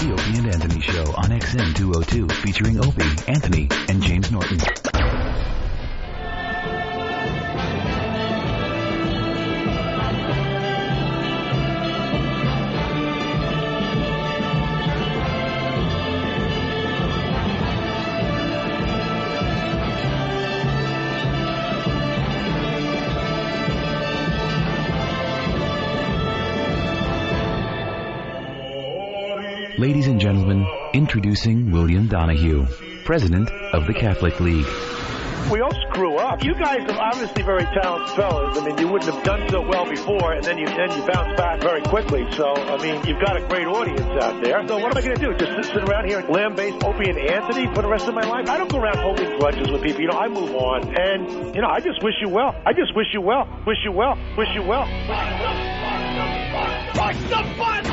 The Opie and Anthony Show on XM 202, featuring Opie, Anthony, and James Norton. Ladies and gentlemen, introducing William Donahue, President of the Catholic League. We all screw up. You guys are obviously very talented fellas. I mean, you wouldn't have done so well before, and then you bounce back very quickly. So, I mean, you've got a great audience out there. So what am I going to do? Just sit around here and lambaste Opie and Anthony for the rest of my life? I don't go around holding grudges with people. You know, I move on. And, you know, I just wish you well. I just wish you well. Wish you well. Wish you well. Push the button!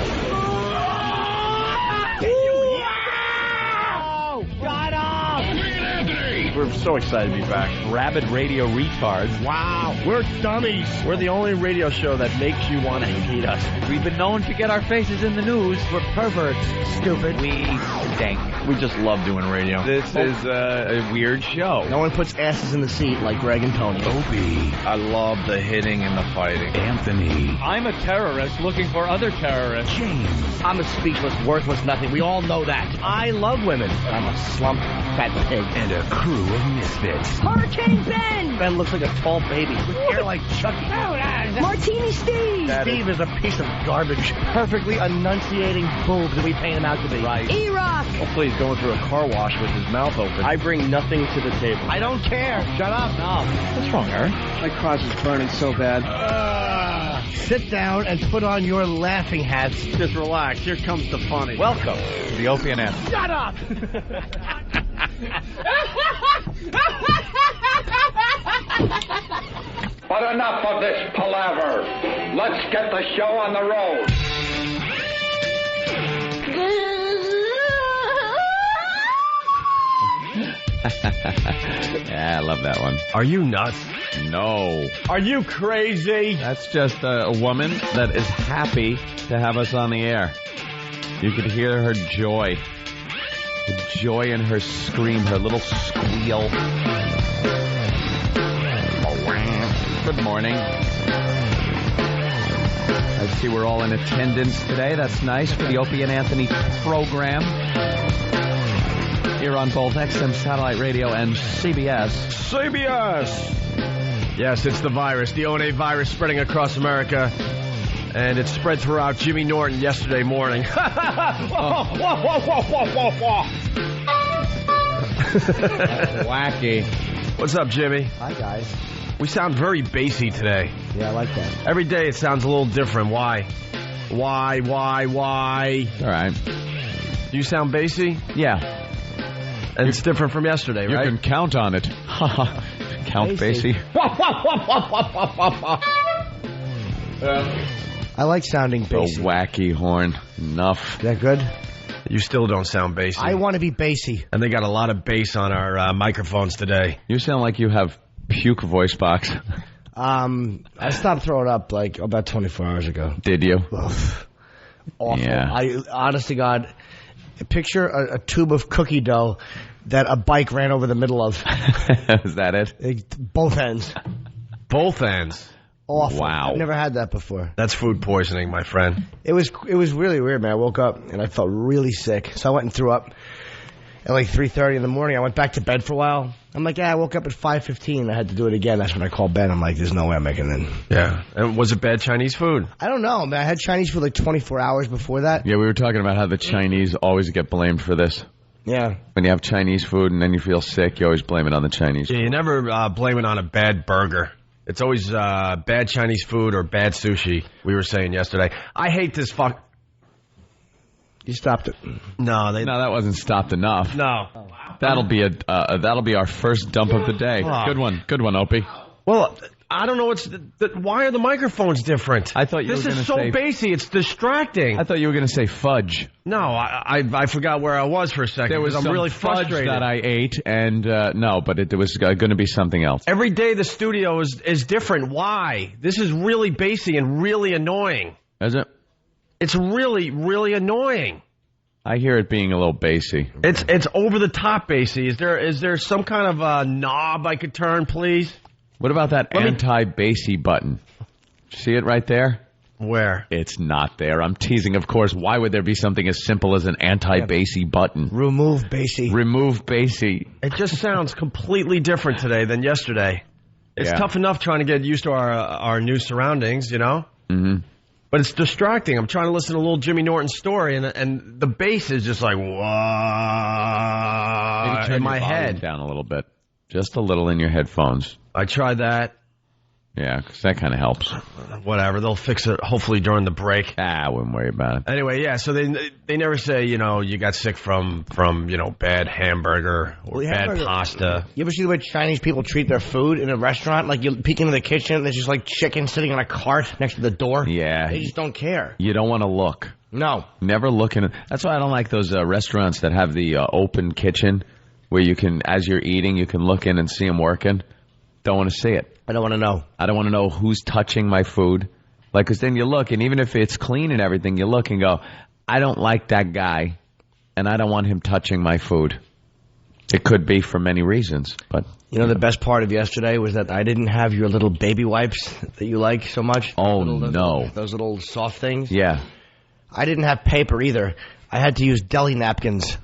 Shut up! We're so excited to be back. Rabid radio retards. Wow, we're dummies. We're the only radio show that makes you want to hate us. We've been known to get our faces in the news. We're perverts, stupid. We stink. We just love doing radio. This is a weird show. No one puts asses in the seat like Greg and Tony. Opie, I love the hitting and the fighting. Anthony, I'm a terrorist looking for other terrorists. James, I'm a speechless, worthless nothing. We all know that. I love women. I'm a slump fat pig. and a crew of misfits. Hurricane Ben! Ben looks like a tall baby with hair like Chucky. Martini Steve! Steve is a piece of garbage. Perfectly enunciating boobs that we paint him out to be. Right. E-Rock! Oh, please, going through a car wash with his mouth open. I bring nothing to the table. I don't care. Shut up. No. What's wrong, Eric? My crotch is burning so bad. Sit down and put on your laughing hats. Just relax. Here comes the funny. Welcome to the Opie and Anthony. Shut up! But enough of this palaver. Let's get the show on the road. Yeah, I love that one. Are you nuts? No. Are you crazy? That's just a woman that is happy to have us on the air. You could hear her joy. The joy in her scream, her little squeal. Good morning. I see we're all in attendance today. That's nice for the Opie and Anthony program. Here on both XM Satellite Radio and CBS. CBS! Yes, it's the virus, the O&A virus spreading across America. And it spread throughout Jimmy Norton yesterday morning. Wacky. What's up, Jimmy? Hi, guys. We sound very bassy today. Yeah, I like that. Every day it sounds a little different. Why? Why? All right. Do you sound bassy? Yeah. And it's different from yesterday, You right? can count on it. Count Basie. Basie. I like sounding The bassy. wacky horn. Enough. Is that good? You still don't sound bassy. I want to be bassy. And they got a lot of bass on our microphones today. You sound like you have puke voice box. I stopped throwing up like about 24 hours ago. Did you? Awful. Yeah. I, honest to God, picture a tube of cookie dough that a bike ran over the middle of. Is that it? Both ends. Both ends. Awful. Wow. I've never had that before. That's food poisoning, my friend. It was really weird, man. I woke up and I felt really sick. So I went and threw up at like 3:30 in the morning. I went back to bed for a while. I'm like, I woke up at 5:15. I had to do it again. That's when I called Ben. I'm like, there's no way I'm making it in. Yeah. And was it bad Chinese food? I don't know, man. I had Chinese for like 24 hours before that. Yeah, we were talking about how the Chinese always get blamed for this. Yeah. When you have Chinese food and then you feel sick, you always blame it on the Chinese Yeah, food. you never blame it on a bad burger. It's always bad Chinese food or bad sushi, we were saying yesterday. I hate this You stopped it. No, they... No, that wasn't stopped enough. No. That'll be our first dump of the day. Oh. Good one, Opie. Well, I don't know why are the microphones different? I thought you this were is gonna so say- bassy, it's distracting. I thought you were going to say fudge. No, I forgot where I was for a second. There was I'm some really fudge frustrated. that I ate, and no, but it was going to be something else. Every day the studio is different. Why? This is really bassy and really annoying. Is it? It's really, really annoying. I hear it being a little bassy. It's over the top bassy. Is there some kind of knob I could turn, please? What about that anti-bassy button? See it right there? Where? It's not there. I'm teasing, of course. Why would there be something as simple as an anti-bassy button? Remove bassy. Remove bassy. It just sounds completely different today than yesterday. It's Yeah. tough enough trying to get used to our new surroundings, you know? Mm-hmm. But it's distracting. I'm trying to listen to a little Jimmy Norton story, and the bass is just like, Maybe wah, turn in your my volume head. down a little bit. Just a little in your headphones. I tried that. Yeah, because that kind of helps. Whatever. They'll fix it hopefully during the break. I wouldn't worry about it. Anyway, yeah, so they never say, you know, you got sick from bad hamburger or bad pasta. You ever see the way Chinese people treat their food in a restaurant? Like, you peek into the kitchen, and there's just like chicken sitting on a cart next to the door. Yeah. They just don't care. You don't want to look. No. Never look in it. That's why I don't like those restaurants that have the open kitchen where you can, as you're eating, you can look in and see them working. Don't want to see it. I don't want to know. I don't want to know who's touching my food. Like, because then you look, and even if it's clean and everything, you look and go, I don't like that guy, and I don't want him touching my food. It could be for many reasons, but... You know, the best part of yesterday was that I didn't have your little baby wipes that you like so much. Oh, Those little soft things. Yeah. I didn't have paper either. I had to use deli napkins.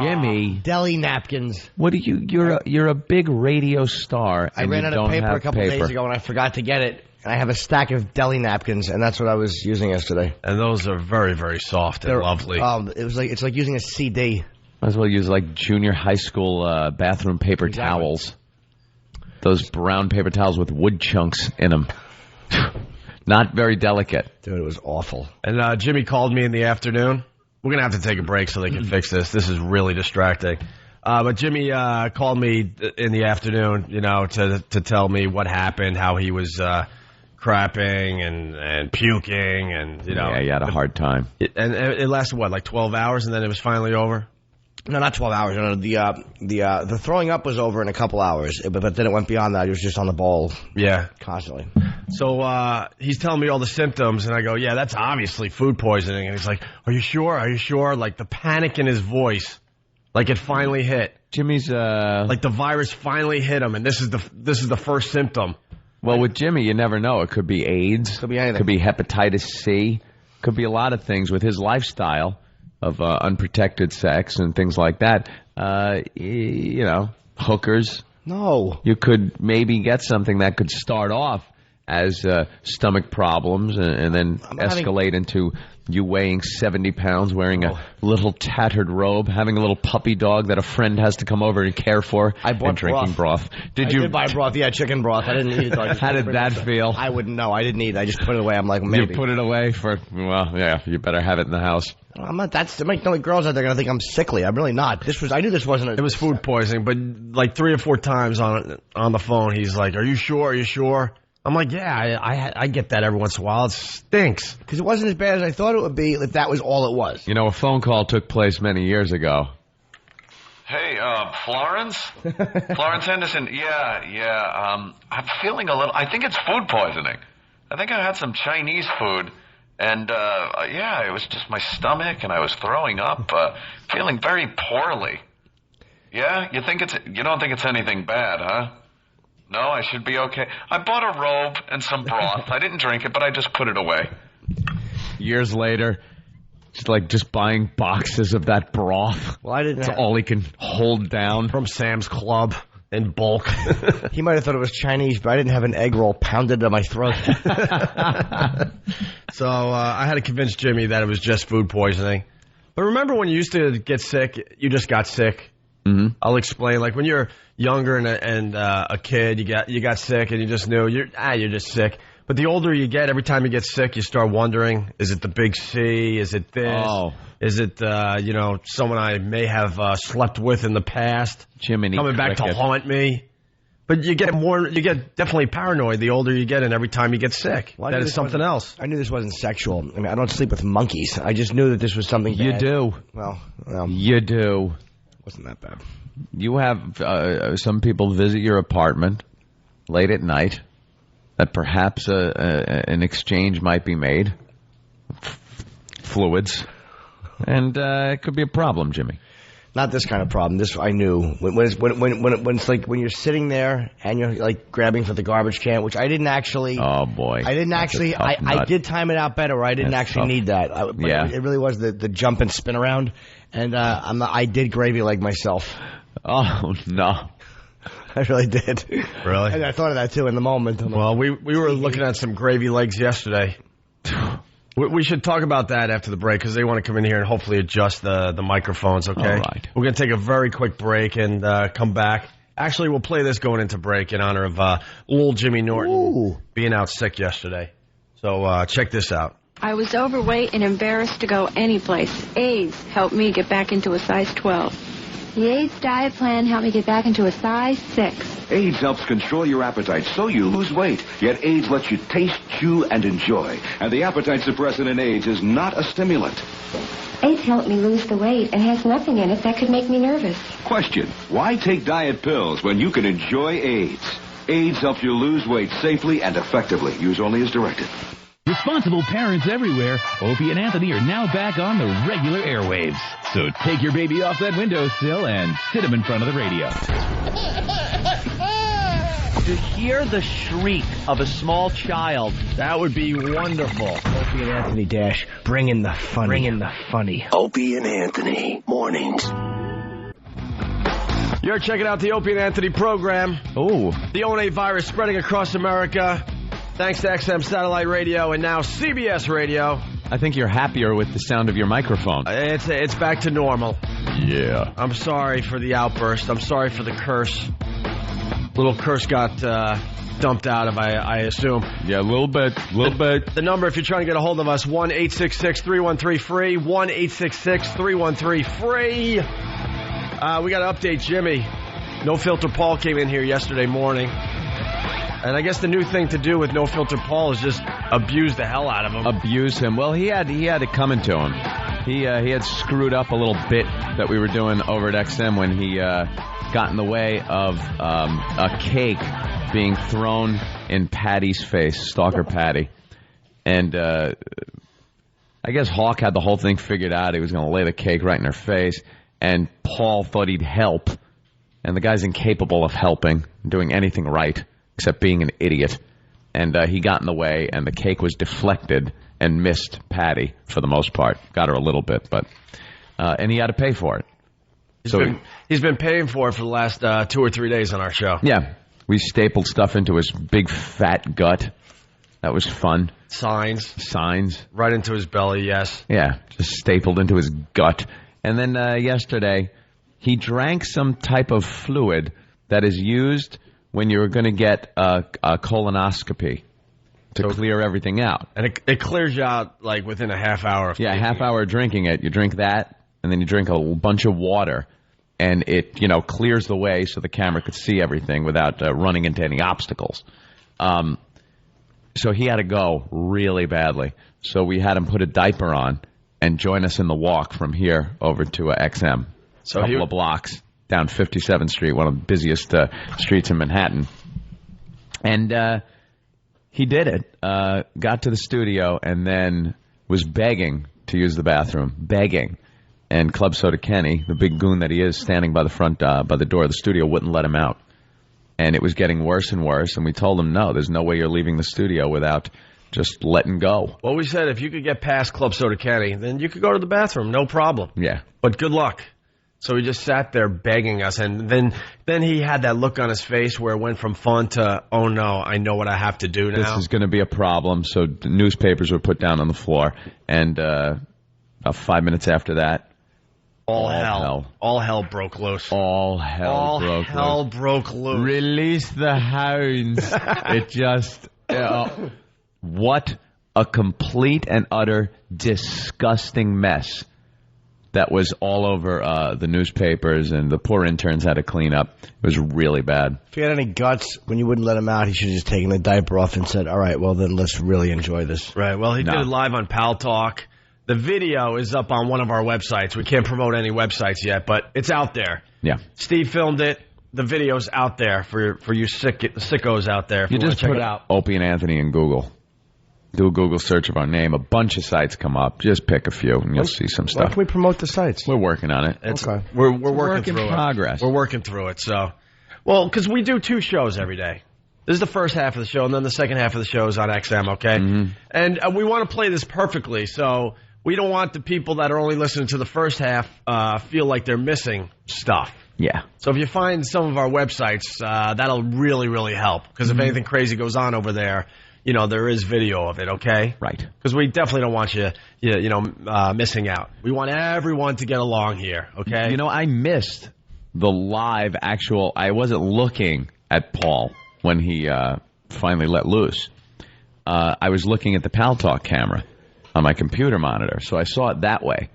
Jimmy, Deli napkins. what do you? You're a big radio star. I and ran you out don't of paper have a couple paper. days ago, and I forgot to get it. And I have a stack of deli napkins, and that's what I was using yesterday. And those are very, very soft and lovely. It's like using a CD. Might as well use like junior high school bathroom paper towels. Those brown paper towels with wood chunks in them. Not very delicate. Dude, it was awful. And Jimmy called me in the afternoon. We're going to have to take a break so they can fix this. This is really distracting. But Jimmy called me in the afternoon, you know, to tell me what happened, how he was crapping and puking and, you know. Yeah, you had a hard time. And it lasted, what, like 12 hours, and then it was finally over? No, not 12 hours. No, the throwing up was over in a couple hours, but then it went beyond that. He was just on the ball Yeah. constantly. So he's telling me all the symptoms, and I go, yeah, that's obviously food poisoning. And he's like, are you sure? Are you sure? Like the panic in his voice, like it finally hit. Jimmy's Like the virus finally hit him, and this is the first symptom. well, with Jimmy, you never know. It could be AIDS. Could be anything. Could be hepatitis C. Could be a lot of things with his lifestyle of unprotected sex and things like that. You know, hookers. No. You could maybe get something that could start off as stomach problems and then escalate into you weighing 70 pounds, wearing a little tattered robe, having a little puppy dog that a friend has to come over and care for, I bought and drinking broth. I did buy broth. Yeah, chicken broth. I didn't eat it. Though. I just How did that feel? I wouldn't know. I didn't eat it. I just put it away. I'm like, maybe. You put it away for, well, yeah, you better have it in the house. I'm not. There might be girls out there going to think I'm sickly. I'm really not. I knew this wasn't. It was food poisoning, but like 3 or 4 times on the phone, he's like, "Are you sure? Are you sure?" I'm like, "Yeah, I get that every once in a while. It stinks." Because it wasn't as bad as I thought it would be if that was all it was. You know, a phone call took place many years ago. Hey, Florence? Florence Henderson? Yeah. I'm feeling a little, I think it's food poisoning. I think I had some Chinese food, and, it was just my stomach, and I was throwing up, feeling very poorly. Yeah? You don't think it's anything bad, huh? No, I should be okay. I bought a robe and some broth. I didn't drink it, but I just put it away. Years later, just buying boxes of that broth. Well, I didn't. It's all he can hold down. From Sam's Club in bulk. He might have thought it was Chinese, but I didn't have an egg roll pounded to my throat. So I had to convince Jimmy that it was just food poisoning. But remember when you used to get sick, you just got sick? Mm-hmm. I'll explain. Like when you're younger and a kid, you got sick and you just knew you're just sick. But the older you get, every time you get sick, you start wondering, is it the big C? Is it this? Oh. Is it, someone I may have slept with in the past? Jiminy coming back Cricket. to haunt me? But you get definitely paranoid the older you get and every time you get sick. Well, that is something else. I knew this wasn't sexual. I mean, I don't sleep with monkeys. I just knew that this was something You bad. do. Well, You do. wasn't that bad. You have some people visit your apartment late at night that perhaps an exchange might be made. Fluids. And it could be a problem, Jimmy. Not this kind of problem. This I knew when it's like when you're sitting there and you're like grabbing for the garbage can, which I didn't actually. Oh boy! I didn't actually. I did time it out better. Where I didn't actually need that. Yeah. It really was the jump and spin around, and I did gravy leg myself. Oh no! I really did. Really? And I thought of that too in the moment. Well, we were looking at some gravy legs yesterday. We should talk about that after the break because they want to come in here and hopefully adjust the microphones, okay? All right. We're going to take a very quick break and come back. Actually, we'll play this going into break in honor of little Jimmy Norton being out sick yesterday. So check this out. I was overweight and embarrassed to go anyplace. AIDS helped me get back into a size 12. The AIDS diet plan helped me get back into a size 6. AIDS helps control your appetite so you lose weight. Yet AIDS lets you taste, chew, and enjoy. And the appetite suppressant in AIDS is not a stimulant. AIDS helped me lose the weight and has nothing in it that could make me nervous. Question: why take diet pills when you can enjoy AIDS? AIDS helps you lose weight safely and effectively. Use only as directed. Responsible parents everywhere, Opie and Anthony are now back on the regular airwaves. So take your baby off that windowsill and sit him in front of the radio. To hear the shriek of a small child, that would be wonderful. Opie and Anthony Dash, bringing the funny. Opie and Anthony, mornings. You're checking out the Opie and Anthony program. Oh. The ONA virus spreading across America. Thanks to XM Satellite Radio and now CBS Radio. I think you're happier with the sound of your microphone. It's back to normal. Yeah. I'm sorry for the outburst. I'm sorry for the curse. Little curse got dumped out of, I assume. Yeah, a little bit. The number, if you're trying to get a hold of us, 1-866-313-FREE, 1-866-313-FREE. We got to update Jimmy. No Filter Paul came in here yesterday morning. And I guess the new thing to do with No Filter Paul is just abuse the hell out of him. Abuse him. Well, he had it coming to him. He had screwed up a little bit that we were doing over at XM when he got in the way of a cake being thrown in Patty's face, Stalker Patty. And I guess Hawk had the whole thing figured out. He was going to lay the cake right in her face. And Paul thought he'd help. And the guy's incapable of helping, doing anything right, except being an idiot. And he got in the way, and the cake was deflected and missed Patty for the most part. Got her a little bit, but and he had to pay for it. He's been paying for it for the last 2 or 3 days on our show. Yeah. We stapled stuff into his big fat gut. That was fun. Signs. Right into his belly, yes. Yeah, just stapled into his gut. And then yesterday, he drank some type of fluid that is used when you're going to get a colonoscopy to clear everything out. And it clears you out like within a half hour. Yeah, a half hour drinking it. You drink that, and then you drink a bunch of water. And it, clears the way so the camera could see everything without running into any obstacles. So he had to go really badly. So we had him put a diaper on and join us in the walk from here over to XM. So a couple of blocks down 57th Street, one of the busiest streets in Manhattan. And he did it. Got to the studio and then was begging to use the bathroom. Begging. And Club Soda Kenny, the big goon that he is, standing by the front, by the door of the studio, wouldn't let him out. And it was getting worse and worse. And we told him, no, there's no way you're leaving the studio without just letting go. Well, we said if you could get past Club Soda Kenny, then you could go to the bathroom, no problem. Yeah. But good luck. So he just sat there begging us. And then he had that look on his face where it went from fun to, oh, no, I know what I have to do now. This is going to be a problem. So the newspapers were put down on the floor. And about 5 minutes after that, All hell broke loose. All hell broke loose. Release the hounds. It just... what a complete and utter disgusting mess that was all over the newspapers, and the poor interns had to clean up. It was really bad. If he had any guts, when you wouldn't let him out, he should have just taken the diaper off and said, all right, well, then let's really enjoy this. Right, well, he did it live on Pal Talk. The video is up on one of our websites. We can't promote any websites yet, but it's out there. Yeah. Steve filmed it. The video's out there for you sickos out there. If you just check put it out. Opie and Anthony in Google. Do a Google search of our name. A bunch of sites come up. Just pick a few, and you'll see some Why stuff. can we promote the sites? We're working on it. Okay. We're It's a working work in through progress. it. We're working through it. So, well, because we do 2 shows every day. This is the first half of the show, and then the second half of the show is on XM, okay? And we want to play this perfectly, so we don't want the people that are only listening to the first half feel like they're missing stuff. Yeah. So if you find some of our websites, that'll really, really help. Because if anything crazy goes on over there, there is video of it, okay? Right. Because we definitely don't want you missing out. We want everyone to get along here, okay? I missed the live actual. I wasn't looking at Paul when he finally let loose. I was looking at the Pal Talk camera on my computer monitor, so I saw it that way.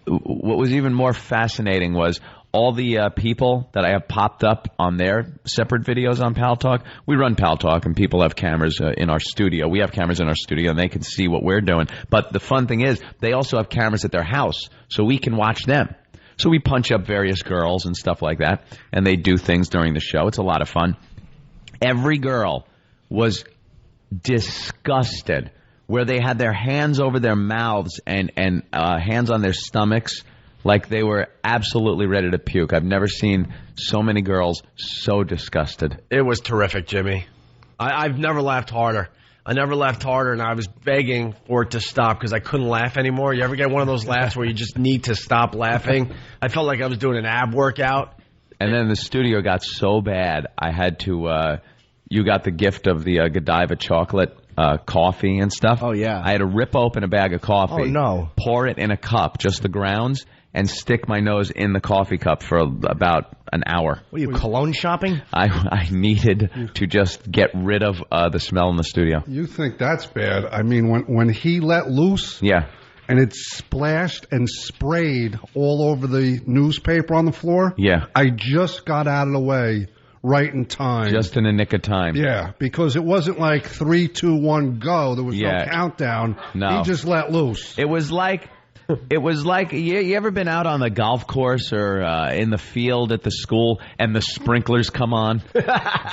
What was even more fascinating was all the people that I have popped up on their separate videos on Pal Talk. We run Pal Talk, and people have cameras in our studio. We have cameras in our studio, and they can see what we're doing. But the fun thing is, they also have cameras at their house, so we can watch them. So we punch up various girls and stuff like that, and they do things during the show. It's a lot of fun. Every girl was disgusted, where they had their hands over their mouths and hands on their stomachs, like they were absolutely ready to puke. I've never seen so many girls so disgusted. It was terrific, Jimmy. I've never laughed harder. I never laughed harder, and I was begging for it to stop because I couldn't laugh anymore. You ever get one of those laughs where you just need to stop laughing? I felt like I was doing an ab workout. And then the studio got so bad, I had to you got the gift of the Godiva chocolate coffee and stuff. Oh, yeah. I had to rip open a bag of coffee. Oh, no. Pour it in a cup, just the grounds, and stick my nose in the coffee cup for about an hour. Were you cologne shopping? I needed to just get rid of the smell in the studio. You think that's bad? I mean, when he let loose, yeah, and it splashed and sprayed all over the newspaper on the floor. Yeah, I just got out of the way right in time. Just in the nick of time. Yeah, because it wasn't like 3, 2, 1, go. There was no countdown. No, he just let loose. It was like. You ever been out on the golf course or in the field at the school and the sprinklers come on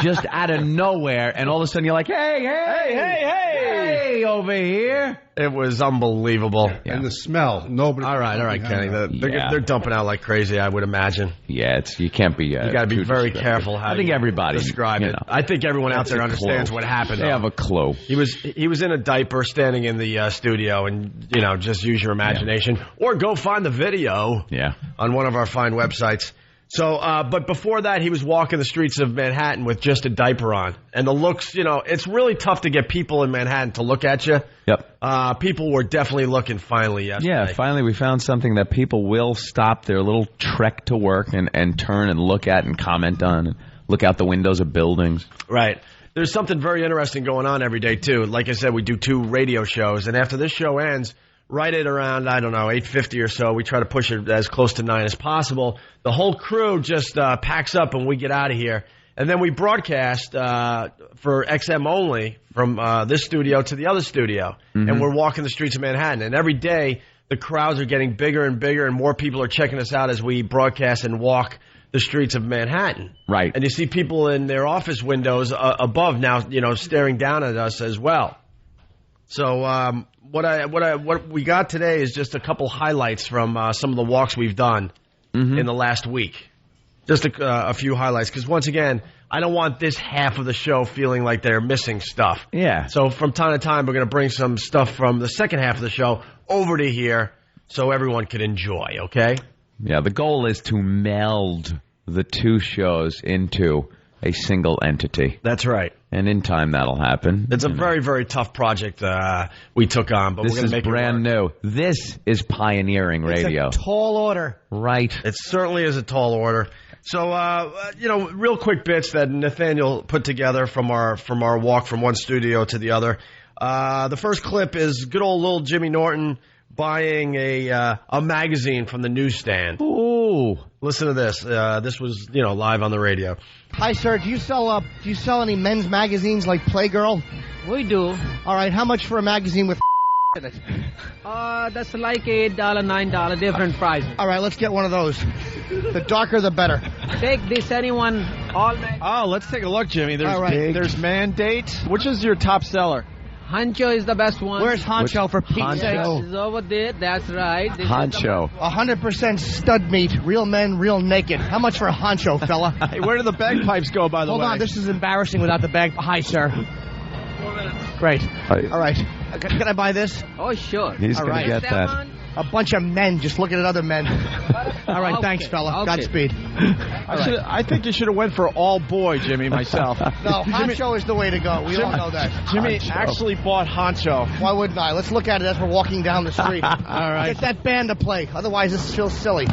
just out of nowhere, and all of a sudden you're like, hey, over here. It was unbelievable. Yeah. And the smell. Nobody. All right, Kenny. They're dumping out like crazy, I would imagine. Yeah, you can't be. You got to be very careful how you everybody describe it. I think everyone out there understands what happened. They have a clue. He was in a diaper standing in the studio, and just use your imagination or go find the video. Yeah. On one of our fine websites. So, but before that, he was walking the streets of Manhattan with just a diaper on. And the looks, it's really tough to get people in Manhattan to look at you. Yep. People were definitely looking finally yesterday. Yeah, finally we found something that people will stop their little trek to work and turn and look at and comment on and look out the windows of buildings. Right. There's something very interesting going on every day, too. Like I said, we do 2 radio shows. And after this show ends, right at around, 8:50 or so, we try to push it as close to 9 as possible. The whole crew just packs up and we get out of here. And then we broadcast for XM only from this studio to the other studio. Mm-hmm. And we're walking the streets of Manhattan. And every day, the crowds are getting bigger and bigger, and more people are checking us out as we broadcast and walk the streets of Manhattan. Right. And you see people in their office windows above now, staring down at us as well. So what we got today is just a couple highlights from some of the walks we've done in the last week. Just a few highlights, because once again, I don't want this half of the show feeling like they're missing stuff. Yeah. So from time to time, we're going to bring some stuff from the second half of the show over to here so everyone can enjoy, okay? Yeah, the goal is to meld the 2 shows into a single entity. That's right. And in time, that'll happen. It's a very, very tough project we took on, but this we're going to make it brand new. This is pioneering radio. It's a tall order. Right. It certainly is a tall order. So, real quick bits that Nathaniel put together from our walk from one studio to the other. The first clip is good old little Jimmy Norton buying a magazine from the newsstand. Ooh. Listen to this. This was, live on the radio. Hi, sir. Do you sell any men's magazines like Playgirl? We do. All right. How much for a magazine with in it? That's like $8, $9, different prices. All right. Let's get one of those. The darker, the better. Take this, anyone, all night. Oh, let's take a look, Jimmy. All right. There's Mandate. Which is your top seller? Hancho is the best one. Where's Hancho for Pete's sake? It's over there. That's right. This Hancho. 100% stud meat. Real men, real naked. How much for a Hancho, fella? Hey, where do the bagpipes go, by the way? Hold on, this is embarrassing without the bag. Hi, sir. Great. All right. Can I buy this? Oh, sure. He's going to get that. A bunch of men just looking at other men. All right, thanks, fella. Okay. Godspeed. I think you should have went for all boy, Jimmy, myself. No, Hancho is the way to go. We all know that. Jimmy Hancho. actually bought Hancho. Why wouldn't I? Let's look at it as we're walking down the street. All right. Get that band to play. Otherwise, this feels silly.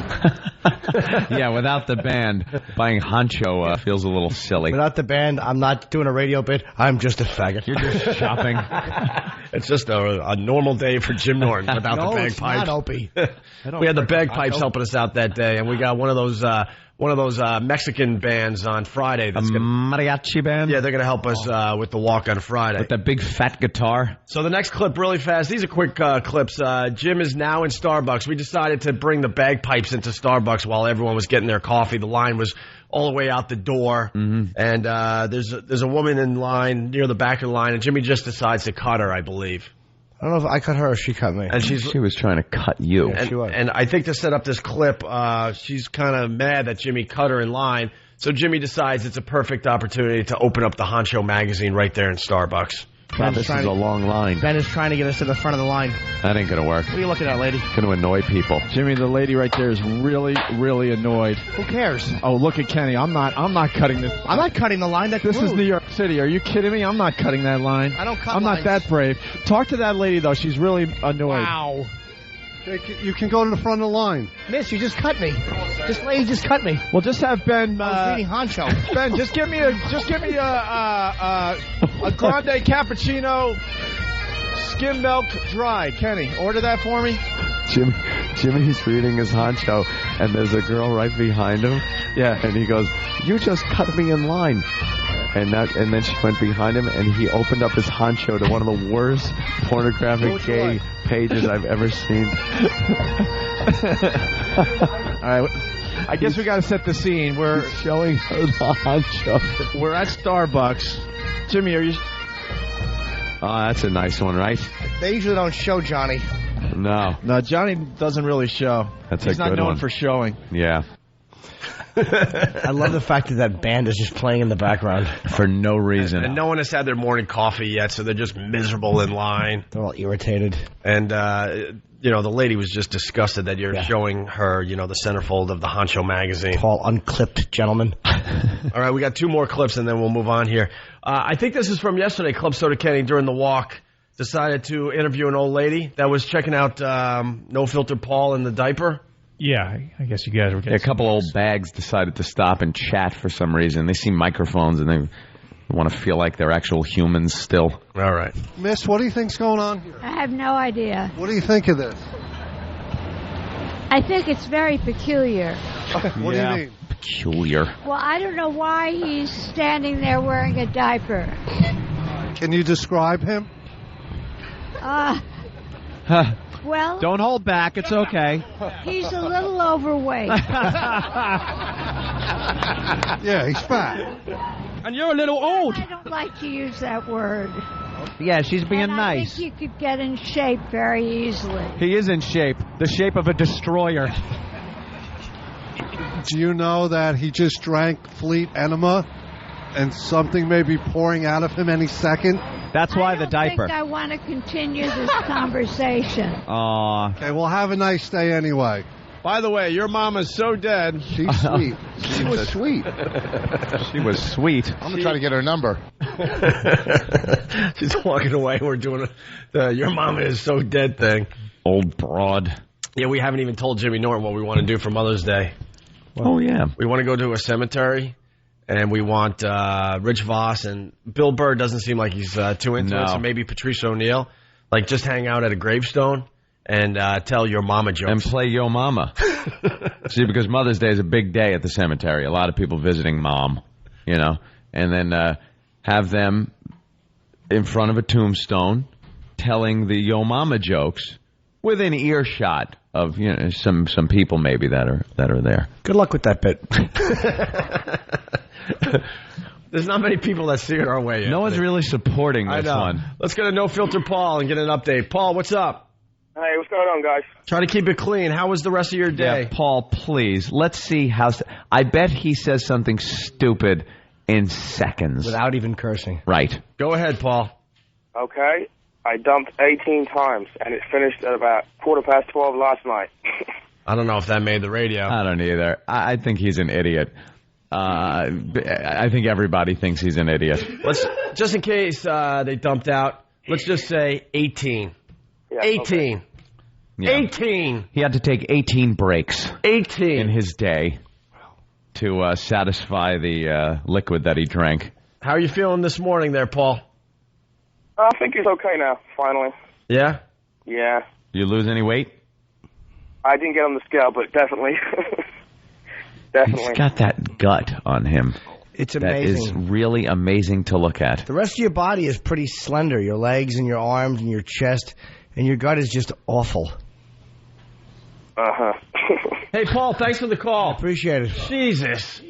Yeah, without the band, buying Hancho feels a little silly. Without the band, I'm not doing a radio bit. I'm just a faggot. You're just shopping. It's just a normal day for Jim Norton without the bagpipes. It's not Opie. We had the bagpipes helping us out that day, and we got one of those Mexican bands on Friday. That's mariachi band? Yeah, they're going to help us with the walk on Friday. With that big fat guitar? So the next clip really fast. These are quick clips. Jim is now in Starbucks. We decided to bring the bagpipes into Starbucks while everyone was getting their coffee. The line was all the way out the door. Mm-hmm. And there's a woman in line near the back of the line, and Jimmy just decides to cut her, I believe. I don't know if I cut her or she cut me. And she was trying to cut you. Yeah, she was. And I think to set up this clip, she's kind of mad that Jimmy cut her in line. So Jimmy decides it's a perfect opportunity to open up the Hancho magazine right there in Starbucks. Wow, this is a long line. Ben is trying to get us to the front of the line. That ain't going to work. What are you looking at, lady? Going to annoy people. Jimmy, the lady right there is really, really annoyed. Who cares? Oh, look at Kenny. I'm not cutting this. I'm not cutting the line. This is New York City. Are you kidding me? I'm not cutting that line. I don't cut I'm lines. not that brave. Talk to that lady, though. She's really annoyed. Wow. You can go to the front of the line. Miss, you just cut me. This lady just cut me. Well, just have Ben. I was reading Hancho. Ben, just give me a grande cappuccino, skim milk, dry. Kenny, order that for me. Jimmy's reading his Hancho, and there's a girl right behind him. Yeah, and he goes, "You just cut me in line." And then she went behind him, and he opened up his Hancho to one of the worst pornographic gay pages I've ever seen. All right, I guess we got to set the scene. We're showing her the Hancho. We're at Starbucks. Jimmy, are you? Oh, that's a nice one, right? They usually don't show Johnny. No, Johnny doesn't really show. He's not known for showing. Yeah. I love the fact that band is just playing in the background. For no reason. And no one has had their morning coffee yet, so they're just miserable in line. They're all irritated. And, the lady was just disgusted that you're showing her, the centerfold of the Hancho magazine. Tall, unclipped gentleman. All right, we got 2 more clips, and then we'll move on here. I think this is from yesterday. Club Soda Kenny, during the walk, decided to interview an old lady that was checking out No Filter Paul in the diaper. Yeah, I guess you guys were getting... A couple old bags decided to stop and chat for some reason. They see microphones and they want to feel like they're actual humans still. All right. Miss, what do you think's going on here? I have no idea. What do you think of this? I think it's very peculiar. What do you mean? Peculiar. Well, I don't know why he's standing there wearing a diaper. Can you describe him? Well, don't hold back. It's okay. He's a little overweight. Yeah, he's fat. And you're a little old. I don't like to use that word. Yeah, she's being nice. I think you could get in shape very easily. He is in shape. The shape of a destroyer. Do you know that he just drank Fleet Enema and something may be pouring out of him any second? That's why the diaper. I think I want to continue this conversation. Aw. Okay, well, have a nice day anyway. By the way, your mama's so dead. She's sweet. She was sweet. She was sweet. I'm going to try to get her number. She's walking away. We're doing the your mama is so dead thing. Old broad. Yeah, we haven't even told Jimmy Norton what we want to do for Mother's Day. Oh, yeah. We want to go to a cemetery. And we want Rich Voss, and Bill Burr doesn't seem like he's too into it, so maybe Patrice O'Neill. Like, just hang out at a gravestone and tell your mama jokes. And play Yo Mama. See, because Mother's Day is a big day at the cemetery. A lot of people visiting Mom, and then have them in front of a tombstone telling the Yo Mama jokes within earshot of some people maybe that are there. Good luck with that bit. There's not many people that see it our way. No one's really supporting this one. Let's go to No Filter Paul and get an update. Paul, what's up? Hey, what's going on, guys? Try to keep it clean. How was the rest of your day? Yeah, Paul, please. Let's see how... I bet he says something stupid in seconds. Without even cursing. Right. Go ahead, Paul. Okay. I dumped 18 times, and it finished at about 12:15 last night. I don't know if that made the radio. I don't either. I think he's an idiot. I think everybody thinks he's an idiot. Just in case they dumped out, let's just say 18. Yeah, 18. Okay. Yeah. 18. He had to take 18 breaks 18 in his day to satisfy the liquid that he drank. How are you feeling this morning there, Paul? I think he's okay now, finally. Yeah? Yeah. You lose any weight? I didn't get on the scale, but definitely. Definitely. He's got that gut on him. It's amazing. That is really amazing to look at. The rest of your body is pretty slender. Your legs and your arms and your chest. And your gut is just awful. Uh-huh. Hey, Paul, thanks for the call. Appreciate it. Jesus.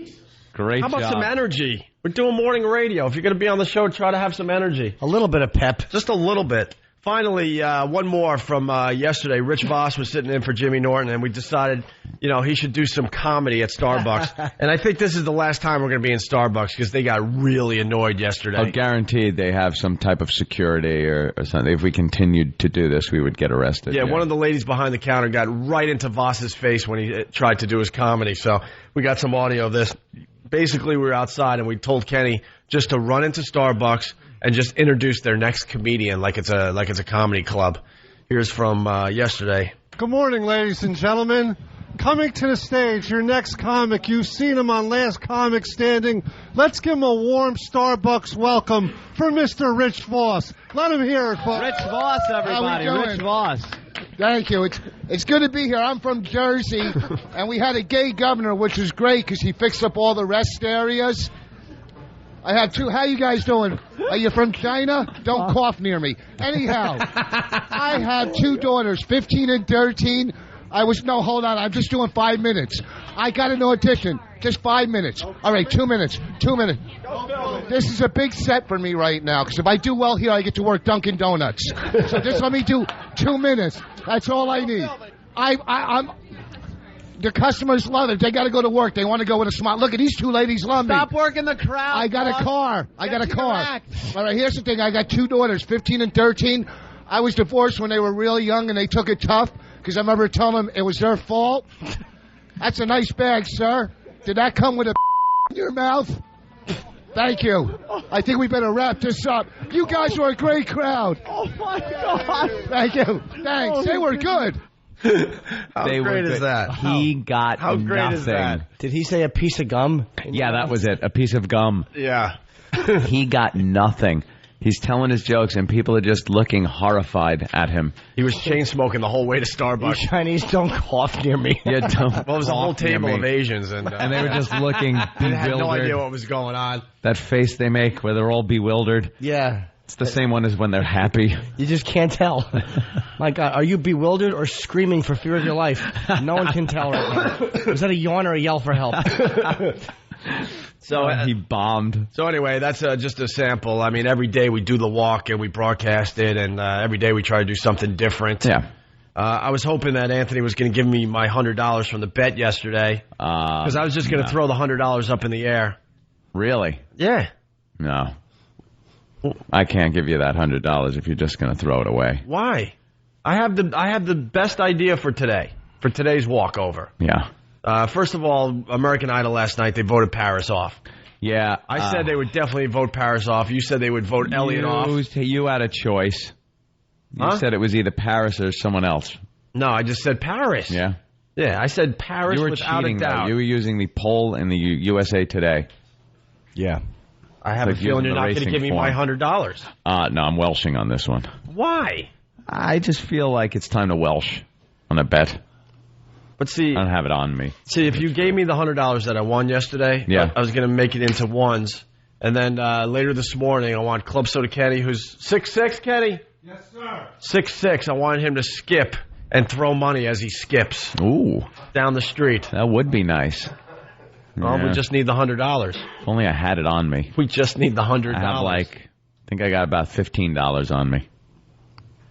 Great job. How about job. some energy? We're doing morning radio. If you're going to be on the show, try to have some energy. A little bit of pep. Just a little bit. Finally, one more from yesterday. Rich Voss was sitting in for Jimmy Norton, and we decided, he should do some comedy at Starbucks. And I think this is the last time we're going to be in Starbucks because they got really annoyed yesterday. Oh, guaranteed they have some type of security or something. If we continued to do this, we would get arrested. Yeah, one of the ladies behind the counter got right into Voss's face when he tried to do his comedy. So we got some audio of this. Basically, we were outside, and we told Kenny just to run into Starbucks and just introduce their next comedian like it's a comedy club. Here's from yesterday. Good morning, ladies and gentlemen. Coming to the stage, your next comic. You've seen him on Last Comic Standing. Let's give him a warm Starbucks welcome for Mr. Rich Voss. Let him hear it, folks. Rich Voss, everybody. Rich Voss. Thank you. It's good to be here. I'm from Jersey, and we had a gay governor, which was great because he fixed up all the rest areas. I have two. How you guys doing? Are you from China? Don't cough near me. Anyhow, I have two daughters, 15 and 13. Hold on. I'm just doing 5 minutes. I got an audition. Just 5 minutes. All right, 2 minutes. 2 minutes. This is a big set for me right now because if I do well here, I get to work Dunkin' Donuts. So just let me do 2 minutes. That's all I need. I'm. The customers love it. They got to go to work. They want to go with a smile. Look at these two ladies love me. Stop working the crowd. I got a car. All right, here's the thing. I got two daughters, 15 and 13. I was divorced when they were really young, and they took it tough because I remember telling them it was their fault. That's a nice bag, sir. Did that come with a in your mouth? Thank you. I think we better wrap this up. You guys were a great crowd. Oh, my God. Thank you. Thanks. They were good. How great is that? He got How great nothing. is that? Did he say a piece of gum? Yeah, that was it. A piece of gum. Yeah. He got nothing. He's telling his jokes, and people are just looking horrified at him. He was chain smoking the whole way to Starbucks. You Chinese don't cough near me. Yeah, don't. Well, it was a whole table of Asians, and they were just looking bewildered. They had no idea what was going on. That face they make where they're all bewildered. Yeah. It's the same one as when they're happy. You just can't tell. My God, are you bewildered or screaming for fear of your life? No one can tell right now. Was that a yawn or a yell for help? So he bombed. So anyway, that's just a sample. I mean, every day we do the walk and we broadcast it, and every day we try to do something different. Yeah. I was hoping that Anthony was going to give me my $100 from the bet yesterday because I was just going to throw the $100 up in the air. Really? Yeah. No. I can't give you that $100 if you're just going to throw it away. Why? I have the best idea for today, for today's walkover. Yeah. First of all, American Idol last night, they voted Paris off. Yeah. I said they would definitely vote Paris off. You said they would vote Elliot off. You had a choice. You said it was either Paris or someone else. No, I just said Paris. Yeah? Yeah, I said Paris without cheating, a doubt. Though. You were using the poll in the USA Today. Yeah. I have a feeling you're not going to give me my $100. No, I'm welshing on this one. Why? I just feel like it's time to welsh on a bet. But see, I don't have it on me. See, if you gave me the $100 that I won yesterday, yeah. I was going to make it into ones. And then later this morning, I want Club Soda Kenny, who's 6'6", Kenny? Yes, sir. 6'6". I wanted him to skip and throw money as he skips. Ooh. Down the street. That would be nice. Oh, we just need the $100. If only I had it on me. We just need the $100. I think I got about $15 on me.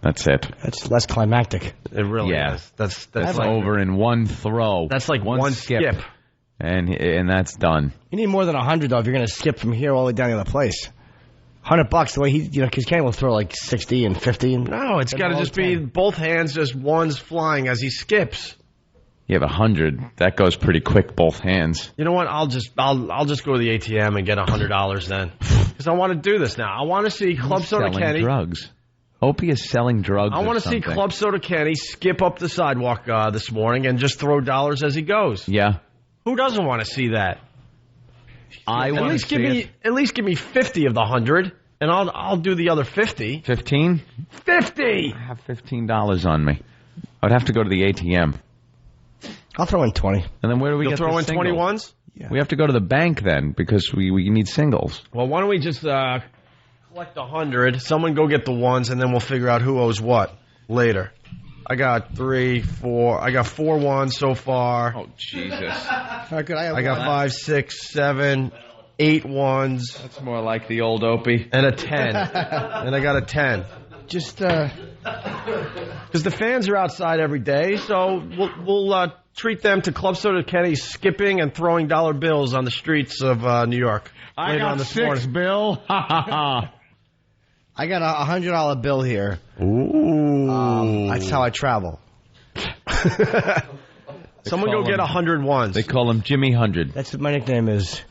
That's it. That's less climactic. It really is. That's like over in one throw. That's like one skip. And that's done. You need more than 100 though if you're going to skip from here all the way down to the other place. $100 the way because Kenny will throw like 60 and 50. And no, it's got to just be both hands, just one's flying as he skips. You have 100. That goes pretty quick, both hands. You know what? I'll just go to the ATM and get $100 then, because I want to do this now. I want to see Club Soda Kenny. Drugs. Opie is selling drugs. I want to see Club Soda Kenny skip up the sidewalk this morning and just throw dollars as he goes. Yeah. Who doesn't want to see that? I want to see it. At least give me 50 of the 100, and I'll do the other 50. 15? 50. I have $15 on me. I'd have to go to the ATM. I'll throw in 20. And then where do we get throw the in singles? 21s? Yeah. We have to go to the bank then because we need singles. Well, why don't we just collect 100? Someone go get the ones, and then we'll figure out who owes what later. I got 3, 4. I got 4 ones so far. Oh Jesus! All right, good. I got 5, 6, 7, 8 ones. That's more like the old Opie. And a 10. And I got a 10. Just because the fans are outside every day, so we'll treat them to Club Soda Kenny skipping and throwing dollar bills on the streets of New York. I got 6, Bill. I got a $100 bill here. Ooh. That's how I travel. Someone go get 100 ones. They call him Jimmy 100. That's what my nickname is.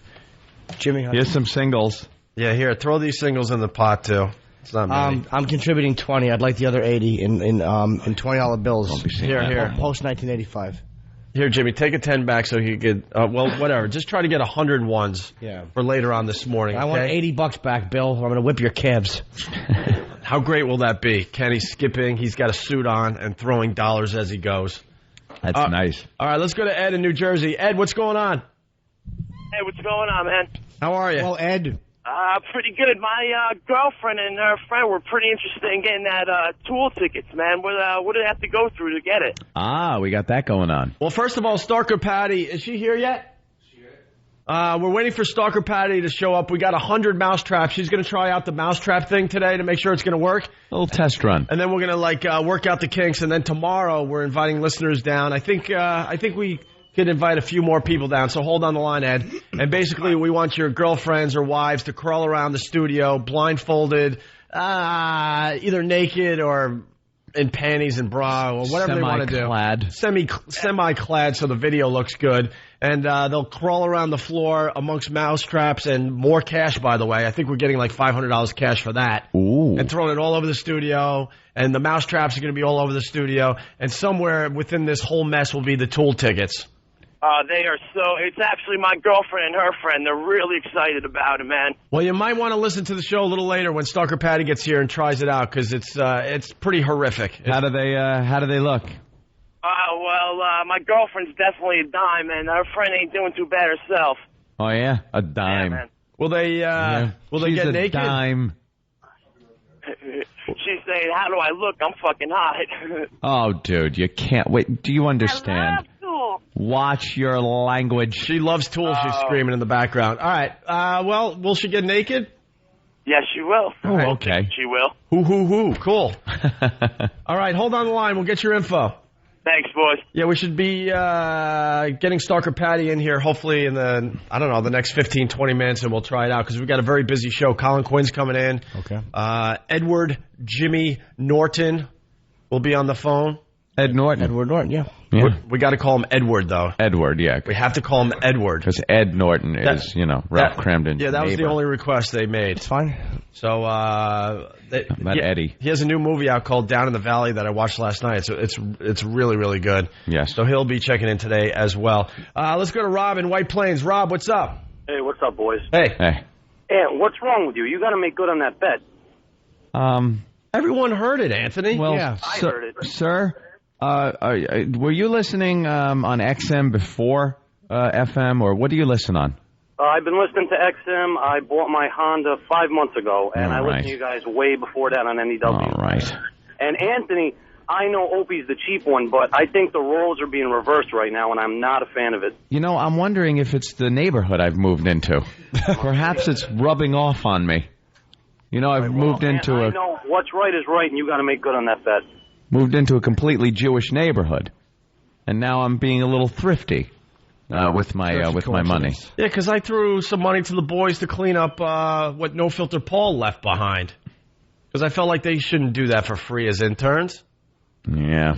Jimmy 100. Here's some singles. Yeah, here, throw these singles in the pot too. It's not many. I'm contributing 20. I'd like the other 80 in $20 bills. Don't be saying Here, that. here. Post 1985. Here, Jimmy, take a 10 back so he could. Well, whatever. Just try to get 100 ones for later on this morning. I want $80 back, Bill. I'm going to whip your calves. How great will that be? Kenny's skipping. He's got a suit on and throwing dollars as he goes. That's nice. All right, let's go to Ed in New Jersey. Ed, what's going on? Hey, what's going on, man? How are you? Well, Ed. Pretty good. My girlfriend and her friend were pretty interested in getting that Tool tickets, man. What do they have to go through to get it? Ah, we got that going on. Well, first of all, Stalker Patty, is she here yet? We're waiting for Stalker Patty to show up. We got 100 mousetraps. She's going to try out the mousetrap thing today to make sure it's going to work. A little test run. And then we're going to work out the kinks. And then tomorrow we're inviting listeners down. I think we could invite a few more people down. So hold on the line, Ed. And basically we want your girlfriends or wives to crawl around the studio blindfolded, either naked or in panties and bra or whatever they want to do. Semi-clad so the video looks good. And they'll crawl around the floor amongst mousetraps and more cash, by the way. I think we're getting like $500 cash for that. Ooh. And throwing it all over the studio. And the mousetraps are going to be all over the studio. And somewhere within this whole mess will be the Tool tickets. They are it's actually my girlfriend and her friend. They're really excited about it, man. Well, you might want to listen to the show a little later when Stalker Patty gets here and tries it out because it's pretty horrific. How do they look? My girlfriend's definitely a dime, and her friend ain't doing too bad herself. Oh yeah, a dime. Yeah, man. Will they get naked? Dime. She's saying, "How do I look? I'm fucking hot." Oh, dude, you can't wait. Do you understand? Watch your language. She loves Tool. She's screaming in the background. All right. Well, will she get naked? Yes, she will. Oh, okay. She will. Hoo. Cool. All right. Hold on the line. We'll get your info. Thanks, boys. Yeah, we should be getting Stalker Patty in here hopefully in the next 15, 20 minutes, and we'll try it out because we've got a very busy show. Colin Quinn's coming in. Okay. Edward Jimmy Norton will be on the phone. Edward Norton, yeah. We got to call him Edward, though. Edward, yeah. We have to call him Edward. Because Ed Norton is, Ralph Cramden's Yeah, that was neighbor. the only request they made. It's fine. So, Eddie. He has a new movie out called Down in the Valley that I watched last night. It's really, really good. Yes. So he'll be checking in today as well. Let's go to Rob in White Plains. Rob, what's up? Hey, what's up, boys? Hey. Hey, what's wrong with you? You got to make good on that bet. Everyone heard it, Anthony. Well, I heard it. Sir, were you listening on XM before FM, or what do you listen on? I've been listening to XM. I bought my Honda 5 months ago, and I listened to you guys way before that on NEW. All right. And Anthony, I know Opie's the cheap one, but I think the roles are being reversed right now, and I'm not a fan of it. You know, I'm wondering if it's the neighborhood I've moved into. Perhaps it's rubbing off on me. You know, I've moved into I know what's right is right, and you got to make good on that bet. Moved into a completely Jewish neighborhood, and now I'm being a little thrifty with my money. Yeah, because I threw some money to the boys to clean up what No Filter Paul left behind. Because I felt like they shouldn't do that for free as interns. Yeah.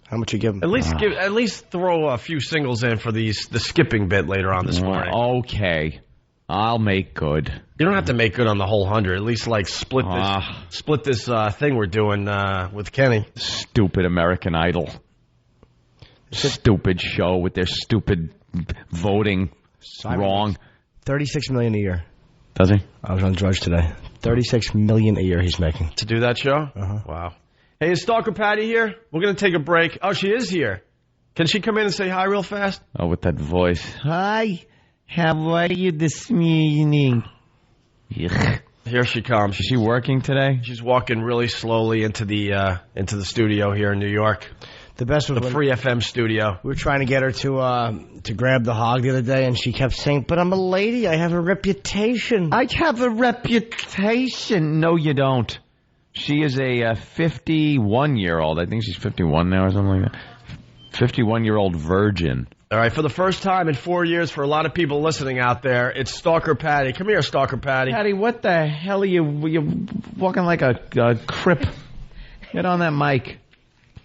How much you give them? At least throw a few singles in for the skipping bit later on this morning. Okay, I'll make good. You don't have to make good on the whole 100. At least like split this thing we're doing with Kenny. Stupid American Idol. Stupid show with their stupid voting wrong. $36 million a year. Does he? I was on Drudge today. $36 million a year he's making to do that show. Wow. Hey, is Stalker Patty here? We're going to take a break. Oh, she is here. Can she come in and say hi real fast? Oh, with that voice. Hi. How are you this morning? Here she comes. Is she working today? She's walking really slowly into the studio here in New York. The best was the Free FM studio. We were trying to get her to grab the hog the other day, and she kept saying, "But I'm a lady. I have a reputation." I have a reputation. No, you don't. She is a 51-year-old. I think she's 51 now or something like that. 51-year-old virgin. All right, for the first time in 4 years, for a lot of people listening out there, it's Stalker Patty. Come here, Stalker Patty. Patty, what the hell are you're walking like a crip. Get on that mic.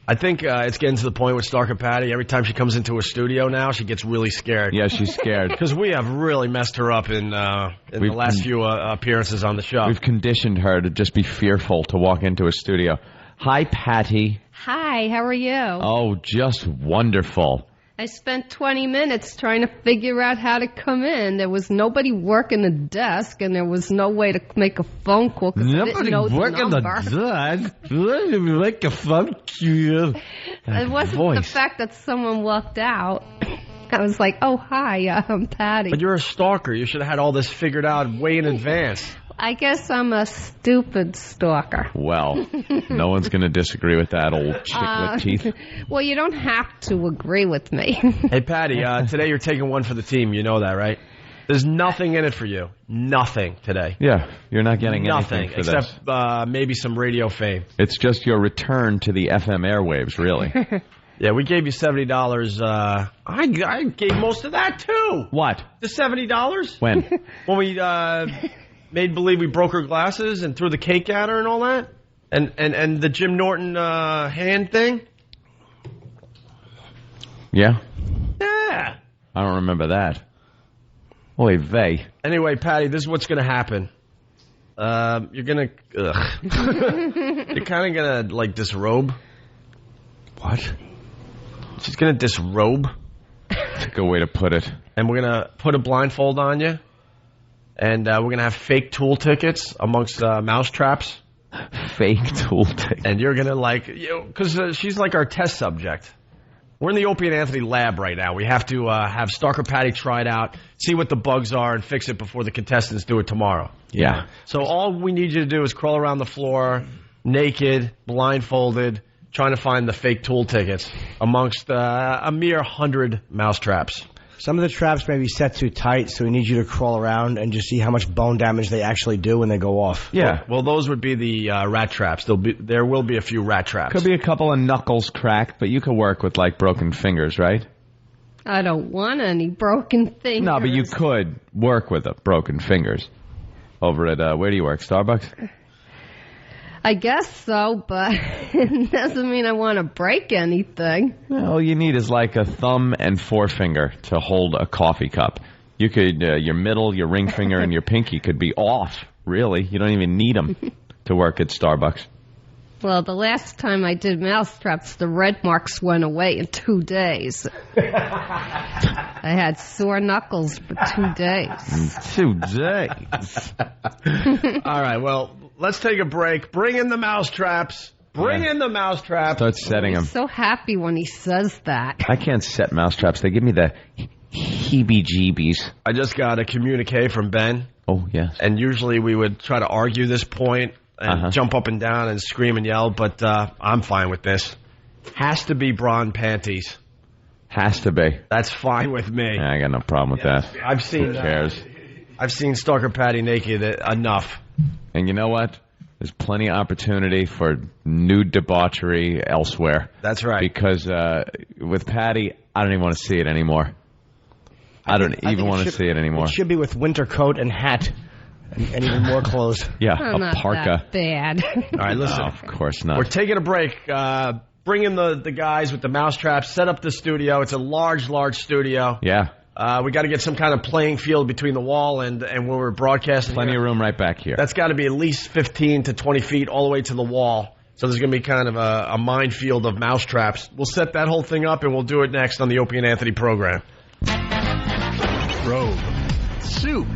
I think it's getting to the point with Stalker Patty. Every time she comes into a studio now, she gets really scared. Yeah, she's scared. Because we have really messed her up in the last few appearances on the show. We've conditioned her to just be fearful to walk into a studio. Hi, Patty. Hi, how are you? Oh, just wonderful. I spent 20 minutes trying to figure out how to come in. There was nobody working the desk, and there was no way to make a phone call because I didn't know the number. Nobody working the desk? Make a phone call. It wasn't the fact that someone walked out. I was like, oh, hi, I'm Patty. But you're a stalker. You should have had all this figured out way in advance. I guess I'm a stupid stalker. Well, no one's going to disagree with that, old chick with teeth. Well, you don't have to agree with me. Hey, Patty, today you're taking one for the team. You know that, right? There's nothing in it for you. Nothing today. Yeah, you're not getting anything for except maybe some radio fame. It's just your return to the FM airwaves, really. Yeah, we gave you $70. I gave most of that, too. What? The $70? When? When we made believe we broke her glasses and threw the cake at her and all that? And the Jim Norton hand thing? Yeah? Yeah. I don't remember that. Oy vey. Anyway, Patty, this is what's going to happen. You're going to... You're kind of going to, like, disrobe. What? She's going to disrobe. That's a good way to put it. And we're going to put a blindfold on you. And we're going to have fake tool tickets amongst mouse traps. Fake tool tickets. And you're going to like, because she's like our test subject. We're in the Opie and Anthony lab right now. We have to have Stalker Patty try it out, see what the bugs are, and fix it before the contestants do it tomorrow. Yeah. So all we need you to do is crawl around the floor, naked, blindfolded, trying to find the fake tool tickets amongst a mere 100 mouse traps. Some of the traps may be set too tight, so we need you to crawl around and just see how much bone damage they actually do when they go off. Yeah. Well, those would be the rat traps. There will be a few rat traps. Could be a couple of knuckles cracked, but you could work with, like, broken fingers, right? I don't want any broken fingers. No, but you could work with broken fingers. Over at, where do you work, Starbucks? I guess so, but it doesn't mean I want to break anything. All you need is like a thumb and forefinger to hold a coffee cup. You could, your middle, your ring finger, and your pinky could be off, really. You don't even need them to work at Starbucks. Well, the last time I did mousetraps, the red marks went away in 2 days. I had sore knuckles for 2 days. 2 days? All right, well, let's take a break. Bring in the mousetraps. Bring in the mousetraps. Start setting them. I'm so happy when he says that. I can't set mousetraps. They give me the heebie-jeebies. I just got a communique from Ben. Oh, yes. And usually we would try to argue this point and jump up and down and scream and yell, but I'm fine with this. Has to be bra and panties. Has to be. That's fine with me. Yeah, I got no problem with that. I've seen. Who cares? I've seen Stalker Patty naked enough. And you know what? There's plenty of opportunity for nude debauchery elsewhere. That's right. Because with Patty, I don't even want to see it anymore. I don't even want to see it anymore. It should be with winter coat and hat and even more clothes. Yeah, I'm a not parka. that bad. All right, listen. No, of course not. We're taking a break. Bring in the guys with the mousetraps. Set up the studio. It's a large studio. Yeah. We got to get some kind of playing field between the wall and where we're broadcasting. Plenty of room right back here. That's got to be at least 15 to 20 feet all the way to the wall. So there's going to be kind of a minefield of mousetraps. We'll set that whole thing up, and we'll do it next on the Opie and Anthony program. Robe, Soup,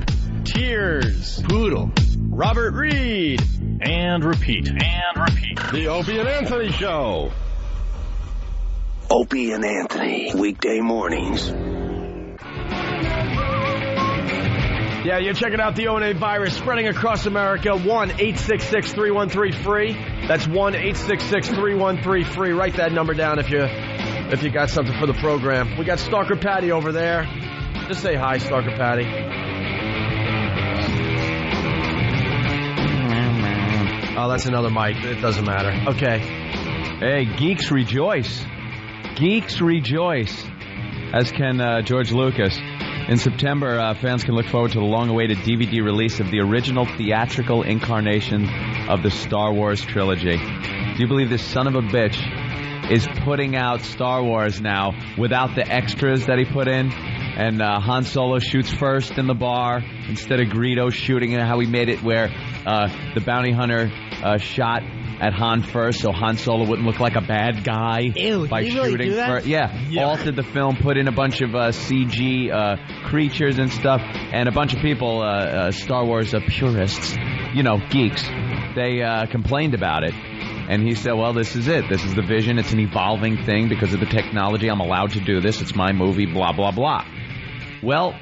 Tears, Poodle, Robert Reed, and repeat. The Opie and Anthony Show. Opie and Anthony, weekday mornings. Yeah, you're checking out the O&A virus spreading across America. 1-866-313-FREE. That's 1-866-313-FREE. Write that number down if you got something for the program. We got Stalker Patty over there. Just say hi, Stalker Patty. Oh, that's another mic. It doesn't matter. Okay. Hey, geeks rejoice. Geeks rejoice. As can George Lucas. In September, fans can look forward to the long-awaited DVD release of the original theatrical incarnation of the Star Wars trilogy. Do you believe this son of a bitch is putting out Star Wars now without the extras that he put in? And Han Solo shoots first in the bar instead of Greedo shooting, and how he made it where the bounty hunter shot at Han first, so Han Solo wouldn't look like a bad guy. Ew, by did he really shooting do that? first. Yeah, altered the film, put in a bunch of CG creatures and stuff, and a bunch of people, Star Wars purists, geeks, they complained about it. And he said, well, this is it. This is the vision. It's an evolving thing because of the technology. I'm allowed to do this. It's my movie, blah, blah, blah. Well,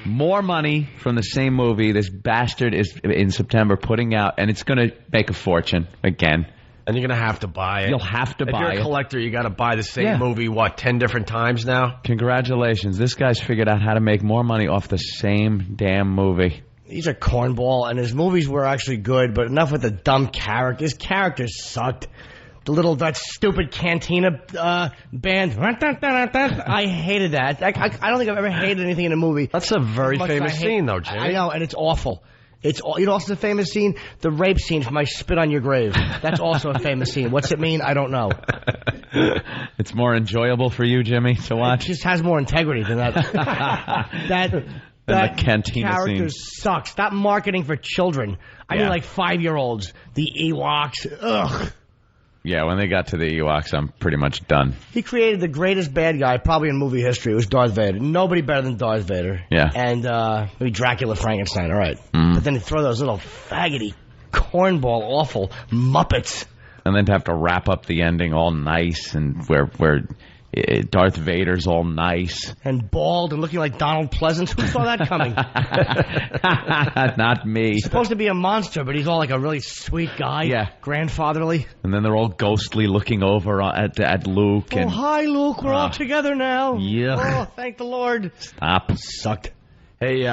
more money from the same movie this bastard is in September putting out, and it's going to make a fortune again. And you're going to have to buy it. You'll have to buy it. If you're a collector, you got to buy the same movie, 10 different times now? Congratulations. This guy's figured out how to make more money off the same damn movie. He's a cornball, and his movies were actually good, but enough with the dumb characters. His characters sucked. That stupid Cantina band. I hated that. I don't think I've ever hated anything in a movie. That's a very famous scene, though, Jimmy. I know, and it's awful. Also a famous scene? The rape scene from I Spit on Your Grave. That's also a famous scene. What's it mean? I don't know. It's more enjoyable for you, Jimmy, to watch? It just has more integrity than that. That Cantina character scene sucks. Stop marketing for children. I mean, like 5-year-olds. The Ewoks. Ugh. Yeah, when they got to the Ewoks, I'm pretty much done. He created the greatest bad guy probably in movie history. It was Darth Vader. Nobody better than Darth Vader. Yeah. And maybe Dracula Frankenstein, all right. But then they throw those little faggoty, cornball, awful Muppets. And then to have to wrap up the ending all nice and where Darth Vader's all nice. And bald and looking like Donald Pleasance. Who saw that coming? Not me. He's supposed to be a monster, but he's all like a really sweet guy. Yeah. Grandfatherly. And then they're all ghostly looking over at Luke. Oh, hi, Luke. We're all together now. Yeah. Oh, thank the Lord. Stop. Sucked. Hey,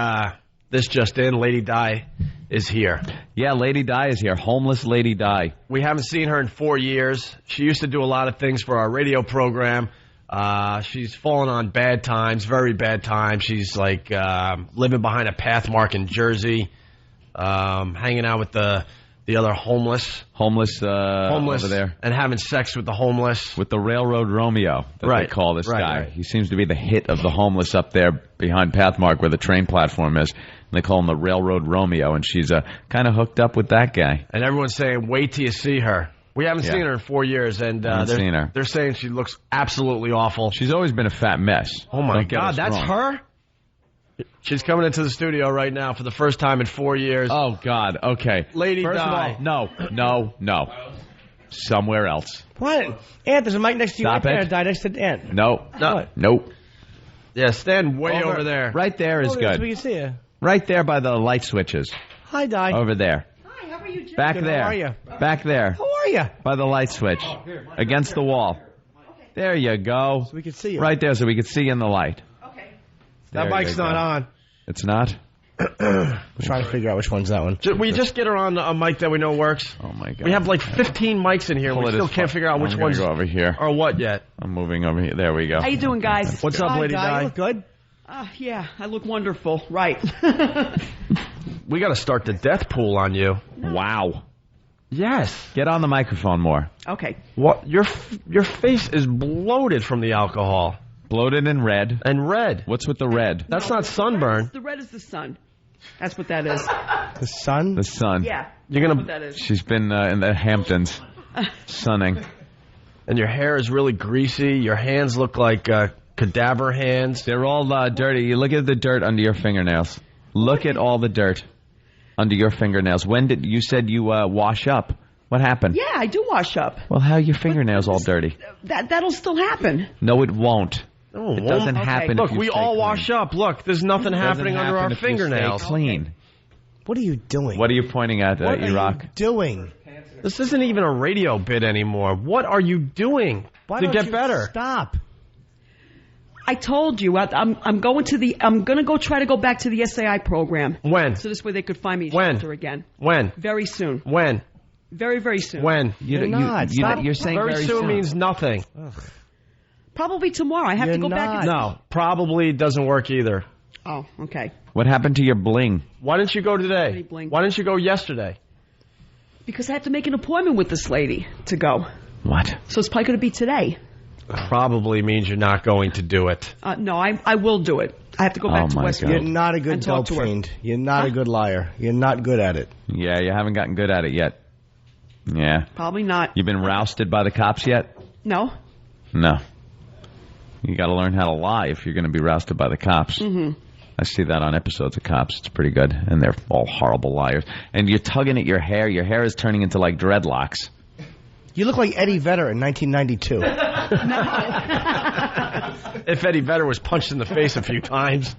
this just in, Lady Di is here. Yeah, Lady Di is here. Homeless Lady Di. We haven't seen her in 4 years. She used to do a lot of things for our radio program. She's fallen on bad times, very bad times. She's like living behind a pathmark in Jersey, hanging out with the other homeless over there, and having sex with the homeless, with the Railroad Romeo that they call this guy. Right. He seems to be the hit of the homeless up there behind Pathmark where the train platform is. And they call him the Railroad Romeo, and she's kind of hooked up with that guy. And everyone's saying, "Wait till you see her." We haven't seen her in 4 years, and they're saying she looks absolutely awful. She's always been a fat mess. Oh, my God, that's her? She's coming into the studio right now for the first time in 4 years. Oh, God, okay. Lady First Di. of all, no. Somewhere else. What? Ant, there's a mic next to you. Stop right it. There, next to Ant. No. What? Nope. Yeah, stand way over there. Right there is good. So we can see you. Right there by the light switches. Hi, Di. Over there. Hi, how are Back Good, there. how are you? Back there. How are you? By the light switch. Against the wall. There you go. So we can see you. Right there so we can see you in the light. That There mic's you not go. on. It's not? I'm trying to figure out which one's that one. We just get her on a mic that we know works. Oh, my God. We have like 15 mics in here. Pull We it still as can't far- figure out which I'm gonna ones go over here. are what yet. I'm moving over here. There we go. How you doing, guys? What's up, Lady Di? You look good. Yeah, I look wonderful. Right. We got to start the death pool on you. Wow. Yes. Get on the microphone more. Okay. What? Your face is bloated from the alcohol. Bloated and red. And red. What's with the red? That's not sunburn. The red is the sun. That's what that is. The sun? The sun. Yeah. You're That's gonna. what that is. She's been in the Hamptons sunning. And your hair is really greasy. Your hands look like cadaver hands. They're all dirty. You look at the dirt under your fingernails. Look at all the dirt under your fingernails. When did you said you wash up? What happened? Yeah, I do wash up. Well, how are your fingernails all dirty? That'll still happen. No, it won't. Oh, It doesn't Okay. happen. Look, if you we stay all clean. wash up. Look, there's nothing It doesn't happening under happen our if you stay fingernails. clean. What are you doing? What are you pointing at, What are Iraq? you doing? This isn't even a radio bit anymore. What are you doing Why to don't get you better? Stop. I told you I'm going to go try to go back to the SAI program. When? So this way they could find me a When? shelter again. When? Very soon. When? Very, very soon. When? You're not. Stop. You're saying Very soon means nothing. Probably tomorrow. I have to You're go back. No, probably doesn't work either. Oh, okay. What happened to your bling? Why didn't you go Any today? bling. Why didn't you go yesterday? Because I have to make an appointment with this lady to go. What? So it's probably going to be today. Probably means you're not going to do it. No, I will do it. I have to go back Oh, to my Westfield. God. You're not a good And talk dope to her. fiend. You're not a good liar. You're not good at it. Yeah, you haven't gotten good at it yet. Yeah. Probably not. You been rousted by the cops yet? No. No. You got to learn how to lie if you're going to be rousted by the cops. Mm-hmm. I see that on episodes of Cops. It's pretty good. And they're all horrible liars. And you're tugging at your hair. Your hair is turning into like dreadlocks. You look like Eddie Vedder in 1992. If Eddie Vedder was punched in the face a few times.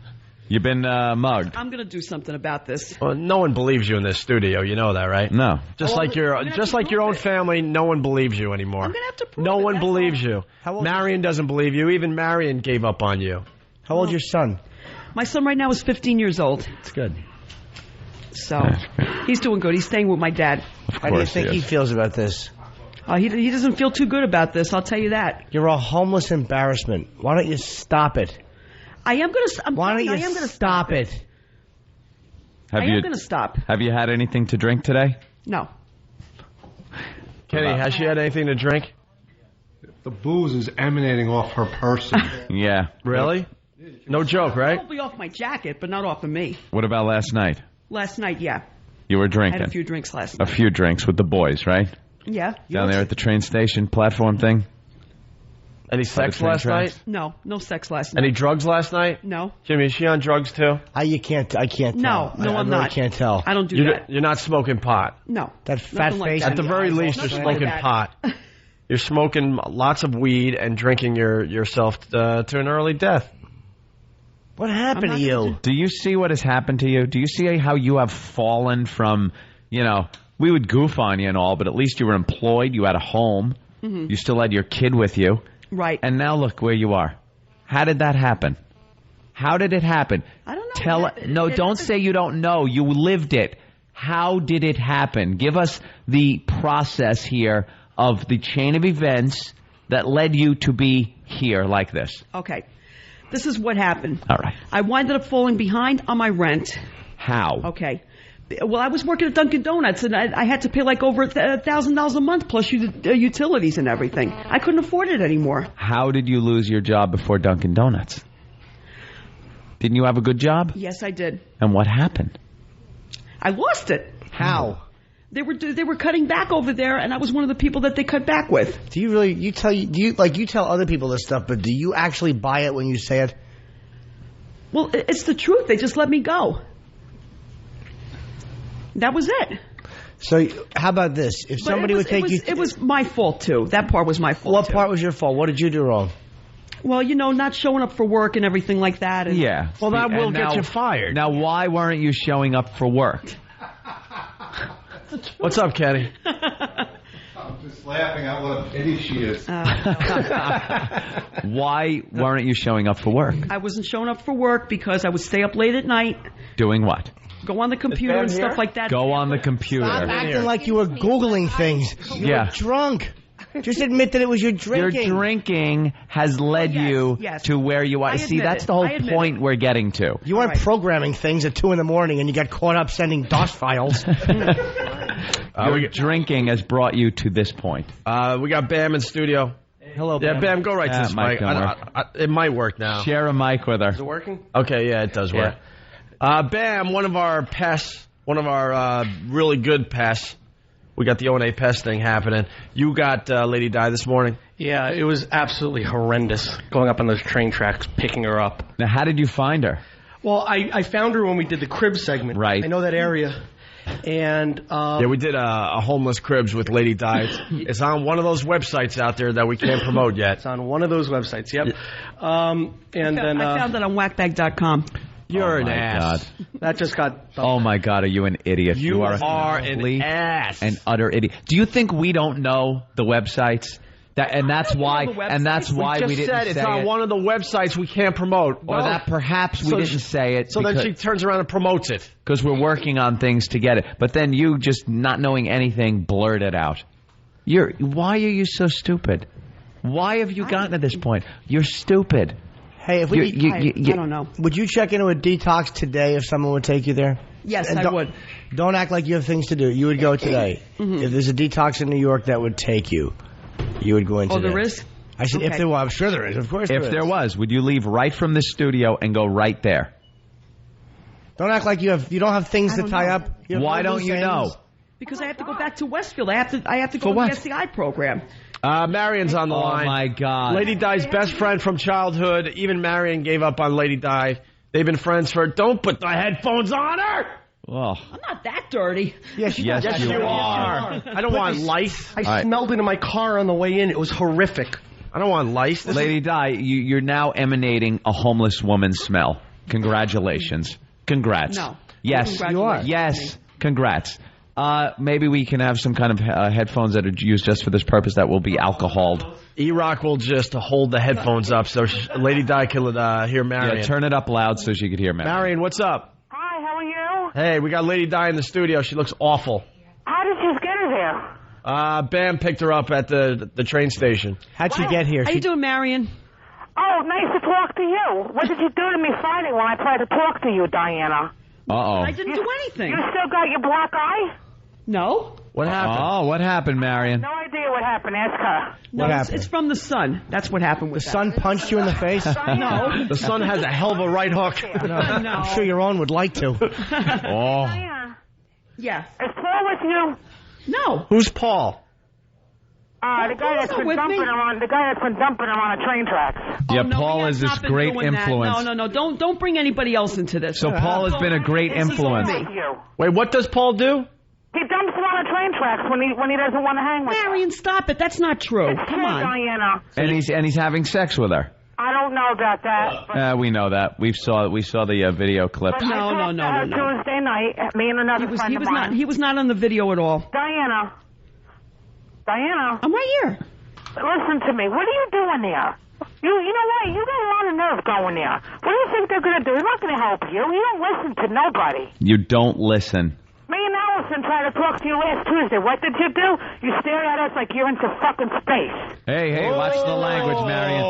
You've been mugged. I'm going to do something about this. Well, no one believes you in this studio. You know that, right? No. Just Well, like your I'm gonna just have to like your prove own it. family, no one believes you anymore. I'm going to have to prove No it, one that's believes all. you. How old Marion doesn't believe you. Even Marion gave up on you. How old's your son? My son right now is 15 years old. It's good. So he's doing good. He's staying with my dad. How do you think he feels about this? He doesn't feel too good about this, I'll tell you that. You're a homeless embarrassment. Why don't you stop it? I am going to Why don't you stop it? Have I you am going to stop. Have you had anything to drink today? No. Kenny, has she had anything to drink? The booze is emanating off her person. Yeah. Really? No joke, right? Probably off my jacket, but not off of me. What about last night? Last night, yeah. You were I drinking. had a few drinks last A night. few drinks with the boys, right? Yeah. Down there at the train station platform thing? Any sex train last tracks? night? No, no sex last night. Any drugs last night? No. Jimmy, is she on drugs too? I can't No, tell. no, I I'm really not. can't tell. I don't do You're, that. you're not smoking pot. No. That fat Nothing like face. that. At the very least, you're Nothing like smoking that. pot. You're smoking lots of weed and drinking yourself to an early death. What happened to you? Do you see what has happened to you? Do you see how you have fallen from, we would goof on you and all, but at least you were employed, you had a home, Mhm. you still had your kid with you. Right. And now look where you are. How did that happen? How did it happen? I don't know. Don't say you don't know. You lived it. How did it happen? Give us the process here of the chain of events that led you to be here like this. Okay. This is what happened. All right. I wound up falling behind on my rent. How? Okay. Well, I was working at Dunkin' Donuts, and I had to pay like over $1,000 a month plus utilities and everything. I couldn't afford it anymore. How did you lose your job before Dunkin' Donuts? Didn't you have a good job? Yes, I did. And what happened? I lost it. How? They were cutting back over there, and I was one of the people that they cut back with. Do you really? You tell other people this stuff, but do you actually buy it when you say it? Well, it's the truth. They just let me go. That was it. So how about this? If somebody would take you, it was my fault too. That part was my fault. What part was your fault? What did you do wrong? Well, not showing up for work and everything like that. And Yeah. Well, that will And get now- you fired. Now, why weren't you showing up for work? What's up, Kenny? I'm just laughing at what a pity she is. Why weren't you showing up for work? I wasn't showing up for work because I would stay up late at night, Doing what? go on the computer and stuff like that. Go on the computer. Stop acting like you were Googling things. You were drunk. Just admit that it was your drinking. Your drinking has led you to where you are. See, that's the whole point we're getting to. You weren't programming things at 2 a.m. and you got caught up sending DOS files. Your drinking has brought you to this point. We got Bam in studio. Hello, Bam. Bam. Yeah, Bam, go right to this mic. It might work now. Share a mic with her. Is it working? Okay, yeah, it does work. Bam, one of our pests, one of our really good pests. We got the O&A pest thing happening. You got Lady Di this morning. Yeah, it was absolutely horrendous going up on those train tracks, picking her up. Now, how did you find her? Well, I found her when we did the crib segment. Right. I know that area. And yeah, we did a homeless cribs with Lady Di. It's on one of those websites out there that we can't promote yet. It's on one of those websites, yep. And then I found it on whackbag.com. You're an ass. God. That just got... Oh, my God, are you an idiot? You are a an ass. An utter idiot. Do you think we don't know the websites? That's why we didn't said it's say on one of the websites we can't promote. Or that perhaps we didn't say it. So then she turns around and promotes it. Because we're working on things to get it. But then you, just not knowing anything, blurt it out. Why are you so stupid? Why have you gotten to this point? You're stupid. Hey, if I don't know. Would you check into a detox today if someone would take you there? Yes, And I would. Don't act like you have things to do. You would go today. If there's a detox in New York that would take you, you would go into there is? I said, if there was. I'm sure there is. Of course If there was, would you leave right from the studio and go right there? Don't act like you don't have things to tie up. Why don't you know? Because I have to go back to Westfield. I have to go to the SCI program. Marion's on the line. Oh, my God. Lady Di's best friend from childhood. Even Marion gave up on Lady Di. They've been friends for... Don't put the headphones on her! Oh. I'm not that dirty. Yes, you are. I don't want lice. I smelled it in my car on the way in. It was horrific. I don't want lice. Lady Di, you're now emanating a homeless woman smell. Congratulations. Congrats. No. Yes, you are. Yes, congrats. Maybe we can have some kind of headphones that are used just for this purpose that will be alcoholed. E-Rock will just hold the headphones up so Lady Di can hear Marion. Yeah, turn it up loud so she could hear Marion. Marion, what's up? Hi, how are you? Hey, we got Lady Di in the studio. She looks awful. How did you get her there? Bam picked her up at the train station. How'd she get here? How you doing, Marion? Oh, nice to talk to you. What did you do to me Friday when I tried to talk to you, Diana? Uh-oh. I didn't do anything. You still got your black eye? No. What happened? Oh, what happened, Marion? No idea what happened. Ask her. No, it's from the sun. That's what happened with the sun punched you in the face? No. The sun has a hell of a right hook. No. I'm sure your own would like to. Oh. Diana. Yeah. Is Paul with you? No. Who's Paul? The guy that's been dumping her on. The guy that's been dumping her on the train tracks. Yeah, no, Paul is this great influence. No. Don't bring anybody else into this. So Paul has been a great influence. Wait, what does Paul do? He dumps her on the train tracks when he doesn't want to hang with her. Marion, stop it. That's not true. Come on. Diana. And he's having sex with her. I don't know about that. But We know that. We saw the video clip. I talked to her Tuesday night, me and another friend of mine. He was not on the video at all. Diana. I'm right here. Listen to me. What are you doing there? You know what? You got a lot of nerve going there. What do you think they're going to do? They're not going to help you. You don't listen to nobody. You don't listen. Me and Allison tried to talk to you last Tuesday. What did you do? You stare at us like you're into fucking space. Hey, watch the language, Marion.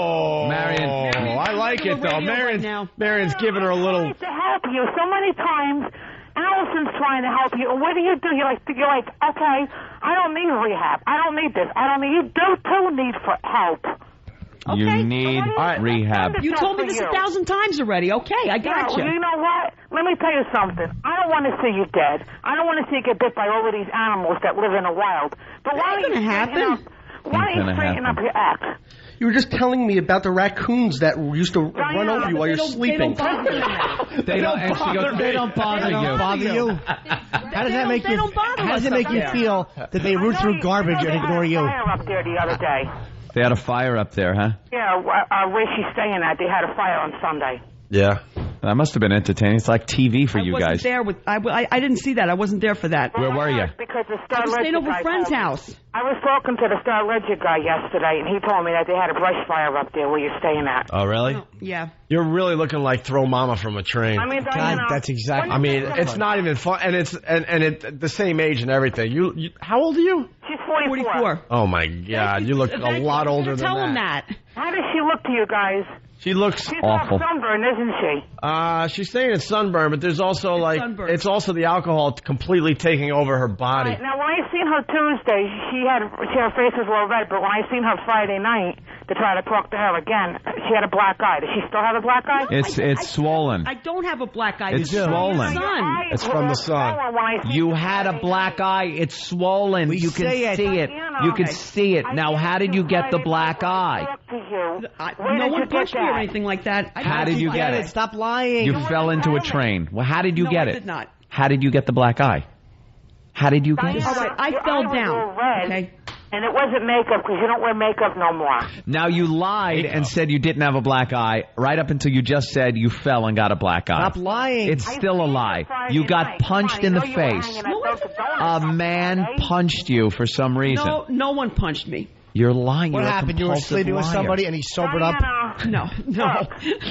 Marion. Oh, I like it, though. Marion's giving her a little... I tried to help you so many times. Allison's trying to help you. What do? You're like, okay, I don't need rehab. I don't need this. You do too need for help. You need rehab. You told me this 1,000 times already. Okay, I got you. Well, you know what? Let me tell you something. I don't want to see you dead. I don't want to see you get bit by all of these animals that live in the wild. But why don't you straighten up your act? You were just telling me about the raccoons that used to run over you while you're sleeping. They don't bother you. How does that make you? How does it make you feel that they root through garbage and ignore you? Fire up there the other day. They had a fire up there, huh? Yeah, where she's staying at, they had a fire on Sunday. Yeah. That must have been entertaining. It's like TV for you guys. I didn't see that. I wasn't there for that. Where were you? Because the I was staying Star-Ledger over a guy friend's told me. house. I was talking to the Star-Ledger guy yesterday, and he told me that they had a brush fire up there where you're staying at. Oh, really? Yeah. You're really looking like Throw Mama from a train. I mean, Diana, that's exactly. I mean, it's not even fun, and it's the same age and everything. You how old are you? She's 44. Oh my God, you look a lot older than Tell him that. that. How does she look to you guys? She looks She's awful. all sunburned, isn't she? She's saying it's sunburn, but there's also it's also the alcohol completely taking over her body. Right, now, when I seen her Tuesday, her face was all red, but when I seen her Friday night to try to talk to her again, she had a black eye. Does she still have a black eye? It's swollen. I don't have a black eye. It's swollen. It's from the sun. You had a black eye. It's swollen. You can see it. You can see it. Now, how did you get the black eye? No one punched me or anything like that. How did you get it? Stop lying. You fell into a train. Well, how did you get I it? did not. How did you get the black eye? How did you get it? All right, I fell down. Okay. And it wasn't makeup because you don't wear makeup no more. Now, you lied and said you didn't have a black eye right up until you just said you fell and got a black eye. Stop lying. It's still a lie. You got punched in the face. A man punched you for some reason. No one punched me. You're lying. What You're a happened? You were compulsive sleeping with liar. somebody and he sobered up? No.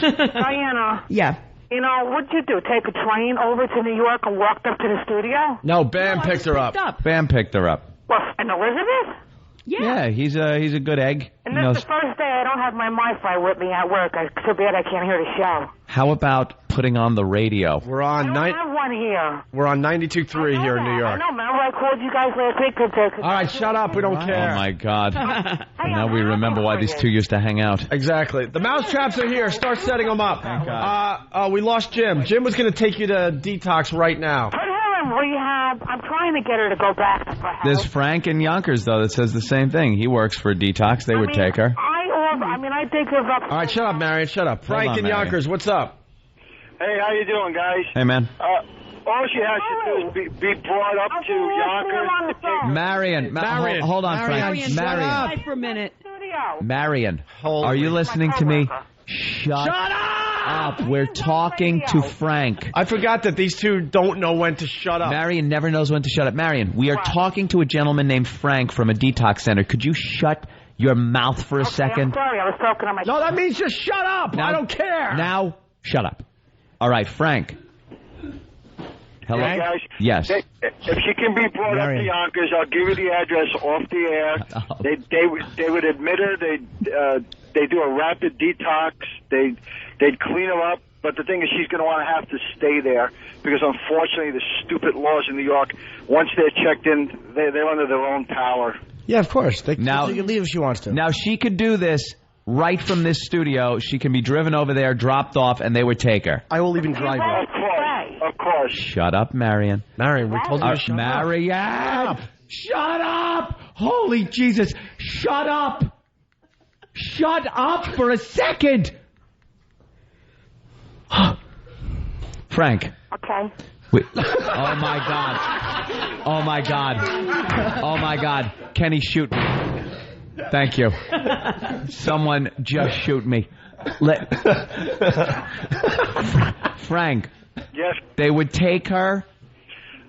Diana. Yeah. You know, what'd you do? Take a train over to New York and walked up to the studio? No, Bam picked her up. Bam picked her up. Well, and Elizabeth? Yeah, he's a good egg. And He this knows- is the first day I don't have my Wi-Fi with me at work. I'm so bad I can't hear the show. How about putting on the radio? We're on I have one here. We're on 92.3 here in New I York. know, remember I called you guys last week. All right, shut up. We don't care. Oh my God! And now we remember why these two used to hang out. Exactly. The mousetraps are here. Start setting them up. We lost Jim. Jim was going to take you to detox right now. Put her in rehab. I'm trying to get her to go back to her house. There's Frank in Yonkers though that says the same thing. He works for Detox. They would take her. I think of up. All right, shut up, Marion. Shut up. Frank on, in Marion. Yonkers, what's up? Hey, how you doing, guys? Hey, man. All she has to do is be brought up to Yonkers. Marion. Hold on, Frank. Marion. For a minute. Marion, are you listening to me? Shut up. We're talking to Frank. I forgot that these two don't know when to shut up. Marion never knows when to shut up. Marion, we are talking to a gentleman named Frank from a detox center. Could you shut your mouth for a second? I'm sorry, I was talking to my... No, that means just shut up. I don't care. Now, shut up. All right, Frank. Hello? Hey, guys. Yes. If she can be brought up to Yonkers, I'll give you the address off the air. They would admit her. They do a rapid detox. They'd clean her up. But the thing is, she's going to want to have to stay there because, unfortunately, the stupid laws in New York, once they're checked in, they're under their own power. Yeah, of course. She Now- can leave if she wants to. Now, she could do this right from this studio. She can be driven over there, dropped off, and they would take her. I will even drive her. Of course. Shut up, Marion. Marion, we told you to shut Marion! up. Shut up! Holy Jesus! Shut up! Shut up for a second! Frank. Okay. Wait. Oh my God. Oh my God. Oh my God. Kenny, shoot me. Thank you. Someone just shoot me. Frank. Yes. They would take her.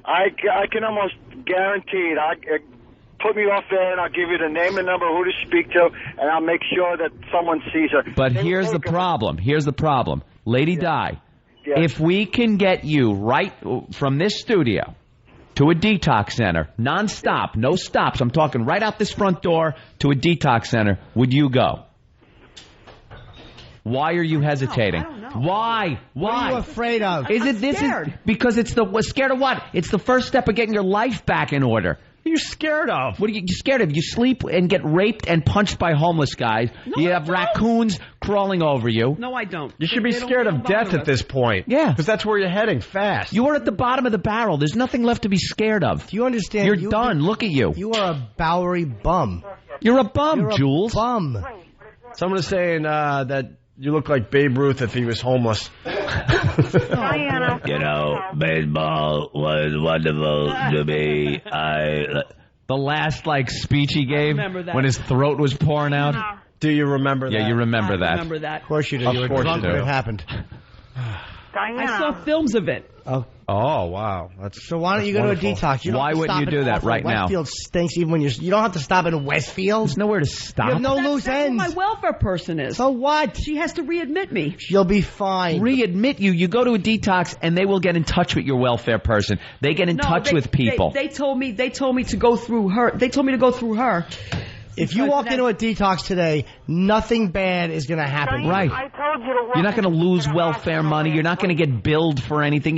I can almost guarantee it. Put me off there, and I'll give you the name and number, who to speak to, and I'll make sure that someone sees her. But here's the problem. Here's the problem. Lady Di, if we can get you right from this studio to a detox center, nonstop, no stops, I'm talking right out this front door to a detox center, would you go? Why are you hesitating? Why? What are you afraid of? Is it this? Is because it's scared of what? It's the first step of getting your life back in order. What are you scared of? What are you scared of? You sleep and get raped and punched by homeless guys. You have raccoons crawling over you. No, I don't. You should be scared of death at this point. Yeah. Because that's where you're heading fast. You are at the bottom of the barrel. There's nothing left to be scared of. Do you understand? You're done. Look at you. You are a Bowery bum. You're a bum, You're a Jules. bum. Someone is saying that you look like Babe Ruth if he was homeless. Diana. You know, baseball was wonderful to me. The last speech he gave remember that. when his throat was pouring out. Do you remember that? Yeah, you remember I that. remember that. Of course you do. Of You were course drunk you when do. it happened. I saw films of it. Oh, wow. So why don't you go wonderful. to a detox? You don't Why have to wouldn't stop you do in that Westfield. right now? Westfield stinks even when you don't have to stop in Westfield. There's nowhere to stop. You have no loose That's ends. what my welfare person is. So what? She has to readmit me. You'll be fine. Readmit you. You go to a detox, and they will get in touch with your welfare person. They get in touch with people. They told me to go through her. They told me to go through her. If you walked into a detox today, nothing bad is going to happen. Right. I told you to work. You're not going to lose welfare money. You're not going to get billed for anything.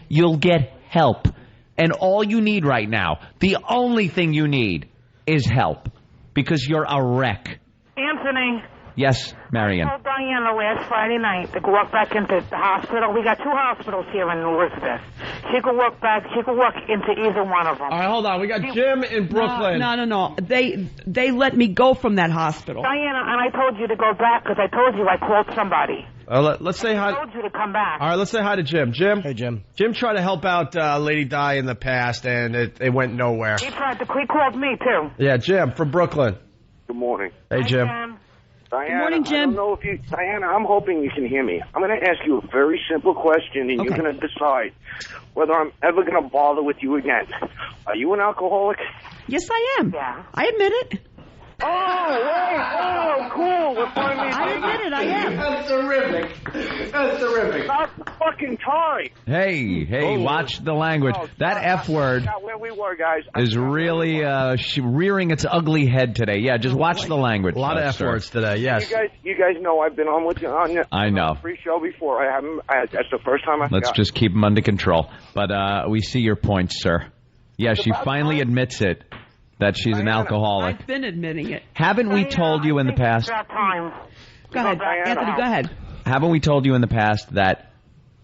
You'll get help. And all you need right now, the only thing you need is help. Because you're a wreck. Anthony. Yes, Marion. I told Diana last Friday night to walk back into the hospital. We got 2 hospitals here in Elizabeth. She could walk back. She could walk into either one of them. All right, hold on. We got Jim in Brooklyn. No. They let me go from that hospital. Diana, and I told you to go back because I told you I called somebody. Let's say hi. I told you to come back. All right, let's say hi to Jim. Jim? Hey, Jim. Jim tried to help out Lady Di in the past, and it went nowhere. He called me, too. Yeah, Jim from Brooklyn. Good morning. Hey, Jim. Diana, Good morning, Jim. I don't know if you, Diana, I'm hoping you can hear me. I'm going to ask you a very simple question, and you're going to decide whether I'm ever going to bother with you again. Are you an alcoholic? Yes, I am. Yeah. I admit it. Oh, wait. Oh, cool. We're finally... I admit it. I am. That's terrific. That's terrific. Not fucking tie. Hey, watch the language. That F word Where we were, guys. is really rearing its ugly head today. Yeah, just watch the language. A lot of F words today, yes. You guys know I've been on with you on I know. free show before. I haven't. That's the first time I Let's got. just keep them under control. But we see your point, sir. Yeah, she finally admits it, that she's an alcoholic. I've been admitting it. Haven't we told you in the past? Go ahead, Anthony. Go ahead. Haven't we told you in the past that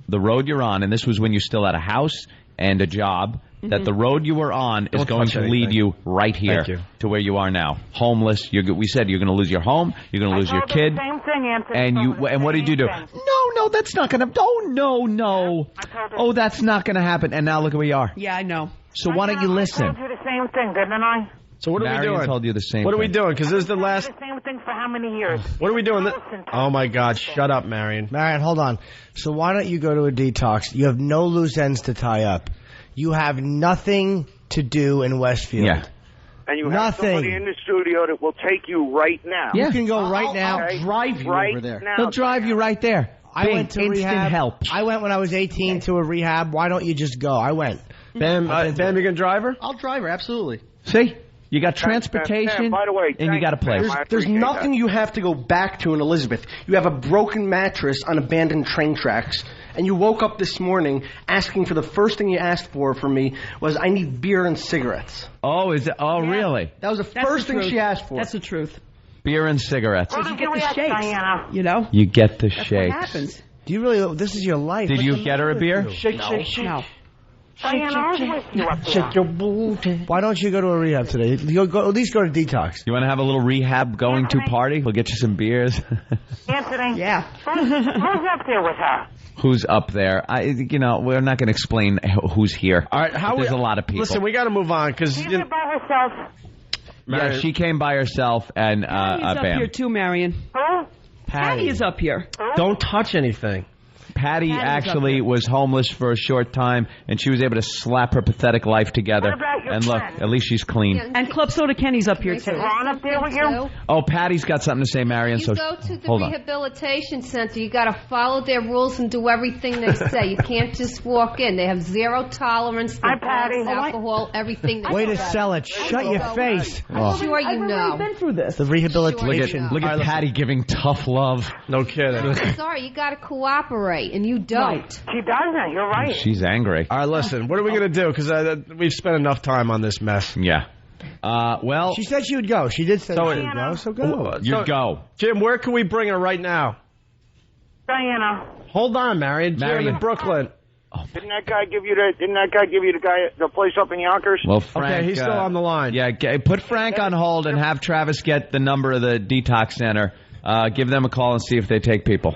the road you're on, and this was when you still had a house and a job, that the road you were on is going to lead you right here to where you are now, homeless. We said you're going to lose your home, you're going to lose your kid, Same thing, Anthony. and what did you do? No, that's not going to. Oh no. Oh, that's not going to happen. And now look at where you are. Yeah, I know. So why don't you listen? I told you the same thing, didn't I? So what are we Marion doing? told you the same What are we thing. doing? Because this is the last... The same thing for how many years? What are we doing? Oh, my God. Shut up, Marion. Marion, hold on. So why don't you go to a detox? You have no loose ends to tie up. You have nothing to do in Westfield. Yeah. And you have Nothing. somebody in the studio that will take you right now. You can go right now. Okay. Drive you Right over there. now. They'll drive you right there. I Bing, went to instant rehab. help. I went when I was 18 to a rehab. Why don't you just go? I went. Bam, you going to drive her? I'll drive her, absolutely. See? You got Sam, transportation, by the way, and you got a place. There's nothing you have to go back to in Elizabeth. You have a broken mattress on abandoned train tracks. And you woke up this morning asking for the first thing you asked for me was, I need beer and cigarettes. Oh, is it? Oh, really? That was the first thing she asked for. That's the truth. Beer and cigarettes. You get the shakes. You know? You get the That's shakes. what happens. Do you really? This is your life. Did What's you the get her a matter beer? with you? Shake, shake, shake. No. Diana, I was with you up there. your booty. Why don't you go to a rehab today? You go, at least go to detox. You want to have a little rehab going to party? We'll get you some beers. Anthony. Yeah. Who's up there with her? Who's up there? We're not going to explain who's here. All right, There's a lot of people. Listen, we got to move on because... She's by herself. Yeah, she came by herself, and Patty's up bam. here too, Marion. Who? Patty is up here. Don't touch anything. Patty Patty's actually was homeless for a short time, and she was able to slap her pathetic life together. What about your And look, friend? at least she's clean. And Club Soda Kenny's up here too. Ron up there with you? Oh, Patty's got something to say, Marion. You So go to the hold on. rehabilitation center. You got to follow their rules and do everything they say. You can't just walk in. They have zero tolerance for Hi, Patty. drugs, alcohol, everything. Way to sell it. Shut your face. I'm sure you I've already know. been through this. The rehabilitation. Look at Patty giving tough love. No kidding. Sorry, you got to cooperate, and you don't. She doesn't. You're right. She's angry. All right, listen. What are we going to do? Because we've spent enough time on this mess. Yeah. Well, She said she would go. She did say So she would go. So go. you go. Jim, where can we bring her right now? Diana. Hold on, Marion. Jim Marion. in Brooklyn. Didn't that guy give you the place up in Yonkers? Well, Frank, Okay, he's still on the line. Yeah, put Frank on hold and have Travis get the number of the detox center. Give them a call and see if they take people.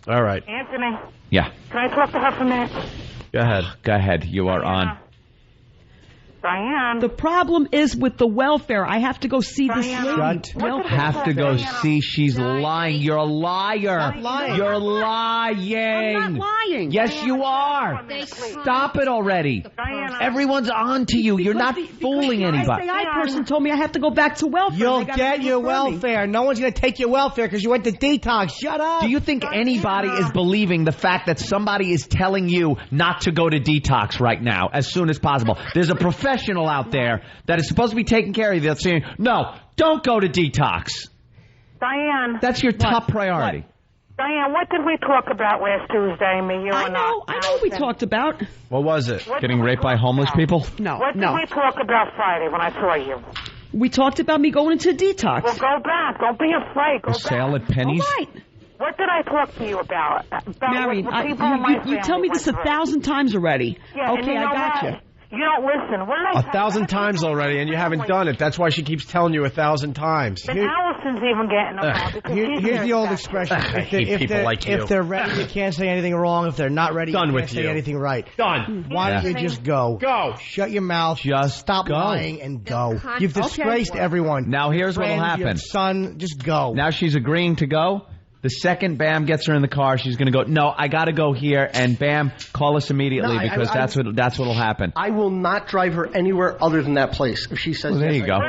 All right. Anthony. Yeah. Can I talk to her for a minute? Go ahead. Go ahead. You are on. Diane. The problem is with the welfare. I have to go see this lady. Have to go see. She's lying. You're a liar. Stop lying. You're lying. I'm not lying. Yes, you are. Stop it already. Everyone's on to you. You're not fooling anybody. The SAI person told me I have to go back to welfare. You'll get your welfare. No one's going to take your welfare because you went to detox. Shut up. Do you think anybody is believing the fact that somebody is telling you not to go to detox right now as soon as possible? There's a professional out there that is supposed to be taking care of you that's saying, no, don't go to detox. Diane. That's your top priority. Diane, what did we talk about last Tuesday, me, you and I? I know what we talked about. What was it? Getting raped by homeless people? No, What did we talk about Friday when I saw you? We talked about me going into detox. Well, go back. Don't be afraid. Go A back. sale at Penny's? All right. What did I talk to you about? Marion, what people in my you tell me family this went 1,000 times already. Yeah, and okay, you know I got what? you. You don't listen. What did I 1,000 times already, and you haven't done it. That's why she keeps telling you 1,000 times. But Allison's even getting them because she's Here's the old expression. I hate people like you. If they're ready, you can't say anything wrong. If they're not ready, Done you with can't say you. anything right. Done. Why don't you just go? Go. Shut your mouth. Just stop go. lying and go. You've disgraced everyone. Now here's what'll Friends, your happen. son, just go. Now she's agreeing to go. The second Bam gets her in the car, she's going to go, no, I got to go here, and Bam, call us immediately No, because that's what'll happen. I will not drive her anywhere other than that place. If she says Well, there yes, you go.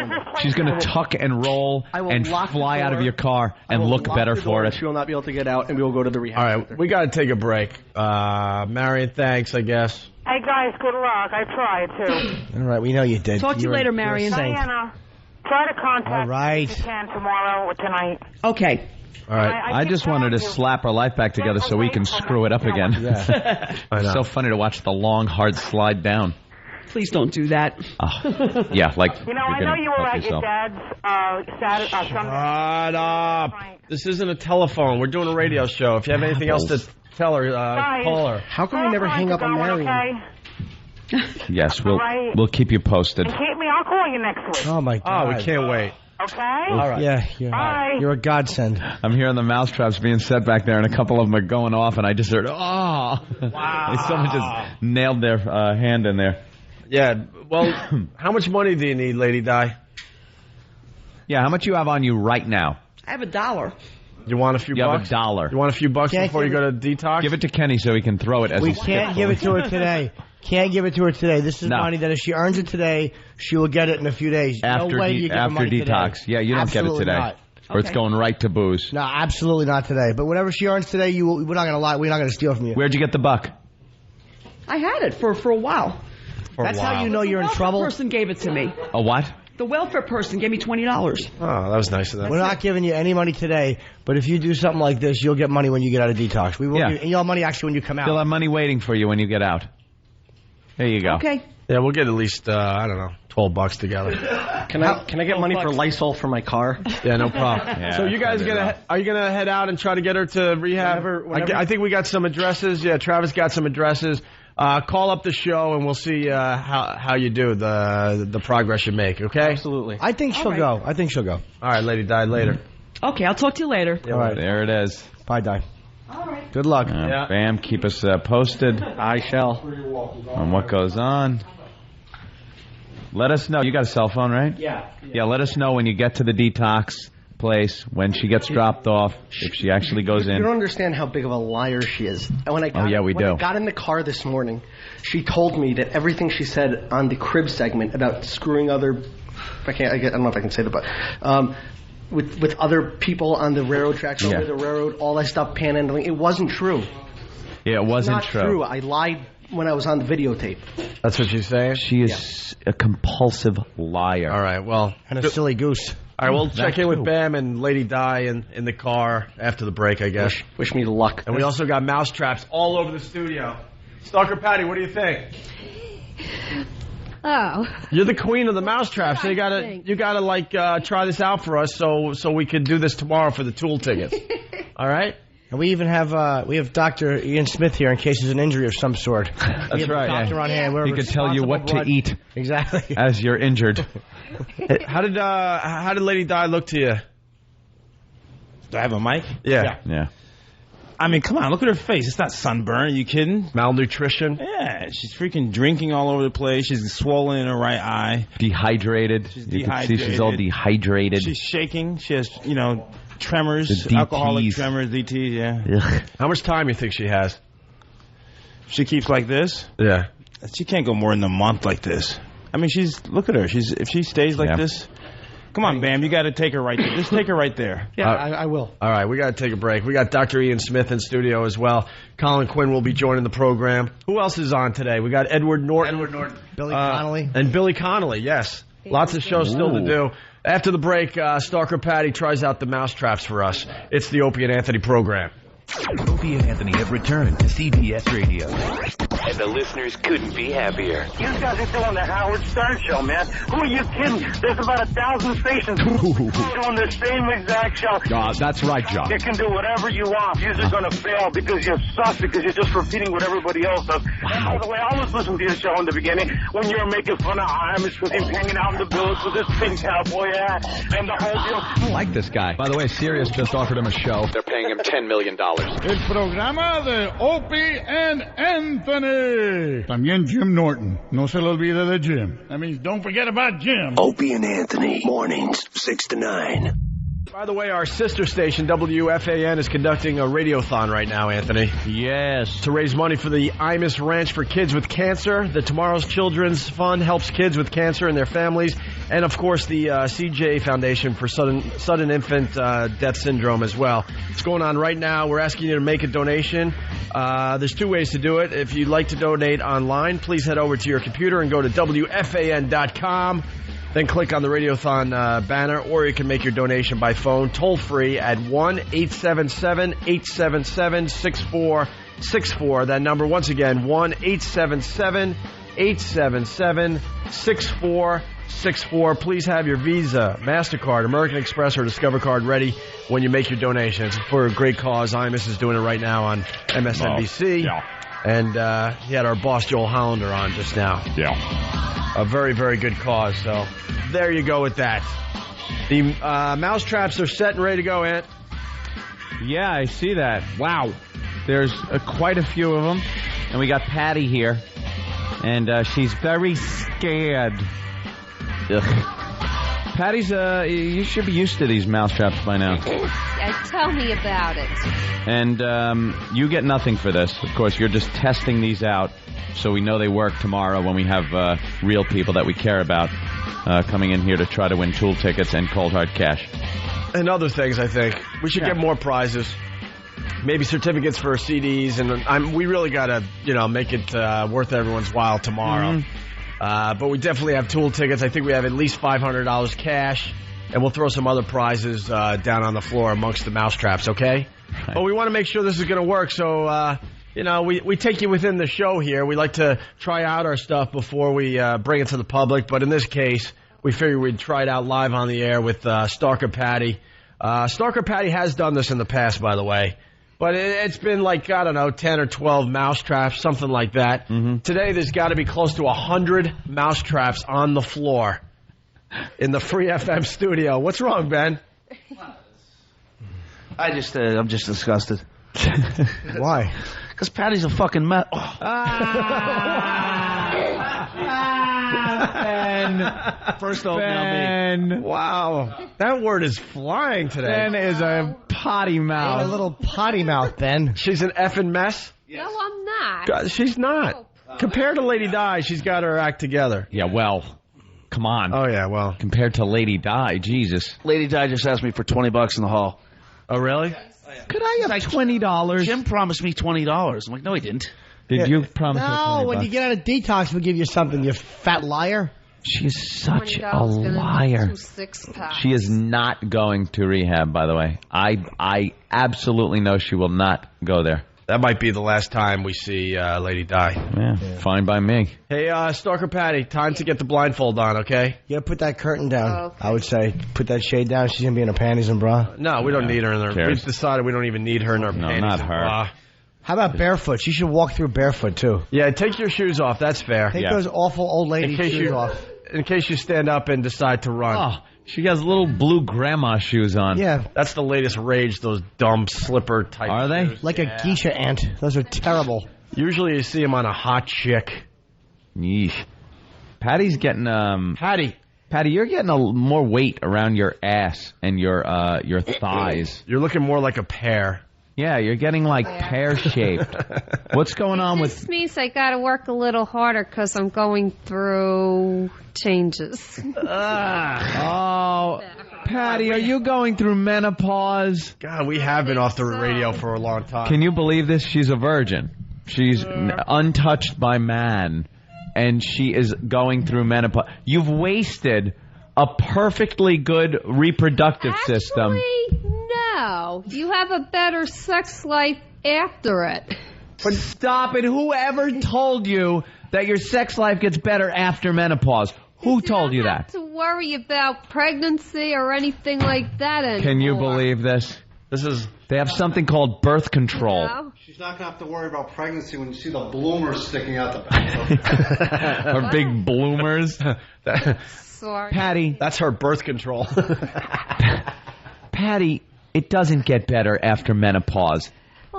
She's going to tuck and roll and lock the fly out of door. your car I and will look lock better the for door it. and she will not be able to get out, and we will go to the rehab. All right, we got to take a break. Marion, thanks, I guess. Hey, guys, good luck. I tried to. All right, we know you did. Talk to you You're- later, you're a Marion. saint. Diana, try to contact All right. me if you can tomorrow or tonight. Okay. All right. I just wanted to slap our life back together so we can screw it up again. I know. It's so funny to watch the long, hard slide down. Please don't do that. Yeah, like You know, you're I know gonna you were help at your yourself. dad's Sunday. Shut up. This isn't a telephone. We're doing a radio show. If you have anything else to tell her, call her. How come we never hang up on Marion? Yes, All right. we'll keep you posted. And keep me. I'll call you next week. Oh, my God. Oh, we can't wait. Okay? All right. Yeah, Bye. you're a godsend. I'm hearing the mousetraps being set back there, and a couple of them are going off, and I just heard, oh! Wow. Someone just nailed their hand in there. Yeah, well, how much money do you need, Lady Di? Yeah, how much you have on you right now? I have $1. You want a few You bucks? have $1. You want a few bucks Can't before you give go to detox? Give it to Kenny so he can throw it as We a can't skip give it to for her today. Can't give it to her today. This is No. money that if she earns it today, she will get it in a few days. after no way you give her after money detox. today. Yeah, you don't Absolutely get it today. Not. Or it's going right to booze. No, absolutely not today. But whatever she earns today, we're not going to lie. We're not going to steal from you. Where'd you get the buck? I had it for a while. That's how you know you're in trouble. The person gave it to me. A what? The welfare person gave me $20. Oh, that was nice of them. We're not giving you any money today, but if you do something like this, you'll get money when you get out of detox. We will. Yeah. And you'll have money actually when you come out. You'll have money waiting for you when you get out. There you go. Okay. Yeah, we'll get at least, I don't know, $12 together. Can I get money for Lysol for my car? Yeah, no problem. Yeah, So you guys are you gonna head out and try to get her to rehab? Whenever- I think we got some addresses. Yeah, Travis got some addresses. Call up the show and we'll see how you do, the progress you make. Okay. Absolutely. I think she'll go. I think she'll go. All right, Lady Di, later. Okay, I'll talk to you later. All right. There it is. Bye, Di. All right. Good luck. Bam, keep us posted I shall. on what goes on. Let us know. You got a cell phone, right? Yeah. Yeah, let us know when you get to the detox place, when she gets dropped off, if she actually goes You in. don't understand how big of a liar she is. And when I got, yeah, we when do. I got in the car this morning, she told me that everything she said on the crib segment about screwing other, I don't know if I can say that, but with other people on the railroad tracks, over the railroad, all that stuff, panhandling, it wasn't true. Yeah, it wasn't It's not true. I lied when I was on the videotape. That's what she's saying? She is a compulsive liar. All right, well. And a silly goose. All right, we'll That check in with too. Bam and Lady Di in the car after the break, I guess. Wish me luck. And we also got mousetraps all over the studio. Stalker Patty, what do you think? Oh. You're the queen of the mousetraps. So you gotta like try this out for us so we could do this tomorrow for the Tool tickets. All right? And we even have Dr. Ian Smith here in case there's an injury of some sort. That's right. Doctor on hand. He could tell you what to eat Exactly. as you're injured. How did Lady Di look to you? Do I have a mic? Yeah. Yeah. I mean, come on, look at her face. It's not sunburn. Are you kidding? Malnutrition? Yeah, she's freaking drinking all over the place. She's swollen in her right eye. Dehydrated. She's You can dehydrated. see she's all dehydrated. She's shaking. She has, tremors, The DTs. alcoholic tremors, DTs, yeah. Ugh. How much time you think she has? She keeps like this? Yeah. She can't go more than a month like this. I mean, look at her. If she stays like this, come on, Bam, you got to take her right there. Just take her right there. Yeah, I will. All right, we got to take a break. We got Dr. Ian Smith in studio as well. Colin Quinn will be joining the program. Who else is on today? We got Edward Norton. Billy Connolly. And Billy Connolly, yes. Lots of shows still to do. After the break, Stalker Patty tries out the mousetraps for us. It's the Opie and Anthony program. Opie and Anthony have returned to CBS Radio. And the listeners couldn't be happier. You guys are doing the Howard Stern show, man. Who are you kidding? There's about 1,000 stations doing the same exact show. That's right, John. You can do whatever you want. You're just going to fail because you suck, because you're just repeating what everybody else does. And by the way, I was listening to your show in the beginning when you were making fun of Amish because he's hanging out in the village with this big cowboy hat and the whole deal. I like this guy. By the way, Sirius just offered him a show. They're paying him $10 million. El programa de Opie and Anthony. También Jim Norton. No se le olvide de Jim. That means don't forget about Jim. Opie and Anthony, mornings 6 to 9. By the way, our sister station, WFAN, is conducting a radiothon right now, Anthony. Yes. To raise money for the Imus Ranch for Kids with Cancer. The Tomorrow's Children's Fund helps kids with cancer and their families. And, of course, the CJ Foundation for Sudden Infant Death Syndrome as well. It's going on right now. We're asking you to make a donation. There's two ways to do it. If you'd like to donate online, please head over to your computer and go to WFAN.com. Then click on the Radiothon banner, or you can make your donation by phone, toll-free at 1-877-877-6464. That number, once again, 1-877-877-6464. Please have your Visa, MasterCard, American Express, or Discover card ready when you make your donations. For a great cause. Imus is doing it right now on MSNBC. Yeah. And he had our boss, Joel Hollander, on just now. Yeah. A very, very good cause. So there you go with that. The mousetraps are set and ready to go, Ant. Yeah, I see that. Wow. There's quite a few of them. And we got Patty here. And she's very scared. Ugh. Patty's, you should be used to these mousetraps by now. Tell me about it. And you get nothing for this. Of course, you're just testing these out so we know they work tomorrow when we have real people that we care about coming in here to try to win Tool tickets and cold hard cash. And other things, I think. We should get more prizes. Maybe certificates for CDs. And we really got to, make it worth everyone's while tomorrow. Mm-hmm. But we definitely have Tool tickets. I think we have at least $500 cash. And we'll throw some other prizes down on the floor amongst the mousetraps, okay? Right. But we want to make sure this is going to work. So, we take you within the show here. We like to try out our stuff before we bring it to the public. But in this case, we figured we'd try it out live on the air with Stalker Patty. Stalker Patty has done this in the past, by the way. But it's been 10 or 12 mousetraps, something like that. Mm-hmm. Today, there's got to be close to 100 mousetraps on the floor in the Free FM studio. What's wrong, Ben? I'm just disgusted. Why? Because Patty's a fucking mess. Oh. Ben. First off, Ben. now me. Wow. That word is flying today. Ben is a potty mouth. A little potty mouth, Ben. She's an effing mess? Yes. No, I'm not. God, she's not. Compared to Lady Di, she's got her act together. Yeah, well, come on. Oh, yeah, well. Compared to Lady Di, Jesus. Lady Di just asked me for $20 in the hall. Oh, really? Could I have $20? Jim promised me $20. I'm like, no, he didn't. Did you promise her $20? No, when you get out of detox, we'll give you something, you fat liar. She is such a liar. She is not going to rehab, by the way. I absolutely know she will not go there. That might be the last time we see Lady Di. Yeah, fine by me. Hey, Stalker Patty, time to get the blindfold on, okay? Yeah, put that curtain down, I would say. Put that shade down. She's going to be in her panties and bra. No, we don't need her in her... We've decided we don't even need her in our panties not and her. bra. How about barefoot? She should walk through barefoot, too. Yeah, take your shoes off. That's fair. Take those awful old lady shoes off. In case you stand up and decide to run. Oh, She has little blue grandma shoes on. Yeah. That's the latest rage, those dumb slipper type Are they? shoes. Like a geisha ant. Those are terrible. Usually you see them on a hot chick. Yeesh. Patty's getting Patty, you're getting more weight around your ass and your thighs. You're looking more like a pear. Yeah, you're getting like pear-shaped. What's going on with... This means I got to work a little harder because I'm going through changes. Oh, Patty, are you going through menopause? God, we have been off the radio for a long time. Can you believe this? She's a virgin. She's untouched by man, and she is going through menopause. You've wasted a perfectly good reproductive system. No, you have a better sex life after it. But stop it. Whoever told you that your sex life gets better after menopause? Who told you that? To worry about pregnancy or anything like that anymore. Can you believe this? They have something called birth control. No? She's not going to have to worry about pregnancy when you see the bloomers sticking out the back. Her big bloomers. Sorry. Patty. That's her birth control. Patty, it doesn't get better after menopause.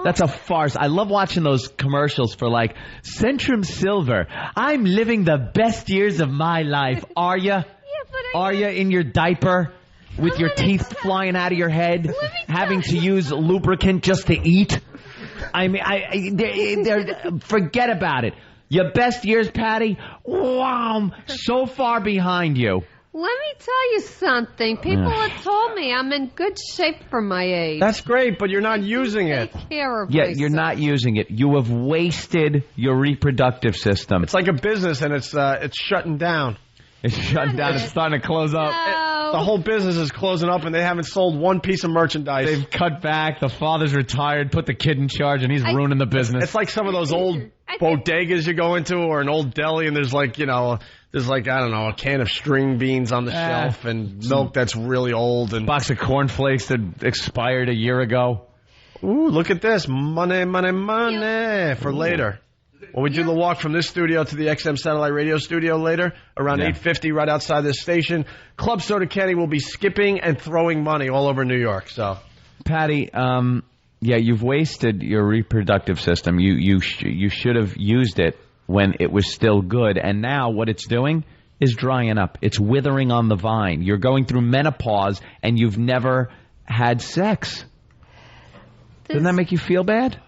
That's a farce. I love watching those commercials for like Centrum Silver. I'm living the best years of my life. Are you? Are you in your diaper with your teeth flying out of your head, having to use lubricant just to eat? I mean, forget about it. Your best years, Patty, wow, so far behind you. Let me tell you something. People have told me I'm in good shape for my age. That's great, but you're not using it. Take care of Yeah, myself. you're not using it. You have wasted your reproductive system. It's like a business, and it's shutting down. It's shutting down. It's starting to close up. The whole business is closing up, and they haven't sold one piece of merchandise. They've cut back. The father's retired, put the kid in charge, and he's ruining the business. It's like some of those old bodegas you go into, or an old deli, and there's like, I don't know, a can of string beans on the shelf, and milk that's really old, and box of cornflakes that expired a year ago. Ooh, look at this. Money, money, money for later. When we do the walk from this studio to the XM Satellite Radio studio later, around 8:50 right outside this station, Club Soda Kenny will be skipping and throwing money all over New York. So, Patty, you've wasted your reproductive system. You should have used it when it was still good, and now what it's doing is drying up. It's withering on the vine. You're going through menopause, and you've never had sex. Doesn't that make you feel bad?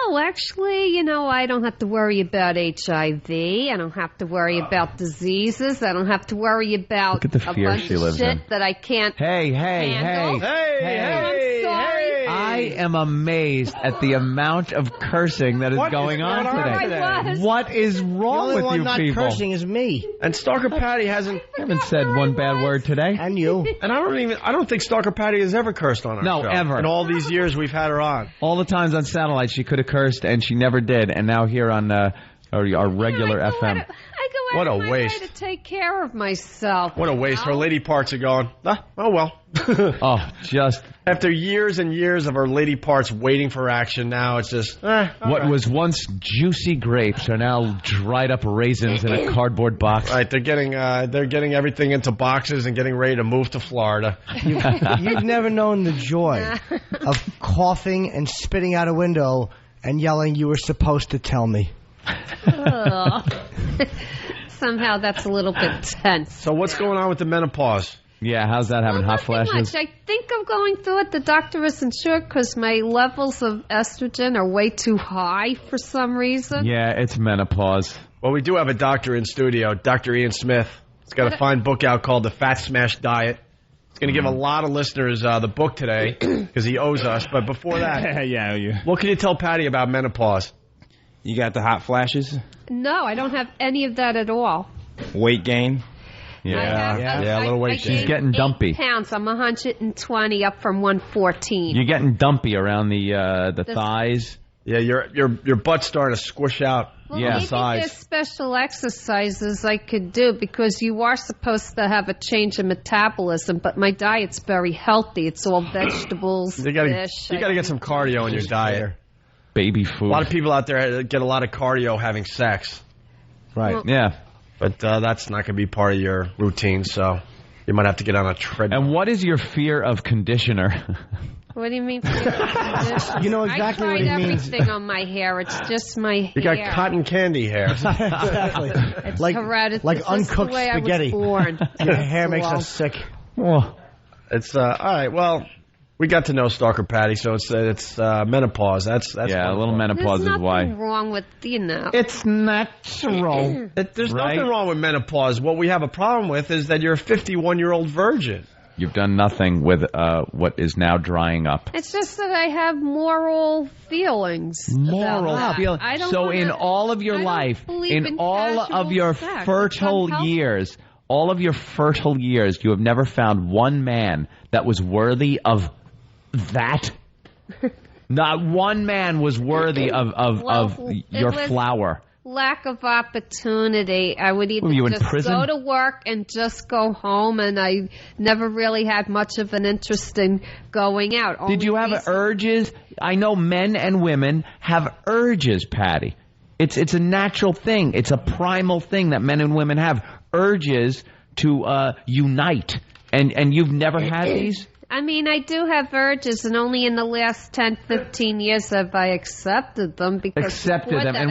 No, actually, I don't have to worry about HIV. I don't have to worry about diseases. I don't have to worry about Look at the a fear bunch she of lives shit in. that I can't Hey. handle. I'm sorry. I am amazed at the amount of cursing that is going on today. What is wrong The only with one you not people? cursing is me. And Stalker Patty hasn't. I haven't said one bad word today. And you. And I don't think Stalker Patty has ever cursed on our No, show. ever. In all these years we've had her on. All the times on satellite she could have cursed, and she never did. And now here on our regular FM. I go What out a of my waste. way to take care of myself. What a waste. Her lady parts are gone. Oh, well. Oh, just... After years and years of her lady parts waiting for action, now it's just... What was once juicy grapes are now dried up raisins in a cardboard box. Right, they're getting everything into boxes and getting ready to move to Florida. You've never known the joy of coughing and spitting out a window and yelling, "You were supposed to tell me." Somehow that's a little bit tense. So what's going on with the menopause? Yeah, how's that having hot Nothing flashes? much. I think I'm going through it. The doctor isn't sure because my levels of estrogen are way too high for some reason. Yeah, it's menopause. Well, we do have a doctor in studio, Dr. Ian Smith. He's got a fine book out called The Fat Smash Diet. He's going to give a lot of listeners the book today because he owes us. But before that, what can you tell Patty about menopause? You got the hot flashes, No, I don't have any of that at all. weight gain. Yeah, a little weight She's gain. getting dumpy. 8 pounds. I'm 120 up from 114. You're getting dumpy around the thighs. Yeah, your butt's starting to squish out. Well, Yeah. maybe there's special exercises I could do because you are supposed to have a change in metabolism, but my diet's very healthy. It's all vegetables, You got fish. to get some cardio in your diet. Baby food. A lot of people out there get a lot of cardio having sex. Right. Well- Yeah. But that's not going to be part of your routine, so... You might have to get on a treadmill. And what is your fear of conditioner? What do you mean? You know exactly what he I tried means. everything on my hair. It's just my hair. You got cotton candy hair. Exactly. It's like hereditary. like It's just uncooked the way spaghetti. I was born. Your hair makes us sick. Well, it's all right. Well, we got to know Stalker Patty, so it's menopause. That's yeah, a little menopause There's is why. nothing wrong with, It's natural. There's Right? nothing wrong with menopause. What we have a problem with is that you're a 51-year-old virgin. You've done nothing with what is now drying up. It's just that I have moral feelings. Moral about that. feeling. I don't So wanna- in all of your I don't life, believe in all of casual your sex. fertile It's unhealthy. years, all of your fertile years, you have never found one man that was worthy of that. Not one man was worthy of it your was flower. Lack of opportunity. I would either Were you in just prison? go to work and just go home, and I never really had much of an interest in going out. Did you have urges? I know men and women have urges, Patty. It's a natural thing. It's a primal thing that men and women have. Urges to unite. And you've never had these? I mean, I do have urges, and only in the last 10, 15 years have I accepted them. Because Accepted before them. that,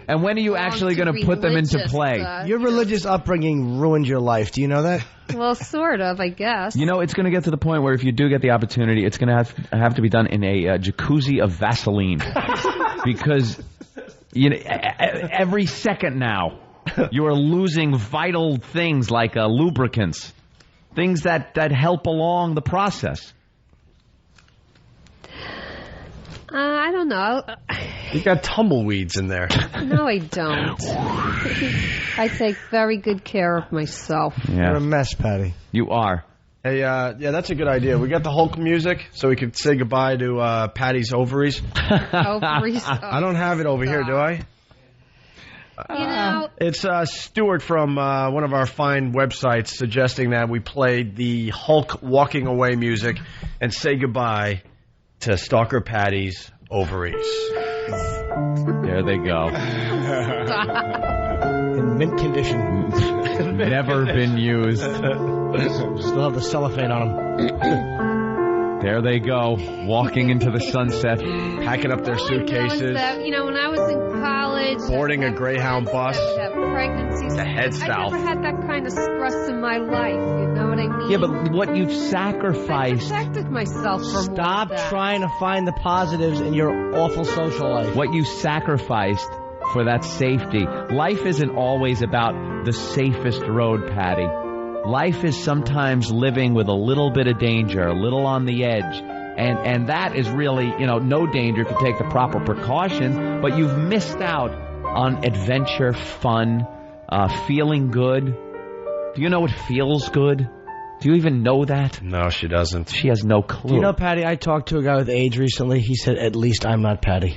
And when are you actually going to put them into play? Your religious upbringing ruined your life. Do you know that? Well, sort of, I guess. You know, it's going to get to the point where if you do get the opportunity, it's going to have to be done in a jacuzzi of Vaseline. Because every second now, you are losing vital things like lubricants. Things that help along the process. I don't know. You got tumbleweeds in there. No, I don't. I take very good care of myself. You're a mess, Patty. You are. Hey, yeah, that's a good idea. We got the Hulk music, so we could say goodbye to Patty's ovaries. Ovaries. I don't have it over here, do I? You know, It's Stuart from one of our fine websites suggesting that we play the Hulk walking away music and say goodbye to Stalker Patty's ovaries. There they go. In mint condition. Never been used. Still have the cellophane on them. There they go, walking into the sunset, packing up their suitcases. that, when I was in college, Boarding a Greyhound bus. Pregnancies. To head I south. never had that kind of stress in my life. You know what I mean? Yeah, but what you've sacrificed. I protected myself from Stop trying to find the positives in your awful social life. What you sacrificed for that safety. Life isn't always about the safest road, Patty. Life is sometimes living with a little bit of danger, a little on the edge. And that is really, no danger if you take the proper precautions, but you've missed out on adventure, fun, feeling good. Do you know what feels good? Do you even know that? No, she doesn't. She has no clue. Do you know, Patty, I talked to a guy with AIDS recently. He said, at least I'm not Patty.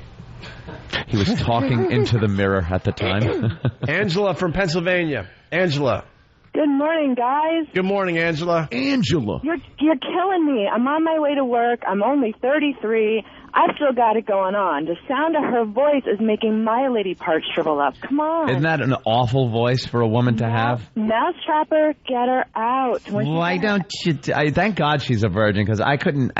He was talking into the mirror at the time. Angela from Pennsylvania. Angela. Good morning, guys. Good morning, Angela. Angela. You're killing me. I'm on my way to work. I'm only 33. I've still got it going on. The sound of her voice is making my lady parts shrivel up. Come on. Isn't that an awful voice for a woman to have? Mousetrapper, get her out. Why don't you... thank God she's a virgin, because I couldn't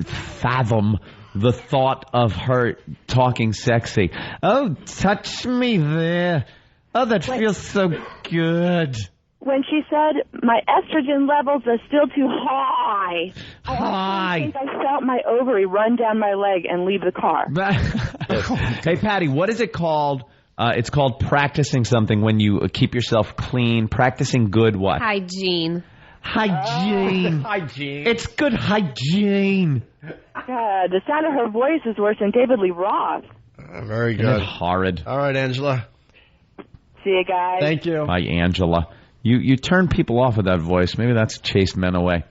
fathom the thought of her talking sexy. Oh, touch me there. Oh, that feels so good. When she said, my estrogen levels are still too high, High. I think I felt my ovary run down my leg and leave the car. Hey, Patty, what is it called? It's called practicing something when you keep yourself clean. Practicing good what? Hygiene. Hygiene. Hygiene. It's good hygiene. The sound of her voice is worse than David Lee Roth. Very Isn't good. it horrid? All right, Angela. See you guys. Thank you. Bye, Angela. You turn people off with that voice. Maybe that's chased men away.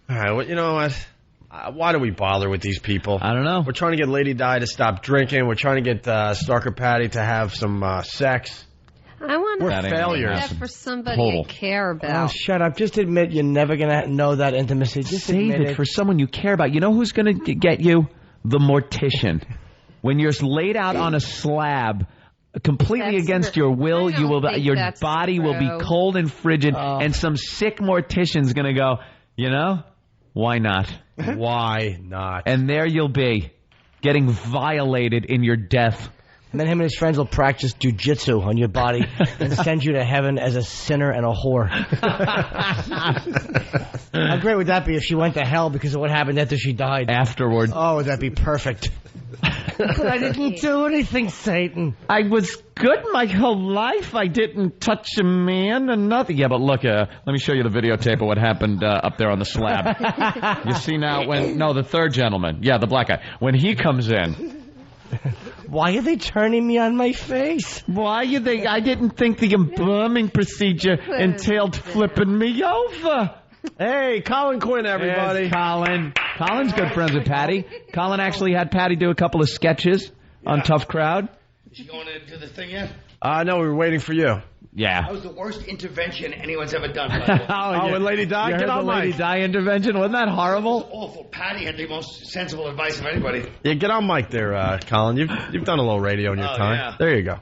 All right, well, you know what? Why do we bother with these people? I don't know. We're trying to get Lady Di to stop drinking. We're trying to get Stalker Patty to have some sex. I want We're to failures. that for somebody Total. I care Oh, about. shut up. Just admit you're never going to know that intimacy. Just Save admit it for someone you care about. You know who's going to get you? The mortician. When you're laid out on a slab completely That's against true. your will. I don't You will. think Your that's body will be true. cold and frigid, and some sick mortician's going to go, why not? Why not? And there you'll be, getting violated in your death. And then him and his friends will practice jujitsu on your body and send you to heaven as a sinner and a whore. How great would that be if she went to hell because of what happened after she died? Afterward. Oh, would that be perfect? But I didn't do anything, Satan. I was good my whole life. I didn't touch a man and nothing. Yeah, but look, let me show you the videotape of what happened up there on the slab. You see now the third gentleman. Yeah, the black guy. When he comes in. Why are they turning me on my face? Why are they? I didn't think the embalming procedure entailed flipping me over. Hey, Colin Quinn, everybody. There's Colin. Colin's good friends with Patty. Colin actually had Patty do a couple of sketches on Tough Crowd. Is she going to do the thing yet? No, we were waiting for you. Yeah. That was the worst intervention anyone's ever done. And Lady Di, get on Lady mic. Di intervention. Wasn't that horrible? Awful. Patty had the most sensible advice of anybody. Yeah, get on mic there, Colin. You've done a little radio in your time. Yeah. There you go.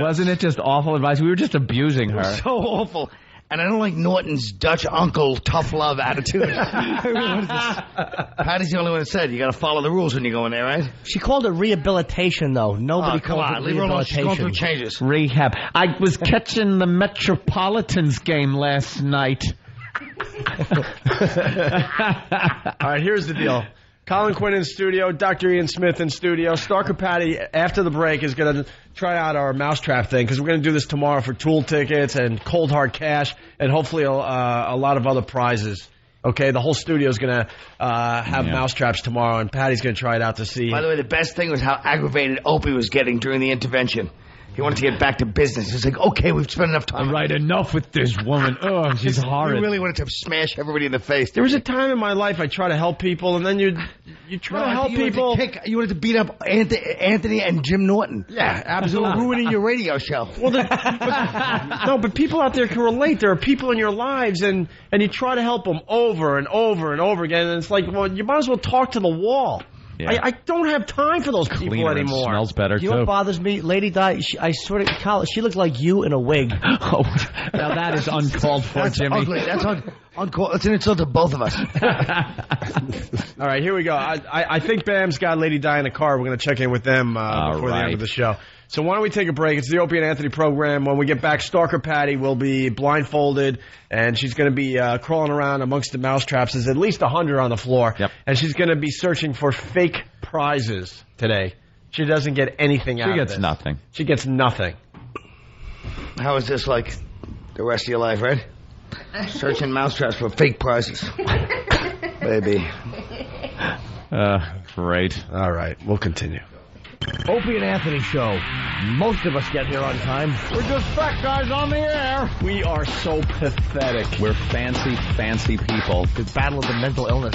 Wasn't it just awful advice? We were just abusing her. So awful. And I don't like Norton's Dutch uncle tough love attitude. Patty's the only one that said you got to follow the rules when you go in there, right? She called it rehabilitation, though. Nobody come calls on, it leave her alone. She's going through rehabilitation. changes. Rehab. I was catching the Metropolitans game last night. All right, here's the deal. Colin Quinn in studio, Dr. Ian Smith in studio. Stalker Patty, after the break, is going to try out our Mousetrap thing because we're going to do this tomorrow for Tool tickets and Cold Hard Cash and hopefully a lot of other prizes. Okay, the whole studio is going to have Mousetraps tomorrow, and Patty's going to try it out to see. By the way, the best thing was how aggravated Opie was getting during the intervention. He wanted to get back to business. He's like, okay, we've spent enough time. All right, enough with this woman. Oh, she's horrid. He really wanted to smash everybody in the face. There was a time in my life I try to help people, and then you try to help people. You wanted to beat up Anthony and Jim Norton. Yeah, absolutely. Ruining your radio show. Well, but people out there can relate. There are people in your lives, and you try to help them over and over and over again, and it's like, well, you might as well talk to the wall. Yeah. I don't have time for those people Cleaner anymore. And smells better, You know too. what bothers me? Lady Di, I swear to God, she looked like you in a wig. Oh, now that is uncalled for, That's Jimmy. ugly. That's uncalled. It's an insult to both of us. All right, here we go. I think Bam's got Lady Di in the car. We're going to check in with them before the end of the show. So why don't we take a break? It's the Opie and Anthony program. When we get back, Stalker Patty will be blindfolded, and she's going to be crawling around amongst the mousetraps. There's at least 100 on the floor, and she's going to be searching for fake prizes today. She doesn't get anything out of it. She gets nothing. She gets nothing. How is this like the rest of your life, right? Searching mousetraps for fake prizes. Baby. Great. All right, we'll continue. Opie and Anthony show. Most of us get here on time. We're just fat guys on the air. We are so pathetic. We're fancy people. The battle of the mental illness.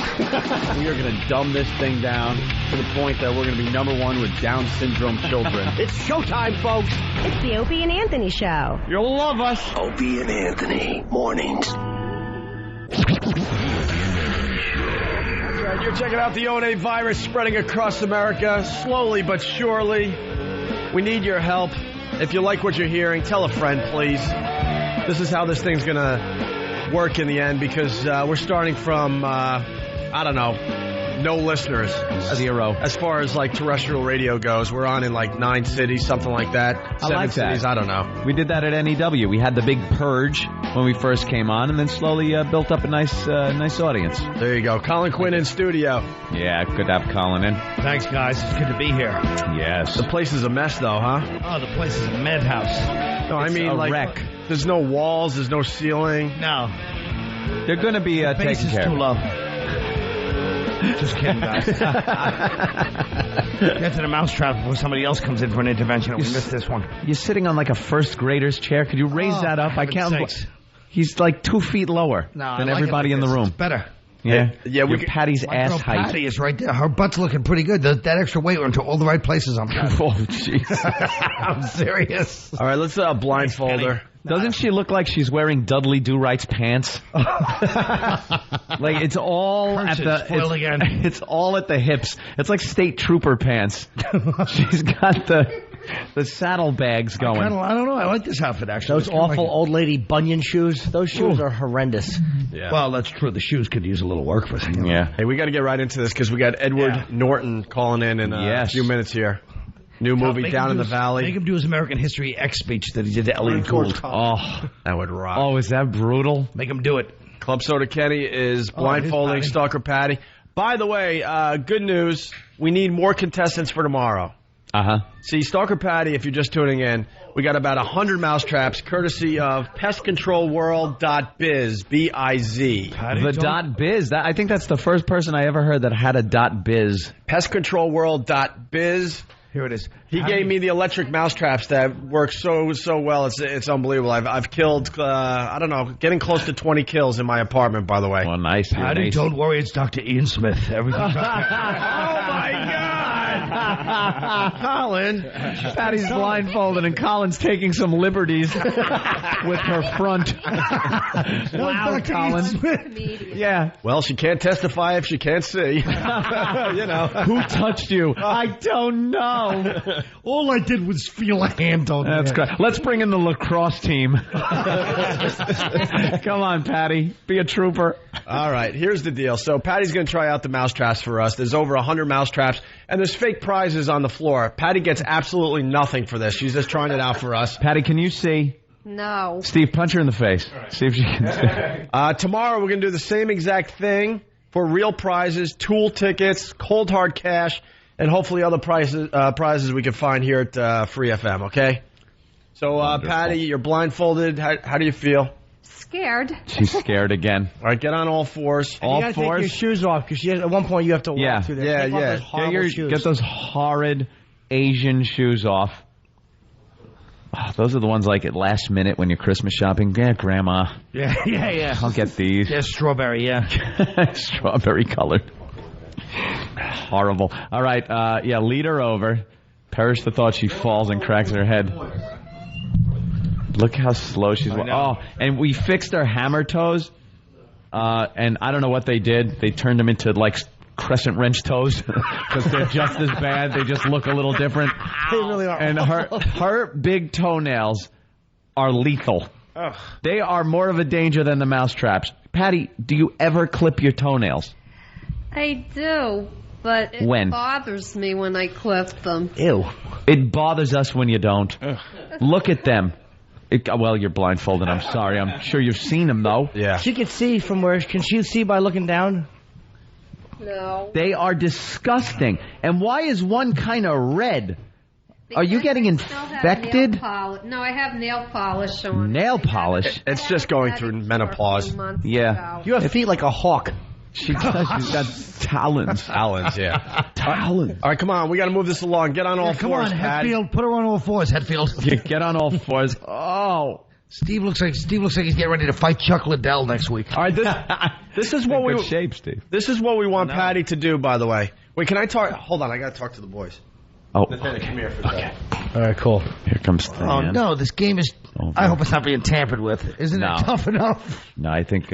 We are going to dumb this thing down to the point that we're going to be #1 with Down syndrome children. It's showtime, folks. It's the Opie and Anthony show. You'll love us. Opie and Anthony, mornings. You're checking out the ONA virus spreading across America, slowly but surely. We need your help. If you like what you're hearing, tell a friend, please. This is how this thing's going to work in the end, because we're starting from, no listeners. Zero. As far as, terrestrial radio goes. We're on in, 9 cities, something like that. I like 7 cities, that. I don't know. We did that at NEW. We had the big purge when we first came on, and then slowly built up a nice audience. There you go. Colin Quinn in studio. Yeah, good to have Colin in. Thanks, guys. It's good to be here. Yes. The place is a mess, though, huh? Oh, the place is a madhouse. No, It's a wreck. There's no walls, there's no ceiling. No. They're going to be The base taken is care too of. low. Just kidding, guys. Get to the mousetrap before somebody else comes in for an intervention, and we missed this one. You're sitting on a first grader's chair. Could you raise that up? I can't. sakes. He's 2 feet lower than everybody in the room. It's better. Yeah, Yeah, Your Patty's My ass girl height. Patty is right there. Her butt's looking pretty good. That extra weight went to all the right places on Patty. Oh, jeez. I'm serious. All right, let's blindfold her. Doesn't she look like she's wearing Dudley Do-Right's pants? Like it's all at the it's all at the hips. It's like state trooper pants. She's got the saddlebags going. I don't know. I like this outfit actually. Those awful old lady bunion shoes. Those shoes are horrendous. Yeah. Well, that's true. The shoes could use a little work, but yeah. Hey, we got to get right into this because we got Edward Norton calling in a few minutes here. New movie Down in the Valley. Make him do his American History X speech that he did to Elliot Gould. Oh, that would rock. Oh, is that brutal? Make him do it. Club Soda Kenny is blindfolding Stalker Patty. By the way, good news. We need more contestants for tomorrow. See, Stalker Patty, if you're just tuning in, we got about 100 mousetraps courtesy of pestcontrolworld.biz, B-I-Z. The .biz. I think that's the first person I ever heard that had a .biz. Pestcontrolworld.biz. Here it is. He gave me the electric mousetraps that work so well. It's unbelievable. I've killed, I don't know, getting close to 20 kills in my apartment, by the way. Well, nice. Patty, don't worry. It's Dr. Ian Smith. Everything's okay. Oh, my God. Colin. Patty's blindfolded and Colin's taking some liberties with her front. Wow, Colin. Yeah. Well, she can't testify if she can't see. You know. Who touched you? I don't know. All I did was feel a hand on That's great. Let's bring in the lacrosse team. Come on, Patty. Be a trooper. All right, here's the deal. So Patty's going to try out the mousetraps for us. There's over 100 mousetraps, and there's fake prizes on the floor. Patty gets absolutely nothing for this. She's just trying it out for us. Patty, can you see? No. Steve, punch her in the face. See if she can see. Tomorrow we're going to do the same exact thing for real prizes, Tool tickets, cold hard cash, and hopefully other prizes we can find here at Free FM, okay? So, Patty, you're blindfolded. How do you feel? Scared. She's scared again. All right, get on all fours. And you gotta take your shoes off because at one point you have to walk through there. Get those horrid Asian shoes off. Oh, those are the ones like at last minute when you're Christmas shopping. Yeah, Grandma. Yeah. I'll get these. Yeah, strawberry, Strawberry colored. Horrible. All right, lead her over. Perish the thought she falls and cracks her head. Look how slow she's walking. Oh, and we fixed her hammer toes. And I don't know what they did. They turned them into like crescent wrench toes because they're just as bad. They just look a little different. They really are. And her big toenails are lethal. Ugh. They are more of a danger than the mousetraps. Patty, do you ever clip your toenails? I do, but it When? bothers me when I clip them. Ew. It bothers us when you don't. Look at them. Well, you're blindfolded. I'm sorry. I'm sure you've seen them, though. Yeah. She can see from where. Can she see by looking down? No. They are disgusting. And why is one kind of red? Are you getting infected? No, I have nail polish on. Nail polish? It's just going through menopause. Yeah. You have feet like a hawk. She does. She's got talons. Talons, yeah. Talons. All right, come on. We got to move this along. Get on all fours, Patty. Hetfield. Put her on all fours, Hetfield. Get on all fours. Oh. Steve looks like he's getting ready to fight Chuck Liddell next week. All right, this is what Good shape, Steve. This is what we want Patty to do, by the way. Wait, can I talk? Hold on, I got to talk to the boys. Oh, Nathaniel, come here for a second. All right, cool. Here comes Stan. Oh, no, this game is... I hope it's not being tampered with. Isn't it tough enough? No, I think...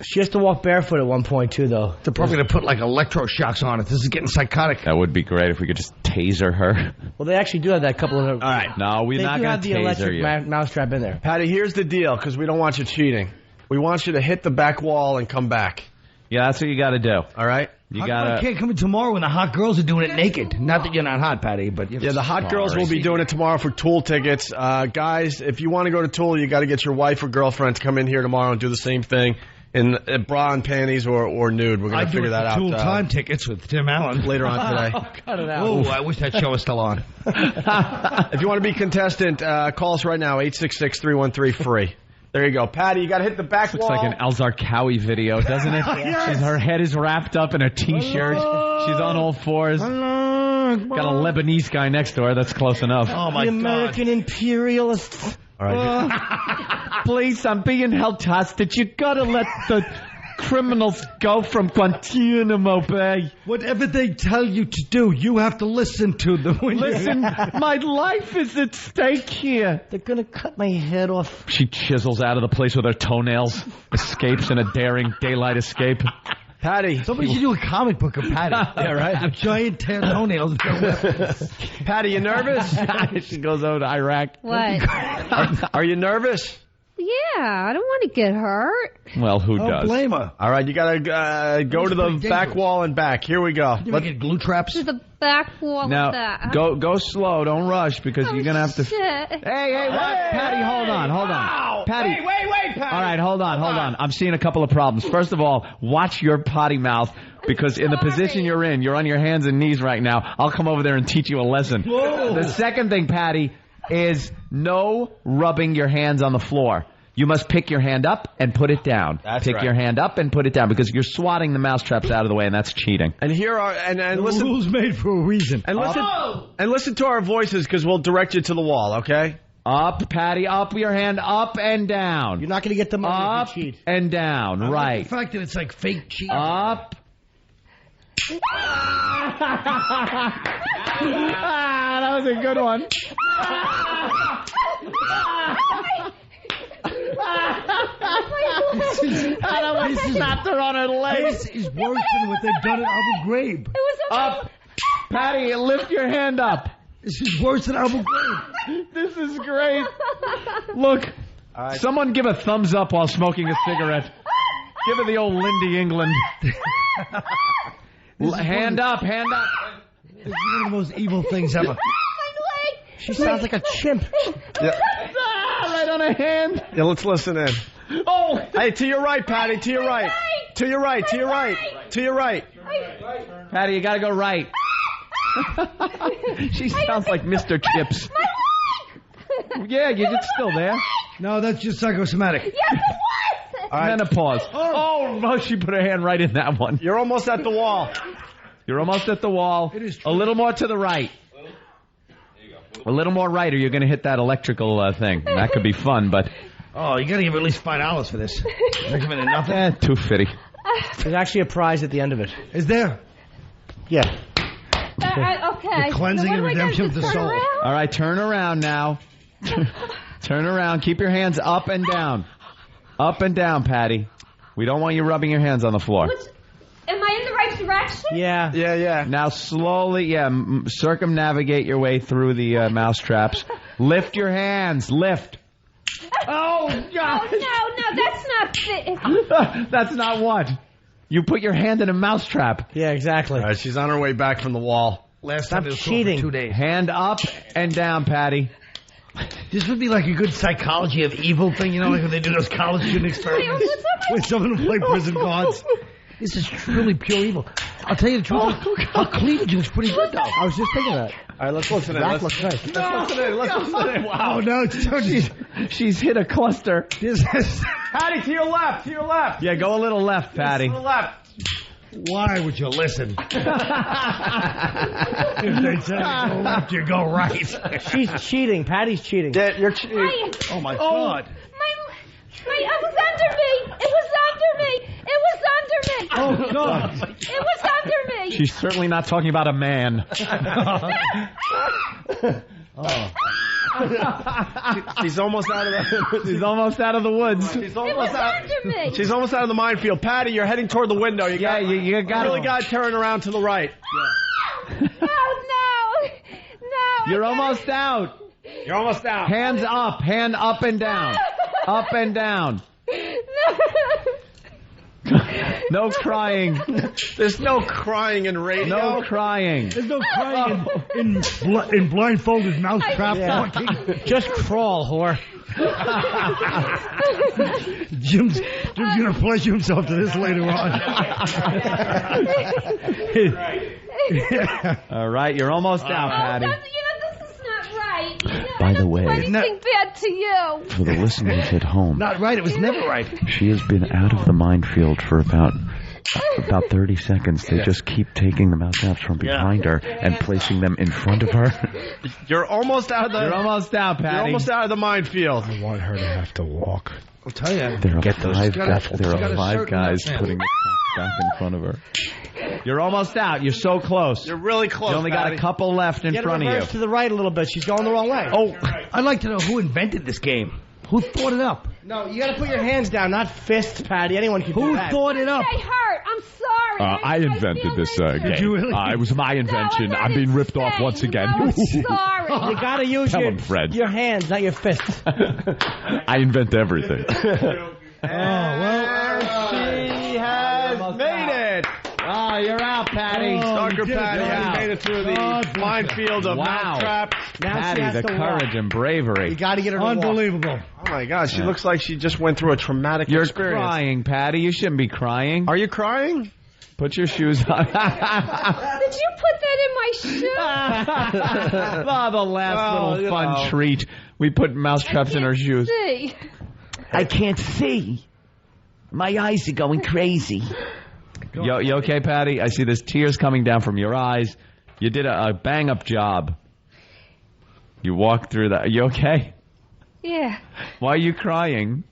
She has to walk barefoot at one point, too, though. They're probably going to put, like, electroshocks on it. This is getting psychotic. That would be great if we could just taser her. Well, they actually do have that couple of... All right. No, we're not going to taser you. They do have the electric mousetrap in there. Patty, here's the deal, because we don't want you cheating. We want you to hit the back wall and come back. Yeah, that's what you got to do. All right? You I can't come in tomorrow when the hot girls are doing it naked. Not that you're not hot, Patty, but... Yeah, the hot girls will be doing it tomorrow for Tool tickets. Guys, if you want to go to Tool, you got to get your wife or girlfriend to come in here tomorrow and do the same thing in bra and panties or nude. We're going to figure that out. Tool time tickets with Tim Allen. Later on today. Cut it out. Oh, I wish that show was still on. If you want to be a contestant, call us right now, 866-313-FREE. There you go. Patty, you got to hit the back wall. Looks like an Al Zarqawi video, doesn't it? Yes. Her head is wrapped up in a T-shirt. She's on all fours. Hello. Got a Lebanese guy next to her. That's close enough. Oh, my God. The American imperialists. All right. Please, I'm being held hostage. You got to let the criminals go from Guantanamo Bay. Whatever they tell you to do, you have to listen to them. Listen, my life is at stake here. They're gonna cut my head off. She chisels out of the place with her toenails, escapes in a daring daylight escape. Patty. Somebody should do a comic book of Patty. Yeah, right? Giant tan toenails. Patty, you nervous? She goes over to Iraq. What? Are you nervous? Yeah, I don't want to get hurt. Well, who Don't does? blame her. All right, you got to go to the back wall and back. Here we go. You get glue traps. To the back wall Now, of that. go slow. Don't rush because you're going to have to... Shit. Hey, what? Patty, hold on. Wow. Patty. Wait, Patty. All right, hold on. I'm seeing a couple of problems. First of all, watch your potty mouth because in the position you're in, you're on your hands and knees right now. I'll come over there and teach you a lesson. Whoa. The second thing, Patty, is no rubbing your hands on the floor. You must pick your hand up and put it down. Pick your hand up and put it down because you're swatting the mousetraps out of the way, and that's cheating. And here are and listen. Rules made for a reason. And listen to our voices because we'll direct you to the wall. Okay. Up, Patty, up your hand, up and down. You're not going to get the money Up if you cheat. and down, right. Like the fact that it's like fake cheating. Up. That was a good one. Slapped her on her leg. This is worse than what they've done at Abu Ghraib. Up. Patty, lift your hand up. This is worse than Abu Ghraib. This is great. Look, someone give a thumbs up while smoking a cigarette. Give it the old Lindy England. Hand up. This is one of the most evil things ever. She sounds like a chimp. Yeah. Right on a hand. Yeah, let's listen in. Oh! Hey, to your right, Patty. To your right. To your right. To your right. To your right. Patty, you gotta go right. She sounds like Mr. Chips. Yeah, you're still there. No, that's just psychosomatic. Yes, it was! All right. Menopause. Oh, she put her hand right in that one. You're almost at the wall. You're almost at the wall. It is true. A little more to the right. A little more right or you're going to hit that electrical thing. That could be fun, but... Oh, you got to give at least $5 for this. They're giving it nothing. $2.50. There's actually a prize at the end of it. Is there? Yeah. Okay. The cleansing and redemption of the soul. All right, turn around now. Turn around. Keep your hands up and down. Up and down, Patty. We don't want you rubbing your hands on the floor. Am I in the right direction? Yeah. Now slowly, circumnavigate your way through the mousetraps. Lift your hands. Lift. Oh, God. Oh, no, that's not fit. That's not what? You put your hand in a mousetrap. Yeah, exactly. All right, she's on her way back from the wall. Stop cheating. 2 days. Hand up and down, Patty. This would be like a good psychology of evil thing, you know, like when they do those college student experiments with some of them play prison cards. This is truly pure evil. I'll tell you the truth. Her cleavage was pretty good, though. I was just thinking that. All right, let's listen in. That looks nice. Let's listen in. Wow. Oh, no. She's hit a cluster. Patty, to your left. To your left. Yeah, go a little left, Patty. To the left. Why would you listen? If they say go left, you go right. She's cheating. Patty's cheating. You're cheating. Oh, my God. It was under me. It was under me. It was under me. Oh, God. It was under me. She's certainly not talking about a man. She's almost out of the. She's almost out of the woods. She's almost out. Under me. She's almost out of the minefield. Patty, you're heading toward the window. You got really got to turn around to the right. No. You're almost out. You're almost out. Hands up. Hand up and down. Up and down. No crying. There's no crying in radio. No crying. There's no crying in blindfolded mousetrap walking. Just crawl, whore. Jim's gonna pleasure himself to this later on. All right, you're almost out, Patty. This is not right. By the way, Anything bad to you? for the listeners at home, Not right. It was never right. she has been out of the minefield for about 30 seconds. They just keep taking the mousetraps from behind her and placing them in front of her. You're almost out of the. You're almost out, Patty. You're almost out of the minefield. I want her to have to walk. I'll tell you. There are Get those. five, There are five guys putting the back in front of her. You're almost out. You're so close. You're really close. You only got Patty. a couple left in Get front of you. reverse to the right a little bit. She's going the wrong way. Oh, I'd like to know who invented this game. Who thought it up? No, you got to put your hands down, not fists, Patty. Anyone can do Who that. thought it up? They hurt. I'm sorry. I invented this game. you really? It was my invention. I'm being ripped off once again. I'm sorry. You got to use Tell him, Fred. your hands, not your fists. I invent everything. She has made it. Oh, you're out, Patty. Stalker Patty has made it through the minefield of mousetrap. Patty, the courage and bravery. You got to get her to walk. Unbelievable. Oh my God, she looks like she just went through a traumatic You're experience. crying, Patty. You shouldn't be crying. Are you crying? Put your shoes on. Did you put that in my shoe? Oh, the last little fun treat. We put mousetraps in her shoes. See. I can't see. My eyes are going crazy. You okay, Patty? I see there's tears coming down from your eyes. You did a bang-up job. You walked through that. Are you okay? Yeah. Why are you crying?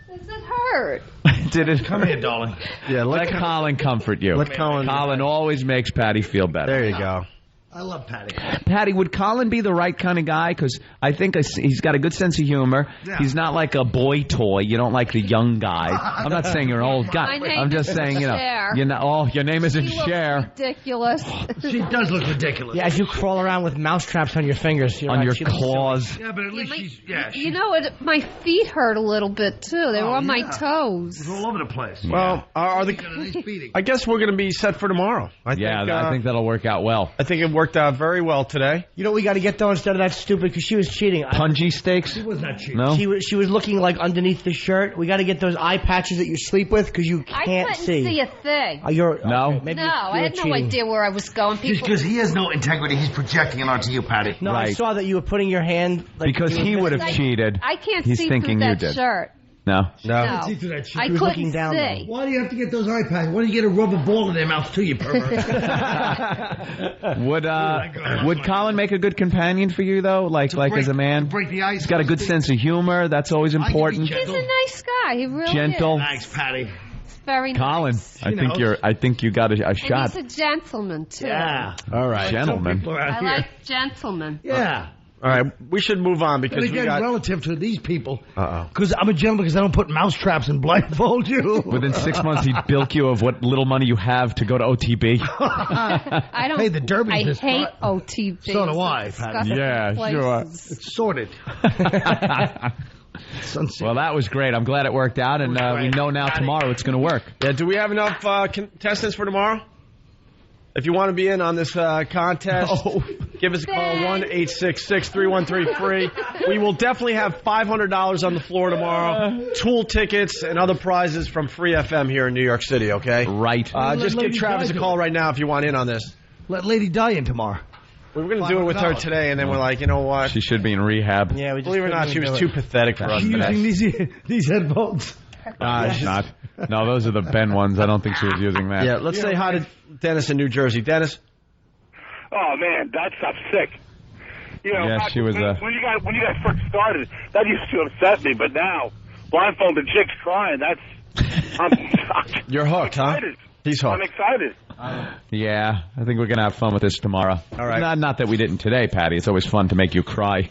Does it hurt? Did it? Come here, darling. Yeah, Let Colin comfort you. Let Colin. Colin always makes Patty feel better. There you go. I love Patty. Patty, would Colin be the right kind of guy? Because I think he's got a good sense of humor. Yeah. He's not like a boy toy. You don't like the young guy. I'm not saying you're an old guy. My name I'm just isn't saying, Cher. your name isn't She looks Cher. ridiculous. She does look ridiculous. Yeah, as you crawl around with mousetraps on your fingers. You're On right, your she looks claws. silly. Yeah, but at least she's... Yeah, You know what? My feet hurt a little bit too. They were on my toes. She's all over the place. Well, are the? I guess we're going to be set for tomorrow. I think that'll work out well. I think it worked out very well today. You know what we got to get though instead of that stupid because she was cheating. Punji steaks? She was not cheating. No? She was looking like underneath the shirt. We got to get those eye patches that you sleep with because you I can't couldn't see. see a thing. You're, No? okay, maybe No, I you're had no cheating. idea where I was going. People, Because he has no integrity. He's projecting it onto you, Patty. No, I Right. saw that you were putting your hand. Like, Because he would have cheated. I can't He's see thinking through you that did. shirt. No? No. See through that shit. I was couldn't looking down, see. Why do you have to get those eye patches? Why do you get a rubber ball in their mouth too, you pervert? Would Colin make a good companion for you though? Like as a man? Break the ice. He's got a good sense of humor. That's always important. He's a nice guy. He really Gentle. is. Thanks, Patty. It's very Colin, nice. I think you got a shot. And he's a gentleman too. Yeah. All right, gentlemen. I like gentlemen. Yeah. All right, we should move on because And we again, got. relative to these people, Uh-oh. because I'm a gentleman because I don't put mousetraps and blindfold you. Within 6 months, he'd bilk you of what little money you have to go to OTB. I don't. Hey, the Derby's I this hate far. OTB. So do I, Patty. Yeah, sure. It's sorted. Well, that was great. I'm glad it worked out, and we know now tomorrow it's going to work. Yeah, do we have enough contestants for tomorrow? If you want to be in on this contest, give us a call, 1-866-313-FREE. We will definitely have $500 on the floor tomorrow, tool tickets, and other prizes from Free FM here in New York City, okay? Right. Just give Travis a call right now if you want in on this. Let Lady Di in tomorrow. We were going to do it with her today, and then we're like, you know what? She should be in rehab. Yeah, we just Believe it or not, she was too pathetic for us She's today. using these headphones. She's not. No, those are the Ben ones. I don't think she was using that. Yeah, let's say hi to Dennis in New Jersey. Dennis? Oh man, that stuff's sick. You know, Yeah, she was, when you guys first started, that used to upset me, but now blindfolded chicks crying, I'm You're hooked, huh? excited. He's hooked. I'm excited. Yeah, I think we're going to have fun with this tomorrow. All right. Not that we didn't today, Patty. It's always fun to make you cry.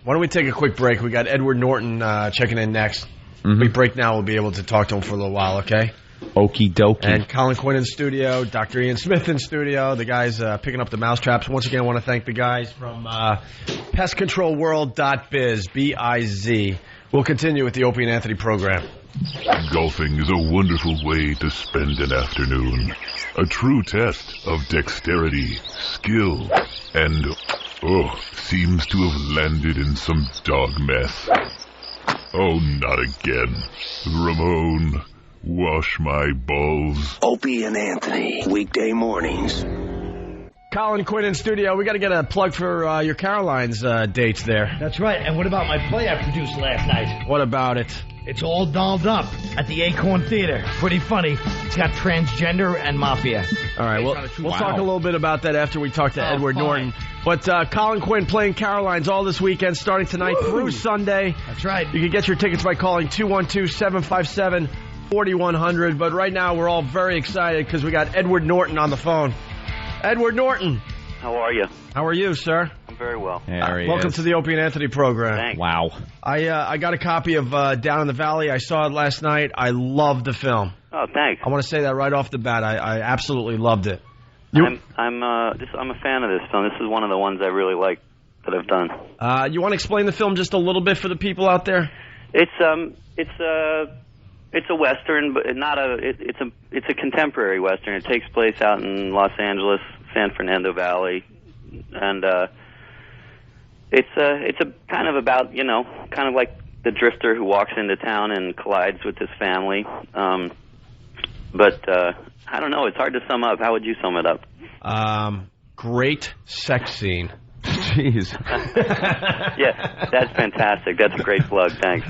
Why don't we take a quick break? We got Edward Norton checking in next. Mm-hmm. We break now. We'll be able to talk to him for a little while, okay? Okie dokie. And Colin Quinn in studio, Dr. Ian Smith in studio, the guys picking up the mousetraps. Once again, I want to thank the guys from PestControlWorld.biz, B-I-Z. We'll continue with the Opie and Anthony program. Golfing is a wonderful way to spend an afternoon. A true test of dexterity, skill, and, seems to have landed in some dog mess. Oh, not again. Ramon, wash my balls. Opie and Anthony, weekday mornings. Colin Quinn in studio. We got to get a plug for your Caroline's dates there. That's right. And what about my play I produced last night? What about it? It's all dolled up at the Acorn Theater. Pretty funny. It's got transgender and mafia. All right, we'll talk a little bit about that after we talk to Edward fine. Norton. But Colin Quinn playing Caroline's all this weekend, starting tonight through Sunday. That's right. You can get your tickets by calling 212-757-4100. But right now, we're all very excited because we got Edward Norton on the phone. Edward Norton. How are you? How are you, sir? I'm very well. Welcome to the Opie and Anthony program. Thanks. Wow. I got a copy of Down in the Valley. I saw it last night. I loved the film. Oh, thanks. I want to say that right off the bat. I absolutely loved it. I'm a fan of this film. This is one of the ones I really like that I've done. You want to explain the film just a little bit for the people out there? It's a western, but it's a contemporary western. It takes place out in Los Angeles, San Fernando Valley, and it's a kind of about kind of like the drifter who walks into town and collides with his family. But I don't know. It's hard to sum up. How would you sum it up? Great sex scene. Jeez. Yeah, that's fantastic. That's a great plug. Thanks.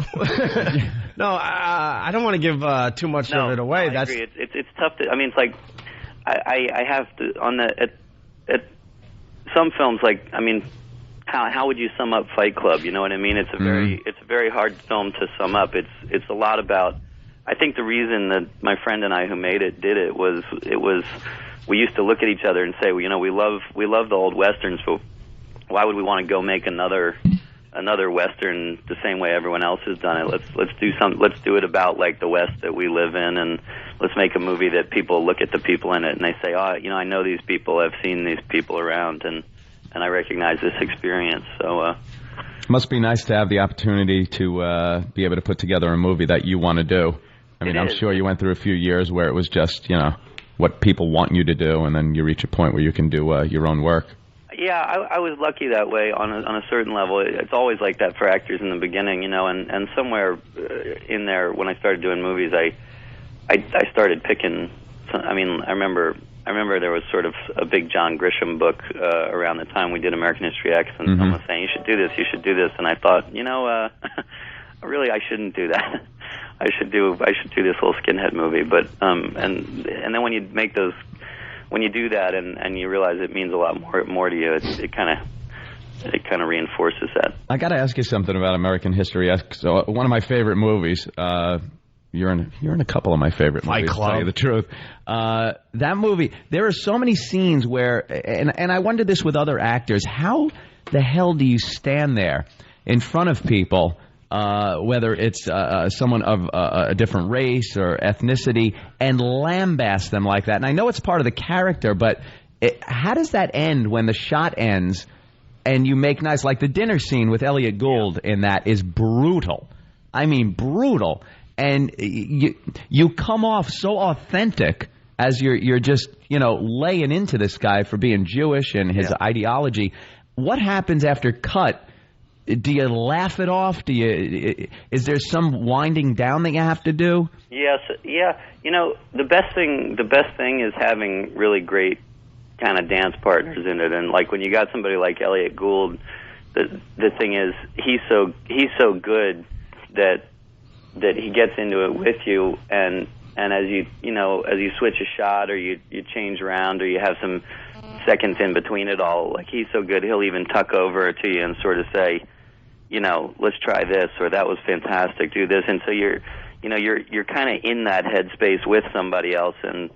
No, I don't want to give too much of it away. I agree. It's tough to. I mean, it's like I have to at some films. Like, I mean, how would you sum up Fight Club? You know what I mean? It's a very hard film to sum up. It's a lot about. I think the reason that my friend and I who made it did it was we used to look at each other and say, well, we love the old westerns, but why would we want to go make another western the same way everyone else has done it? Let's do it about like the West that we live in, and let's make a movie that people look at the people in it and they say, oh, I know these people, I've seen these people around, and I recognize this experience. So must be nice to have the opportunity to be able to put together a movie that you want to do. I mean, I'm sure you went through a few years where it was just, what people want you to do, and then you reach a point where you can do your own work. Yeah, I was lucky that way on a certain level. It's always like that for actors in the beginning, and somewhere in there when I started doing movies, I started picking. I mean, I remember there was sort of a big John Grisham book around the time we did American History X, and someone was saying, you should do this, and I thought, really, I shouldn't do that. I should do this little skinhead movie, but and then when you make those, when you do that and you realize it means a lot more to you, it kind of reinforces that. I got to ask you something about American History X. So one of my favorite movies. You're in a couple of my favorite movies, to tell you the truth. That movie, there are so many scenes where, and I wonder this with other actors, how the hell do you stand there in front of people, whether it's someone of a different race or ethnicity, and lambast them like that? And I know it's part of the character, but how does that end when the shot ends and you make nice, like the dinner scene with Elliot Gould in that is brutal. I mean, brutal. And you come off so authentic as you're just, laying into this guy for being Jewish and his ideology. What happens after cut? Do you laugh it off? Is there some winding down that you have to do? Yes, yeah. The best thing is having really great kind of dance partners in it. And like when you got somebody like Elliot Gould, the thing is he's so good that he gets into it with you, and as you switch a shot or you change around or you have some seconds in between it all, like he's so good he'll even tuck over to you and sort of say, let's try this, or that was fantastic, do this. And so you're kind of in that headspace with somebody else, and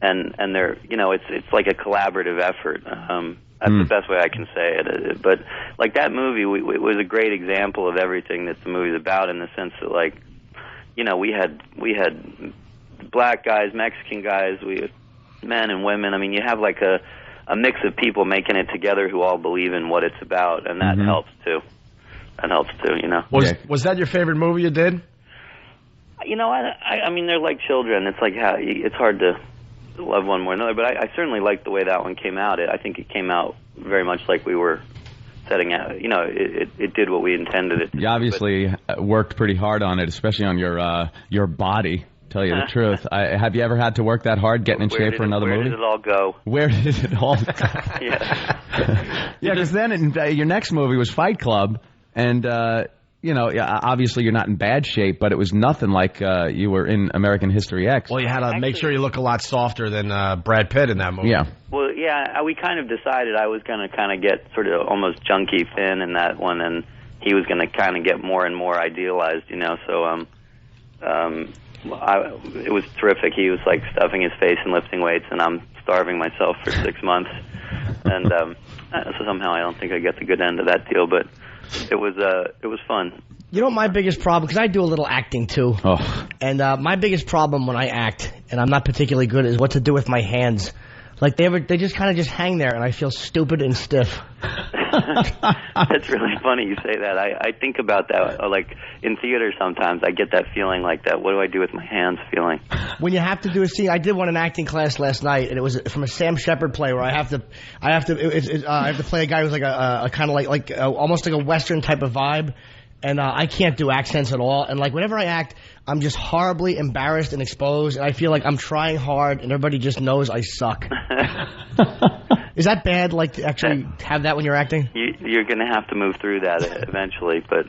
they're, it's like a collaborative effort. That's the best way I can say it. But like that movie, it was a great example of everything that the movie's about, in the sense that, like, we had black guys, Mexican guys, we had men and women. I mean, you have like a mix of people making it together who all believe in what it's about, and that helps too. That helps too, Was that your favorite movie you did? I mean, they're like children. It's like it's hard to love one more than another, but I certainly liked the way that one came out. I think it came out very much like we were setting out. It did what we intended it to. You obviously worked pretty hard on it, especially on your body. Tell you the truth, have you ever had to work that hard getting in shape for another movie? Where did it all go? Where did it all go? Yeah, because then your next movie was Fight Club, and obviously you're not in bad shape, but it was nothing like you were in American History X. Well, you had to make sure you look a lot softer than Brad Pitt in that movie. Yeah. Well, yeah, we kind of decided I was going to kind of get sort of almost junky thin in that one, and he was going to kind of get more and more idealized, So, it was terrific. He was like stuffing his face and lifting weights, and I'm starving myself for 6 months. And so somehow I don't think I get the good end of that deal, but it was fun. You know what my biggest problem, because I do a little acting too, and my biggest problem when I act, and I'm not particularly good, is what to do with my hands. Like they just kind of just hang there, and I feel stupid and stiff. That's really funny you say that. I think about that, like in theater sometimes I get that feeling like that. What do I do with my hands feeling? When you have to do a scene, I did one in acting class last night, and it was from a Sam Shepard play where I have to play a guy who's like a kind of like almost like a Western type of vibe, and I can't do accents at all. And like whenever I act, I'm just horribly embarrassed and exposed, and I feel like I'm trying hard, and everybody just knows I suck. Is that bad, like, to actually have that when you're acting? You're going to have to move through that eventually, but,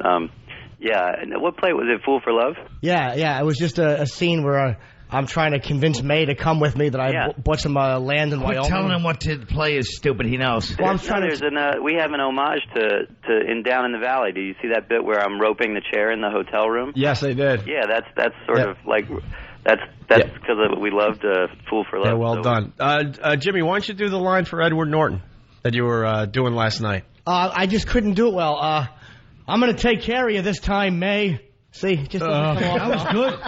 yeah. And what play was it, Fool for Love? Yeah, it was just a scene where I'm trying to convince May to come with me, that I bought some land in Wyoming. Telling him what to play is stupid, he knows. Well, I'm trying we have an homage to in Down in the Valley. Do you see that bit where I'm roping the chair in the hotel room? Yes, I did. Yeah, that's sort of like... That's because we loved Fool for Love. Yeah, well done. Jimmy, why don't you do the line for Edward Norton that you were doing last night? I just couldn't do it well. I'm going to take care of you this time, May. See, just doesn't come off. That was good.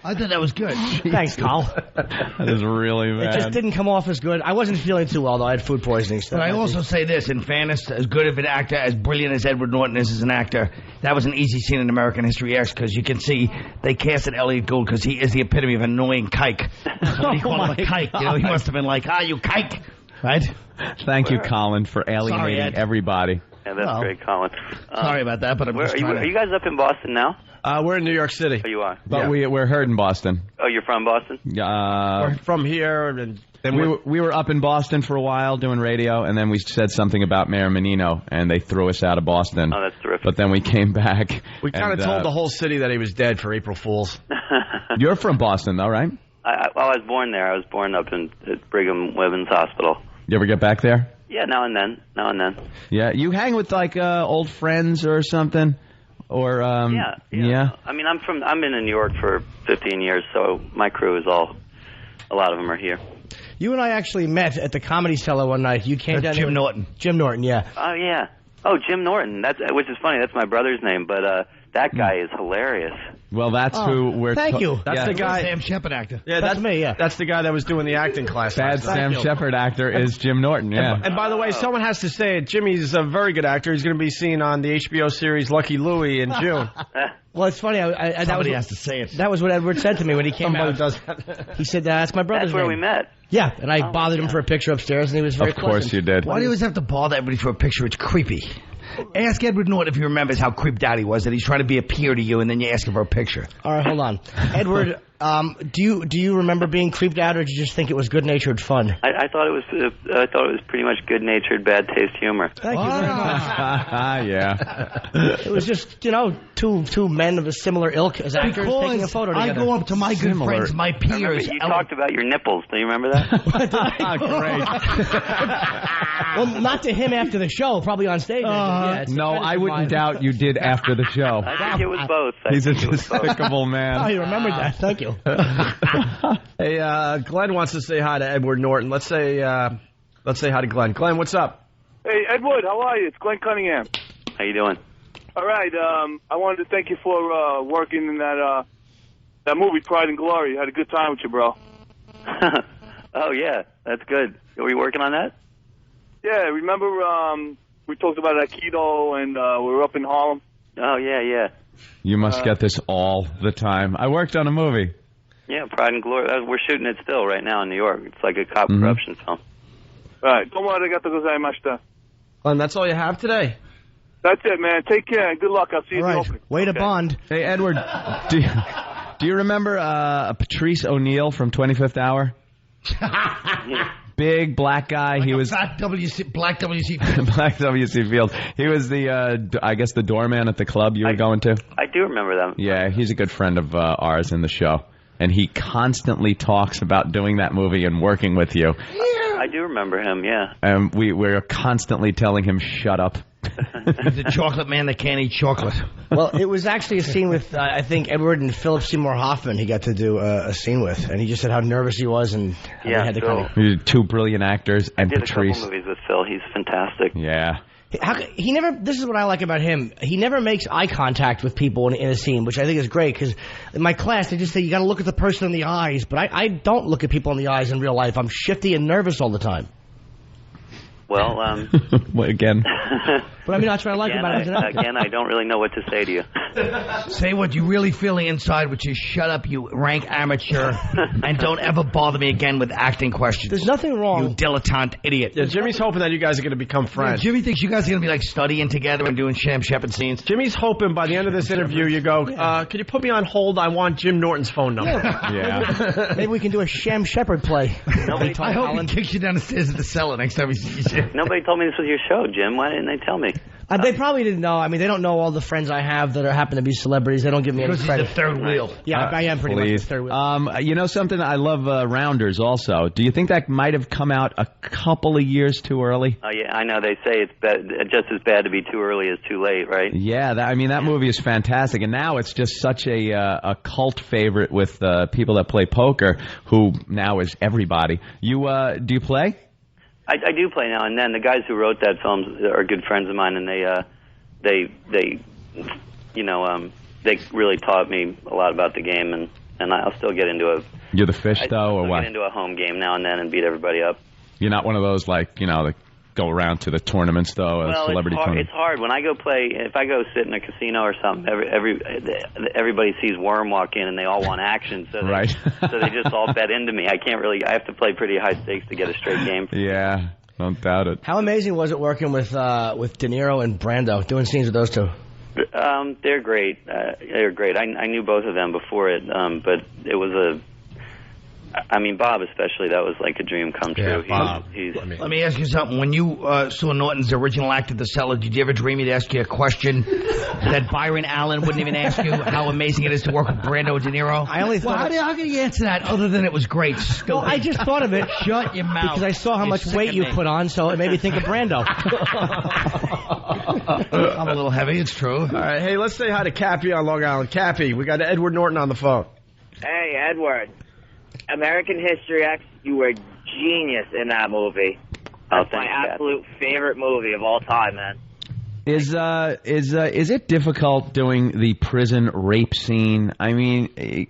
I thought that was good. Thanks, Carl. That is really bad. It just didn't come off as good. I wasn't feeling too well, though. I had food poisoning. But I also say this, in fairness, as good of an actor, as brilliant as Edward Norton is as an actor, that was an easy scene in American History X, because you can see they casted Elliot Gould because he is the epitome of an annoying kike. Somebody called him a kike. He must have been like, you kike. Right? Thank you, Colin, for alienating everybody. Yeah, that's great, Colin. Sorry about that, but are you guys up in Boston now? We're in New York City. Oh, you are? But we're heard in Boston. Oh, you're from Boston? We're from here. And then we were up in Boston for a while doing radio, and then we said something about Mayor Menino, and they threw us out of Boston. Oh, that's terrific. But then we came back. We kind of told the whole city that he was dead for April Fools. You're from Boston, though, right? I was born there. I was born up at Brigham Women's Hospital. You ever get back there? Yeah, now and then. Yeah, you hang with like old friends or something? Or yeah. I mean, I'm in New York for 15 years, so my crew is a lot of them are here. You and I actually met at the Comedy Cellar one night. You came down Jim Norton. Jim Norton, yeah. Oh yeah. Oh, Jim Norton. Which is funny. That's my brother's name, but that guy is hilarious. Well, that's who we're... Thank you. That's the guy... Sam Shepard actor. Yeah, that's me, yeah. That's the guy that was doing the acting class. Bad Sam Shepard actor is Jim Norton, yeah. And by the way, someone has to say it. Jimmy's a very good actor. He's going to be seen on the HBO series Lucky Louie in June. Well, it's funny. Somebody has to say it. That was what Edward said to me when he came Somebody out. does that. He said, that's my brother's That's where name. we met. Yeah, and I bothered him for a picture upstairs, and he was very Of course pleasant. you did. Why do you always have to bother everybody for a picture? It's creepy. Ask Edward Norton if he remembers how creeped out he was, that he's trying to be a peer to you, and then you ask him for a picture. All right, hold on. Edward, do you remember being creeped out, or did you just think it was good-natured fun? I thought it was pretty much good-natured, bad taste humor. Thank you very much. Yeah. It was just, two men of a similar ilk as actors taking a photo together. I go up to my good friends, my peers. You talked about your nipples. Do you remember that? Great. Well, not to him after the show, probably on stage. No, I wouldn't doubt you did after the show. I think it was both. He's a despicable man. Oh, you remembered that. Thank you. Hey, Glenn wants to say hi to Edward Norton. Let's say hi to Glenn. Glenn, what's up? Hey, Edward, how are you? It's Glenn Cunningham. How you doing? All right. I wanted to thank you for working in that movie, Pride and Glory. I had a good time with you, bro. Oh, yeah. That's good. Are we working on that? Yeah, remember we talked about Aikido and we were up in Harlem? Oh, yeah. You must get this all the time. I worked on a movie. Yeah, Pride and Glory. We're shooting it still right now in New York. It's like a cop corruption film. All right. Domo arigato gozaimashita. Glenn, that's all you have today? That's it, man. Take care and good luck. I'll see you in the open. Way to bond. Hey, Edward, do you remember Patrice O'Neill from 25th Hour? big black guy. He was Black WC Field. Black WC Field. He was the, I guess, the doorman at the club you were going to. I do remember that. Yeah, he's a good friend of ours in the show, and he constantly talks about doing that movie and working with you. I do remember him. Yeah. And we're constantly telling him, "Shut up." He's a chocolate man that can't eat chocolate. Well, it was actually a scene with, I think, Edward and Philip Seymour Hoffman he got to do a scene with. And he just said how nervous he was and how they had to kind of... Two brilliant actors, and I did Patrice. a couple movies with Phil. He's fantastic. Yeah. He never... This is what I like about him. He never makes eye contact with people in a scene, which I think is great. Because in my class, they just say you got to look at the person in the eyes. But I don't look at people in the eyes in real life. I'm shifty and nervous all the time. Well, again. But I mean, that's what I like about him. Again, I don't really know what to say to you. Say what you really feeling inside, which is shut up, you rank amateur, and don't ever bother me again with acting questions. There's nothing wrong. You dilettante idiot. Yeah, Jimmy's hoping that you guys are going to become friends. Yeah, Jimmy thinks you guys are going to be like studying together and doing Sham Shepherd scenes. Jimmy's hoping by the end of this interview you go, can you put me on hold? I want Jim Norton's phone number. Yeah. Maybe we can do a Sham Shepherd play. I hope he kicks you down the stairs of the cellar next time he sees you. Nobody told me this was your show, Jim. Why didn't they tell me? They probably didn't know. I mean, they don't know all the friends I have that happen to be celebrities. They don't give me any credit. He's the third wheel. Yeah, I am pretty much the third wheel. You know something? I love Rounders also. Do you think that might have come out a couple of years too early? Oh, yeah, I know. They say it's just as bad to be too early as too late, right? Yeah, that movie is fantastic. And now it's just such a cult favorite with people that play poker, who now is everybody. Do you play? I do play now and then. The guys who wrote that film are good friends of mine, and they really taught me a lot about the game, and I'll still get into You're the fish, though, or what? Get into a home game now and then and beat everybody up. You're not one of those, that go around to the tournaments, though, celebrity tournaments? It's hard. When I go play, if I go sit in a casino or something, everybody sees Worm walk in and they all want action, so they just all bet into me. I have to play pretty high stakes to get a straight game. Yeah, don't doubt it. How amazing was it working with De Niro and Brando, doing scenes with those two? They're great. They're great. I knew both of them before it, but it was Bob especially, that was like a dream come true. Yeah, Let me ask you something. When you saw Norton's original act at the Cellar, did you ever dream he'd ask you a question that Byron Allen wouldn't even ask you, how amazing it is to work with Brando and De Niro? I only thought... How can you answer that other than it was great? Well, I just thought of it. Shut your mouth. Because I saw how much weight you put on, so it made me think of Brando. I'm a little heavy, it's true. All right, hey, let's say hi to Cappy on Long Island. Cappy, we got Edward Norton on the phone. Hey, Edward. American History X, you were genius in that movie. That's my absolute favorite movie of all time, man. Is it difficult doing the prison rape scene? I mean, it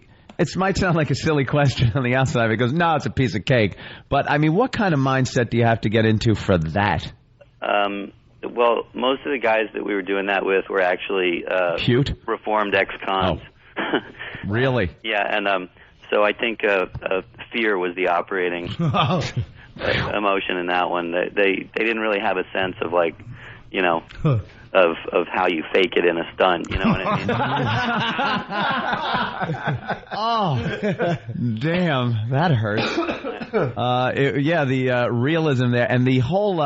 might sound like a silly question on the outside because no, it's a piece of cake. But I mean, what kind of mindset do you have to get into for that? Well, most of the guys that we were doing that with were actually cute, reformed ex-cons. Oh. Really? Yeah, and so I think fear was the operating emotion in that one. They didn't really have a sense of of how you fake it in a stunt. You know what I mean? Oh, damn, that hurts. The realism there and the whole.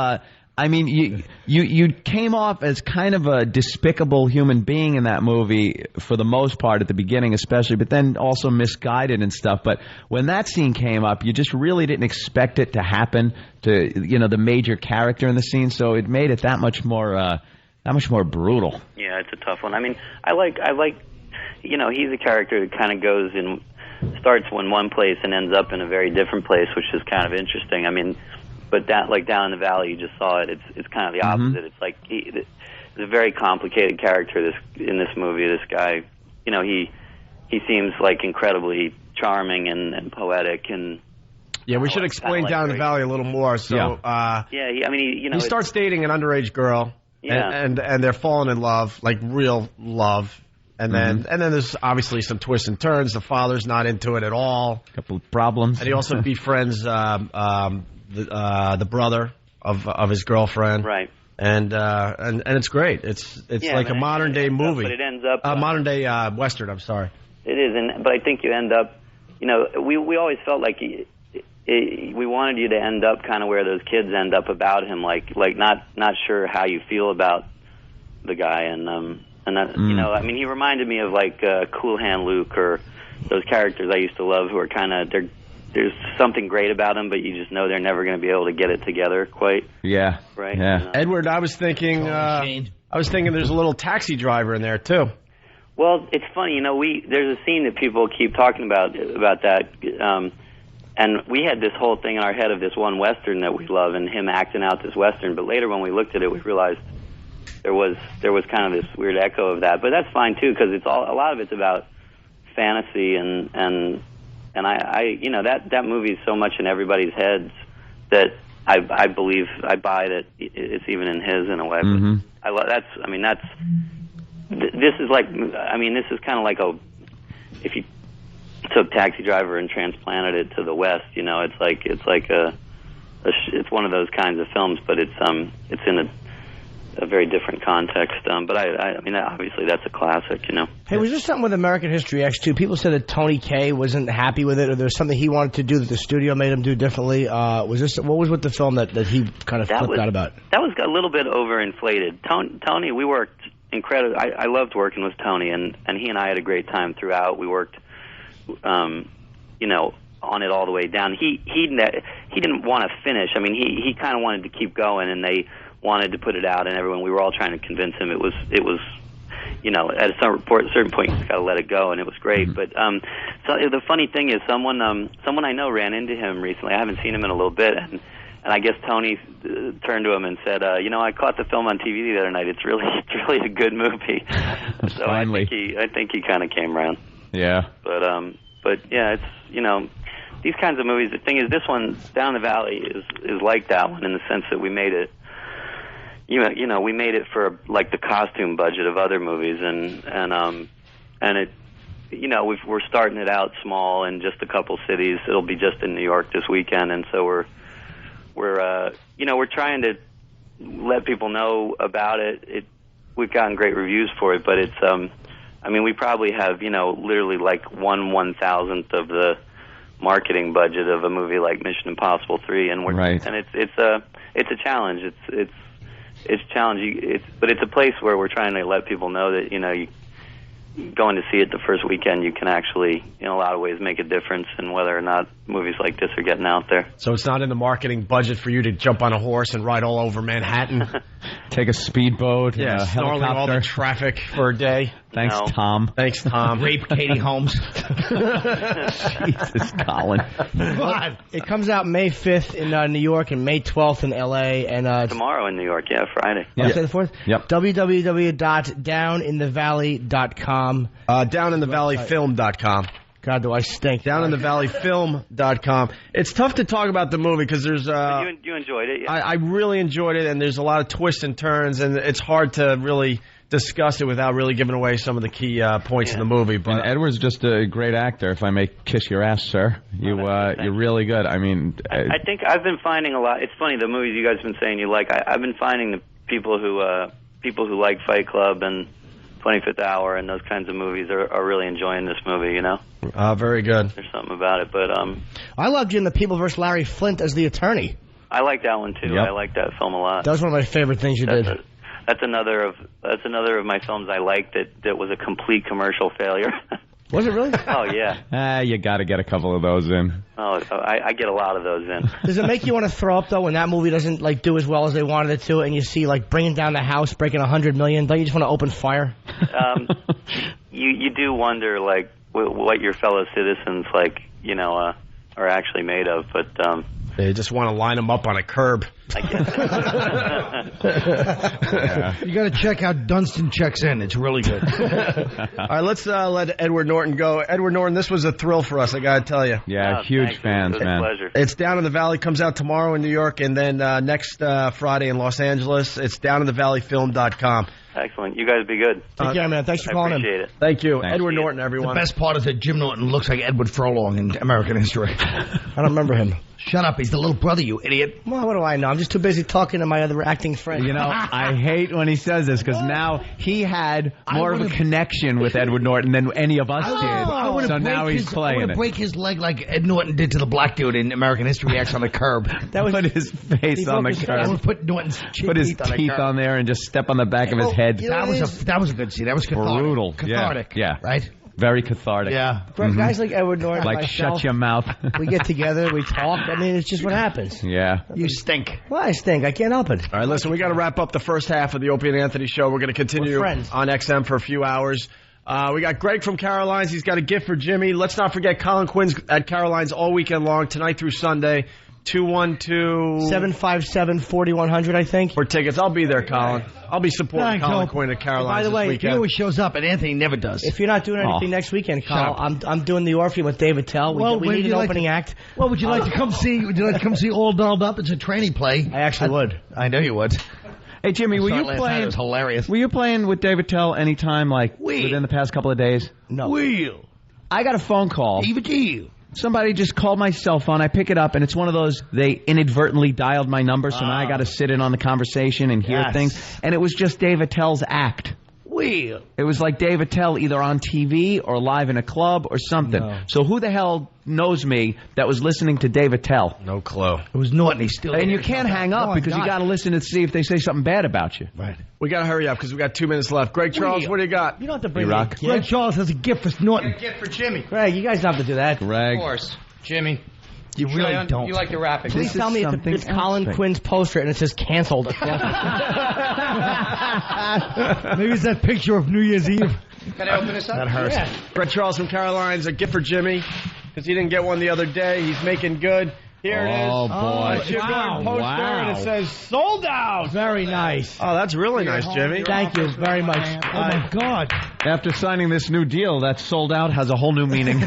I mean, you came off as kind of a despicable human being in that movie for the most part at the beginning especially, but then also misguided and stuff. But when that scene came up, you just really didn't expect it to happen to, the major character in the scene. So it made it that much more brutal. Yeah, it's a tough one. I mean, I like, he's a character that kind of starts in one place and ends up in a very different place, which is kind of interesting. I mean, but down in the valley, you just saw it. It's kind of the opposite. It's like it's a very complicated character. In this movie, this guy, he seems like incredibly charming and poetic and. Yeah, we should explain down in the valley a little more. So, he starts dating an underage girl. Yeah. And they're falling in love, like real love. And then there's obviously some twists and turns. The father's not into it at all. A couple of problems. And he also befriends the brother of his girlfriend, right? And it's great. It's like a modern day movie, but it ends up modern day western. I'm sorry. It is, but I think you end up, we always felt like we wanted you to end up kind of where those kids end up about him, like not sure how you feel about the guy, and that, you know, I mean, he reminded me of like Cool Hand Luke or those characters I used to love, who are kind of there's something great about them, but you just know they're never going to be able to get it together quite. Yeah. Right. Yeah. Edward, I was thinking there's a little Taxi Driver in there too. Well, it's funny, you know, there's a scene that people keep talking about that, and we had this whole thing in our head of this one Western that we love and him acting out this Western, but later when we looked at it, we realized there was kind of this weird echo of that, but that's fine too, because a lot of it's about fantasy and I you know, that movie is so much in everybody's heads that I believe, I buy that it's even in his in a way. Mm-hmm. But this is like, I mean, this is kind of like if you took Taxi Driver and transplanted it to the West, you know, it's one of those kinds of films, but it's in a very different context. But I mean, obviously that's a classic, you know. Hey, was there something with American History X too? People said that Tony Kaye wasn't happy with it, or there was something he wanted to do that the studio made him do differently. What was with the film that he kind of flipped out about? That was a little bit overinflated. Tony, we worked incredible. I loved working with Tony, and he and I had a great time throughout. We worked, you know, on it all the way down. He didn't want to finish. I mean, he kind of wanted to keep going, and they wanted to put it out, and we were all trying to convince him it was, you know, at a certain point you just got to let it go, and it was great. But so the funny thing is, someone I know ran into him recently. I haven't seen him in a little bit, and I guess Tony turned to him and said, you know, I caught the film on TV the other night. It's really a good movie. So Finally. I think he kind of came around. Yeah. But yeah, it's, you know, these kinds of movies. The thing is, this one, Down the Valley, is like that one in the sense that we made it. You know, we made it for like the costume budget of other movies, and it, you know, we're starting it out small in just a couple cities. It'll be just in New York this weekend, and so we're you know, we're trying to let people know about it. We've gotten great reviews for it, but it's I mean, we probably have, you know, literally like 1/1000th of the marketing budget of a movie like Mission Impossible 3, and it's a challenge. It's challenging. But it's a place where we're trying to let people know that, you know, going to see it the first weekend, you can actually, in a lot of ways, make a difference in whether or not movies like this are getting out there. So it's not in the marketing budget for you to jump on a horse and ride all over Manhattan, take a speedboat, a snarling all the traffic for a day. Thanks, Tom. Thanks, Tom. Rape Katie Holmes. Jesus, Colin. It comes out May 5th in New York and May 12th in L.A. and tomorrow in New York, Friday. Say the 4th? Yep. www.downinthevalley.com. Downinthevalleyfilm.com. God, do I stink. Downinthevalleyfilm.com. It's tough to talk about the movie because there's... you enjoyed it? Yeah. I really enjoyed it, and there's a lot of twists and turns, and it's hard to really discuss it without really giving away some of the key points in the movie. But and Edward's just a great actor. If I may kiss your ass, sir, you're really good. I mean, I think I've been finding a lot. It's funny, the movies you guys have been saying you like. I've been finding the people who like Fight Club and 25th Hour and those kinds of movies are really enjoying this movie. You know. Very good. There's something about it, but I loved you in The People vs. Larry Flint as the attorney. I like that one too. Yep. I like that film a lot. That was one of my favorite things you did. That's another of my films I liked that was a complete commercial failure. Was it really? Oh yeah. You got to get a couple of those in. Oh, I get a lot of those in. Does it make you want to throw up though when that movie doesn't like do as well as they wanted it to, and you see like Bringing Down the House breaking $100 million? Don't you just want to open fire? You do wonder like what your fellow citizens like, you know, are actually made of, but. They just want to line them up on a curb. I guess. You got to check out Dunstan Checks In. It's really good. All right, let's let Edward Norton go. Edward Norton, this was a thrill for us, I got to tell you. Yeah, huge fans, it was man. A pleasure. It's Down in the Valley, comes out tomorrow in New York, and then next Friday in Los Angeles. It's downinthevalleyfilm.com. Excellent. You guys be good. Take care, man. Thanks for calling in. Appreciate it. Thank you. Thanks. Edward Norton, everyone. The best part is that Jim Norton looks like Edward Furlong in American history. I don't remember him. Shut up. He's the little brother, you idiot. Well, what do I know? I'm just too busy talking to my other acting friend. You know, I hate when he says this because now he had more of a connection with Edward Norton than any of us did. So now he's I playing want to it. break his leg like Ed Norton did to the black dude in American History X on the curb. That was Put his face on the I curb. would put Norton's Put his teeth on the teeth curb. on there and just step on the back of his head. you know That was a good scene. That was cathartic. Brutal. Cathartic. Yeah. Right? Very cathartic. Yeah. For guys like Edward Norton, Like, myself, shut your mouth. we get together, we talk. I mean, it's just what happens. Yeah. You stink. Well, I stink. I can't help it. All right, listen, we got to wrap up the first half of the Opie and Anthony show. We're going to continue We're friends. on XM for a few hours. We got Greg from Caroline's. He's got a gift for Jimmy. Let's not forget Colin Quinn's at Caroline's all weekend long, tonight through Sunday. 212 757-4100, I think. For tickets. I'll be there, Colin. I'll be supporting Thank Colin you. Quinn at Caroline's By the way, this He weekend. always shows up, and Anthony never does. If you're not doing anything next weekend, Kyle, I'm doing the Orpheum with David Tell. We need an opening act. Well, would you like to come see? Would you like to come see All Dolled Up? It's a training play. I actually would. I know you would. Hey, Jimmy, were Saw you it last night. It playing? was hilarious. Were you playing with David Tell anytime, like, within the past couple of days? No. Wheel. I got a phone call. Even to you. Somebody just called my cell phone. I pick it up, and it's one of those, they inadvertently dialed my number, so now I got to sit in on the conversation and hear Yes. things. And it was just David Tell's act. Wheel. It was like David Tell either on TV or live in a club or something. No. So who the hell knows me that was listening to David Tell? No clue. It was Norton. He's still. And you can't hang up because you got to listen to see if they say something bad about you. Right. We got to hurry up because we got 2 minutes left. Greg Charles, what do you got? You don't have to bring Hey, me a Rock. gift. Greg Charles has a gift for Norton. Gift for Jimmy. Greg, you guys don't have to do that. Greg. Of course. Jimmy. You really don't. You like the rapping. Please tell me if it's Colin Quinn's poster and it says canceled. Maybe it's that picture of New Year's Eve. Can I open this up? That hurts. Yeah. Greg Charles from Caroline's, a gift for Jimmy because he didn't get one the other day. He's making good. Here it is. Oh, boy. A Jim Norton poster, and it says sold out. Very nice. Oh, that's really nice, Jimmy. Thank you very much. Oh my God! After signing this new deal, that sold out has a whole new meaning.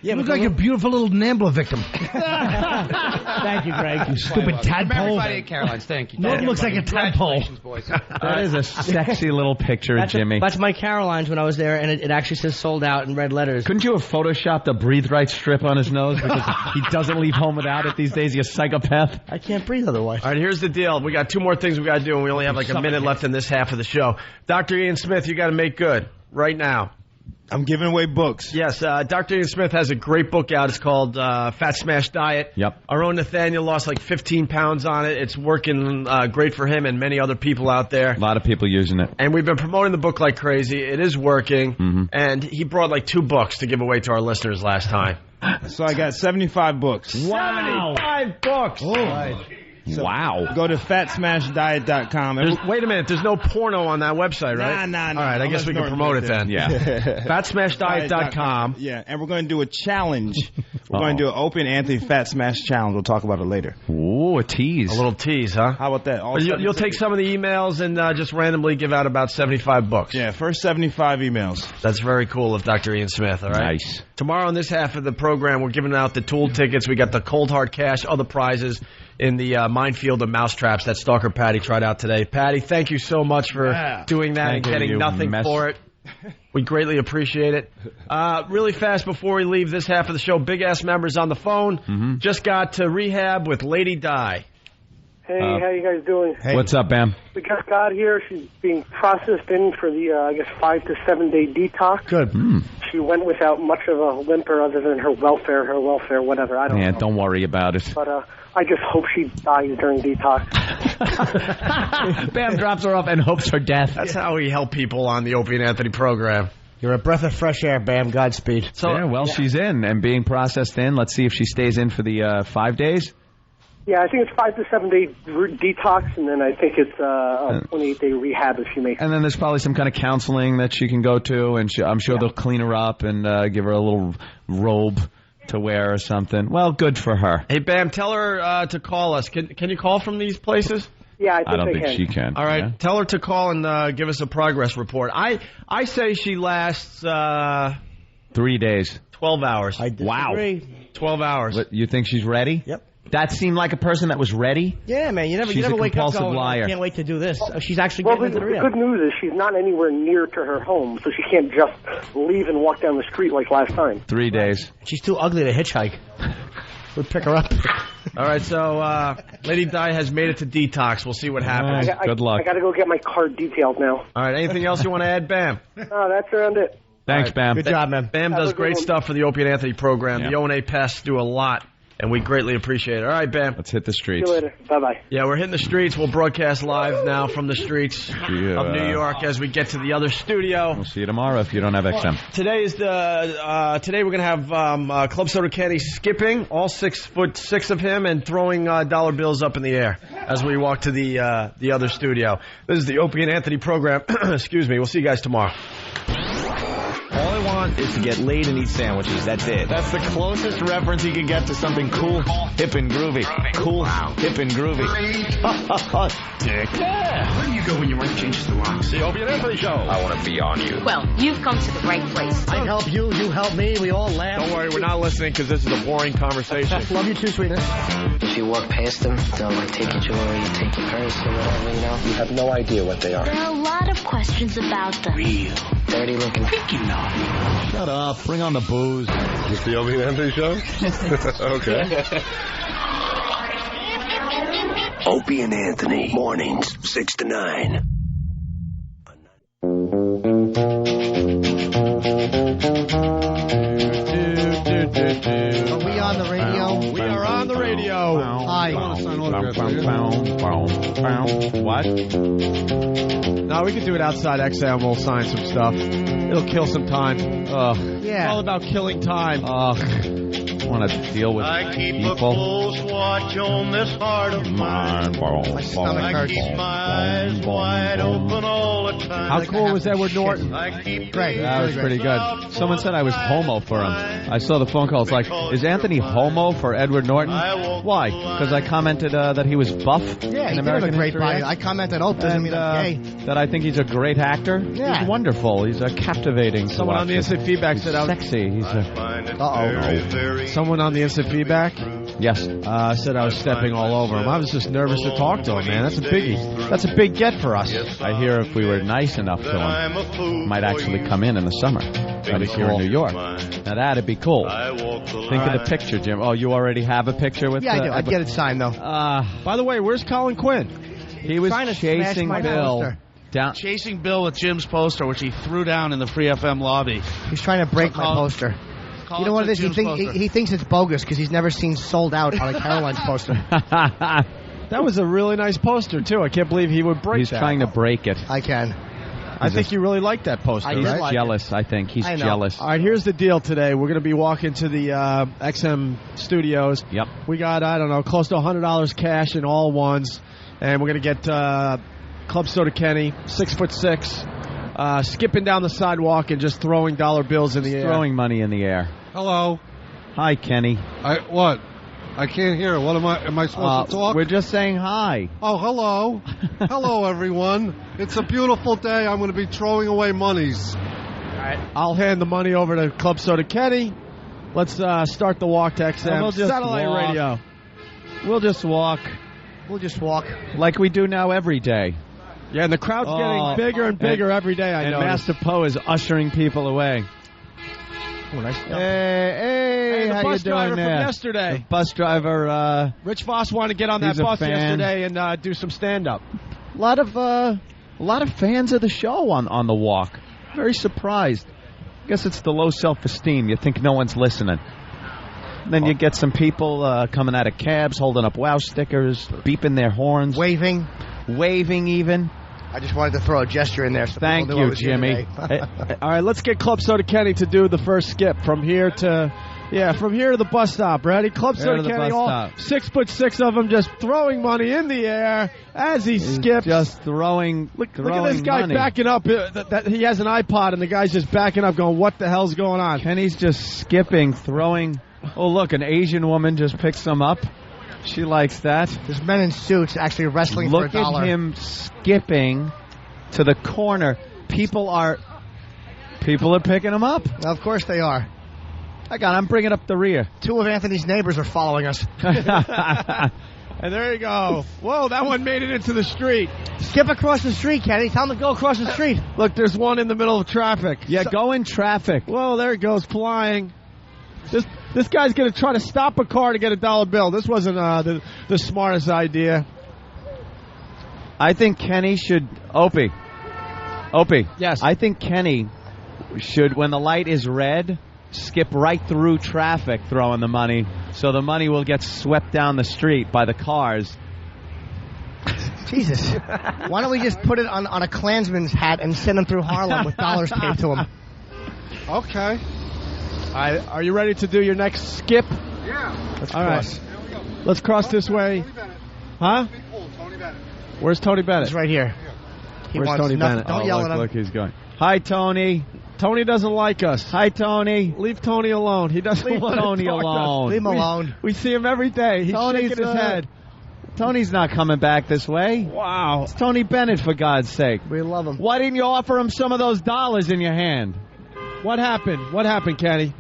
You look like a beautiful little NAMBLA victim. Thank you, Greg. You stupid Remember tadpole. everybody at Caroline's. Thank you. Norton looks like a tadpole. Congratulations, boys. That is a sexy little picture of Jimmy. That's my Caroline's when I was there, and it actually says sold out in red letters. Couldn't you have photoshopped a breathe right strip on his nose because he doesn't leave home without it these days? You psychopath. I can't breathe otherwise. All right, here's the deal. We got 2 more things we got to do, and we only have like a minute left in this half of the show. Dr. Ian Smith, you got to make good right now. I'm giving away books. Yes, Dr. Ian Smith has a great book out. It's called Fat Smash Diet. Yep. Our own Nathaniel lost like 15 pounds on it. It's working great for him and many other people out there. A lot of people using it. And we've been promoting the book like crazy. It is working. And he brought like 2 books to give away to our listeners last time. So I got 75 books. Wow. 75 books. Oh. So wow. Go to fatsmashdiet.com. Wait a minute. There's no porno on that website, right? Nah. All right, I guess we can promote it then. Yeah. Fatsmashdiet.com. Yeah, and we're going to do a challenge. We're going to do an Opie and Anthony Fat Smash Challenge. We'll talk about it later. Ooh, a tease. A little tease, huh? How about that? But you'll take some of the emails and just randomly give out about 75 books. Yeah, first 75 emails. That's very cool of Dr. Ian Smith, all right? Nice. Tomorrow in this half of the program, we're giving out the Tool tickets. We got the Cold Hard Cash, other prizes in the minefield of mousetraps that Stalker Patty tried out today. Patty, thank you so much for doing that and getting nothing for it. We greatly appreciate it. Really fast before we leave this half of the show, Big Ass members on the phone. Just got to rehab with Lady Di. Hey, how you guys doing? Hey. What's up, Bam? We just got here. She's being processed in for the, 5 to 7 day detox. Good. She went without much of a whimper other than her welfare, whatever. I don't know. Don't worry about it. But I just hope she dies during detox. Bam drops her off and hopes for death. That's how we help people on the Opie and Anthony program. You're a breath of fresh air, Bam. Godspeed. So, she's in and being processed in. Let's see if she stays in for the 5 days. Yeah, I think it's 5 to 7 day detox, and then I think it's a 28-day rehab if she makes it. And then there's probably some kind of counseling that she can go to, and I'm sure they'll clean her up and give her a little robe to wear or something. Well, good for her. Hey, Bam, tell her to call us. Can you call from these places? Yeah, I don't think she can. All right, tell her to call and give us a progress report. I say she lasts 3 days. 12 hours. I disagree. 12 hours. What, you think she's ready? Yep. That seemed like a person that was ready? Yeah, man. You never She's a wake up compulsive going, liar. I can't wait to do this. She's actually Well, getting the into the rehab. good news is she's not anywhere near to her home, so she can't just leave and walk down the street like last time. 3 days. She's too ugly to hitchhike. We'd pick her up. All right, so Lady Di has made it to detox. We'll see what happens. Good luck. I got to go get my card detailed now. All right, anything else you want to add, Bam? No, that's around it. Thanks, Bam. Good job, man. Bam does great stuff for the Opie and Anthony program. Yeah. The O&A Pests do a lot, and we greatly appreciate it. All right, Bam. Let's hit the See streets. you later. Bye-bye. Yeah, we're hitting the streets. We'll broadcast live now from the streets of New York as we get to the other studio. We'll see you tomorrow if you don't have XM. Today is today we're gonna have Club Soda Kenny skipping, all 6'6" of him, and throwing dollar bills up in the air as we walk to the other studio. This is the Opie and Anthony program. Excuse me. We'll see you guys tomorrow. All I want is to get laid and eat sandwiches. That's it. That's the closest reference you can get to something cool, hip, and groovy. Cool, hip, and groovy. Dick. Yeah. Where do you go when your wife changes the locks? The Opie and Anthony Show. I want to be on you. Well, you've come to the right place. I help you, you help me, we all laugh. Don't worry, we're not listening because this is a boring conversation. Love you too, sweetness. If you walk past them, they'll like take your jewelry, take your purse or whatever, you know? You have no idea what they are. There are a lot of questions about them. Real. Dirty looking. Freaking naughty. Shut up. Bring on the booze. Is this the Opie and Anthony Show? Okay. Opie and Anthony, mornings, 6 to 9. Are we on the radio? We are on the radio. Hi. What? No, we can do it outside XM. We'll sign some stuff. It'll kill some time. It's Yeah. all about killing time. I want to deal with I keep a people. close watch on this heart of mine. My stomach I hurts. keep my eyes wide open all the time. How cool was Edward Norton? I keep Great. That was pretty good. Someone said I was homo for him. I saw the phone call. It's like, is Anthony homo for Edward Norton? Why? Because I commented that he was buff. Yeah, in he American did a great History body. X. I commented, doesn't mean I'm gay. That I think he's a great actor. Yeah. He's wonderful. He's captivating. Someone on the instant feedback said I was sexy. He's Someone on the instant feedback, yes, said I was stepping all over him. I was just nervous to talk to him, man. That's a biggie. That's a big get for us. I hear if we were nice enough to him, might actually come in the summer. Right here in New York. Now that'd be cool. Think of the picture, Jim. Oh, you already have a picture with? Yeah, I do. I'd get it signed though. By the way, where's Colin Quinn? He was trying to smash chasing my Bill poster. down. Chasing Bill with Jim's poster, which he threw down in the Free FM lobby. He's trying to break my poster. You know what it is? He thinks it's bogus because he's never seen Sold Out on a Caroline's poster. That was a really nice poster, too. I can't believe he would break He's that. trying to break it. I can. I think you really like that poster, He's right? jealous, I think. He's jealous. All right, here's the deal today. We're going to be walking to the XM studios. Yep. We got, I don't know, close to $100 cash in all ones. And we're going to get Club Soda Kenny, 6'6", skipping down the sidewalk and just throwing dollar bills in the air. Throwing money in the air. Hello. Hi, Kenny. What? I can't hear. What am I supposed to talk? We're just saying hi. Oh, hello. Hello, everyone. It's a beautiful day. I'm going to be throwing away monies. All right. I'll hand the money over to Club Soda Kenny. Let's start the walk to XM. We'll just Satellite walk. radio. We'll just walk. We'll just walk. Like we do now every day. Yeah, and the crowd's getting bigger and bigger every day, I know. And Master Poe is ushering people away. Oh, nice. Hey, the how bus you doing driver there? from yesterday. The bus driver, Rich Voss wanted to get on that he's a bus fan. yesterday and do some stand-up. A lot of fans of the show on the walk. Very surprised. I guess it's the low self-esteem. You think no one's listening. And then you get some people coming out of cabs, holding up wow stickers, beeping their horns. Waving even. I just wanted to throw a gesture in there. So Thank people knew I you, was here Jimmy. today. All right, let's get Club Soda Kenny to do the first skip from here to the bus stop. Ready? Club There Soda to the Kenny, bus all stop. 6'6" of them just throwing money in the air as he skips. Just throwing Look at this guy money. backing up. He has an iPod, and the guy's just backing up going, what the hell's going on? Kenny's just skipping, throwing. Oh, look, an Asian woman just picks some up. She likes that. There's men in suits actually wrestling for Look $1. at him skipping to the corner. People are picking him up. Of course they are. I'm bringing up the rear. 2 of Anthony's neighbors are following us. And there you go. Whoa, that one made it into the street. Skip across the street, Kenny. Tell him to go across the street. Look, there's one in the middle of traffic. Yeah, go in traffic. Whoa, there it goes, flying. This guy's going to try to stop a car to get a dollar bill. This wasn't the smartest idea. I think Kenny should... Opie. Yes. I think Kenny should, when the light is red, skip right through traffic throwing the money, so the money will get swept down the street by the cars. Jesus. Why don't we just put it on a Klansman's hat and send him through Harlem with dollars taped to him? Okay. Are you ready to do your next skip? Yeah. Let's All cross. right. Let's cross this way. Huh? Where's Tony Bennett? He's right here. He Where's wants Tony nothing. Bennett? Don't yell at him. Look, he's going. Hi, Tony. Tony doesn't like us. Hi, Tony. Leave Tony alone. He doesn't Leave want Tony to talk to us. alone. Leave him alone. We see him every day. He's Tony's, shaking his head. Tony's not coming back this way. Wow. It's Tony Bennett, for God's sake. We love him. Why didn't you offer him some of those dollars in your hand? What happened? What happened, Kenny?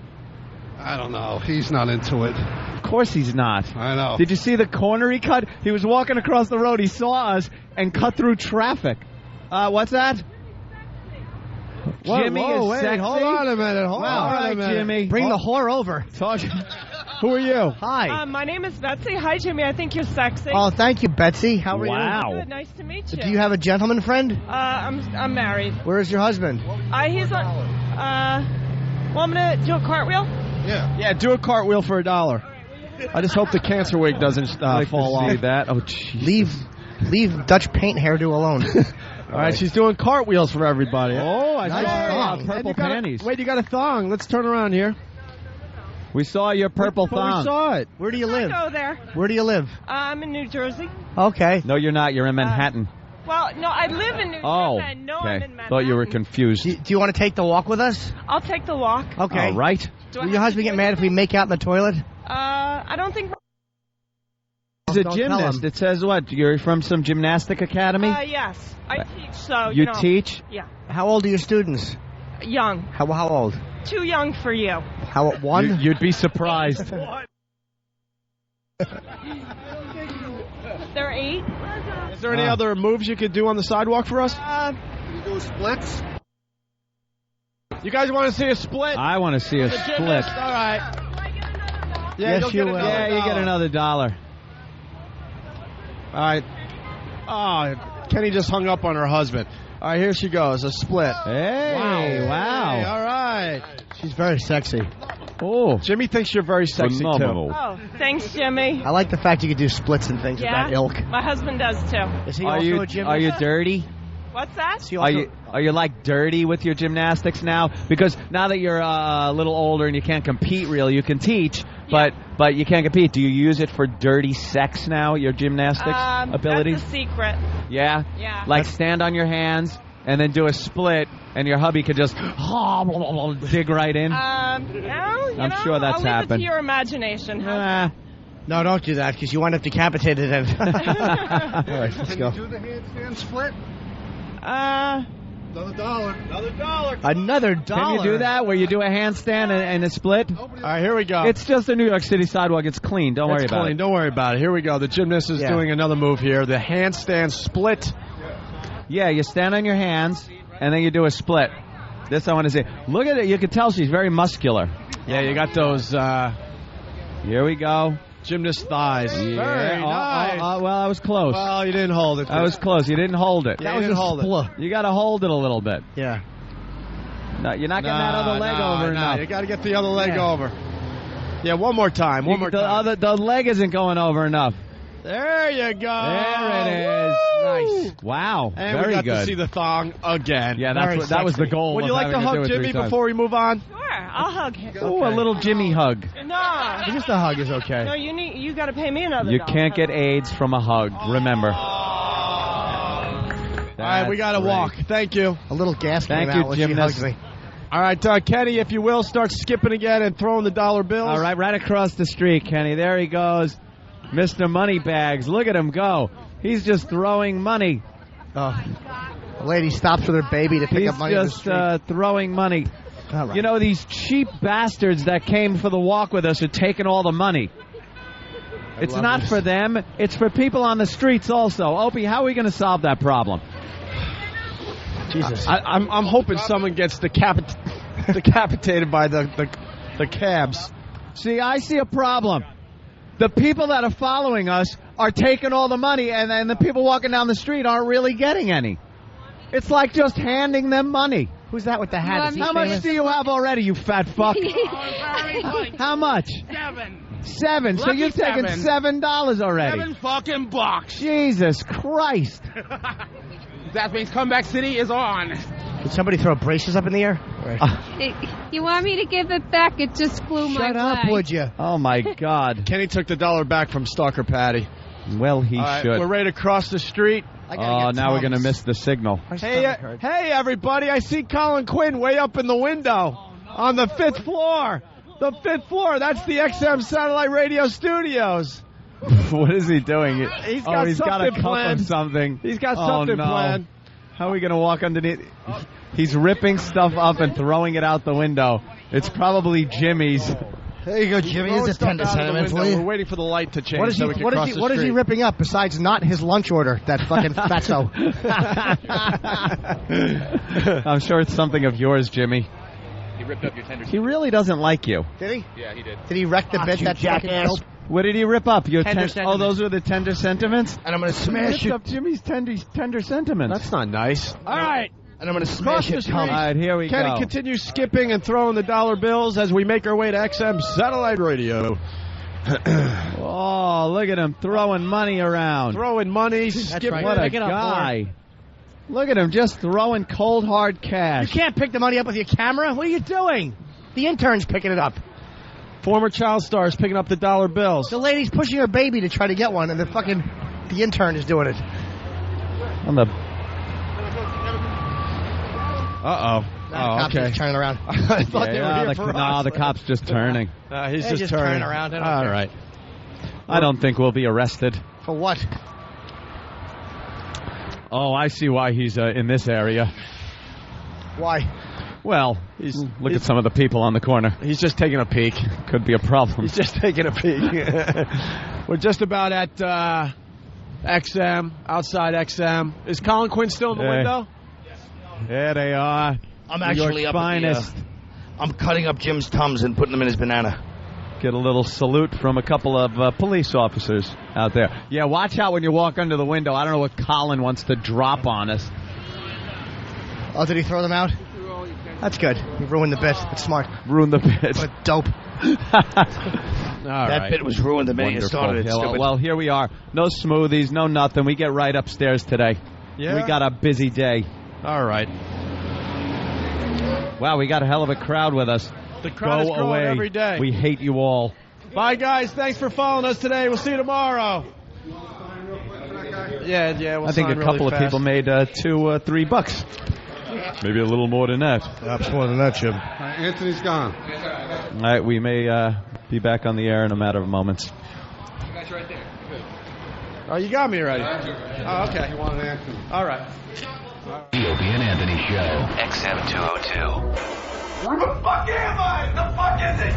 I don't know. He's not into it. Of course he's not. I know. Did you see the corner he cut? He was walking across the road. He saw us and cut through traffic. What's that? Jimmy is wait, sexy. hold on a minute. Hold All on right, a minute. Jimmy. Bring the whore over. Who are you? Hi. My name is Betsy. Hi, Jimmy. I think you're sexy. Oh, thank you, Betsy. How are you? Good. Nice to meet you. Do you have a gentleman friend? I'm married. Where is your husband? He's on. Well, I'm gonna do a cartwheel. Yeah, do a cartwheel for $1. I just hope the cancer wig doesn't fall off. That. Oh, jeez. Leave Dutch paint hairdo alone. All right, she's doing cartwheels for everybody. Oh, I Nice saw thong. purple panties. Wait, you got a thong. Let's turn around here. We saw your purple thong. We saw it. Where do you live? Go there. Where do you live? I'm in New Jersey. Okay. No, you're not. You're in Manhattan. Well, no, I live in New Jersey. I know I'm in Manhattan. Thought you were confused. Do you want to take the walk with us? I'll take the walk. Okay. All right. Will your husband get mad if we make out in the toilet? I don't think. He's a Don't tell gymnast. him. It says what? You're from some gymnastic academy? Yes. I teach, so, You know. teach? Yeah. How old are your students? Young. How old? Too young for you. How one? You'd be surprised. They're 8. Is there any other moves you could do on the sidewalk for us? You do splits? You guys want to see a split? I want to see a The split. gymnast? All right. Yeah, Yes, you'll you get will. another Yeah, you get $1. another $1. All right. Oh, Kenny just hung up on her husband. All right, here she goes. A split. Hey, wow. Hey, all right. She's very sexy. Oh, Jimmy thinks you're very sexy, phenomenal. Oh, thanks, Jimmy. I like the fact you could do splits and things of Yeah. that ilk. My husband does too. Is he Are also you a gymnast? are you dirty? What's that? Is he Are also- you like dirty with your gymnastics now? Because now that you're a little older and you can't compete really, you can teach, but you can't compete. Do you use it for dirty sex now? Your gymnastics abilities? That's a secret. Yeah. Yeah. Like stand on your hands and then do a split, and your hubby could just dig right in. No, I'm sure that's I'll leave it happened. to your imagination. No, don't do that because you wind up decapitated. And all right, let's Can go. you do the handstand split? Another $1. Another $1. Another $1. Can you do that where you do a handstand and a split? All right, here we go. It's just a New York City sidewalk. It's clean. Don't worry It's about clean. it. Don't worry about it. Here we go. The gymnast is doing another move here. The handstand split. Yeah, you stand on your hands and then you do a split. This I want to see. Look at it. You can tell she's very muscular. Yeah, you got those. Here we go. Gymnast thighs. Yeah. Very nice. Well, I was close. Well, you didn't hold it. I was close. You didn't hold it. Yeah, you didn't hold it. You got to hold it a little bit. Yeah. No, you're not getting that other leg over enough. You got to get the other leg over. Yeah, one more time. One more time. The leg isn't going over enough. There you go. There it is. Nice. Wow. And very we got good. to see the thong again. Yeah, that was the goal. Would you like to hug Jimmy before we move on? Sure, I'll hug him. Oh, a little Jimmy hug. No. Just a hug is okay. No, you got to pay me another. You $1. can't get AIDS from a hug. Remember. All right, we got to walk. Thank you. A little gas came Thank out you, when she gymnast. hugged me. All right, Kenny, if you will, start skipping again and throwing the dollar bills. All right, right across the street, Kenny. There he goes. Mr. Moneybags. Look at him go. He's just throwing money. A lady stops with her baby to pick up money in the He's street. just throwing money. All right. You know, these cheap bastards that came for the walk with us are taking all the money. It's love not this. for them. It's for people on the streets also. Opie, how are we going to solve that problem? Jesus. I'm hoping someone gets decapitated by the cabs. See, I see a problem. The people that are following us are taking all the money, and then the people walking down the street aren't really getting any. It's like just handing them money. Who's that with the hat? How much do you have already, you fat fuck? How much? $7. So you've taken $7 already. $7 fucking bucks. Jesus Christ. That means Comeback City is on. Did somebody throw braces up in the air? You want me to give it back? It just flew my way. Shut up, would you? Oh, my God. Kenny took the $1 back from Stalker Patty. Well, he should. We're ready to cross the street. Oh, now we're going to miss the signal. Hey, everybody, I see Colin Quinn way up in the window on the 5th floor. The 5th floor, that's the XM Satellite Radio Studios. What is he doing? He's got a cup planned. of something. He's got something planned. How are we going to walk underneath? He's ripping stuff up and throwing it out the window. It's probably Jimmy's. There you go, Jimmy. Here's a tender sentiment for you. We're waiting for the light to change What is he ripping up besides not his lunch order, that fucking fatso? I'm sure it's something of yours, Jimmy. He ripped up your tender. He really doesn't like you. Did he? Yeah, he did. Did he wreck the bit, that jackass? What did he rip up? Your tender sentiments. those are the tender sentiments? And I'm going to smash it. Up Jimmy's tender sentiments. That's not nice. All right. And I'm going to smash it, Tom. All right, here we Kenny go. continues skipping and throwing the dollar bills as we make our way to XM Satellite Radio. Oh, look at him throwing money around. Throwing money, skipping. right. What a Pick it up, guy. Look at him just throwing cold, hard cash. You can't pick the money up with your camera. What are you doing? The intern's picking it up. Former child stars picking up the dollar bills. The lady's pushing her baby to try to get one, and the intern is doing it. On the... Uh-oh. The cops are turning around. I thought they were here for us. No, the cop's just turning. He's just turning around. All right. I don't think we'll be arrested. For what? Oh, I see why he's in this area. Why? Well, look at some of the people on the corner. He's just taking a peek. Could be a problem. He's just taking a peek. We're just about at XM, outside XM. Is Colin Quinn still in the window? There they are. I'm actually up finest. I'm cutting up Jim's Tums and putting them in his banana. Get a little salute from a couple of police officers out there. Yeah, watch out when you walk under the window. I don't know what Colin wants to drop on us. Oh, did he throw them out? That's good. You ruined the bit. That's smart. Ruined the bit. What a dope. That bit was ruined the minute you started. Yeah, well, here we are. No smoothies, no nothing. We get right upstairs today. Yeah? We got a busy day. All right. Wow, we got a hell of a crowd with us. The crowd is growing every day. We hate you all. Bye, guys. Thanks for following us today. We'll see you tomorrow. Yeah. I think a couple of people made $2-3. Maybe a little more than that. Perhaps more than that, Jim. Anthony's gone. All right, we may be back on the air in a matter of moments. Oh, you got me right. Oh, okay. You wanted Anthony. All right. The Opie and Anthony Show. XM 202. Where the fuck am I? The fuck is it?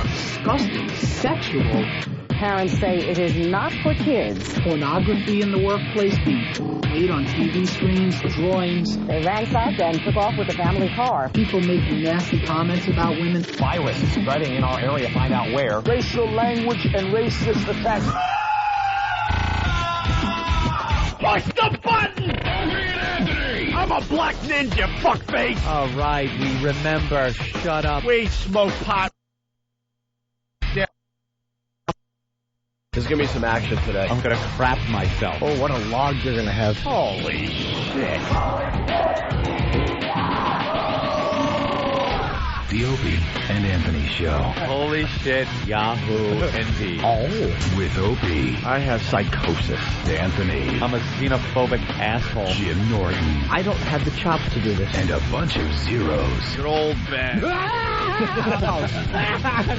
Disgusting. Sexual. Parents say it is not for kids. Pornography in the workplace being played on TV screens, drawings. They ransacked and took off with the family car. People making nasty comments about women. Virus spreading in our area. Find out where. Racial language and racist attacks. Push the button! I'm a black ninja, fuckface! All right, we remember. Shut up. We smoke pot. There's going to be some action today. I'm going to crap myself. Oh, what a log you're going to have. Holy shit. The Opie and Anthony Show. Holy shit, Yahoo, indeed. Oh. With Opie. I have psychosis. Anthony. I'm a xenophobic asshole. Jim Norton. I don't have the chops to do this. And a bunch of zeros. Good old Ben.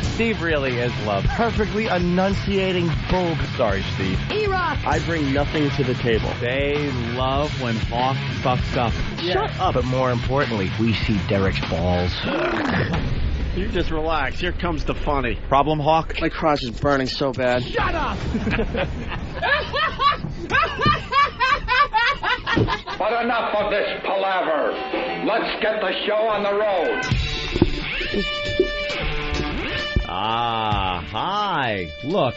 Steve really is love. Perfectly enunciating boob. Sorry, Steve. E-Rock. I bring nothing to the table. They love when Hawk fucks up. Shut up. But more importantly, we see Derek's balls. You just relax. Here comes the funny. Problem, Hawk? My crotch is burning so bad. Shut up! But enough of this palaver. Let's get the show on the road. Ah, hi. Look,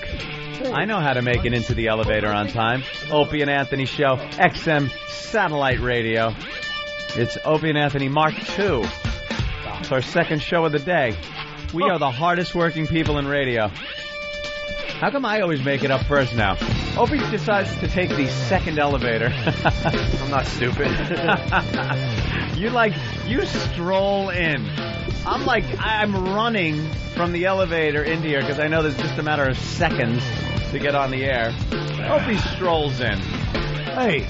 I know how to make it into the elevator on time. Opie and Anthony Show, XM Satellite Radio. It's Opie and Anthony Mark II. It's our second show of the day. We are the hardest working people in radio. How come I always make it up first now? Opie decides to take the second elevator. I'm not stupid. You stroll in. I'm running from the elevator into here because I know there's just a matter of seconds to get on the air. Opie strolls in. Hey.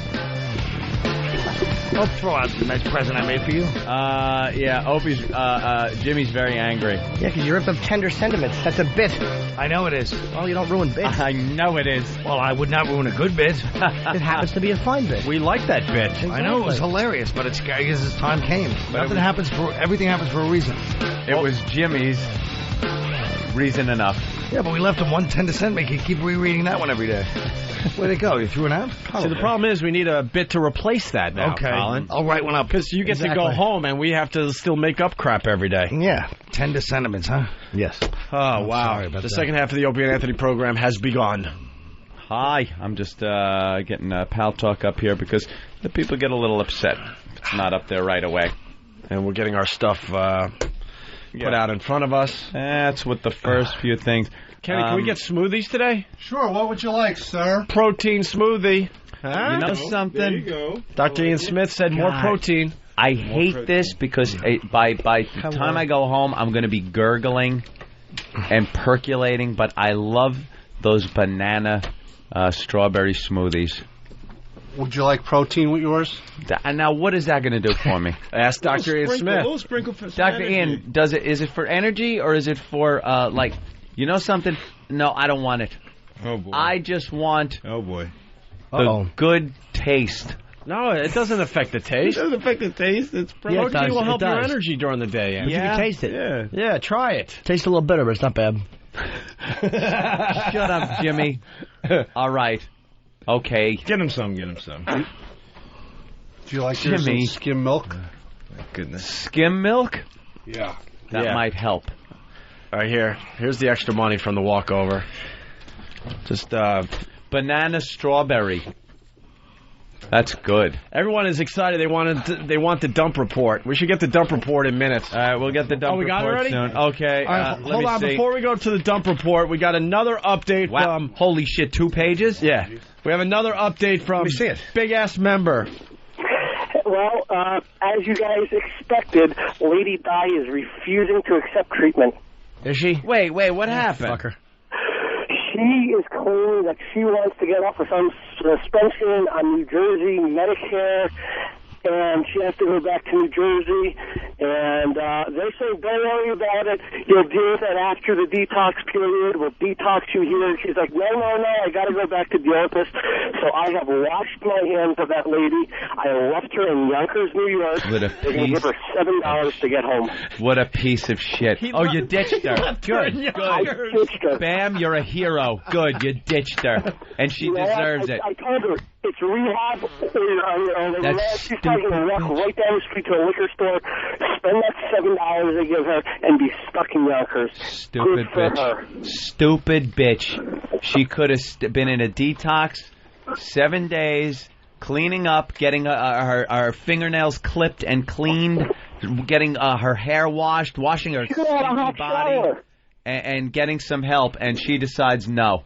Don't throw out the nice present I made for you. Yeah, Jimmy's very angry. Yeah, because you ripped up Tender Sentiments. That's a bit. I know it is. Well, you don't ruin bits. I know it is. Well, I would not ruin a good bit. It happens to be a fine bit. We like that bit. Exactly. I know it was hilarious, but I guess its time came. Everything happens for a reason. It was Jimmy's reason enough. Yeah, but we left him 1 10 cent. Make you keep rereading that one every day. Where'd it go? You threw it out? See, the problem is we need a bit to replace that now, okay. Colin. I'll write one up. Because you get to go home and we have to still make up crap every day. Yeah. Tender sentiments, huh? Yes. Oh, wow. The second half of the Opie and Anthony program has begun. Hi. I'm just getting pal talk up here because the people get a little upset if it's not up there right away. And we're getting our stuff put out in front of us. That's what the first few things. Kenny, can we get smoothies today? Sure. What would you like, sir? Protein smoothie. Huh? You know something? There you go. Dr. Ian Smith said more protein. I hate this because by the time I go home, I'm going to be gurgling and percolating, but I love those banana strawberry smoothies. Would you like protein with yours? Now, what is that going to do for me? Ask Dr. Ian Smith. Dr. Ian, is it for energy or is it for, you know something? No, I don't want it. Oh, boy. I just want the good taste. No, it doesn't affect the taste. It doesn't affect the taste. It's protein will help your energy during the day. But you can taste it. Yeah, try it. Tastes a little bitter, but it's not bad. Shut up, Jimmy. All right. Okay. Get him some. Do you like some skim milk? My goodness. Skim milk? Yeah. That might help. All right, here's the extra money from the walkover. Just banana strawberry. That's good. Everyone is excited. They want the dump report. We should get the dump report in minutes. All right, we'll get the dump report we got it already? soon. Okay. Hold on. Before we go to the dump report, we got another update from... Holy shit, 2 pages? Yeah. We have another update from Big Ass Member. Well, as you guys expected, Lady Di is refusing to accept treatment. Is she? Wait, what happened? Fuck her. She is claiming that she wants to get off of some suspension on New Jersey Medicare, and she has to go back to New Jersey. And they're saying, don't worry about it. You'll deal with it after the detox period. We'll detox you here. And she's like, no, I got to go back to the office. So I have washed my hands of that lady. I left her in Yonkers, New York. They're going to give her $7 to get home. What a piece of shit. You ditched her. Good. I ditched her. Bam, you're a hero. Good, you ditched her. And she deserves it. I told her, it's rehab. She's probably going to walk right down the street to a liquor store, spend that $7 they give her, and be stuck in Yonkers. Stupid bitch. Stupid bitch. She could have been in a detox 7 days, cleaning up, getting her fingernails clipped and cleaned, getting her hair washed, washing her body, and getting some help, and she decides no.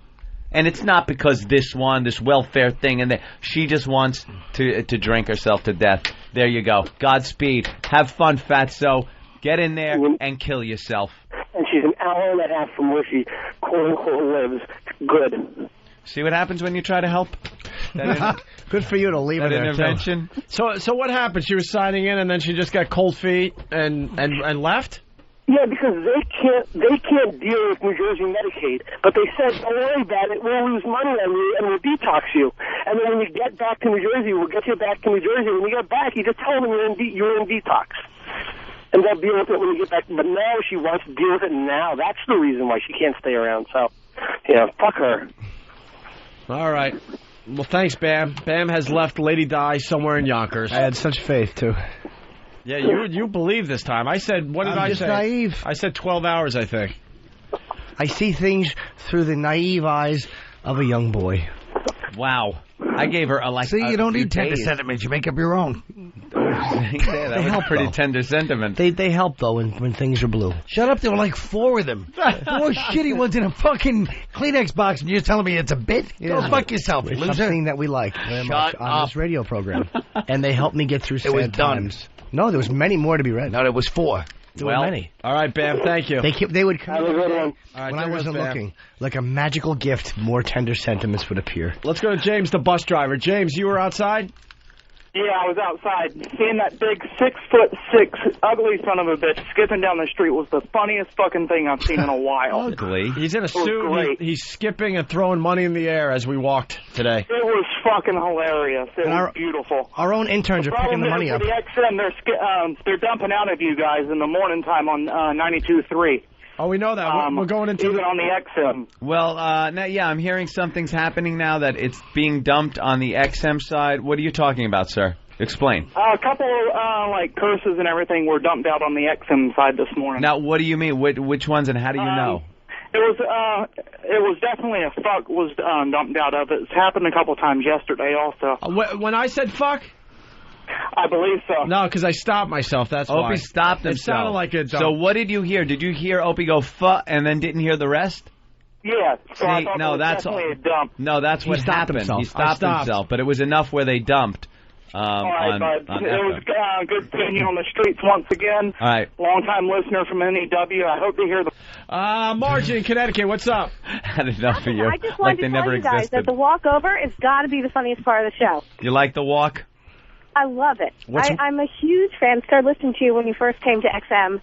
And it's not because this welfare thing, and she just wants to drink herself to death. There you go. Godspeed. Have fun, fatso. Get in there and kill yourself. And she's an hour and a half from where she, quote-unquote, lives. Good. See what happens when you try to help? Good for you to leave her there, intervention. So what happened? She was signing in, and then she just got cold feet and left? Yeah, because they can't deal with New Jersey Medicaid. But they said, don't worry about it, we'll lose money on you and we'll detox you. And then when you get back to New Jersey, we'll get you back to New Jersey. When you get back, you just tell them you're in detox. And they'll deal with it when you get back. But now she wants to deal with it now. That's the reason why she can't stay around. So, fuck her. All right. Well, thanks, Bam. Bam has left Lady Di somewhere in Yonkers. I had such faith, too. Yeah, you believe this time. I said, what did I say? I'm just naive. I said 12 hours, I think. I see things through the naive eyes of a young boy. Wow. I gave her a See, you don't need tender sentiments. You make up your own. Yeah, that was pretty tender sentiment. They help, though, when things are blue. Shut up. There were like 4 of them. 4 shitty ones in a fucking Kleenex box, and you're telling me it's a bit? Go fuck yourself, It's loser. something that we like very much Shut on up. this radio program. And they helped me get through sad was done. times. No, there was many more to be read. No, there was 4. There were many. All right, Bam, thank you. They would come Have a good one. All right, when I do wasn't this, Bam. looking. Like a magical gift, more tender sentiments would appear. Let's go to James, the bus driver. James, you were outside? Yeah, I was outside. Seeing that big 6'6" ugly son of a bitch skipping down the street was the funniest fucking thing I've seen in a while. Ugly? He's in a It was suit. great. He's skipping and throwing money in the air as we walked today. It was fucking hilarious. It And was beautiful. Our own interns The are picking the problem money is up. for the XM, they're dumping out of you guys in the morning time on 92.3. Oh, we know that. We're going into even on the XM. Well, now, yeah, I'm hearing something's happening now that it's being dumped on the XM side. What are you talking about, sir? Explain. A couple like curses and everything were dumped out on the XM side this morning. Now, what do you mean? Which ones and how do you know? It was definitely a fuck was dumped out of it. It's happened a couple times yesterday also. When I said fuck? I believe so. No, because I stopped myself. That's why. Opie stopped himself. It sounded like a dump. So what did you hear? Did you hear Opie go fuck and then didn't hear the rest? Yeah. So I See, thought no, it was that's definitely a dump. No, that's what stopped happened. himself. He stopped himself, but it was enough where they dumped. All right, but on it was FM. good seeing you on the streets once again. All right. Long-time listener from NEW. I hope to hear the... Margie in Connecticut, what's up? Had enough of you. I just Like wanted they to never tell you guys existed. that the walkover has got to be the funniest part of the show. You like the walk? I love it. What's- I'm a huge fan. Started listening to you when you first came to XM.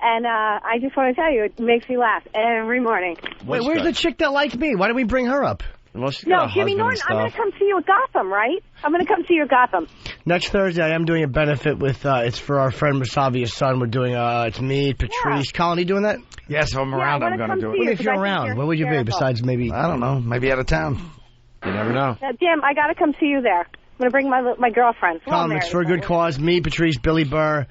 And I just want to tell you, it makes me laugh every morning. Wait, where's the chick that liked me? Why didn't we bring her up? Well, she's No, Jimmy Norton, I'm going to come see you at Gotham, right? I'm going to come see you at Gotham. Next Thursday, I am doing a benefit with, it's for our friend Musavia's son. We're doing, it's me, Patrice. Colin, you doing that? Yes, if I'm around, I'm going to do see it. you, If you're 'cause I think around, you're where would you be hysterical. besides maybe? I don't know. Maybe out of town. You never know. Jim, I got to come see you there. I'm going to bring my girlfriend. We're all Colin, it's married, for a good so- cause. Me, Patrice, Billy Burr,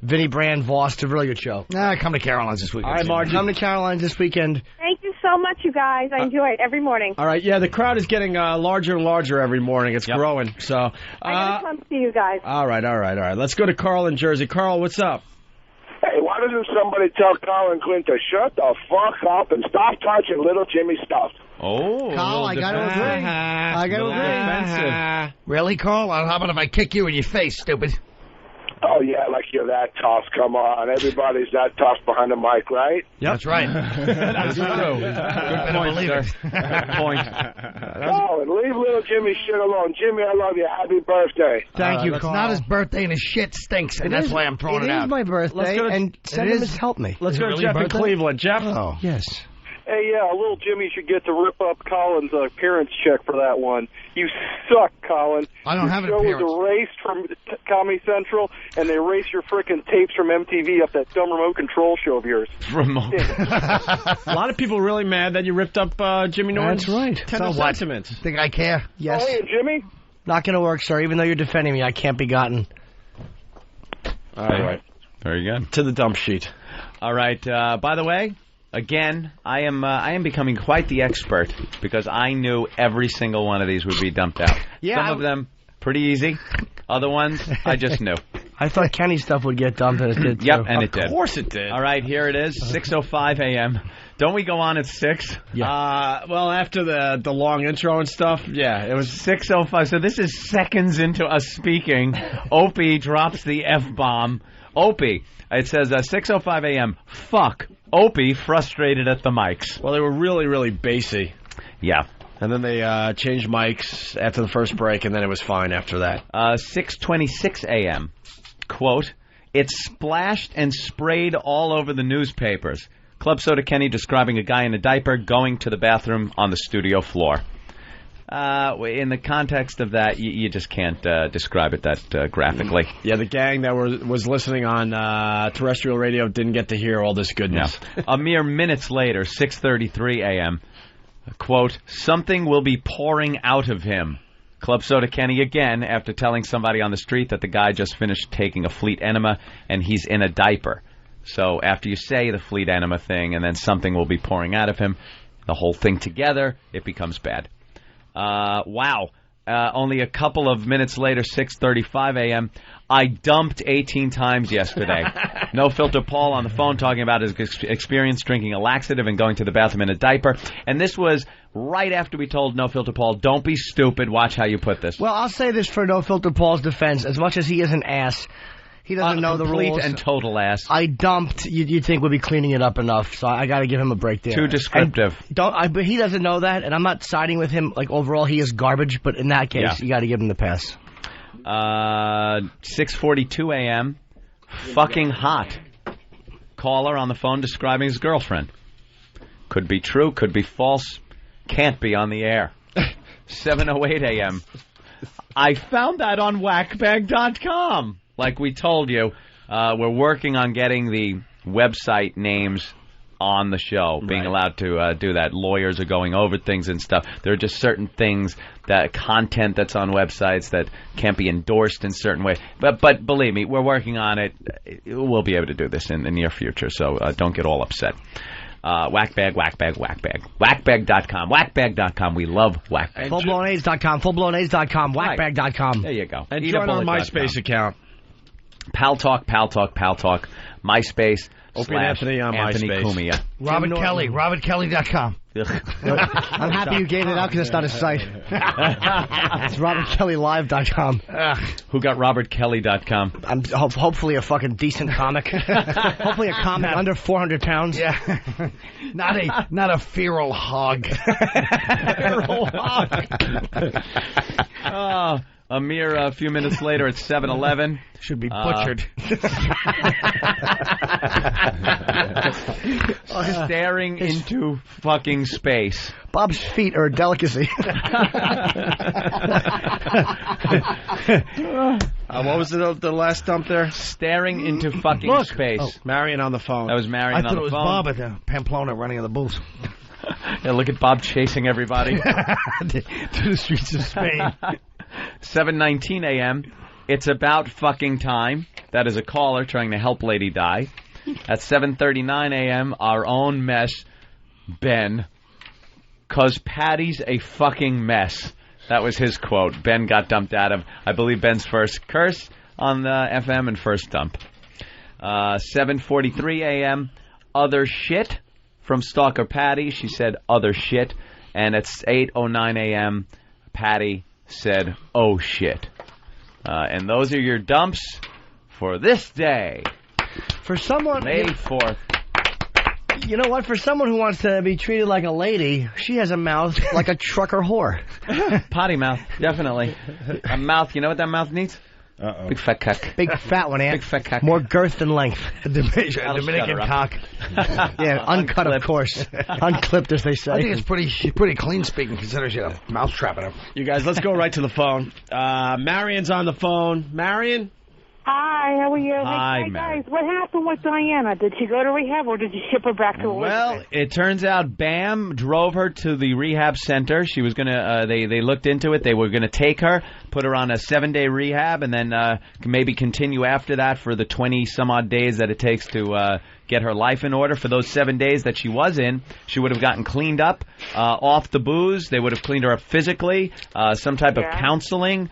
Vinny Brand, Voss. It's a really good show. Come to Caroline's this weekend. All right, Margie. Come to Caroline's this weekend. Thank you so much, you guys. I enjoy it every morning. All right, yeah, the crowd is getting larger and larger every morning. It's growing. So, I'm going to come see you guys. all right. Let's go to Carl in Jersey. Carl, what's up? Hey, why doesn't somebody tell Colin Quinn to shut the fuck up and stop touching little Jimmy stuff? Oh, Carl, I got to agree. I got to agree. Really, Carl? How about if I kick you in your face, stupid? Oh, yeah, like you're that tough. Come on. Everybody's that tough behind the mic, right? Yep. That's right. That's true. Good point, sir. Good point. Oh, and leave little Jimmy shit alone. Jimmy, I love you. Happy birthday. Thank you, It's Carl. not his birthday, and his shit stinks, and that's why I'm throwing it out. It is my birthday, Let's go to- and It sentiments is? help me. Let's Is go it to really Jeff your in birthday? Cleveland. Jeff? Oh, yes. Hey, yeah, little Jimmy should get to rip up Colin's appearance check for that one. You suck, Colin. I don't have an Your show appearance. was erased from Comedy Central, and they erased your frickin' tapes from MTV off that dumb remote control show of yours. Remote. A lot of people really mad that you ripped up Jimmy Norton's That's right. tender So what? sentiments. Think I care? Yes. Oh, hey, and Jimmy? Not going to work, sir. Even though you're defending me, I can't be gotten. All right. Very good. To the dump sheet. All right. By the way, again, I am becoming quite the expert because I knew every single one of these would be dumped out. Yeah, Some of them pretty easy. Other ones I just knew. I thought Kenny's stuff would get dumped, and it did, too. Yep, and it did. Of course it did. All right, here it is, 6:05 a.m. Don't we go on at 6? Well, after the long intro and stuff, yeah, it was 6:05. So this is seconds into us speaking. Opie drops the F-bomb. Opie, it says 6:05 a.m. Fuck. Opie frustrated at the mics. Well, they were really, really bassy. Yeah. And then they changed mics after the first break, and then it was fine after that. 6:26 a.m. Quote, "It splashed and sprayed all over the newspapers." Club Soda Kenny describing a guy in a diaper going to the bathroom on the studio floor. In the context of that, you just can't describe it that graphically. Yeah, the gang that was listening on terrestrial radio didn't get to hear all this goodness. A mere minutes later, 6:33 a.m., quote, "Something will be pouring out of him." Club Soda Kenny again after telling somebody on the street that the guy just finished taking a fleet enema and he's in a diaper. So after you say the fleet enema thing and then something will be pouring out of him, the whole thing together, it becomes bad. Wow. Only a couple of minutes later, 6:35 a.m., I dumped 18 times yesterday. No Filter Paul on the phone talking about his experience drinking a laxative and going to the bathroom in a diaper. And this was right after we told No Filter Paul, don't be stupid, watch how you put this. Well, I'll say this for No Filter Paul's defense. As much as he is an ass, he doesn't know the rules. Complete and total ass. I dumped, you'd think would be cleaning it up enough, so I got to give him a break there. Too descriptive. But he doesn't know that, and I'm not siding with him. Like, overall, he is garbage, but in that case, you got to give him the pass. 6:42 a.m., fucking hot. Caller on the phone describing his girlfriend. Could be true, could be false, can't be on the air. 7:08 a.m., I found that on whackbag.com. Like we told you, we're working on getting the website names on the show, being allowed to do that. Lawyers are going over things and stuff. There are just certain things, that content that's on websites that can't be endorsed in certain ways. But believe me, we're working on it. We'll be able to do this in the near future, so don't get all upset. Whackbag. Whackbag.com. Whackbag.com. We love Whackbag. Fullblownaids.com. Fullblownaids.com. Whackbag.com. There you go. And join our MySpace account. Pal Talk. MySpace. Opie and Anthony on MySpace. Cumia. Robert Kelly. RobertKelly.com. I'm happy you gave it out because it's not a site. It's RobertKellyLive.com. Who got RobertKelly.com? I'm hopefully a fucking decent comic. Hopefully a comic under 400 pounds. Yeah. Not a feral hog. Feral hog. A mere few minutes later, it's 7-Eleven. Should be butchered. Staring into fucking space. Bob's feet are a delicacy. What was the last dump there? Staring into fucking space. Oh, Marion on the phone. That was Marion on the phone. I thought it was Bob at the Pamplona running of the booth. Yeah, look at Bob chasing everybody. To the streets of Spain. 7:19 a.m. It's about fucking time. That is a caller trying to help Lady Di. At 7:39 a.m., our own mess, Ben. 'Cause Patty's a fucking mess. That was his quote. Ben got dumped out of, I believe, Ben's first curse on the FM and first dump. 7:43 a.m., other shit from Stalker Patty. She said other shit. And at 8:09 a.m., Patty said, oh shit. And those are your dumps for this day. For someone... May 4th. You know what? For someone who wants to be treated like a lady, she has a mouth like a trucker whore. Potty mouth, definitely. A mouth, you know what that mouth needs? Uh-oh. Big fat cock. Big fat one, Ant. Big fat cock. More girth than length. Dominican cock. Yeah, uncut, of course. Unclipped, as they say. I think it's pretty clean speaking, considering she had a mouse trap in her. You guys, let's go right to the phone. Marion's on the phone. Marion? Hi, how are you? Hi, hey, Mary. guys, what happened with Diana? Did she go to rehab or did you ship her back to Elizabeth? Well, it turns out Bam drove her to the rehab center. She was going to, they looked into it. They were going to take her, put her on a 7-day rehab, and then maybe continue after that for the 20-some-odd days that it takes to get her life in order. For those 7 days that she was in, she would have gotten cleaned up, off the booze. They would have cleaned her up physically, some type of counseling,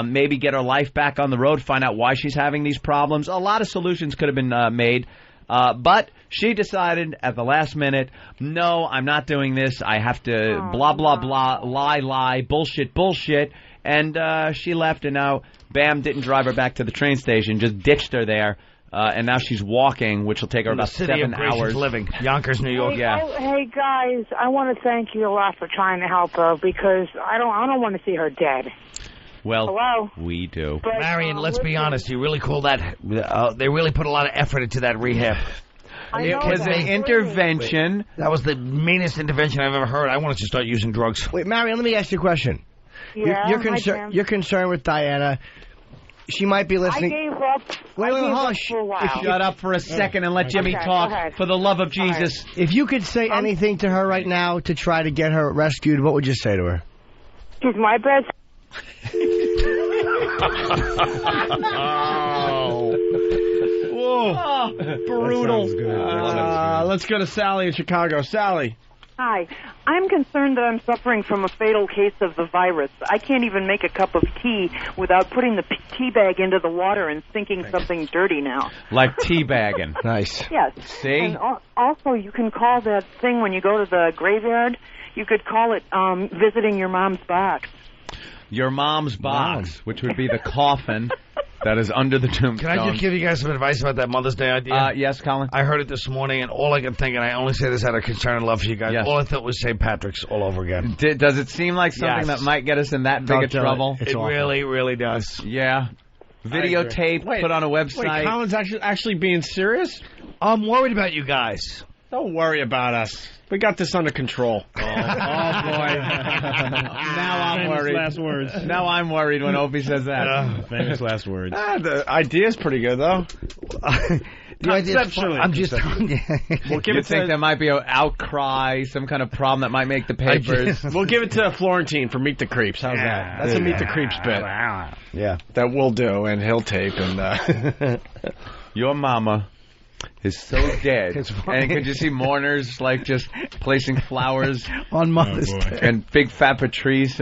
maybe get her life back on the road, find out why she's having these problems. A lot of solutions could have been made. But she decided at the last minute, no, I'm not doing this. I have to blah, blah, blah, lie, bullshit. And she left, and now Bam didn't drive her back to the train station, just ditched her there. And now she's walking, which will take her about 7 hours. Living, Yonkers, New York. Hey, guys, I want to thank you a lot for trying to help her because I don't want to see her dead. Well, hello? We do. But, Marion, let's be honest. You really call that? They really put a lot of effort into that rehab. It was an intervention. That was the meanest intervention I've ever heard. I wanted to start using drugs. Wait, Marion, let me ask you a question. Yeah, you're concerned with Diana. She might be listening. I gave up. Wait, hush. Shut up for a second and let Jimmy talk. For the love of Jesus. If you could say anything to her right now to try to get her rescued, what would you say to her? She's my best. Oh. Whoa. Brutal. Let's go to Sally in Chicago. Sally. Hi. I'm concerned that I'm suffering from a fatal case of the virus. I can't even make a cup of tea without putting the tea bag into the water and thinking something dirty now. Like teabagging. Nice. Yes. See? And also, you can call that thing when you go to the graveyard, you could call it visiting your mom's box. Your mom's box, which would be the coffin that is under the tombstone. Can I just give you guys some advice about that Mother's Day idea? Yes, Colin? I heard it this morning, and all I could think, and I only say this out of concern and love for you guys, all I thought was St. Patrick's all over again. Does it seem like something that might get us in that big of trouble? It really, really does. Yeah. Videotape, put on a website. Wait, Colin's actually being serious? I'm worried about you guys. Don't worry about us. We got this under control. Oh, boy. Now I'm worried. Last words. Now I'm worried when Opie says that. Famous last words. The idea's pretty good, though. Conceptually. I'm just telling you. We'll give You think there might be an outcry, some kind of problem that might make the papers? We'll give it to Florentine for Meet the Creeps. How's that? That's a Meet the Creeps bit. Yeah. That we'll do, and he'll tape. And Your mama is so dead. And could you see mourners like just placing flowers on Mother's Day? And big fat Patrice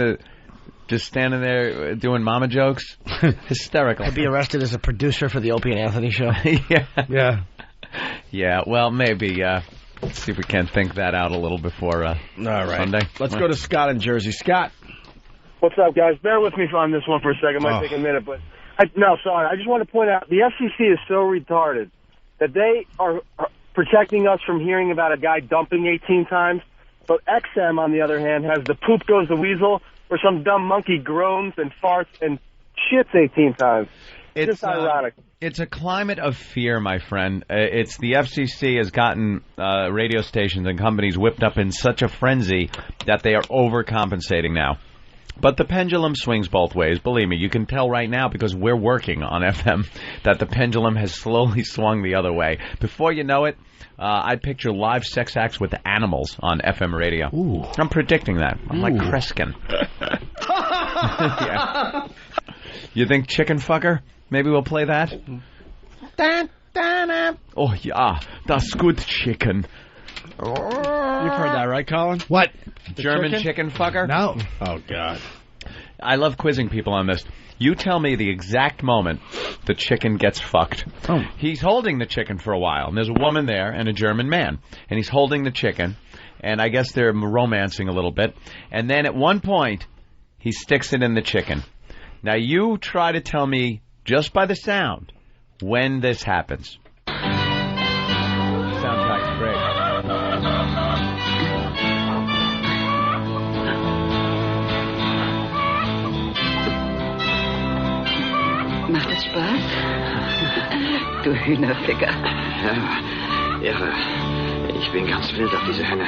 just standing there doing mama jokes? Hysterical. I'd be arrested as a producer for the Opie and Anthony show. Yeah, well, maybe. Let's see if we can think that out a little before Sunday. Let's go to Scott in Jersey. Scott. What's up, guys? Bear with me on this one for a second. It might take a minute, but I just want to point out the FCC is so retarded that they are protecting us from hearing about a guy dumping 18 times, but XM, on the other hand, has the poop goes the weasel, where some dumb monkey groans and farts and shits 18 times. It's just ironic. It's a climate of fear, my friend. It's the FCC has gotten radio stations and companies whipped up in such a frenzy that they are overcompensating now. But the pendulum swings both ways. Believe me, you can tell right now because we're working on FM that the pendulum has slowly swung the other way. Before you know it, I picture live sex acts with animals on FM radio. Ooh. I'm predicting that. I'm like Kreskin. Yeah. You think chicken fucker? Maybe we'll play that? Oh, yeah. That's good chicken. You've heard that, right, Colin? What? German chicken fucker? No. Oh, God. I love quizzing people on this. You tell me the exact moment the chicken gets fucked. Oh. He's holding the chicken for a while, and there's a woman there and a German man. And he's holding the chicken, and I guess they're romancing a little bit. And then at one point, he sticks it in the chicken. Now, you try to tell me, just by the sound, when this happens. Soundtrack's great. Macht es Spaß? Du Hühnerficker. Ja, ich bin ganz wild auf diese Henne.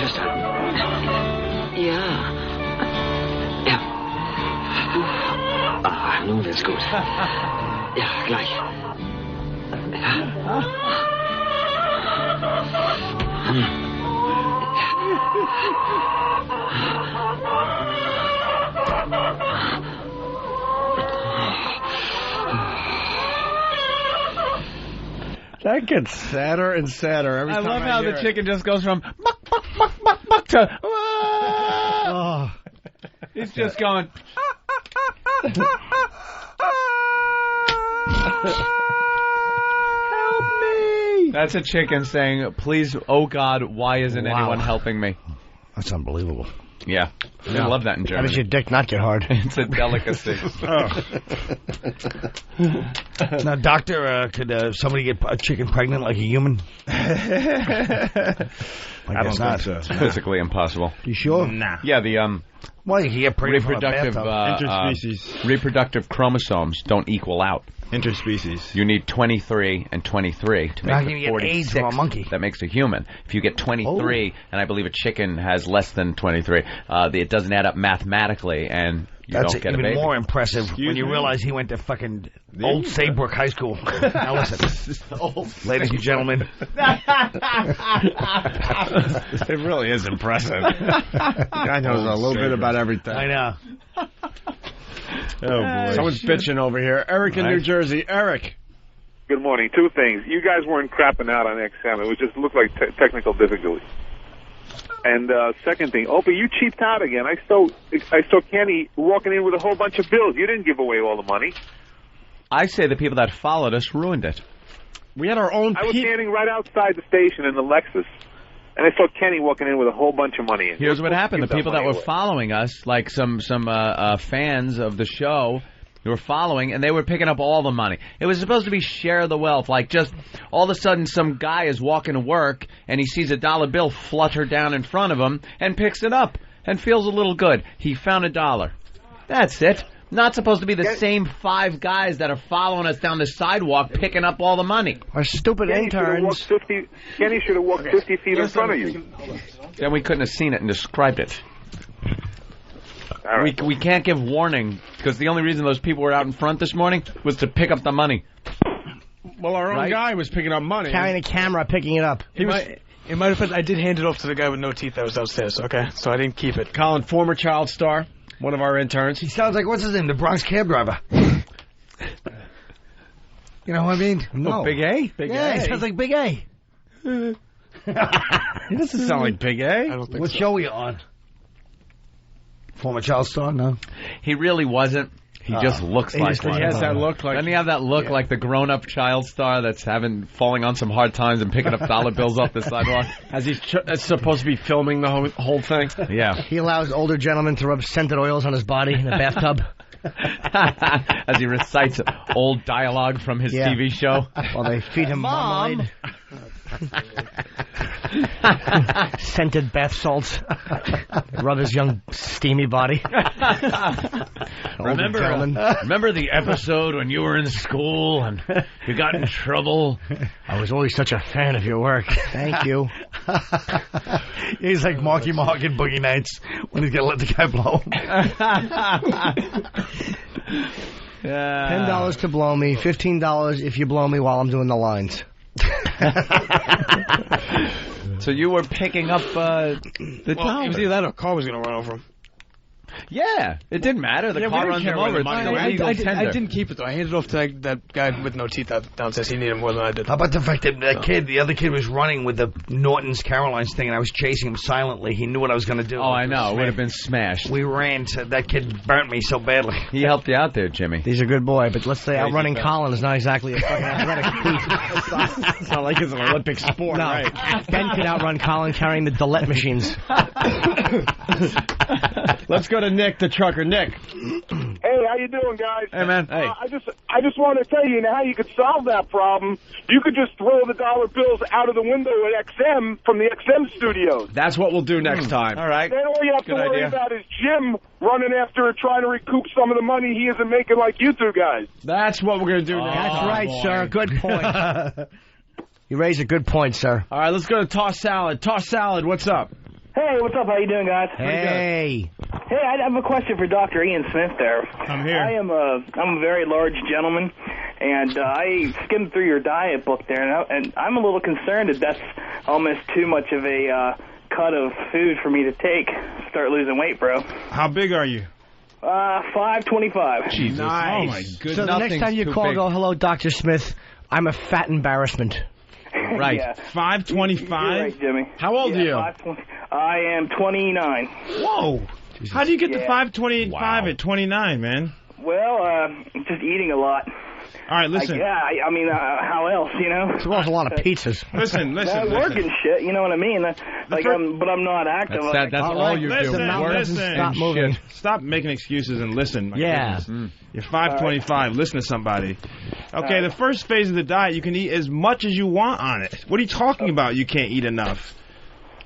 Festhalten. Ja. Ja. Ah, nun wird's gut. Ja, gleich. That gets sadder and sadder every I time love how hear the it. chicken just goes from muck, muck, muck, muck, muck to Oh. He's just going. Help me! That's a chicken saying, please, oh God, why isn't anyone helping me? That's unbelievable. Yeah. I love that in How Germany. does your dick not get hard? It's a delicacy. Now, doctor, could somebody get a chicken pregnant like a human? I guess not. So. It's physically impossible. You sure? Nah. Yeah, the Well, you can get pregnant from a reproductive bathtub. Interspecies. reproductive chromosomes don't equal out. Interspecies. You need 23 and 23 to How make can the you get 46 AIDS from a monkey? that makes a human. If you get 23, and I believe a chicken has less than 23, it doesn't add up mathematically, and That's don't get a even baby. more impressive Excuse when you me? realize he went to fucking Old Saybrook High School. Now listen, ladies and gentlemen. It really is impressive. Guy knows a little bit about everything. I know. Oh, boy. Someone's bitching over here. Eric in New Jersey. Eric. Good morning. Two things. You guys weren't crapping out on XM. It was just looked like technical difficulty. And second thing, Opie, you cheaped out again. I saw Kenny walking in with a whole bunch of bills. You didn't give away all the money. I say the people that followed us ruined it. We had our own. I was standing right outside the station in the Lexus, and I saw Kenny walking in with a whole bunch of money. Here's what happened. The people that were away. following us, like some fans of the show, who were following, and they were picking up all the money. It was supposed to be share the wealth. Like, just all of a sudden some guy is walking to work, and he sees a dollar bill flutter down in front of him, and picks it up, and feels a little good. He found $1. That's it. Not supposed to be the same 5 guys that are following us down the sidewalk picking up all the money. Our stupid Kenny interns. Kenny should have walked 50 feet in front of you. Then we couldn't have seen it and described it. We can't give warning, because the only reason those people were out in front this morning was to pick up the money. Well, our own guy was picking up money. Carrying a camera, picking it up. In my defense, I did hand it off to the guy with no teeth that was downstairs, okay? So I didn't keep it. Colin, former child star, one of our interns. He sounds like, what's his name, the Bronx cab driver. You know what I mean? No. Big A? Big yeah, A. he sounds like Big A. He doesn't sound like Big A. I don't think What show are you on? Former child star? No. He really wasn't. He just looks like one. He has that look like. Doesn't he have that look like the grown-up child star that's falling on some hard times and picking up dollar bills off the sidewalk? As he's supposed to be filming the whole thing? Yeah. He allows older gentlemen to rub scented oils on his body in a bathtub. As he recites old dialogue from his TV show. While they feed him marmalade. Scented bath salts. Rub his young steamy body. Remember the episode when you were in school and you got in trouble? I was always such a fan of your work. Thank you. He's like Marky Mark in Boogie Nights when he's gonna let the guy blow him. $10 to blow me, $15 if you blow me while I'm doing the lines. So you were picking up the It was either that or a car was going to run over him. Yeah, it didn't matter. The car runs him over. It's still legal tender. I didn't keep it, though. I handed it off to that guy with no teeth downstairs. He needed more than I did. How about the fact that the other kid was running with the Norton's Carolines thing, and I was chasing him silently. He knew what I was going to do. Oh, I know. It would have been smashed. We ran. So that kid burnt me so badly. He helped you out there, Jimmy. He's a good boy, but let's say outrunning Colin is not exactly a fucking athletic feat. It's not like it's an Olympic sport, no. right? Ben could outrun Colin carrying the Dillette machines. Let's go to Nick, the trucker. Nick. Hey, how you doing, guys? Hey, man. Hey. I just want to tell you how you could solve that problem. You could just throw the dollar bills out of the window at XM from the XM studios. That's what we'll do next time. All right. Then all you have to worry about is Jim running after it, trying to recoup some of the money he isn't making like you two guys. That's what we're going to do next That's time. right, sir. Good point. You raise a good point, sir. All right, let's go to Toss Salad. Toss Salad, what's up? Hey, what's up? How you doing, guys? Hey. Hey, I have a question for Dr. Ian Smith there. I'm here. I'm a very large gentleman, and I skimmed through your diet book there, and I'm a little concerned that that's almost too much of a cut of food for me to take. Start losing weight, bro. How big are you? 525. Jesus. Nice. Oh, my goodness. So the next time you call, go, hello, Dr. Smith. I'm a fat embarrassment. Right. Yeah. 525? You're right, Jimmy. How old are you? 520. I am 29. Whoa. Jesus. How do you get to 525 at 29, man? Well, just eating a lot. All right, listen. I mean, how else, you know? It's a lot of pizzas. Listen. Working shit, you know what I mean? But I'm not active. That's all you do. Listen. Stop moving. Shit. Stop making excuses and listen. Yeah. You're 525. Listen to somebody. Okay, the first phase of the diet, you can eat as much as you want on it. What are you talking about? You can't eat enough.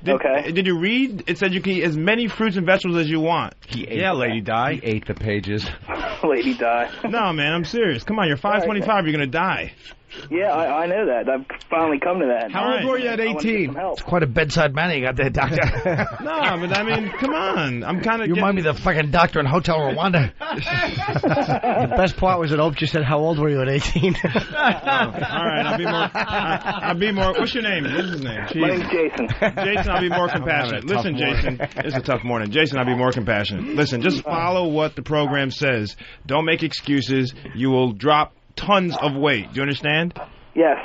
Did you read? It said you can eat as many fruits and vegetables as you want. Lady Di. He ate the pages. Lady Di. No, man, I'm serious. Come on, you're 525. You're going to die. Yeah, I know that. I've finally come to that. How old were you at 18? It's quite a bedside manner you got there, doctor. No, but I mean, come on. I'm kind of. You remind me of the fucking doctor in Hotel Rwanda. The best part was that Ope just said, "How old were you at 18?" All right, I'll be more. What's your name? What's his name? My name's Jason. Jason, I'll be more compassionate. Listen, Jason, it's a tough morning. Jason, I'll be more compassionate. Listen, just follow what the program says. Don't make excuses. You will drop tons of weight. Do you understand? Yes.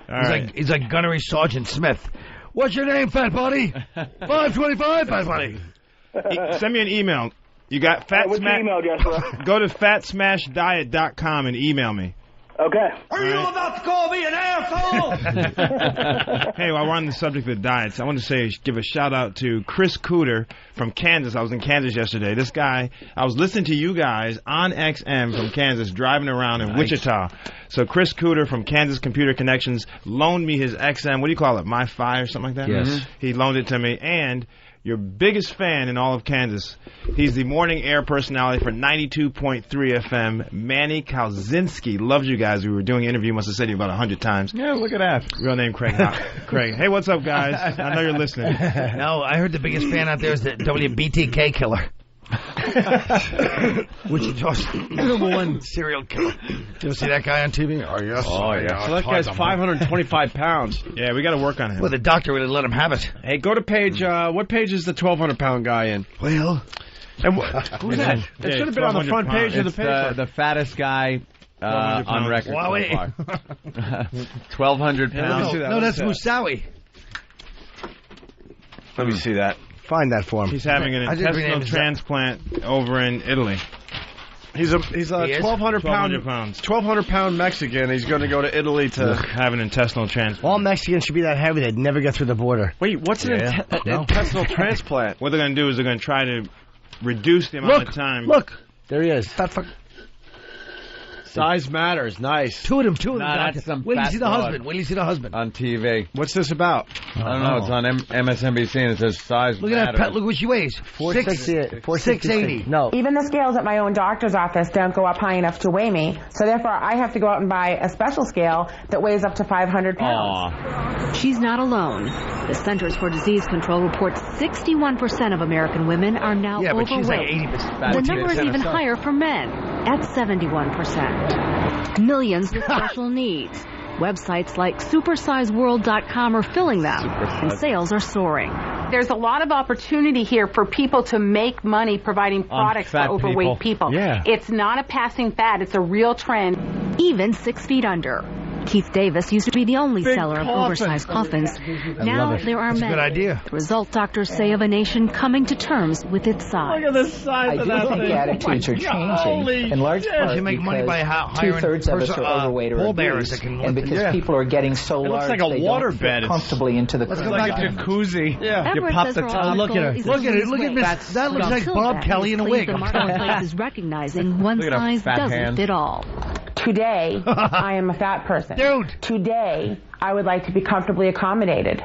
All right. He's like Gunnery Sergeant Smith. What's your name, fat buddy? 525, fat buddy. Send me an email. You got Fat what's your email address, bro? Go to fatsmashdiet.com and email me. Okay. Are you about to call me an asshole? Hey, while we're on the subject of diets, I want to give a shout out to Chris Cooter from Kansas. I was in Kansas yesterday. This guy, I was listening to you guys on XM from Kansas, driving around in Wichita. So Chris Cooter from Kansas Computer Connections loaned me his XM. What do you call it? MiFi or something like that? Yes. Mm-hmm. He loaned it to me. And your biggest fan in all of Kansas. He's the morning air personality for 92.3 FM. Manny Kalzinski loves you guys. We were doing an interview. Must have said you about 100 times. Yeah, look at that. Real name Craig. Craig. Hey, what's up, guys? I know you're listening. No, I heard the biggest fan out there is the WBTK killer. Wichita's number one serial killer. Did you see that guy on TV? Oh, yes. Oh, yeah. So that guy's 525 pounds. Yeah, we got to work on him. Well, the doctor really let him have it. Hey, go to page, what page is the 1,200-pound guy in? Well, and who's that? It should have been on the front page of the paper. The fattest guy on record so far. 1,200 pounds. No, that's Musawi. Let me see that. Find that for him. He's having an intestinal transplant over in Italy. He's a 1,200 pound Mexican. He's going to go to Italy to have an intestinal transplant. All Mexicans should be that heavy they'd never get through the border. Wait, what's an intestinal transplant? What they're going to do is they're going to try to reduce the amount of time. Look, there he is. Fat fuck. Size matters. Nice. Two of them. That's some Wait till you fat see the broad. husband. Wait till you see the husband. On TV. What's this about? I don't know. It's on MSNBC and it says size Look at matters. that. Look what she weighs. 680. No. Even the scales at my own doctor's office don't go up high enough to weigh me, so therefore I have to go out and buy a special scale that weighs up to 500 pounds. Aww. She's not alone. The Centers for Disease Control reports 61% of American women are now but she's like overweight. 80%. The number is even higher for men, at 71%. Millions with special needs. Websites like supersizeworld.com are filling them, and sales are soaring. There's a lot of opportunity here for people to make money providing products for overweight people. Yeah. It's not a passing fad. It's a real trend. Even 6 feet under. Keith Davis used to be the only seller of oversized coffins. Now there are That's many. a good idea. The result, doctors say, of a nation coming to terms with its size. Look at the size of that thing. Attitudes are changing in large part You make money by because hiring two-thirds of us are overweight or pallbearers obese, that can and because people are getting so It looks large like a they water don't bed. fit comfortably into the It's like a jacuzzi. Yeah. Everett You pop says the her top. article is Look at it. a Look at waste. this. That looks like Until Bob then, Kelly in a he's wig. pleased the marketplace is recognizing one Look at her size fat doesn't hands. fit all. Today, I am a fat person. Dude. Today, I would like to be comfortably accommodated.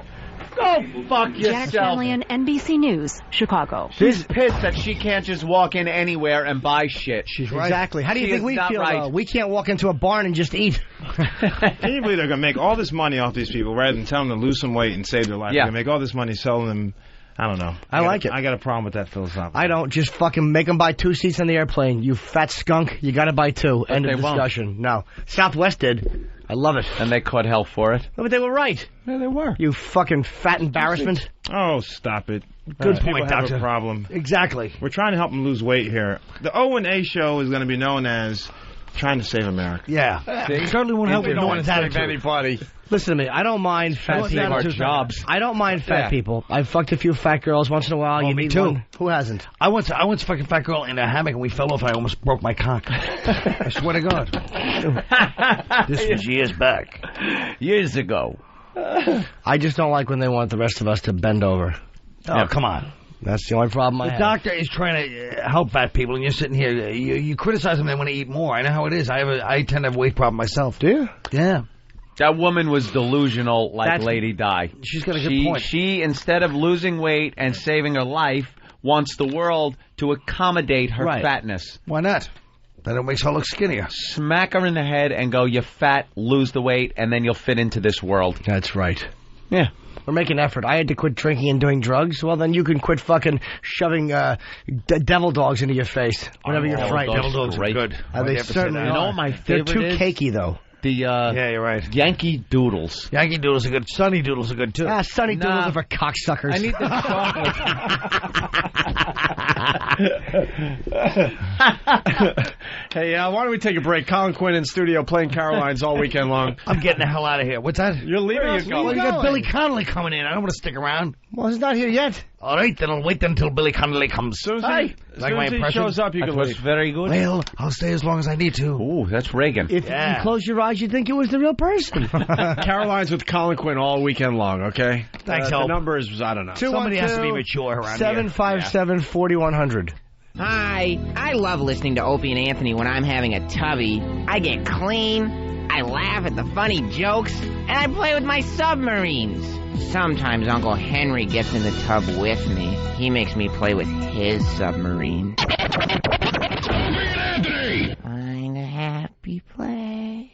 Go fuck Janet yourself. Shanley, NBC News, Chicago. She's pissed that she can't just walk in anywhere and buy shit. She's right. Exactly. How do you She think is we not feel? right. We can't walk into a barn and just eat. Can you believe they're going to make all this money off these people rather than tell them to lose some weight and save their life? Yeah. They're going to make all this money selling them. I don't know. I like it. I got a problem with that philosophy. I don't. Just fucking make them buy 2 seats on the airplane. You fat skunk. You got to buy 2. End of they won't. discussion. No. Southwest did. I love it. And they caught hell for it. No, but they were right. Yeah, they were. You fucking fat embarrassment. Oh, stop it. Good People point, have Doctor. a problem. Exactly. We're trying to help them lose weight here. The O&A show is going to be known as Trying to Save America. Yeah. Certainly won't help with no one's attitude. Anybody. Listen to me. I don't mind fat Save people. our jobs. I don't mind fat people. I've fucked a few fat girls once in a while. You me need too. one. Who hasn't? I once fucking fat girl in a hammock and we fell off and I almost broke my cock. I swear to God. This was years back. Years ago. I just don't like when they want the rest of us to bend over. Oh, come on. That's the only problem I The have. doctor is trying to help fat people, and you're sitting here. You criticize them, they want to eat more. I know how it is. I tend to have a weight problem myself. Do you? Yeah. That woman was delusional like That's- Lady Di. She's got a good point. She, instead of losing weight and saving her life, wants the world to accommodate her Right. fatness. Why not? Then it makes her look skinnier. Smack her in the head and go, you fat, lose the weight, and then you'll fit into this world. That's right. Yeah. Or make an effort. I had to quit drinking and doing drugs. Well, then you can quit fucking shoving devil dogs into your face whenever you're frightened. Devil dogs are good. They certainly are. You know what my favorite They're too is? cakey, though. Yeah, you're right. Yankee Doodles. Yankee Doodles are good. Sunny Doodles are good, too. Sunny Doodles are for cocksuckers. I need the chocolate. Hey, why don't we take a break? Colin Quinn in studio playing Carolines all weekend long. I'm getting the hell out of here. What's that? You're leaving. Well, you got Billy Connolly coming in. I don't want to stick around. Well, he's not here yet. All right, then I'll wait until Billy Connolly comes. Hi. As soon as he shows up, you can leave. Very good. Well, I'll stay as long as I need to. Ooh, that's Reagan. If you close your eyes, you'd think it was the real person. Carolines with Colin Quinn all weekend long, okay? Thanks, The number is, I don't know. Somebody has to be mature around 757-4100. Hi, I love listening to Opie and Anthony when I'm having a tubby. I get clean, I laugh at the funny jokes, and I play with my submarines. Sometimes Uncle Henry gets in the tub with me. He makes me play with his submarine. Find a happy place.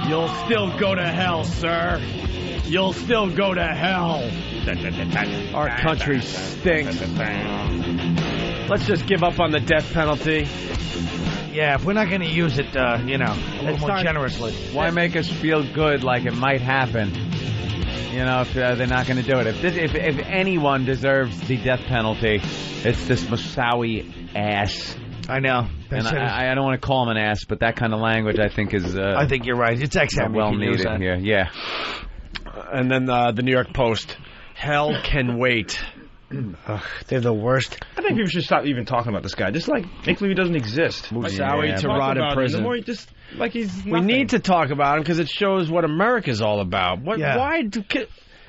You'll still go to hell, sir. You'll still go to hell. Our country stinks. Let's just give up on the death penalty. Yeah, if we're not going to use it, a little more generously. Why make us feel good like it might happen? You know, if they're not going to do it. If anyone deserves the death penalty, it's this Moussaoui ass. I know. And I don't want to call him an ass, but that kind of language I think is... I think you're right. It's XM. Well needed here. Yeah. And then the New York Post. Hell can wait. Ugh, they're the worst. I think people should stop even talking about this guy. Just like make believe he doesn't exist. Moussaoui to rot in prison. Just like he's nothing. We need to talk about him because it shows what America's all about. Why do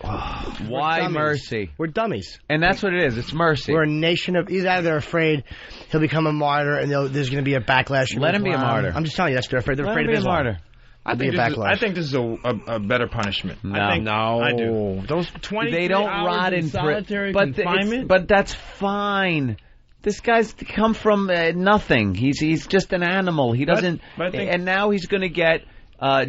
Why mercy? We're dummies. And that's what it is. It's mercy. We're a nation of... Either they're afraid he'll become a martyr and there's going to be a backlash. Let him be a martyr. I'm just telling you, that's they're afraid. They're afraid of Islam. martyr. I think this is a better punishment. No. I do. Those 20 They don't rot in solitary confinement. But that's fine. This guy's come from nothing. He's just an animal. He doesn't. And now he's going to get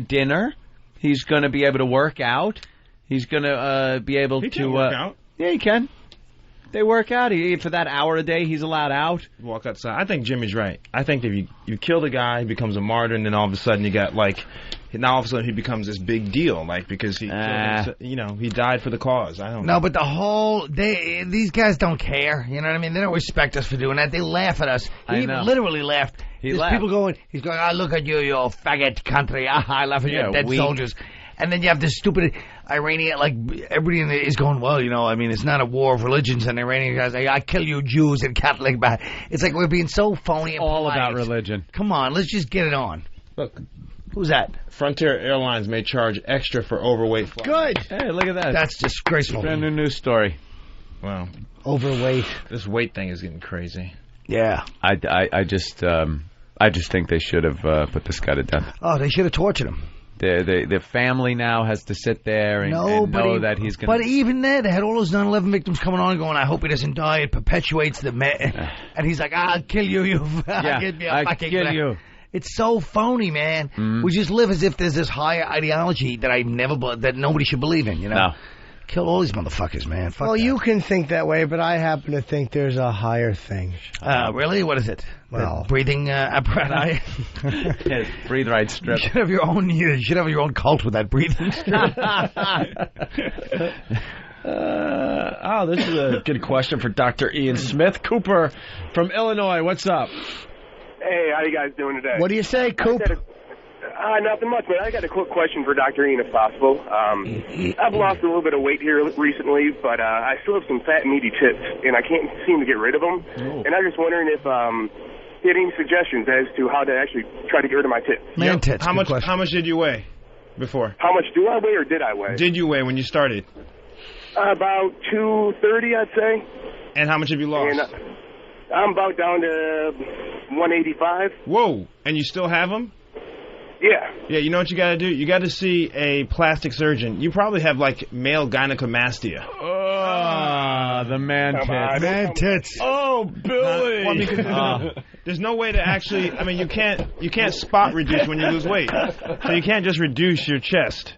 dinner. He's going to be able to work out. He's going to be able to work out. Yeah, he can. They work out. For that hour a day, he's allowed out. Walk outside. I think Jimmy's right. I think if you kill the guy, he becomes a martyr, and then all of a sudden you got now all of a sudden he becomes this big deal, because he killed he died for the cause. I don't know. No, but these guys don't care. You know what I mean? They don't respect us for doing that. They laugh at us. He literally laughed. There's people going. He's going. Look at you, you faggot country. I laugh at you, dead soldiers. And then you have this stupid Iranian, everybody is going, well, it's not a war of religions, and Iranian guys say, I kill you Jews and Catholic, but it's like we're being so phony and all polite. about religion. Come on, let's just get it on. Look. Who's that? Frontier Airlines may charge extra for overweight flights. Good. Hey, look at that. That's disgraceful. Brand new news story. Wow. Overweight. This weight thing is getting crazy. Yeah. I just think they should have put this guy to death. Oh, they should have tortured him. The family now has to sit there and know that he's going to... But even then, they had all those 9/11 victims coming on and going, I hope he doesn't die. It perpetuates the... And he's like, I'll kill you, I'll kill you. It's so phony, man. Mm. We just live as if there's this higher ideology that nobody should believe in, No. Kill all these motherfuckers, man. Fuck that. You can think that way, but I happen to think there's a higher thing. Really? What is it? Well, breathing apparatus. Breathe right strip. You should have your own cult with that breathing strip. This is a good question for Dr. Ian Smith. Cooper from Illinois, what's up? Hey, how you guys doing today? What do you say, Coop? Nothing much, man. I got a quick question for Dr. Ian, if possible. I've lost a little bit of weight here recently, but I still have some fat, meaty tits, and I can't seem to get rid of them. Oh. And I'm just wondering if you had any suggestions as to how to actually try to get rid of my tits. Man tits. How much did you weigh before? How much do I weigh, or did I weigh? Did you weigh when you started? About 230, I'd say. And how much have you lost? I'm about down to 185. Whoa! And you still have them? Yeah. Yeah, you know what you got to do? You got to see a plastic surgeon. You probably have, like, male gynecomastia. The man tits. Man tits. Oh, Billy. Well, because there's no way to actually. I mean, you can't spot reduce when you lose weight. So you can't just reduce your chest.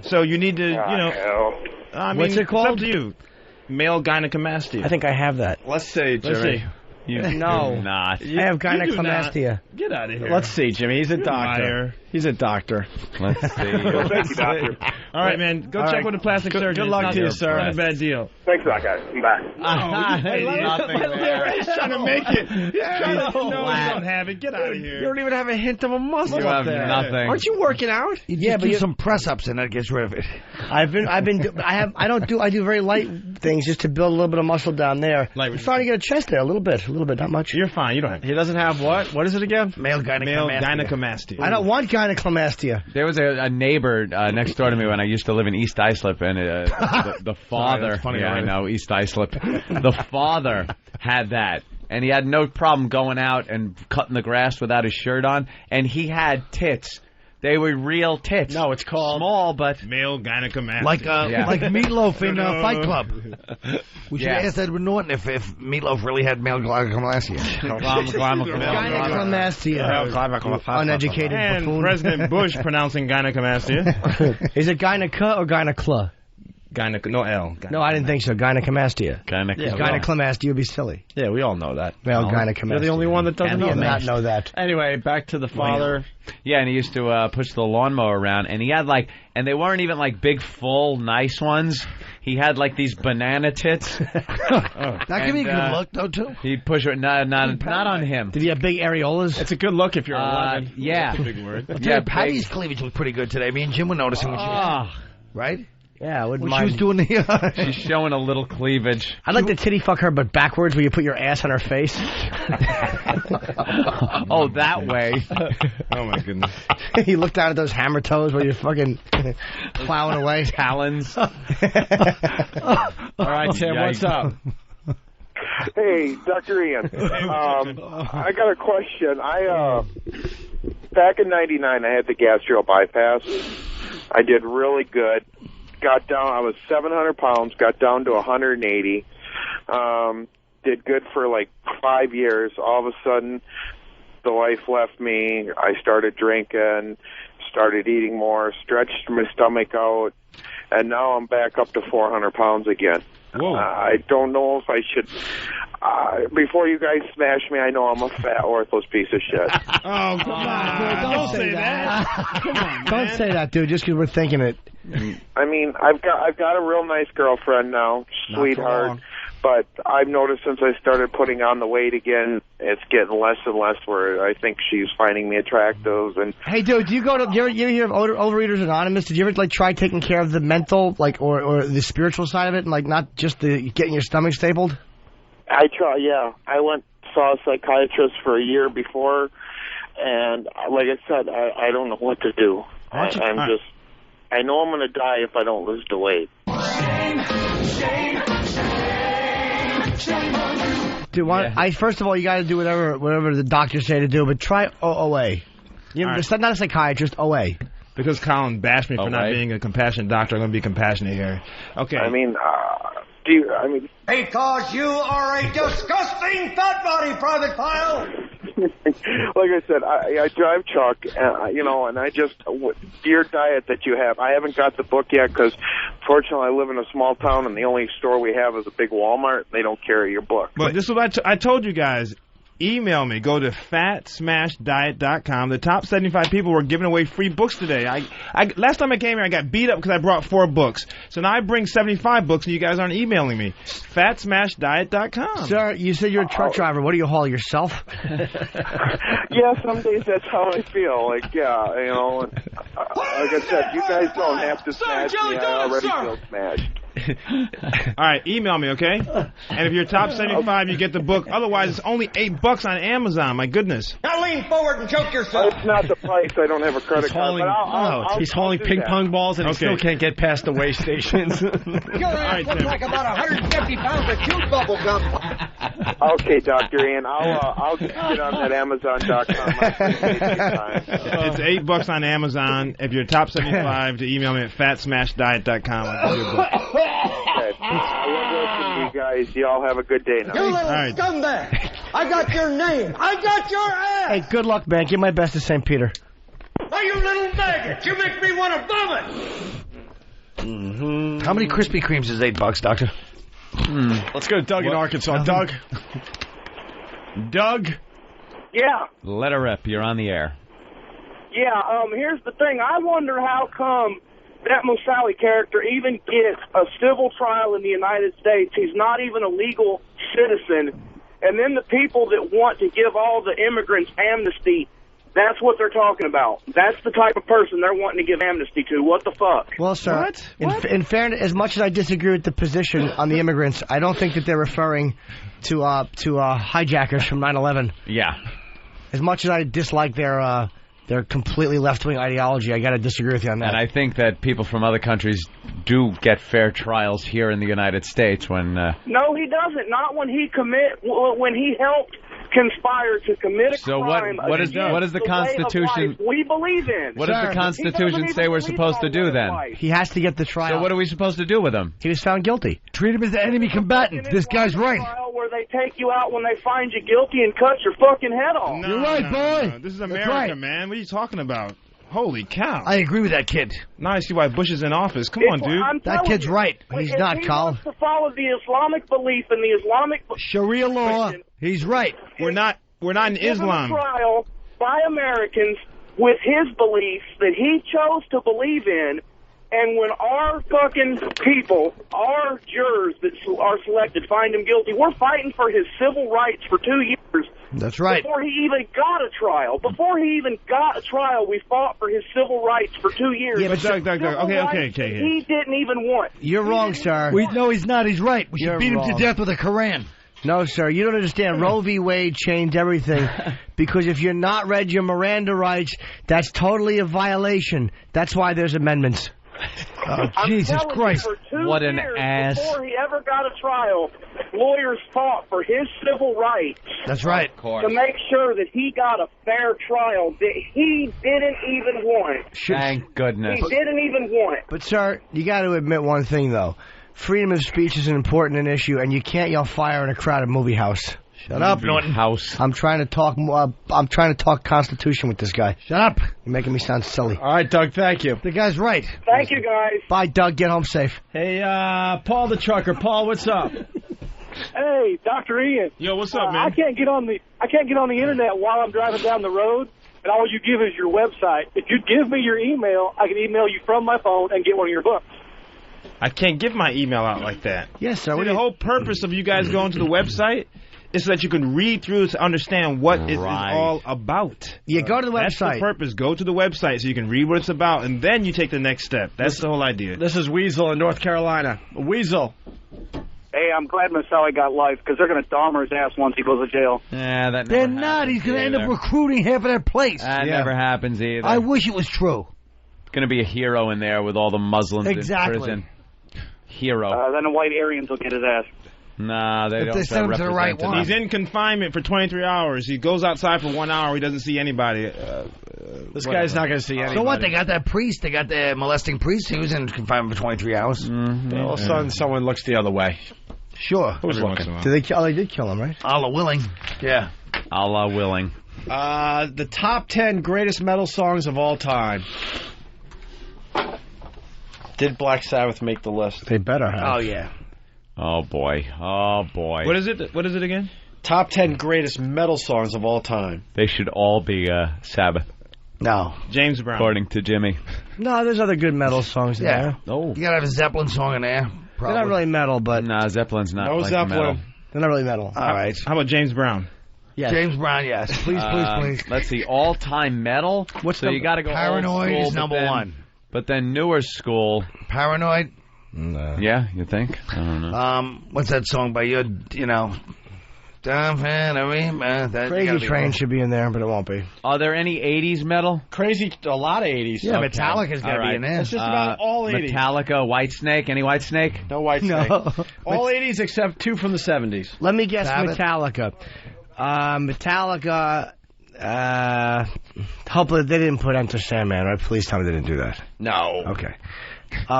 So you need to, you know. I mean, What's it called? It's up to you. Male gynecomastia. I think I have that. Let's see, Jimmy. Let's see. You No. do not. I have gynecomastia. Get out of here. Let's see, Jimmy. He's a doctor. Liar. He's a doctor. Let's see. Well, thank you, doctor. All right, man. Go All check right. with a plastic surgeon. Good luck It's to you, not- sir. Not a bad deal. Thanks a lot, guys. Bye. He's trying to make it. No, you don't have it. Get out of You here. don't even have a hint of a muscle You up have there. nothing. Aren't you working out? Yeah, but do some press-ups and that gets rid of it. I do very light things just to build a little bit of muscle down there. I'm starting to get a chest there, a little bit, not much. You're fine. You don't have. He doesn't have what? What is it again? Male gynecomastia. I don't want gynecomastia. There was a neighbor next door to me when I used to live in East Islip, and the father, that's funny, yeah, right? I know, East Islip, the father had that, and he had no problem going out and cutting the grass without his shirt on, and he had tits. They were real tits. No, it's called small, but male gynecomastia. Like Meatloaf in Fight Club. We should Yeah. ask Edward Norton if Meatloaf really had male gynecomastia. Gynecomastia. Uneducated and buffoon. President Bush pronouncing gynecomastia. Is it gyneca or gynecla? No L. No, I didn't think so. Gynecomastia. Gynecomastia would be silly. Yeah, we all know that. Male gynecomastia. You're the only one that doesn't know not that. know that. Anyway, back to the father. yeah, and he used to push the lawnmower around, and he had and they weren't even big, full, nice ones. He had these banana tits. That could be a good look, though, too. He'd push it, not on him. Did he have big areolas? It's a good look if you're 11. Yeah. That's a big word. Yeah, Patty's cleavage was pretty good today. Me and Jim were noticing when she was right? Yeah, I wouldn't When mind. she was doing the... She's showing a little cleavage. I'd like to titty fuck her, but backwards, where you put your ass on her face. Oh, that way. Oh, my goodness. You look down at those hammer toes while you're fucking plowing away. Talons. All right, Tim, what's up? Hey, Dr. Ian. I got a question. Back in '99, I had the gastro bypass. I did really good. Got down. I was 700 pounds. Got down to 180. Did good for 5 years. All of a sudden, the life left me. I started drinking, started eating more, stretched my stomach out, and now I'm back up to 400 pounds again. Whoa. I don't know if I should. Before you guys smash me, I know I'm a fat, worthless piece of shit. Oh, come on. Don't say that. Come on, Don't man. say that, dude, just because we're thinking it. I mean, I've got a real nice girlfriend now, sweetheart. But I've noticed since I started putting on the weight again, it's getting less and less. Where I think she's finding me attractive. And Hey, dude, do you go to? You ever hear of Overeaters Anonymous? Did you ever try taking care of the mental, or the spiritual side of it, and not just the getting your stomach stapled? I try. Yeah, I saw a psychiatrist for a year before, and like I said, I don't know what to do. I know I'm going to die if I don't lose the weight. Dude, first of all, you got to do whatever the doctors say to do, but try OA. Not a psychiatrist, OA. Because Colin bashed me for not being a compassionate doctor, I'm going to be compassionate here. Okay. I mean, Because you are a disgusting fat body, Private Pile! like I said, I drive truck, and I just, your diet that you have, I haven't got the book yet because, fortunately, I live in a small town and the only store we have is a big Walmart. They don't carry your book. But this is what I told you guys. Email me. Go to fatsmashdiet.com. The top 75 people were giving away free books today. Last time I came here, I got beat up because I brought 4 books. So now I bring 75 books and you guys aren't emailing me. fatsmashdiet.com. Sir, you said you're a truck driver. What do you haul, yourself? Yeah, some days that's how I feel. Like I said, you guys don't have to smash me. I already feel smashed. All right, email me, okay? And if you're top 75, you get the book. Otherwise, it's only $8 on Amazon. My goodness. Now lean forward and choke yourself. It's not the price. I don't have a credit card. But He's hauling ping pong balls and he still can't get past the weigh stations. Your ass looks like about 150 pounds of chewed bubble gum. Okay, Dr. Ian, I'll get on that Amazon.com. It's $8 on Amazon. If you're top 75, to email me at fatsmashdiet.com. I'll give you a book. Okay. I love listening to you guys. Y'all have a good day now. You little scumbag! I got your name. I got your ass. Hey, good luck, man. Give my best to St. Peter. Why, you little maggot! You make me want to vomit. How many Krispy Kremes is $8, Doctor? Let's go to Doug in Arkansas. Doug? Doug? Yeah. Let her rip. You're on the air. Yeah, here's the thing. I wonder how come that Moussaoui character even gets a civil trial in the United States. He's not even a legal citizen. And then the people that want to give all the immigrants amnesty, that's what they're talking about. That's the type of person they're wanting to give amnesty to. What the fuck? Well, sir, in fairness, as much as I disagree with the position on the immigrants, I don't think that they're referring to hijackers from 9/11. Yeah. As much as I dislike their completely left-wing ideology, I got to disagree with you on that. And I think that people from other countries do get fair trials here in the United States when... No, he doesn't. Not when he when he helped conspire to commit a crime. So what is the Constitution? We believe in. What does the Constitution say we're supposed to do then? He has to get the trial. So what are we supposed to do with him? He was found guilty. Treat him as the enemy combatant. This guy's right. Where they take you out when they find you guilty and cut your fucking head off. You're right, boy. No. This is America, man. What are you talking about? Holy cow. I agree with that kid. Now I see why Bush is in office. Come on, dude. That kid's right. He's not, Carl. To follow the Islamic belief and the Islamic Sharia law. He's right. We're not in Islam. Given a trial by Americans with his beliefs that he chose to believe in, and when our fucking people, our jurors that are selected, find him guilty, we're fighting for his civil rights for 2 years. That's right. Before he even got a trial. We fought for his civil rights for 2 years. Yeah, but Doug. Okay. He didn't even want. You're wrong, sir. No, he's not. He's right. We should beat him to death with a Koran. No, sir, you don't understand. Roe v. Wade changed everything. Because if you're not read your Miranda rights, that's totally a violation. That's why there's amendments. Oh, Jesus Christ. What an ass. Before he ever got a trial, lawyers fought for his civil rights. That's right. To make sure that he got a fair trial that he didn't even want. Thank goodness. He didn't even want. But, sir, you got to admit one thing, though. Freedom of speech is an important issue, and you can't yell fire in a crowded movie house. Shut up, Norton. House. I'm trying to talk Constitution with this guy. Shut up. You're making me sound silly. All right, Doug, thank you. The guy's right. Thank you, guys. Bye, Doug. Get home safe. Hey, Paul the trucker. Paul, what's up? Hey, Dr. Ian. Yo, what's up, man? I can't get on the internet while I'm driving down the road, and all you give is your website. If you give me your email, I can email you from my phone and get one of your books. I can't give my email out like that. Yes, sir. See, the whole purpose of you guys going to the website is so that you can read through to understand what it is all about. Yeah, go to the website. That's the purpose. Go to the website so you can read what it's about, and then you take the next step. That's the whole idea. This is Weasel in North Carolina. Weasel. Hey, I'm glad Moussaoui got life, because they're going to Dahmer his ass once he goes to jail. Yeah, that never They're not. He's going to end up recruiting half of their place. That never happens either. I wish it was true. Going to be a hero in there with all the Muslims in prison. Hero. Then the white Aryans will get his ass. Nah, they don't send him to the right one. He's in confinement for 23 hours. He goes outside for 1 hour. He doesn't see anybody. This guy's not going to see anybody. So what? They got that priest. They got the molesting priest. He was in confinement for 23 hours. Mm-hmm. All of a sudden, someone looks the other way. Sure. Who's looking? They did kill him, right? Allah willing. Yeah. Allah willing. The top 10 greatest metal songs of all time. Did Black Sabbath make the list? They better have. Oh, yeah. Oh, boy. Oh, boy. What is it? What is it again? Top 10 greatest metal songs of all time. They should all be Sabbath. No. James Brown. According to Jimmy. No, there's other good metal songs in there. Oh. You got to have a Zeppelin song in there. Probably. They're not really metal, but... Nah, Zeppelin's not like Zeppelin. metal. They're not really metal. All right. How about James Brown? Yes. James Brown, yes. Please. Let's see. All-time metal? What's you got to go Paranoid old school, is number one. But then newer school. Paranoid? No. Yeah, you think? I don't know. What's that song by you know... Crazy Train should be in there, but it won't be. Are there any 80s metal? Crazy, a lot of 80s. Yeah, Metallica's got to be in there. It's just about all 80s. Metallica, Whitesnake. Any Whitesnake? No Whitesnake. No. All 80s except 2 from the 70s. Let me guess Sabbath? Metallica. Metallica, hopefully they didn't put Enter Sandman, right? Please tell me they didn't do that. No. Okay.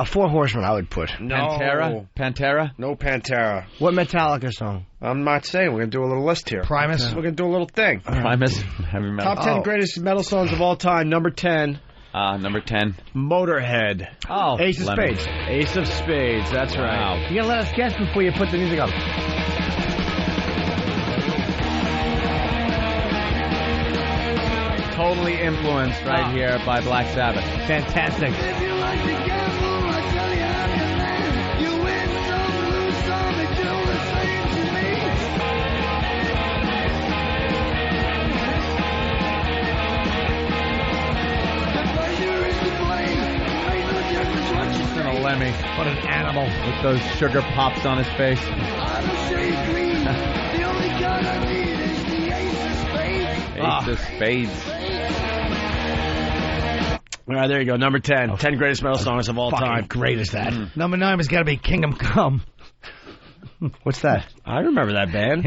Four Horsemen I would put. No. Pantera? No Pantera. What Metallica song? I'm not saying. We're going to do a little list here. Primus? We're going to do a little thing. Primus? Heavy metal. Top 10 greatest metal songs of all time. Number 10. Number 10. Motorhead. Oh. Ace of Spades. Ace of Spades. That's right. You got to let us guess before you put the music up. Totally influenced right here by Black Sabbath. Fantastic. Listen to Lemmy. What an animal. With those sugar pops on his face. Ace of Spades. All right, there you go. Number 10. 10 greatest metal songs of all time. Great is that. Number 9 has got to be Kingdom Come. What's that? I remember that band.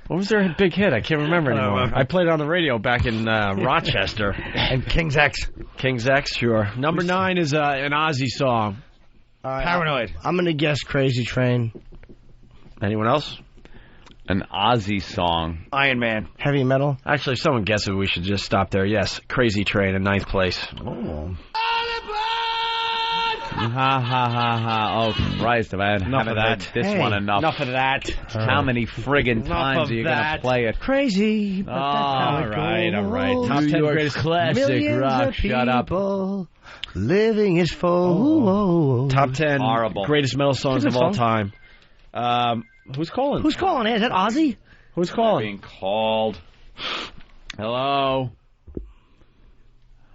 What was their big hit? I can't remember anymore. I played it on the radio back in Rochester. And King's X. King's X, sure. Number 9 is an Ozzy song. Paranoid. I'm going to guess Crazy Train. Anyone else? An Ozzy song. Iron Man. Heavy metal. Actually, if someone guesses, we should just stop there. Yes, Crazy Train in 9th place. Oh. Ha ha ha ha. Oh, Christ, if I haven't heard this one enough. Enough of that. How many friggin' times are you going to play it? Crazy. But All right. Top 10 New York greatest classic Millions rock. of Shut up. people living is full. Top 10 Horrible. greatest metal songs of all time. Who's calling? Who's calling? Is that Ozzy? Who's calling? Being called. Hello?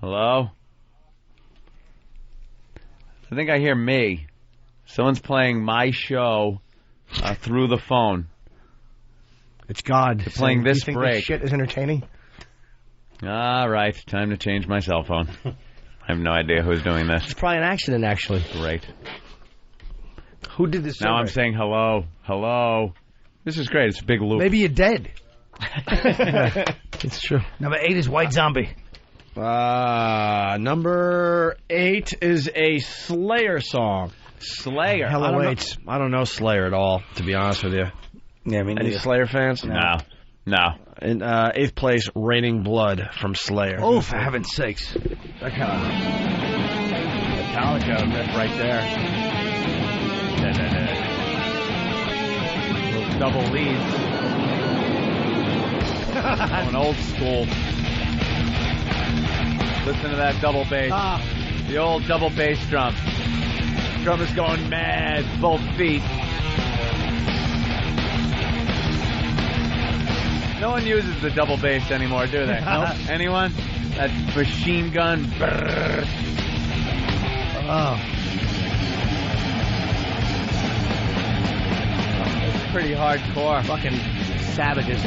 Hello? I think I hear me. Someone's playing my show through the phone. It's God. They're playing this you think break. This shit is entertaining? All right, time to change my cell phone. I have no idea who's doing this. It's probably an accident, actually. Great. Who did this? Now I'm saying hello. Hello. This is great. It's a big loop. Maybe you're dead. It's true. Number 8 is White Zombie. Number 8 is a Slayer song. Slayer. I don't know Slayer at all, to be honest with you. Yeah, I mean, any Slayer fans? No. In 8th place, Raining Blood from Slayer. Oh, for heaven's sakes. That kind of Metallica riff right there. Little double leads. Going old school. Listen to that double bass. The old double bass drum. Drum is going mad, both feet. No one uses the double bass anymore, do they? Nope. Anyone? That machine gun. Brrr. Oh. It's pretty hardcore. Fucking savages.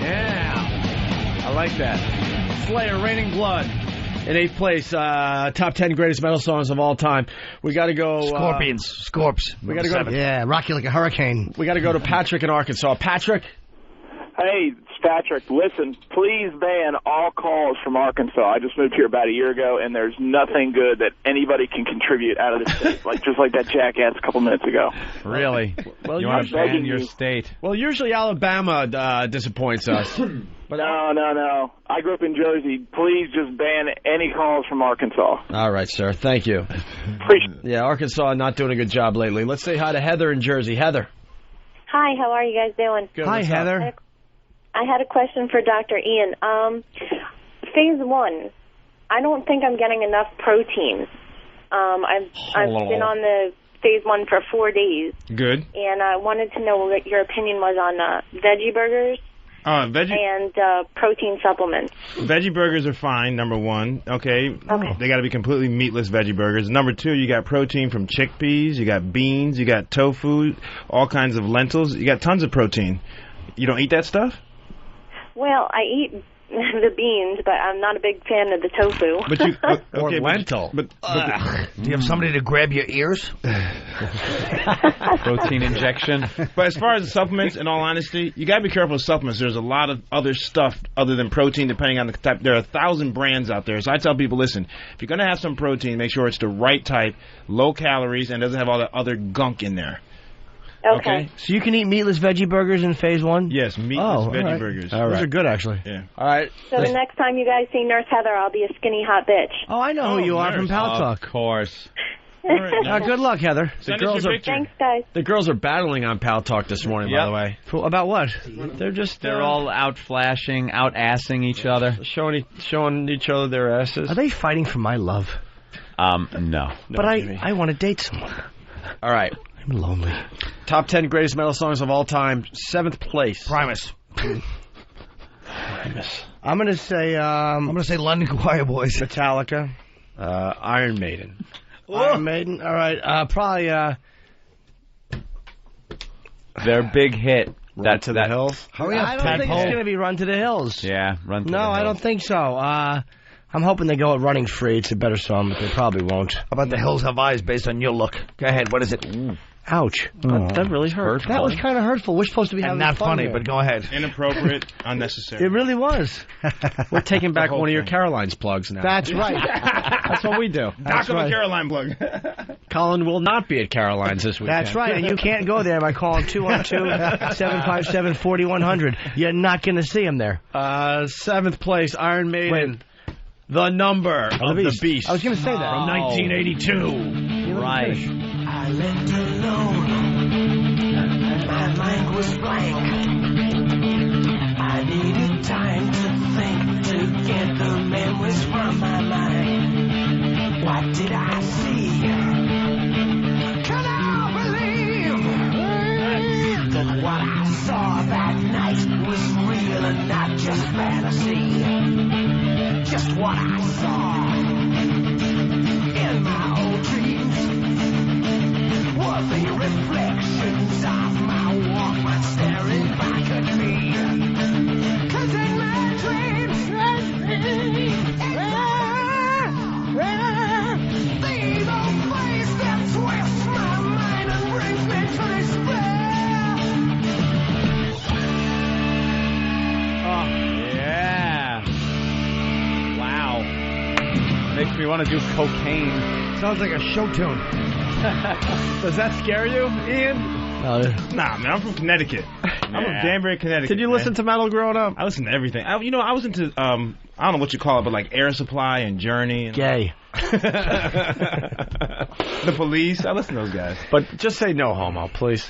Yeah. I like that. Slayer, Raining Blood. In 8th place, top 10 greatest metal songs of all time. We got to go. Scorpions. Scorps. We got to go. Yeah, rock you like a hurricane. We got to go to Patrick in Arkansas. Patrick. Hey, it's Patrick. Listen, please ban all calls from Arkansas. I just moved here about a year ago, and there's nothing good that anybody can contribute out of the state, just like that jackass a couple minutes ago. Really? Well, you want to ban your state? Well, usually Alabama disappoints us. But no. I grew up in Jersey. Please just ban any calls from Arkansas. All right, sir. Thank you. Yeah, Arkansas not doing a good job lately. Let's say hi to Heather in Jersey. Heather. Hi, how are you guys doing? Good. Hi, Heather. I had a question for Dr. Ian. Phase 1, I don't think I'm getting enough protein. I've been on the phase 1 for 4 days. Good. And I wanted to know what your opinion was on veggie burgers. and protein supplements. Veggie burgers are fine, number one. Okay. They got to be completely meatless veggie burgers. Number two, you got protein from chickpeas, you got beans, you got tofu, all kinds of lentils. You got tons of protein. You don't eat that stuff? Well, I eat the beans, but I'm not a big fan of the tofu. But you or lentil. Do you have somebody to grab your ears? Protein injection. But as far as supplements, in all honesty, you got to be careful with supplements. There's a lot of other stuff other than protein, depending on the type. There are 1,000 brands out there. So I tell people, listen, if you're going to have some protein, make sure it's the right type, low calories, and doesn't have all that other gunk in there. Okay. So you can eat meatless veggie burgers in phase one? Yes, meatless veggie burgers. Those are good, actually. Yeah. All right. So the next time you guys see Nurse Heather, I'll be a skinny hot bitch. Oh, I know who you are from Pal Talk. Of course. Good luck, Heather. Thanks, guys. The girls are battling on Pal Talk this morning, by the way. About what? They're all out flashing, out assing each other. Showing each other their asses. Are they fighting for my love? No. But I want to date someone. All right. I'm lonely. Top 10 greatest metal songs of all time. 7th place. Primus. I'm gonna say London Choir Boys. Metallica. Iron Maiden. Iron Maiden. All right. Probably. Their big hit. Run to the Hills. I don't think it's gonna be Run to the Hills. Yeah, Run to the Hills. No, I don't think so. I'm hoping they go at Running Free. It's a better song, but they probably won't. How about The Hills Have Eyes based on your look? Go ahead. What is it? Ouch. That really hurt. That was kind of hurtful. We're supposed to be having not fun funny, here. but go ahead. Inappropriate, unnecessary. It really was. We're taking back one of your Caroline's plugs now. That's right. That's what we do. Doc of a Caroline plug. Colin will not be at Caroline's this weekend. That's right, and you can't go there by calling 212-757-4100. You're not going to see him there. 7th place, Iron Maiden. The Number of the Beast. I was going to say that. From 1982. Right. I lived alone. My mind was blank. I needed time to think, to get the memories from my mind. What did I see? Can I believe that what I saw that night was real and not just fantasy? Just what I saw in my old dreams were the reflections of my Walkman staring back at me. 'Cause in my dreams, the evil face that twists my mind and brings me to despair. Oh, yeah. Wow. Makes me want to do cocaine. Sounds like a show tune. Does that scare you, Ian? Nah, man, I'm from Connecticut. I'm from Danbury, Connecticut. Did you listen to metal growing up? I listened to everything. I was into, I don't know what you call it, but like Air Supply and Journey. And Gay. The Police. I listen to those guys. But just say no homo, please.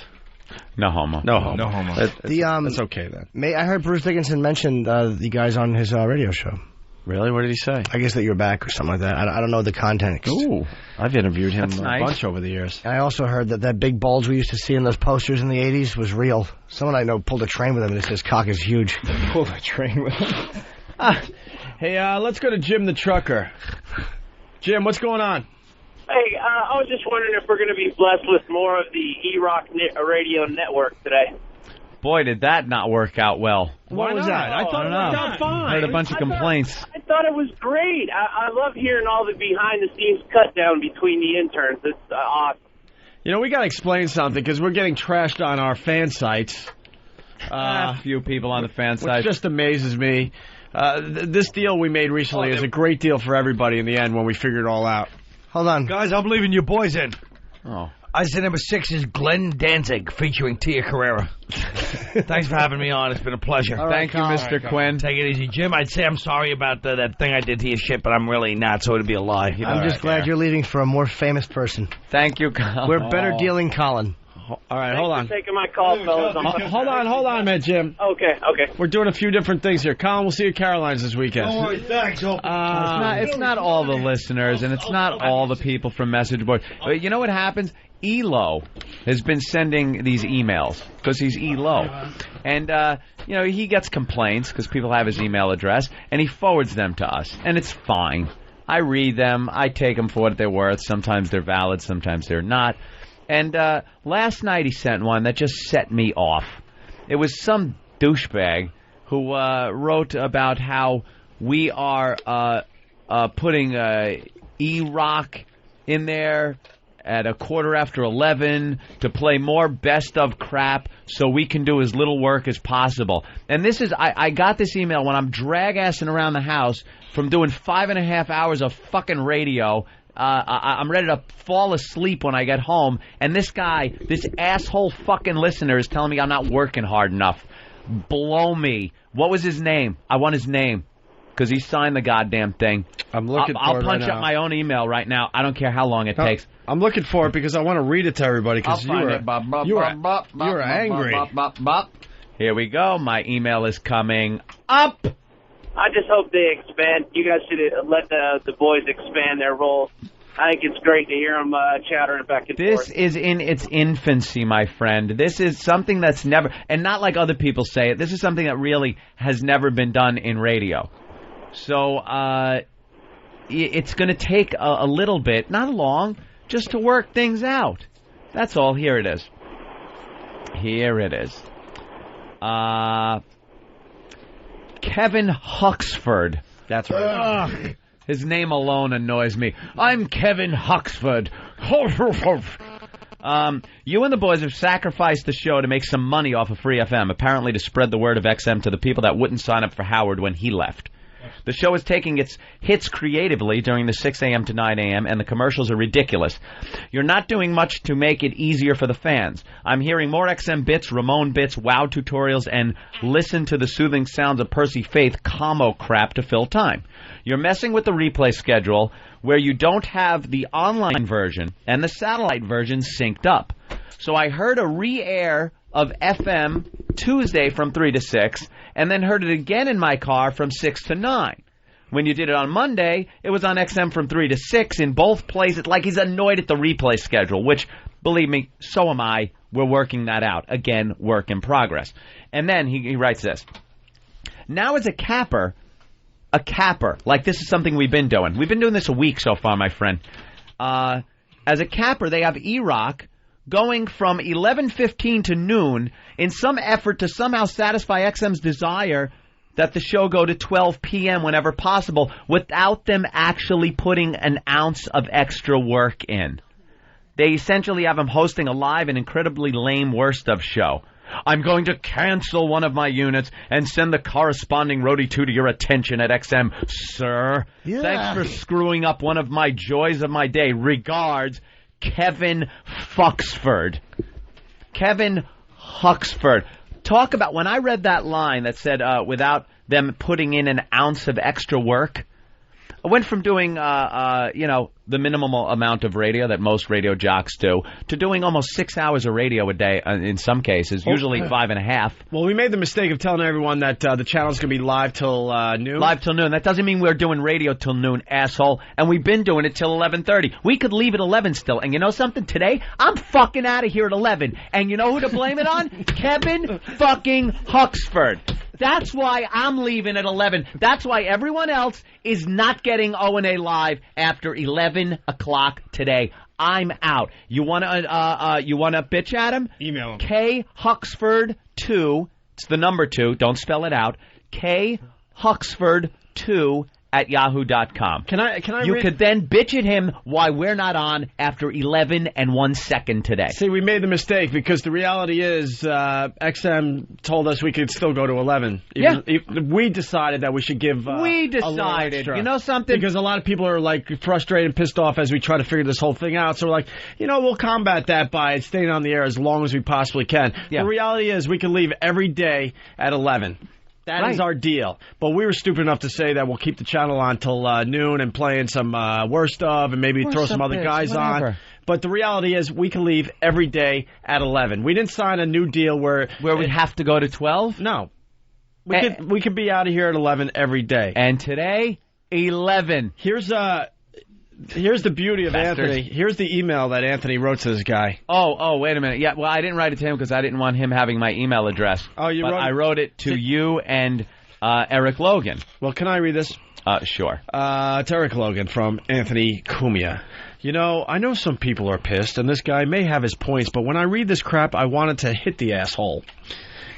No homo. No homo. No homo. That's okay then. I heard Bruce Dickinson mention the guys on his radio show. Really? What did he say? I guess that you're back or something like that. I don't know the context. Ooh. I've interviewed him a nice. bunch over the years. I also heard that big bulge we used to see in those posters in the 80s was real. Someone I know pulled a train with him and it says cock is huge. Pulled a train with him. Hey, let's go to Jim the Trucker. Jim, what's going on? Hey, I was just wondering if we're going to be blessed with more of the E-Rock radio network today. Boy, did that not work out well. Why was that? I thought it worked out fine. Heard a bunch of complaints. I thought it was great. I love hearing all the behind-the-scenes cut down between the interns. It's awesome. You know, we got to explain something because we're getting trashed on our fan sites. A few people on the fan site. Which just amazes me. This deal we made recently is a great deal for everybody in the end when we figured it all out. Hold on. Guys, I'm leaving you boys in. Oh. I said number 6 is Glenn Danzig featuring Tia Carrera. Thanks for having me on. It's been a pleasure. Thank you, Mr. Quinn. Take it easy. Jim, I'd say I'm sorry about that thing I did to your shit, but I'm really not, so it'd be a lie. I'm just glad you're leaving for a more famous person. Thank you, Colin. We're better dealing Colin. All right, hold on. Thanks for taking my call, fellas. Hold on, man, Jim. Okay. We're doing a few different things here. Colin, we'll see you at Caroline's this weekend. Thanks. It's not all the listeners, and it's not all the people from message board. But you know what happens? Elo has been sending these emails because he's Elo. And, he gets complaints because people have his email address, and he forwards them to us. And it's fine. I read them. I take them for what they're worth. Sometimes they're valid. Sometimes they're not. And last night he sent one that just set me off. It was some douchebag who wrote about how we are putting E-Rock in there at 11:15 to play more best of crap so we can do as little work as possible. And this is, I got this email when I'm drag-assing around the house from doing 5.5 hours of fucking radio. I'm ready to fall asleep when I get home, and this guy, this asshole fucking listener is telling me I'm not working hard enough. Blow me. What was his name? I want his name. Because he signed the goddamn thing. I'm looking for it. I'll punch up my own email right now. I don't care how long it takes. I'm looking for it because I want to read it to everybody because you were angry. Here we go. My email is coming up. I just hope they expand. You guys should let the boys expand their role. I think it's great to hear them chattering back and forth. This is in its infancy, my friend. This is something that's never, and not like other people say it, this is something that really has never been done in radio. So it's going to take a little bit, not long, just to work things out. That's all. Here it is. Kevin Huxford. That's right. His name alone annoys me. I'm Kevin Huxford. You and the boys have sacrificed the show to make some money off of Free FM, apparently to spread the word of XM to the people that wouldn't sign up for Howard when he left. The show is taking its hits creatively during the 6 a.m. to 9 a.m., and the commercials are ridiculous. You're not doing much to make it easier for the fans. I'm hearing more XM bits, Ramon bits, WoW tutorials, and listen to the soothing sounds of Percy Faith commo crap to fill time. You're messing with the replay schedule where you don't have the online version and the satellite version synced up. So I heard a re-air of FM Tuesday from 3 to 6, and then heard it again in my car from 6 to 9. When you did it on Monday, it was on XM from 3 to 6 in both places. Like, he's annoyed at the replay schedule, which, believe me, so am I. We're working that out. Again, work in progress. And then he writes this. Now as a capper, like this is something we've been doing. We've been doing this a week so far, my friend. As a capper, they have E-Rock going from 11:15 to noon in some effort to somehow satisfy XM's desire that the show go to 12 p.m. whenever possible without them actually putting an ounce of extra work in. They essentially have him hosting a live and incredibly lame worst of show. I'm going to cancel one of my units and send the corresponding Roadie 2 to your attention at XM, sir. Yeah. Thanks for screwing up one of my joys of my day. Regards, Kevin Huxford. Kevin Huxford. Talk about, when I read that line that said, without them putting in an ounce of extra work, I went from doing, the minimal amount of radio that most radio jocks do to doing almost 6 hours of radio a day in some cases, usually 5.5. Well, we made the mistake of telling everyone that the channel's going to be live till noon. Live till noon. That doesn't mean we're doing radio till noon, asshole. And we've been doing it till 11:30. We could leave at 11 still. And you know something? Today, I'm fucking out of here at 11. And you know who to blame it on? Kevin fucking Huxford. That's why I'm leaving at 11. That's why everyone else is not getting O&A live after 11 o'clock today. I'm out. You wanna bitch at him? Email him. K Huxford 2. It's the number 2. Don't spell it out. K Huxford 2 at yahoo.com. You could then bitch at him why we're not on after 11 and 1 second today. See, we made the mistake because the reality is XM told us we could still go to 11. We decided that we should give a little extra. You know something? Because a lot of people are like frustrated and pissed off as we try to figure this whole thing out. So we're like, we'll combat that by staying on the air as long as we possibly can. Yeah. The reality is we can leave every day at 11. That is our deal. But we were stupid enough to say that we'll keep the channel on till noon and playing some worst of and maybe throw some other guys on. But the reality is we can leave every day at 11. We didn't sign a new deal where we have to go to 12? No. We could be out of here at 11 every day. And today, 11. Here's the beauty of Anthony. Here's the email that Anthony wrote to this guy. Oh, wait a minute. Yeah, well, I didn't write it to him because I didn't want him having my email address. Oh, you wrote it? I wrote it to you and Eric Logan. Well, can I read this? Sure. It's Eric Logan from Anthony Cumia. You know, I know some people are pissed, and this guy may have his points, but when I read this crap, I wanted to hit the asshole.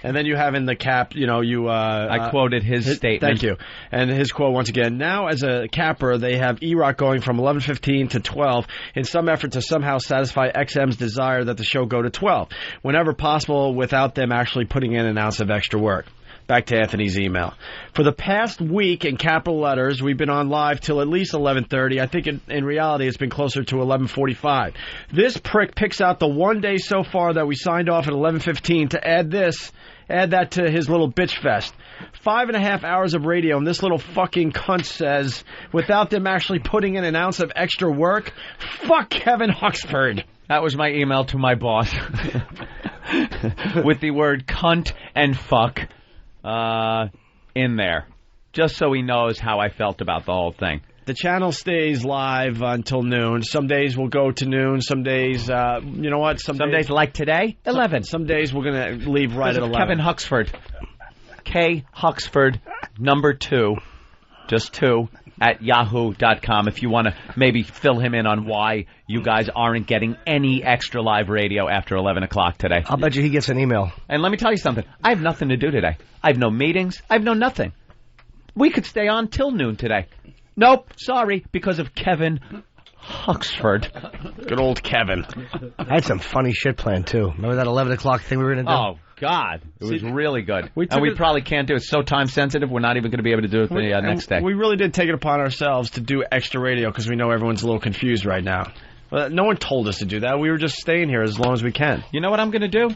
And then you have in the cap, I quoted his statement. Thank you. And his quote once again, now as a capper, they have E-Rock going from 11:15 to 12 in some effort to somehow satisfy XM's desire that the show go to 12, whenever possible without them actually putting in an ounce of extra work. Back to Anthony's email. For the past week, in capital letters, we've been on live till at least 11:30. I think in reality it's been closer to 11:45. This prick picks out the one day so far that we signed off at 11:15 to add that to his little bitch fest. 5.5 hours of radio, and this little fucking cunt says, without them actually putting in an ounce of extra work, fuck Kevin Huxford. That was my email to my boss. With the word cunt and fuck in there, just so he knows how I felt about the whole thing. The channel stays live until noon. Some days we'll go to noon. Some days, you know what? Some days like today, 11. Some days we're going to leave right at 11. Kevin Huxford. K. Huxford, number 2, just 2, at yahoo.com if you want to maybe fill him in on why you guys aren't getting any extra live radio after 11 o'clock today. I'll bet you he gets an email. And let me tell you something. I have nothing to do today. I have no meetings. I have no nothing. We could stay on till noon today. Nope, sorry, because of Kevin Huxford. Good old Kevin. I had some funny shit planned, too. Remember that 11 o'clock thing we were going to do? Oh, God. It was really good. We probably can't do it. It's so time-sensitive, we're not even going to be able to do it the next day. We really did take it upon ourselves to do extra radio because we know everyone's a little confused right now. Well, no one told us to do that. We were just staying here as long as we can. You know what I'm going to do?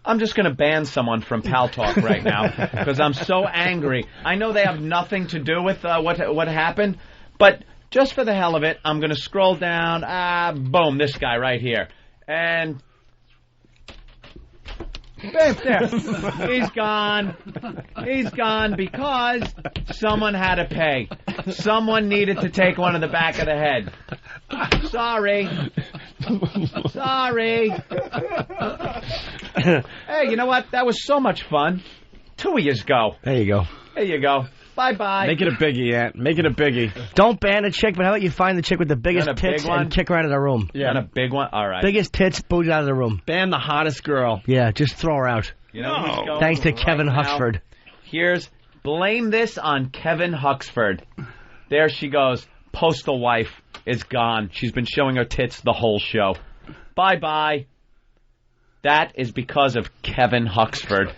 I'm just going to ban someone from Pal Talk right now because I'm so angry. I know they have nothing to do with what happened, but just for the hell of it, I'm going to scroll down. Boom, this guy right here. And there. He's gone. He's gone because someone had to pay. Someone needed to take one in the back of the head. Sorry. Hey, you know what? That was so much fun. 2 years ago. There you go. There you go. Bye-bye. Make it a biggie, Ant. Make it a biggie. Don't ban a chick, but how about you find the chick with the biggest tits big one? And kick her out of the room? Yeah. And a big one? All right. Biggest tits, boot out of the room. Ban the hottest girl. Yeah, just throw her out. You know who's going Thanks to right Kevin Huxford. Blame this on Kevin Huxford. There she goes. Postal wife is gone. She's been showing her tits the whole show. Bye-bye. That is because of Kevin Huxford.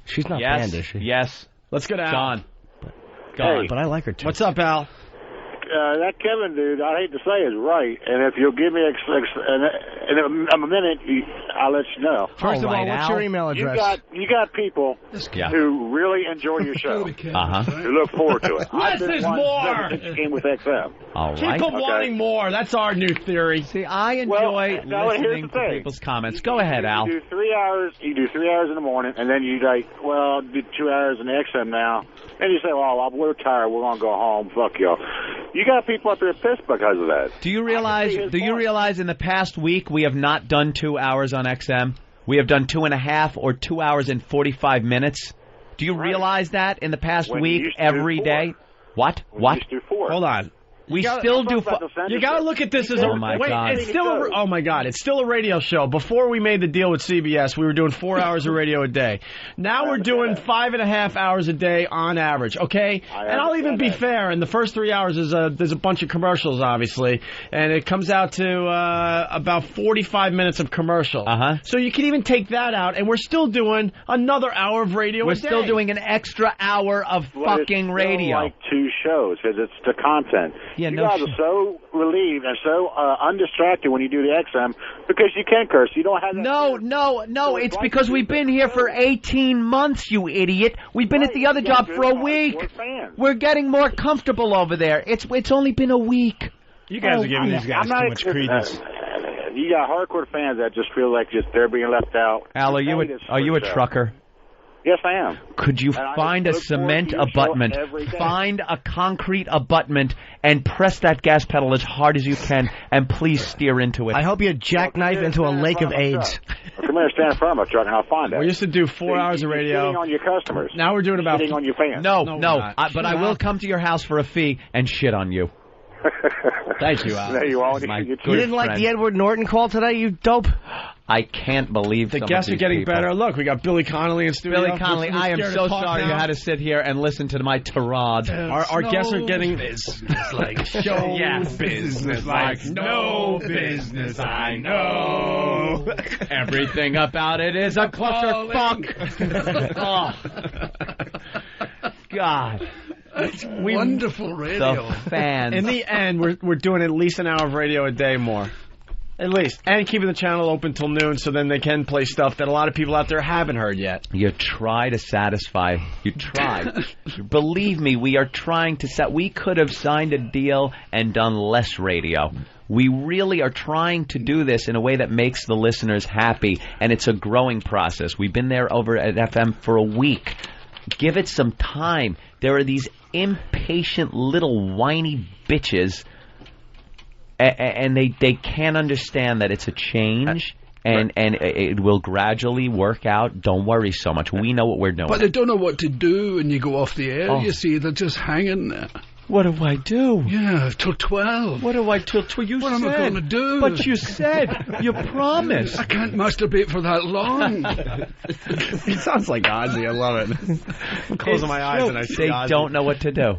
She's not banned, is she? Yes. Let's go to Al. Gone. But I like her too. What's up, Al? That Kevin dude, I hate to say, is right. And if you'll give me in a minute, I'll let you know. First of all, what's your email address? You got people who really enjoy your show. Who look forward to it. Less is more. Came with XM. All right. Keep wanting more. That's our new theory. See, I enjoy listening to people's comments. Go ahead, Al. You do 3 hours. You do 3 hours in the morning, and then you do 2 hours in the XM now. And you say, well, we're tired. We're going to go home. Fuck y'all. You got people up there pissed because of that. Do you realize in the past week we have not done 2 hours on XM? We have done 2.5 or 2 hours and 45 minutes. Do you realize that in the past week every day? What? Hold on. We still do. You got to look at this as a. Oh my God! It's still oh my God! It's still a radio show. Before we made the deal with CBS, we were doing 4 hours of radio a day. Now we're doing 5.5 hours a day on average. Okay, and I'll even be fair. In the first 3 hours, there's a bunch of commercials, obviously, and it comes out to about 45 minutes of commercial. So you can even take that out, and we're still doing another hour of radio. We're still doing an extra hour of fucking radio. Like 2 shows because it's the content. You guys are so relieved and so undistracted when you do the XM because you can curse. You don't have that. No. It's because we've been here for 18 months, you idiot. We've been at the other job for a week. We're getting more comfortable over there. It's only been a week. You guys are giving these guys too much credence. You got hardcore fans that just feel like they're being left out. Al, are you a trucker? Yes, I am. Could you find a cement abutment, find a concrete abutment, and press that gas pedal as hard as you can, and please steer into it? I hope you jackknife into a lake of AIDS. Come here, stand in front of a truck, and I'll find it. We used to do 4 hours of radio. Sitting on your customers. Now we're doing about sitting on your fans. No, but I will come to your house for a fee and shit on you. Thank you, Al. No, you won't. You didn't like the Edward Norton call today, you dope? I can't believe the guests are getting better. Look, we got Billy Connolly in studio. Billy Connolly, I am so sorry you had to sit here and listen to my tirade. Our guests are getting business like show business like no business I know. Everything about it is a clusterfuck. Oh. God. It's wonderful radio. The fans. In the end, we're doing at least an hour of radio a day more. At least. And keeping the channel open till noon so then they can play stuff that a lot of people out there haven't heard yet. You try to satisfy. You try. Believe me, we are trying to we could have signed a deal and done less radio. We really are trying to do this in a way that makes the listeners happy, and it's a growing process. We've been there over at FM for a week. Give it some time. There are these impatient little whiny bitches, and they can't understand that it's a change, and it will gradually work out. Don't worry so much. We know what we're doing. But they don't know what to do when you go off the air. You see, they're just hanging there. What do I do? Yeah, till 12. What do I till 12? You what said. What am I going to do? But you said. You promised. I can't masturbate for that long. It sounds like Ozzy. I love it. I'm closing my eyes and I see Ozzy. They don't know what to do.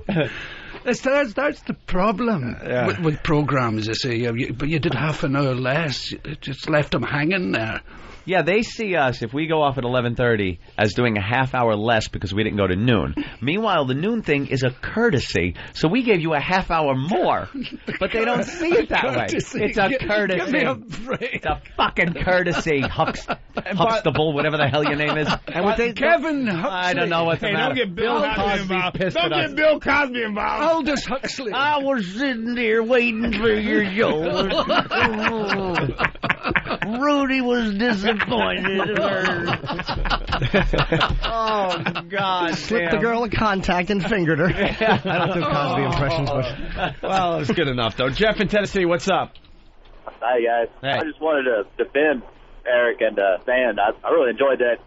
That's the problem with programs, you see. But you did half an hour less. It just left them hanging there. Yeah, they see us, if we go off at 11:30, as doing a half hour less because we didn't go to noon. Meanwhile, the noon thing is a courtesy, so we gave you a half hour more. But they don't see it that way. It's a courtesy. Give me a break. It's a fucking courtesy, Huxtable, whatever the hell your name is. And Kevin Huxley. I don't know what the matter. Don't get Bill Cosby involved. Don't get Bill Cosby involved. Aldous Huxley. I was sitting there waiting for your show. Rudy was disappointed. Oh, God. Slipped the girl a contact and fingered her. I don't do Cosby impressions, but... Well, it's good enough, though. Jeff in Tennessee, what's up? Hi, guys. Hey. I just wanted to defend Eric and Stan. I really enjoyed that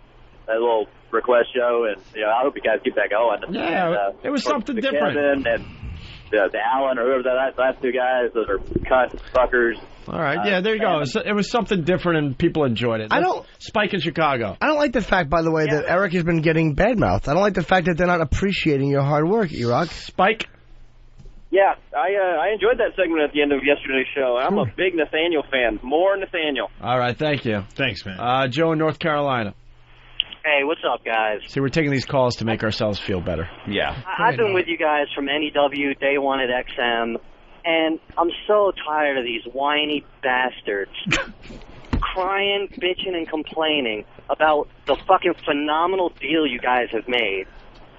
little request show, and I hope you guys keep that going. Yeah, it was something different. Kevin and the Allen or whoever the last two guys, those are cunt fuckers. All right, yeah, there you go. It was something different, and people enjoyed it. Spike in Chicago. I don't like the fact, by the way, that Eric has been getting badmouthed. I don't like the fact that they're not appreciating your hard work, E-Rock. Spike? Yeah, I enjoyed that segment at the end of yesterday's show. I'm a big Nathaniel fan. More Nathaniel. All right, thank you. Thanks, man. Joe in North Carolina. Hey, what's up, guys? See, we're taking these calls to make ourselves feel better. Yeah. I've been with you guys from NEW, day one at XM, and I'm so tired of these whiny bastards crying, bitching, and complaining about the fucking phenomenal deal you guys have made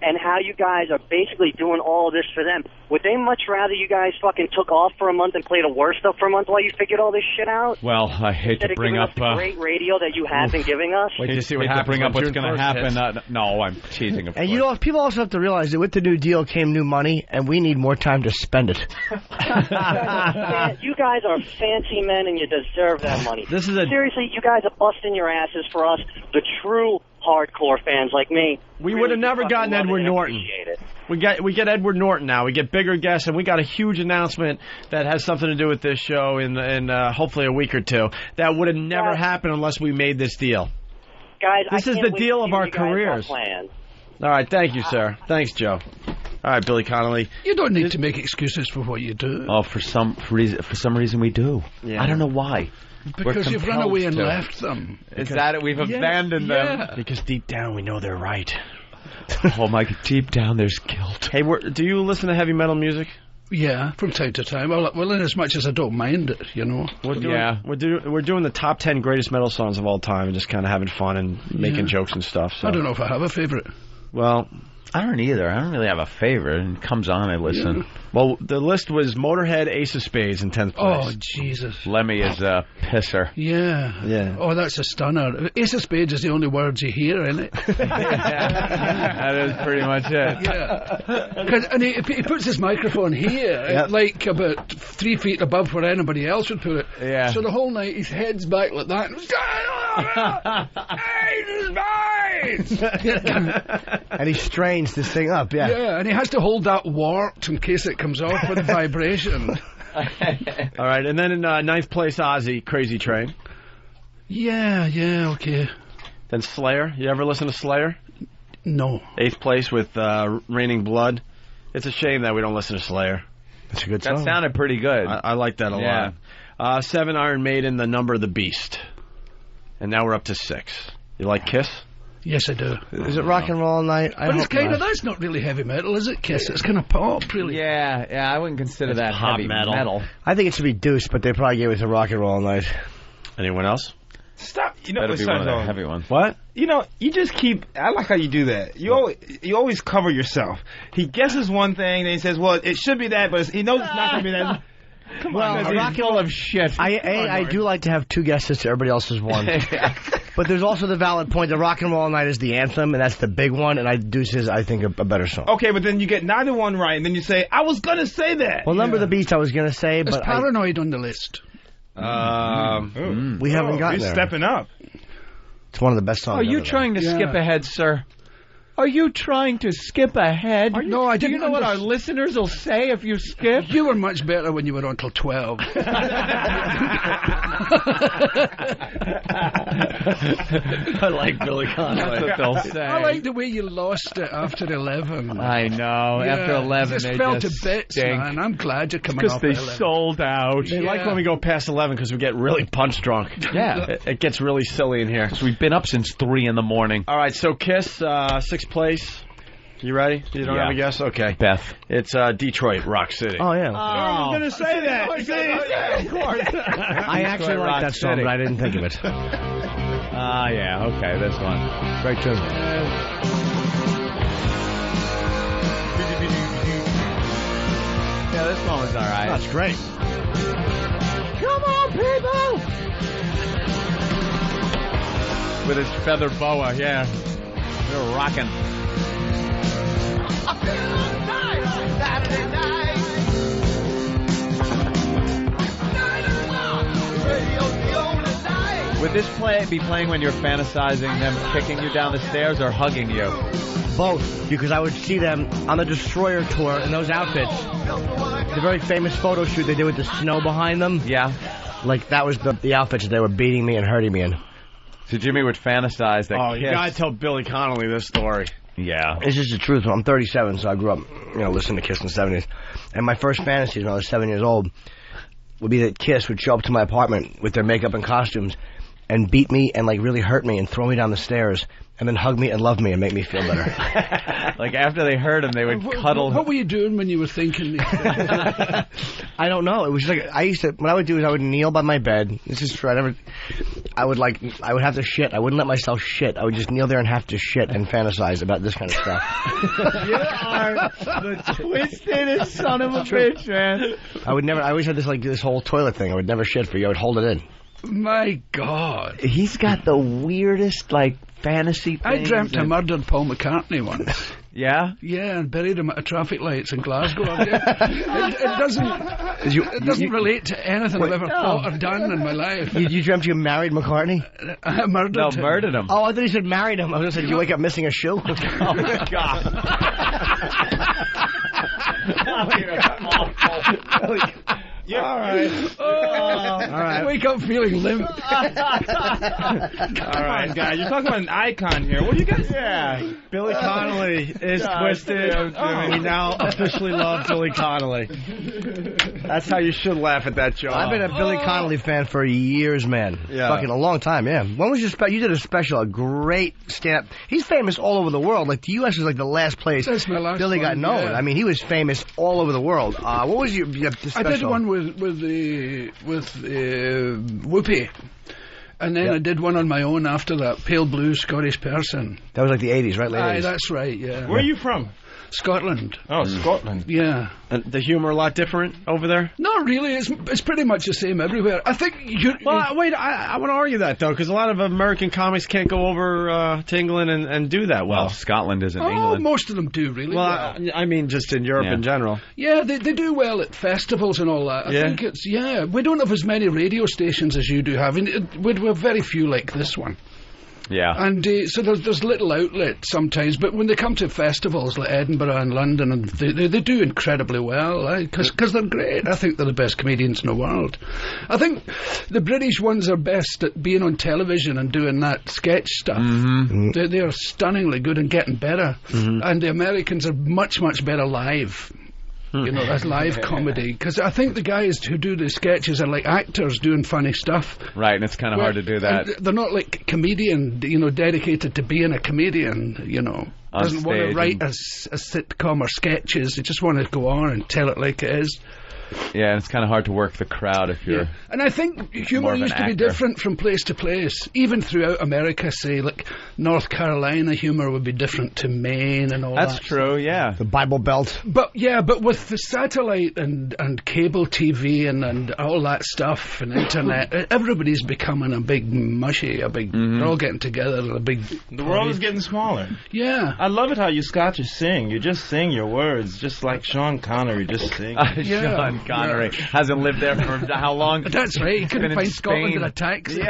and how you guys are basically doing all this for them. Would they much rather you guys fucking took off for a month and played the worst stuff for a month while you figured all this shit out? Well, I hate to bring up... the great radio that you have been giving us. Wait to see what happens. bring up what's going to happen. No, I'm teasing, of course. And you know, people also have to realize that with the new deal came new money, and we need more time to spend it. You guys are fancy men, and you deserve that money. Seriously, you guys are busting your asses for us, the true hardcore fans like me. We would have never gotten Edward Norton. We get Edward Norton now. We get bigger guests, and we got a huge announcement that has something to do with this show in hopefully a week or two. That would have never happened unless we made this deal. Guys, this is the deal of our careers. All right, thank you, sir. Thanks, Joe. All right, Billy Connolly. You don't need to make excuses for what you do. Oh, for some reason we do. Yeah. I don't know why. Because you've run away and left them. Is that it? We've abandoned them. Because deep down we know they're right. Oh, my, deep down there's guilt. Hey, do you listen to heavy metal music? Yeah, from time to time. Well, in as much as I don't mind it, you know. We're doing the top 10 greatest metal songs of all time and just kind of having fun and making jokes and stuff. So. I don't know if I have a favorite. Well, I don't either. I don't really have a favorite. It comes on, I listen. Well, the list was Motorhead, Ace of Spades in 10th place. Oh, Jesus. Lemmy is a pisser. Yeah. Oh, that's a stunner. Ace of Spades is the only words you hear in it. That is pretty much it. Yeah. And he puts his microphone here, like about 3 feet above where anybody else would put it. Yeah. So the whole night his head's back like that. And he strains this thing up, Yeah, and he has to hold that wart in case it comes off with vibration. All right, and then in 9th place, Ozzy, Crazy Train. Yeah, okay. Then Slayer. You ever listen to Slayer? No. 8th place with Raining Blood. It's a shame that we don't listen to Slayer. That's a good song. That sounded pretty good. I like that a lot. 7, Iron Maiden, The Number of the Beast. And now we're up to 6. You like Kiss? Yes, I do. Is it rock and roll all night? But it's kind of, that's not really heavy metal, is it, Kiss? It's kind of pop, really. Yeah, I wouldn't consider that pop heavy metal. I think it should be Deuce, but they probably gave it to rock and roll all night. Anyone else? Stop. You know, Better be one of the heavy ones. What? You know, you just keep. I like how you do that. You always cover yourself. He guesses one thing, then he says, "Well, it should be that," but he knows it's not going to be that. Come on, a rock and roll of shit. I do like to have 2 guesses to everybody else's one. But there's also the valid point that rock and roll all night is the anthem, and that's the big one, and Deuce is, I think, a better song. Okay, but then you get neither one right, and then you say, "I was going to say that." Well, Number of the Beast I was going to say, but Paranoid on the list. We haven't gotten there. You're stepping up. It's one of the best songs. Are you trying to skip ahead, sir? Are you trying to skip ahead? No, I didn't. Do you know what our listeners will say if you skip? You were much better when you were on till 12. I like Billy Conway. That's what they'll say. I like the way you lost it after 11. I know. Yeah, After 11, it just they fell just to bits, stink. man. I'm glad you're coming Because off they 11. sold out. They like when we go past 11 because we get really punch drunk. Yeah. It gets really silly in here. So we've been up since 3 in the morning. All right, so Kiss, 6th place. You ready? You don't have a guess? Okay. Beth. It's Detroit, Rock City. Oh, yeah. I was going to say that. Of course. I actually like that song, but I didn't think of it. Yeah, okay, this one. Great tune. Yeah, this one was all right. That's great. Come on, people! With his feather boa, yeah. They're rocking. Saturday night. Would this be playing when you're fantasizing them kicking you down the stairs or hugging you? Both, because I would see them on the Destroyer tour in those outfits. The very famous photo shoot they did with the snow behind them. Yeah. Like, that was the outfits that they were beating me and hurting me in. So Jimmy would fantasize that Oh, you gotta tell Billy Connolly this story. Yeah. It's just the truth. I'm 37, so I grew up, listening to Kiss in the 70s. And my first fantasy when I was 7 years old would be that Kiss would show up to my apartment with their makeup and costumes and beat me and, really hurt me and throw me down the stairs and then hug me and love me and make me feel better. Like, after they heard him, they would cuddle. What were you doing when you were thinking these things? I don't know. It was like, what I would do is I would kneel by my bed. This is true. I would have to shit. I wouldn't let myself shit. I would just kneel there and have to shit and fantasize about this kind of stuff. You are the twisted son of a bitch, man. I always had this whole toilet thing. I would never shit for you. I would hold it in. My God. He's got the weirdest, fantasy things. I dreamt I murdered Paul McCartney once. Yeah? Yeah, and buried him at a traffic lights in Glasgow. It doesn't relate to anything I've ever thought or done in my life. You dreamt you married McCartney? I murdered him. Murdered him. Oh, I thought you said married him. I was going to say, did you wake up missing a shoe? Oh, my God. All right. All right. I wake up feeling limp. All right, guys. You're talking about an icon here. What do you guys? Yeah, Billy Connolly is twisted. We now officially love Billy Connolly. That's how you should laugh at that joke. I've been a Billy Connolly fan for years, man. Yeah. Fucking a long time, yeah. When was your special? You did a special, a great stand-up. He's famous all over the world. Like, the U.S. was like the last place That's my last Billy got one, known. yeah. I mean, he was famous all over the world. What was your special? I did one with Whoopi. And then I did one on my own after that, Pale Blue Scottish Person. That was like the 80s, right? Late Aye, 80s. that's right, yeah. Where are you from? Scotland. Oh, Scotland. Yeah. And the humor a lot different over there? Not really. It's pretty much the same everywhere. I think Well, wait, I want to argue that, though, because a lot of American comics can't go over to England and do that well. Scotland isn't Oh, most of them do really well. I mean, just in Europe in general. Yeah, they do well at festivals and all that. I think it's, we don't have as many radio stations as you do have. We have very few like this one. Yeah. And so there's little outlet sometimes, but when they come to festivals like Edinburgh and London, and they do incredibly well, because they're great. I think they're the best comedians in the world. I think the British ones are best at being on television and doing that sketch stuff. Mm-hmm. They are stunningly good and getting better. Mm-hmm. And the Americans are much, much better live. You know, that's live comedy. Because I think the guys who do the sketches are like actors doing funny stuff. Right, and it's kind of hard to do that. They're not like comedian, dedicated to being a comedian, On doesn't want to stage write a sitcom or sketches. They just want to go on and tell it like it is. Yeah, and it's kind of hard to work the crowd if you're... And I think more humour of an used to be actor. different from place to place. Even throughout America, say, like North Carolina humour would be different to Maine and all that. That's true, yeah. The Bible Belt. But with the satellite and cable TV and all that stuff and internet, everybody's becoming a big mushy, they're all getting together in a big... The world is getting smaller. Yeah. I love it how you Scottish sing. You just sing your words, just like Sean Connery just sings. Sean Connery hasn't lived there for how long? That's right. He couldn't Been in find Scotland Spain. in a taxi.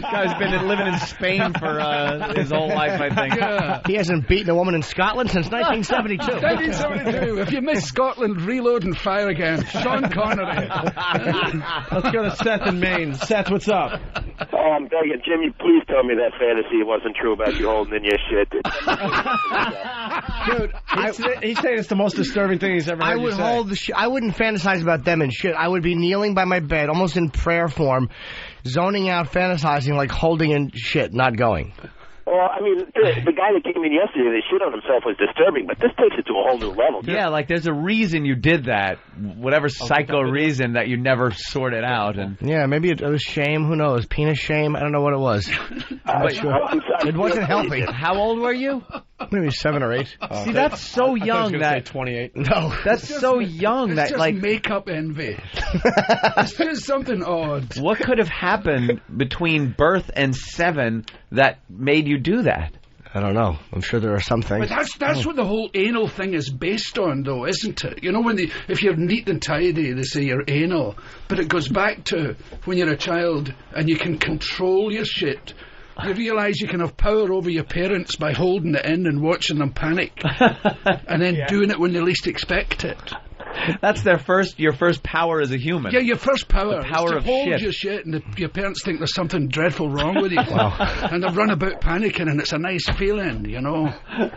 Guy's been living in Spain for his whole life, I think. Yeah. He hasn't beaten a woman in Scotland since 1972. 1972. If you miss Scotland, reload and fire again. Sean Connery. Let's go to Seth in Maine. Seth, what's up? Oh, I'm begging Jimmy, please tell me that fantasy wasn't true about you holding in your shit. Dude, he's saying it's the most disturbing thing he's ever heard I you would say. hold the I wouldn't fantasize about them and shit. I would be kneeling by my bed, almost in prayer form, zoning out, fantasizing, like holding in shit, not going. Well, I mean, the guy that came in yesterday, that shit on himself was disturbing, but this takes it to a whole new level. Yeah, like there's a reason you did that, whatever psycho reason that you never sorted out. And Yeah, maybe it was shame. Who knows? Penis shame? I don't know what it was. But It wasn't healthy. How old were you? Maybe 7 or 8. See, that's so young that 28. No, that's so young It's that just like makeup envy. It's just something odd. what could have happened between birth and 7 that made you do that? I don't know. I'm sure there are some things. But that's what the whole anal thing is based on, though, isn't it? You know, if you're neat and tidy, they say you're anal. But it goes back to when you're a child and you can control your shit. You realise you can have power over your parents by holding it in and watching them panic. And then doing it when they least expect it. That's your first power as a human. Yeah, your first power. The power is to of hold shit. your shit, and your parents think there's something dreadful wrong with you. And they run about panicking, and it's a nice feeling, you know.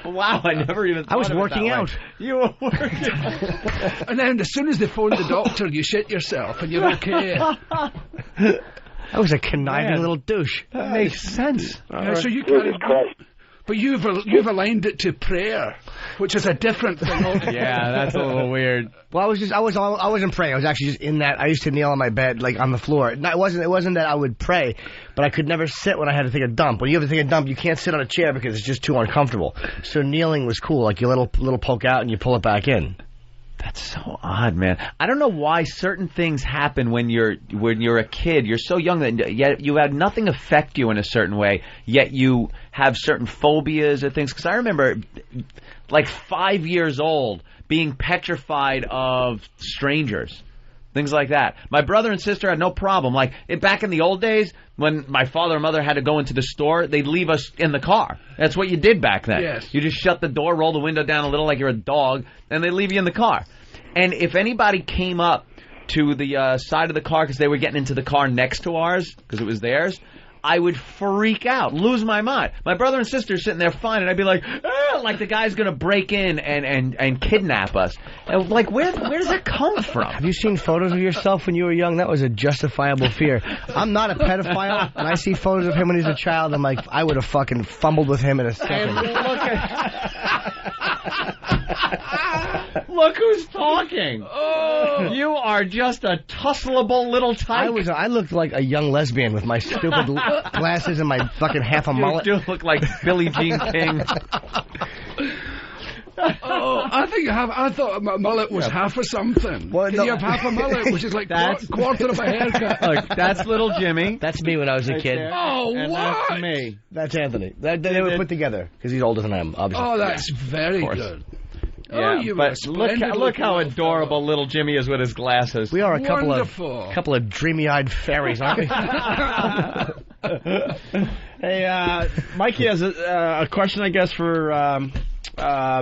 Wow, I never even thought I was of it working that way. out. You were working And then as soon as they phone the doctor, you shit yourself, and you're okay. I was a conniving little douche. That makes sense. Yeah, so you can, but you've aligned it to prayer, which is a different thing altogether. Yeah, that's a little weird. Well, I wasn't praying. I was actually just in that. I used to kneel on my bed, like on the floor. No, it wasn't that I would pray, but I could never sit when I had to take a dump. When you have to take a dump, you can't sit on a chair because it's just too uncomfortable. So kneeling was cool. Like your little poke out and you pull it back in. That's so odd, man. I don't know why certain things happen when you're a kid. You're so young that yet you had nothing affect you in a certain way, yet you have certain phobias or things. Because I remember, like 5 years old, being petrified of strangers. Things like that. My brother and sister had no problem. Like, back in the old days, when my father and mother had to go into the store, they'd leave us in the car. That's what you did back then. Yes. You just shut the door, roll the window down a little like you're a dog, and they leave you in the car. And if anybody came up to the side of the car because they were getting into the car next to ours because it was theirs, I would freak out, lose my mind. My brother and sister are sitting there fine, and I'd be like, like the guy's going to break in and kidnap us. And like, where does that come from? Have you seen photos of yourself when you were young? That was a justifiable fear. I'm not a pedophile, and I see photos of him when he's a child. I'm like, I would have fucking fumbled with him in a second. Look who's talking. Oh. You are just a tussleable little tyke. I looked like a young lesbian with my stupid glasses and my fucking half a mullet. You do look like Billie Jean King. I thought my mullet was half of something. Well, you have half a mullet, which is like quarter of a haircut. Look, that's little Jimmy. That's me when I was a kid. There. Oh, and what? That's me. That's Anthony. They were put together because he's older than I am, obviously. Oh, that's very good. Yeah, but look how adorable little Jimmy is with his glasses. We are a couple of dreamy-eyed fairies, aren't we? Hey, Mikey has a question, I guess, for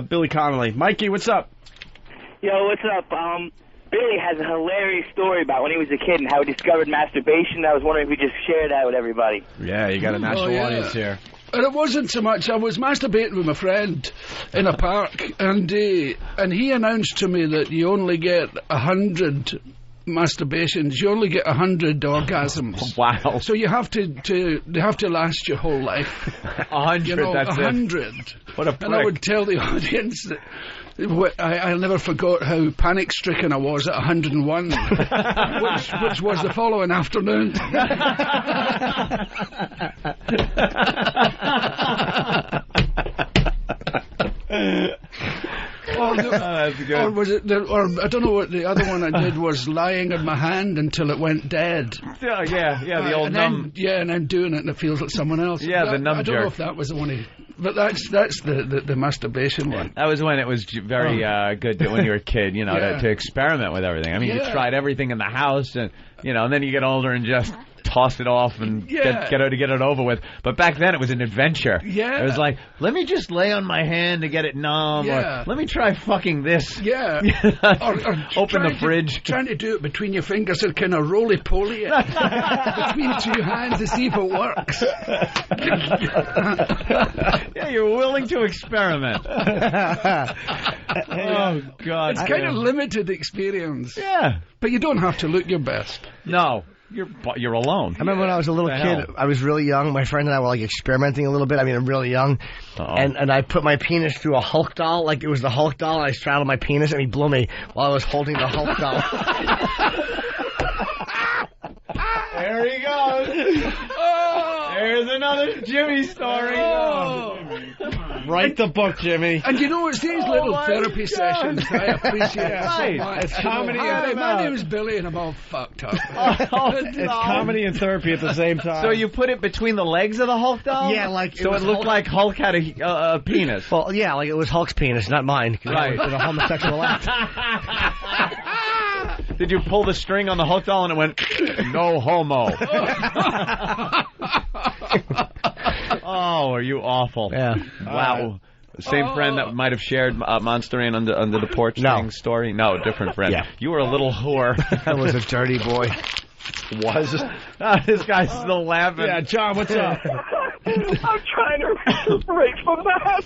Billy Connolly. Mikey, what's up? Yo, what's up? Billy has a hilarious story about when he was a kid and how he discovered masturbation. I was wondering if we just share that with everybody. Yeah, you got a national audience here. And it wasn't so much. I was masturbating with my friend in a park, and he announced to me that you only get 100 masturbations. You only get 100 orgasms. Wow! So you have to last your whole life. 100. That's 100. What a prick. And I would tell the audience that. I'll never forgot how panic-stricken I was at 101, which was the following afternoon. That's good. Or was it? Or I don't know what the other one I did was lying in my hand until it went dead. Yeah, the old numb. And then doing it and it feels like someone else. Yeah, the numb I don't know if that was the one. But that's the masturbation one. That was when it was very good when you were a kid, to experiment with everything. I mean, you tried everything in the house, and and then you get older and just toss it off and get it over with. But back then it was an adventure. Yeah. It was like, let me just lay on my hand to get it numb, or let me try fucking this. Yeah. or open the fridge. Trying to do it between your fingers and kind of roly-poly it between two hands to see if it works. Yeah, you're willing to experiment. Oh, God. It's kind of limited experience. Yeah. But you don't have to look your best. No. You're alone. I remember when I was a little kid, I was really young. My friend and I were like experimenting a little bit. I mean, I'm really young. And I put my penis through a Hulk doll, like it was the Hulk doll, and I straddled my penis, and he blew me while I was holding the Hulk doll. There he goes. There's another Jimmy story. Write the book, Jimmy. And it's these little therapy sessions I appreciate so much. It's comedy. My name's Billy, and I'm all fucked up. It's comedy and therapy at the same time. So you put it between the legs of the Hulk doll? Yeah, like so it looked like Hulk had a penis. Well, yeah, like it was Hulk's penis, not mine. Right. It was a homosexual act. Did you pull the string on the Hulk doll and it went, no homo? Oh, are you awful? Yeah. Wow. Same friend that might have shared Monster Inn under the porch thing story? No, different friend. Yeah. You were a little whore. I was a dirty boy. This guy's still laughing. Yeah, John, what's up? I'm trying to recuperate from that.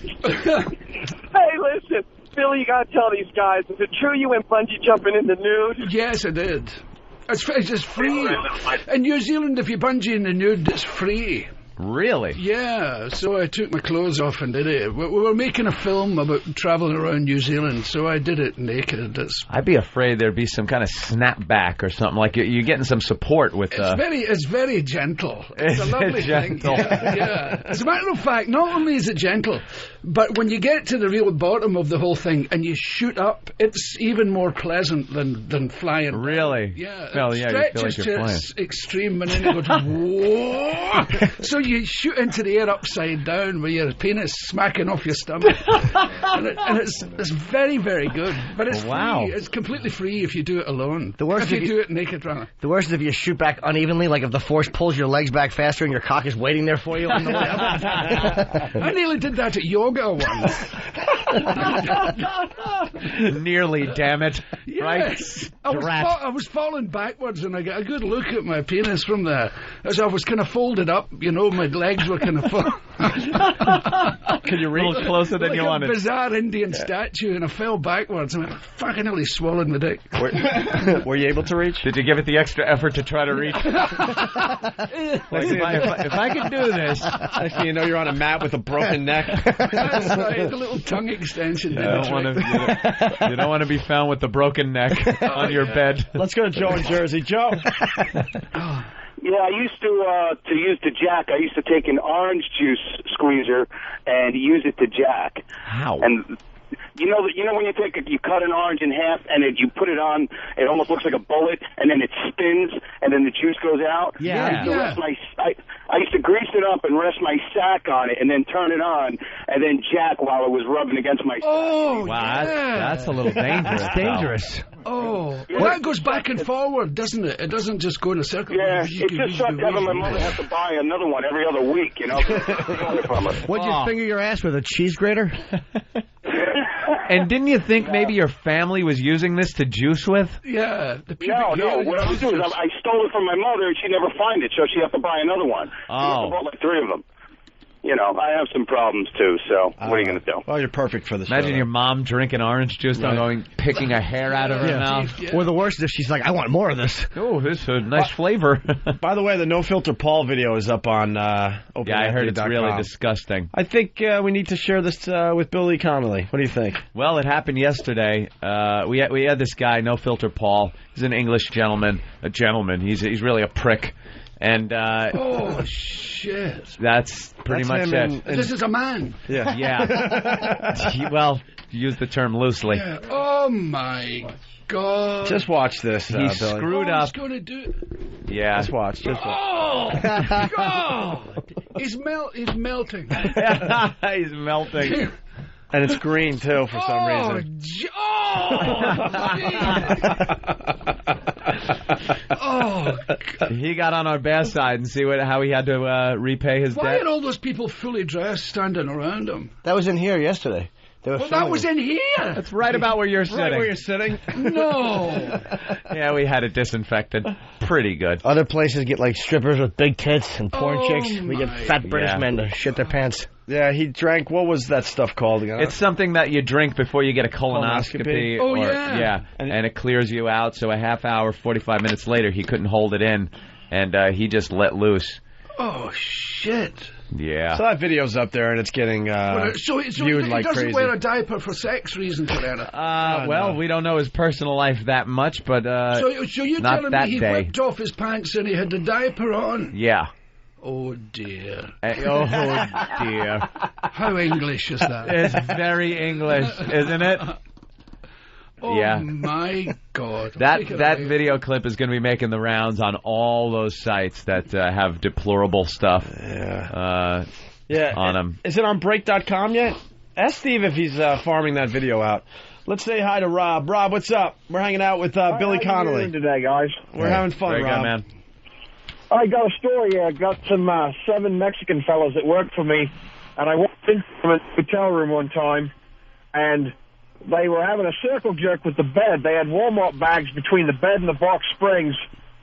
Hey, listen. Billy, you gotta tell these guys, is it true you went bungee jumping in the nude? Yes, I did. It's just free. In New Zealand, if you bungee in the nude, it's free. Really? Yeah, so I took my clothes off and did it. We were making a film about traveling around New Zealand, so I did it naked. I'd be afraid there'd be some kind of snapback or something, like you're getting some support with It's very gentle. It's a lovely thing. Yeah. As a matter of fact, not only is it gentle, but when you get to the real bottom of the whole thing and you shoot up, it's even more pleasant than flying. Really? Yeah. Well, it stretches you feel like to its extreme, and then it goes, whoa! So you shoot into the air upside down with your penis smacking off your stomach. and it's very, very good. But it's free. It's completely free if you do it alone. The worst if you do it naked, rather. The worst is if you shoot back unevenly, like if the force pulls your legs back faster and your cock is waiting there for you on the way up. I nearly did that at yoga once. Nearly, damn it. Right? Yes. I was falling backwards, and I got a good look at my penis from there. As I was kind of folded up, my legs were kind of Can you reach? A little closer than you wanted. Like a bizarre Indian statue, and I fell backwards, and I fucking nearly swallowed my dick. Were you able to reach? Did you give it the extra effort to try to reach? If I can do this, actually, you're on a mat with a broken neck. That's right, the little tongue extension. You don't want to be found with the broken neck on your bed. Let's go to Joe in Jersey. Joe. Yeah, I used to use the jack. I used to take an orange juice squeezer and use it to jack. How? And you know when you cut an orange in half and you put it on, it almost looks like a bullet, and then it spins, and then the juice goes out. Yeah. I used to grease it up and rest my sack on it, and then turn it on, and then jack while it was rubbing against my sack. Oh, wow, that's a little dangerous. That's dangerous. Oh, well, that goes back and forward, doesn't it? It doesn't just go in a circle. Yeah, it just sucked having my mother have to buy another one every other week, What'd you finger your ass with, a cheese grater? And didn't you think maybe your family was using this to juice with? Yeah. No. What I was doing is I stole it from my mother, and she'd never find it, so she had to buy another one. Oh. I bought like 3 of them. I have some problems, too, so what are you going to do? Well, you're perfect for this. Imagine your mom drinking orange juice and picking a hair out of her mouth. Yeah. Or the worst is she's like, I want more of this. Oh, this is a nice flavor. By the way, the No Filter Paul video is up on OpenAnthony.com. Yeah, I heard it's really disgusting. I think we need to share this with Billy Connolly. What do you think? Well, it happened yesterday. We had this guy, No Filter Paul. He's an English gentleman. A gentleman. He's really a prick. And oh shit! That's pretty much it. This is a man. Yeah. Use the term loosely. Yeah. Oh my God! Just watch this. He screwed up. He's gonna do. Yeah. Just watch. Oh God! He's melting. He's melting. And it's green, too, for some reason. He got on our bad side and see how he had to repay his debt. Why are all those people fully dressed standing around him? That was in here yesterday. That was in here. That's right about where you're sitting. Right where you're sitting? No. Yeah, we had it disinfected. Pretty good. Other places get like strippers with big tits and porn chicks. We get fat British men to shit their pants. Yeah, he drank, what was that stuff called again? It's something that you drink before you get a colonoscopy. Oh, yeah. And it clears you out. So a half hour, 45 minutes later, he couldn't hold it in, and he just let loose. Oh, shit. Yeah. So that video's up there, and it's getting viewed like crazy. He doesn't wear a diaper for sex reasons, well, we don't know his personal life that much, but so you're telling me he whipped off his pants and he had the diaper on? Yeah. Oh, dear. Oh, dear. How English is that? It's very English, isn't it? Oh, yeah. My God. That video clip is going to be making the rounds on all those sites that have deplorable stuff on them. Is it on Break.com yet? Ask Steve if he's farming that video out. Let's say hi to Rob. Rob, what's up? We're hanging out with Billy Connolly. How you doing today, guys? We're having fun, Very Rob. good, man. I got a story here. I got some 7 Mexican fellas that worked for me, and I walked into a hotel room one time, and they were having a circle jerk with the bed. They had Walmart bags between the bed and the box springs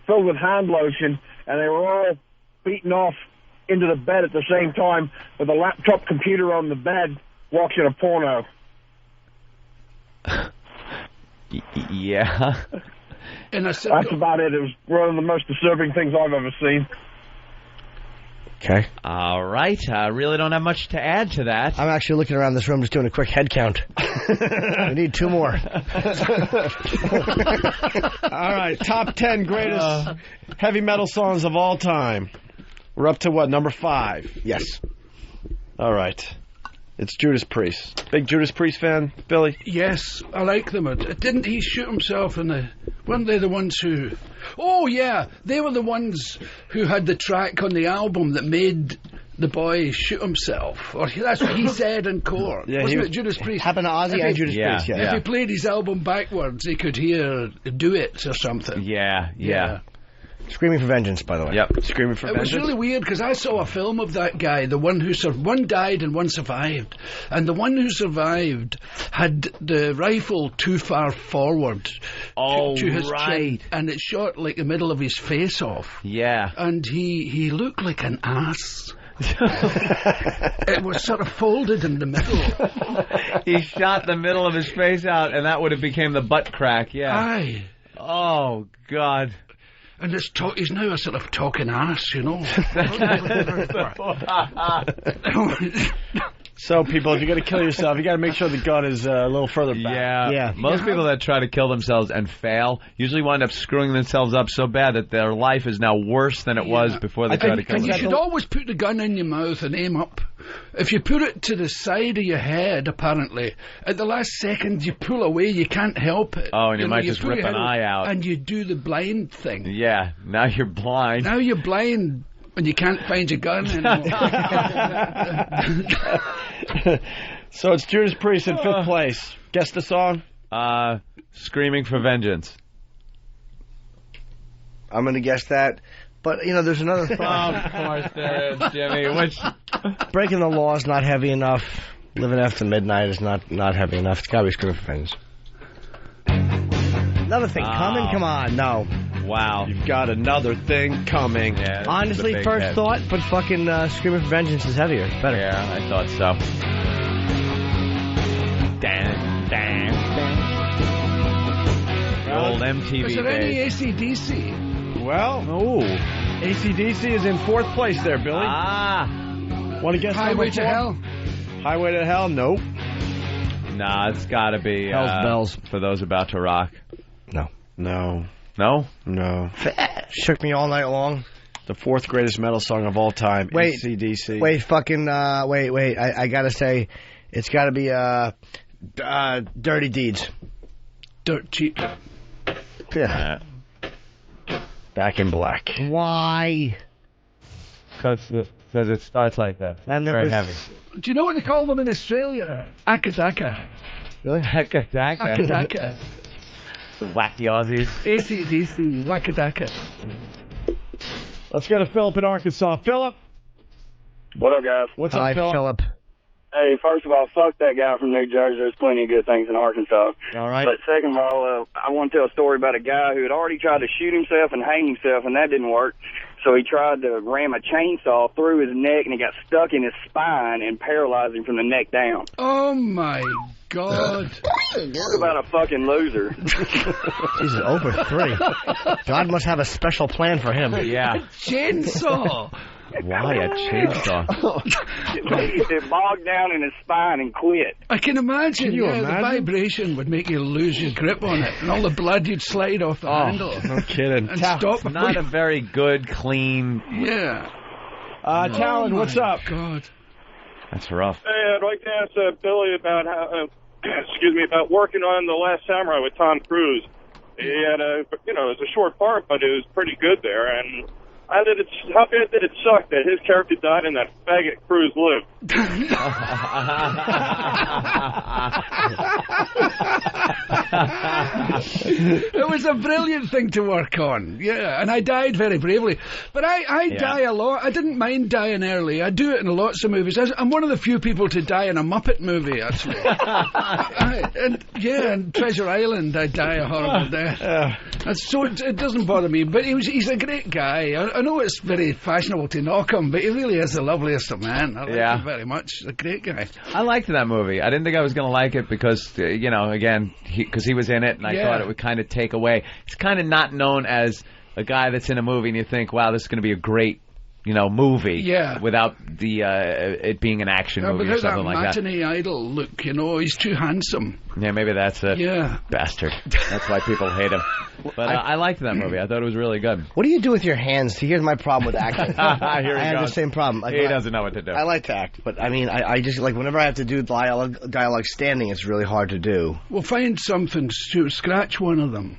filled with hand lotion, and they were all beating off into the bed at the same time with a laptop computer on the bed watching a porno. Yeah. That's about it. It was one of the most disturbing things I've ever seen. Okay. All right. I really don't have much to add to that. I'm actually looking around this room just doing a quick head count. We need 2 more. All right. Top 10 greatest heavy metal songs of all time. We're up to what, number 5? Yes. All right. It's Judas Priest. Big Judas Priest fan, Billy? Yes, I like them. Didn't he shoot himself in the... Weren't they the ones who... Oh, yeah, they were the ones who had the track on the album that made the boy shoot himself. Or that's what he said in court. Yeah, Wasn't it Judas Priest? Happened to Ozzy and Judas Priest, yeah. If he played his album backwards, he could hear Do It or something. Yeah. Screaming for Vengeance, by the way. Yep, Screaming for It Vengeance. was really weird because I saw a film of that guy, the one who one died and one survived, and the one who survived had the rifle too far forward to his chin, and it shot like the middle of his face off. Yeah, and he looked like an ass. It was sort of folded in the middle. He shot the middle of his face out, and that would have became the butt crack. Yeah. Aye. Oh God. And he's now a sort of talking ass, you know. So, people, if you're going to kill yourself, you got to make sure the gun is a little further back. Yeah. Most people that try to kill themselves and fail usually wind up screwing themselves up so bad that their life is now worse than it was before they tried to kill themselves. You themselves. should always put the gun in your mouth and aim up. If you put it to the side of your head, apparently, at the last second you pull away, you can't help it. Oh, and you might just rip an eye out. And you do the blind thing. Yeah, now you're blind. Now you're blind and you can't find your gun anymore. So it's Judas Priest in 5th place. Guess the song? Screaming for Vengeance. I'm going to guess that. But, you know, there's another thought. Of course there is, Jimmy. Breaking the law is not heavy enough. Living after midnight is not heavy enough. It's got to be Screaming for Vengeance. Another thing coming? Come on, no. Wow. You've got another thing coming. Yeah, honestly, first thought, but fucking Screaming for Vengeance is heavier. It's better. Yeah, I thought so. Damn. The old MTV Is there any AC/DC? Well, AC/DC is in 4th place there, Billy. Want to guess Highway to Hell? Highway to Hell? Nope. Nah, it's got to be Hell's Bells. For Those About to Rock. No. Shook me all night long. The 4th greatest metal song of all time. Wait, AC/DC. Wait. I gotta say, it's gotta be Dirty Deeds. Dirt Cheap. Yeah. Back in Black. Why? Because it starts like that. Very heavy. Do you know what they call them in Australia? Akadaka. Really? Akadaka. Wacky Aussies. AC/DC. Wakadaka. Let's go to Philip in Arkansas. Philip? What up, guys? What's Hi, up, Philip? Hey, first of all, fuck that guy from New Jersey. There's plenty of good things in Arkansas. All right. But second of all, I want to tell a story about a guy who had already tried to shoot himself and hang himself, and that didn't work. So he tried to ram a chainsaw through his neck, and it got stuck in his spine and paralyzed him from the neck down. Oh, my God. Talk about a fucking loser. He's 0-3. God must have a special plan for him. Yeah. Chainsaw. Why a chainsaw? It bogged down in his spine and quit. I can imagine. Can you The imagine? vibration would make you lose your grip on it, and all the blood you'd slide off the handle. No kidding. And stop. Not a very good, clean. Yeah. Talon, what's up? God. That's rough. Hey, I'd like to ask Billy about how, about working on The Last Samurai with Tom Cruise. He had it was a short part, but it was pretty good there. And how bad did it suck that his character died and that faggot Cruise lived? It was a brilliant thing to work on, yeah, and I died very bravely. But I die a lot. I didn't mind dying early. I do it in lots of movies. I'm one of the few people to die in a Muppet movie, actually. And Treasure Island, I die a horrible death. So it doesn't bother me. But he's a great guy. I know it's very fashionable to knock him, but he really is the loveliest of men. I like him very much. He's a great guy. I liked that movie. I didn't think I was going to like it because, again, because he was in it, and I thought it would kind of take away. It's kind of not known as a guy that's in a movie, and you think, wow, this is going to be a great, movie. Yeah. Without the it being an action movie or something like that. Matinee idol look, he's too handsome. Yeah, maybe that's it. Yeah. Bastard. That's why people hate him. But I liked that movie. I thought it was really good. What do you do with your hands? See, here's my problem with acting. I have goes. the same problem. He doesn't know what to do. I like to act, but I mean, I just whenever I have to do dialogue standing, it's really hard to do. Well, find something to scratch one of them.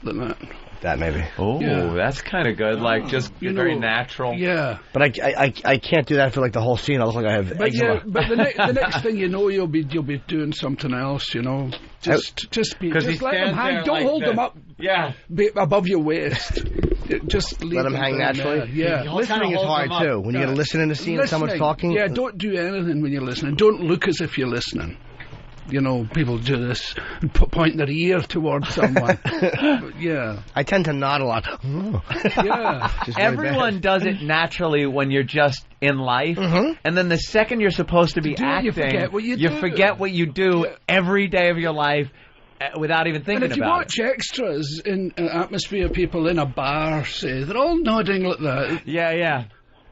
Like that. That maybe. Oh, that's kind of good. Like just very natural. Yeah. But I can't do that for the whole scene. I look like I have eczema. But the next thing you know, you'll be doing something else. Just let them hang. Don't hold them up. Yeah. Above your waist. Just leave Let them hang down naturally. there. Yeah, Listening is hard too. When you got to listen in a scene and someone's talking. Yeah, don't do anything when you're listening. Don't look as if you're listening. You know, people do this and point their ear towards someone. But yeah. I tend to nod a lot. Yeah. Everyone does it naturally when you're just in life, and then the second you're supposed to be acting, you forget what you do. forget what you do every day of your life without even thinking and if you about watch extras in an atmosphere, people in a bar, say, they're all nodding like that. Yeah, yeah.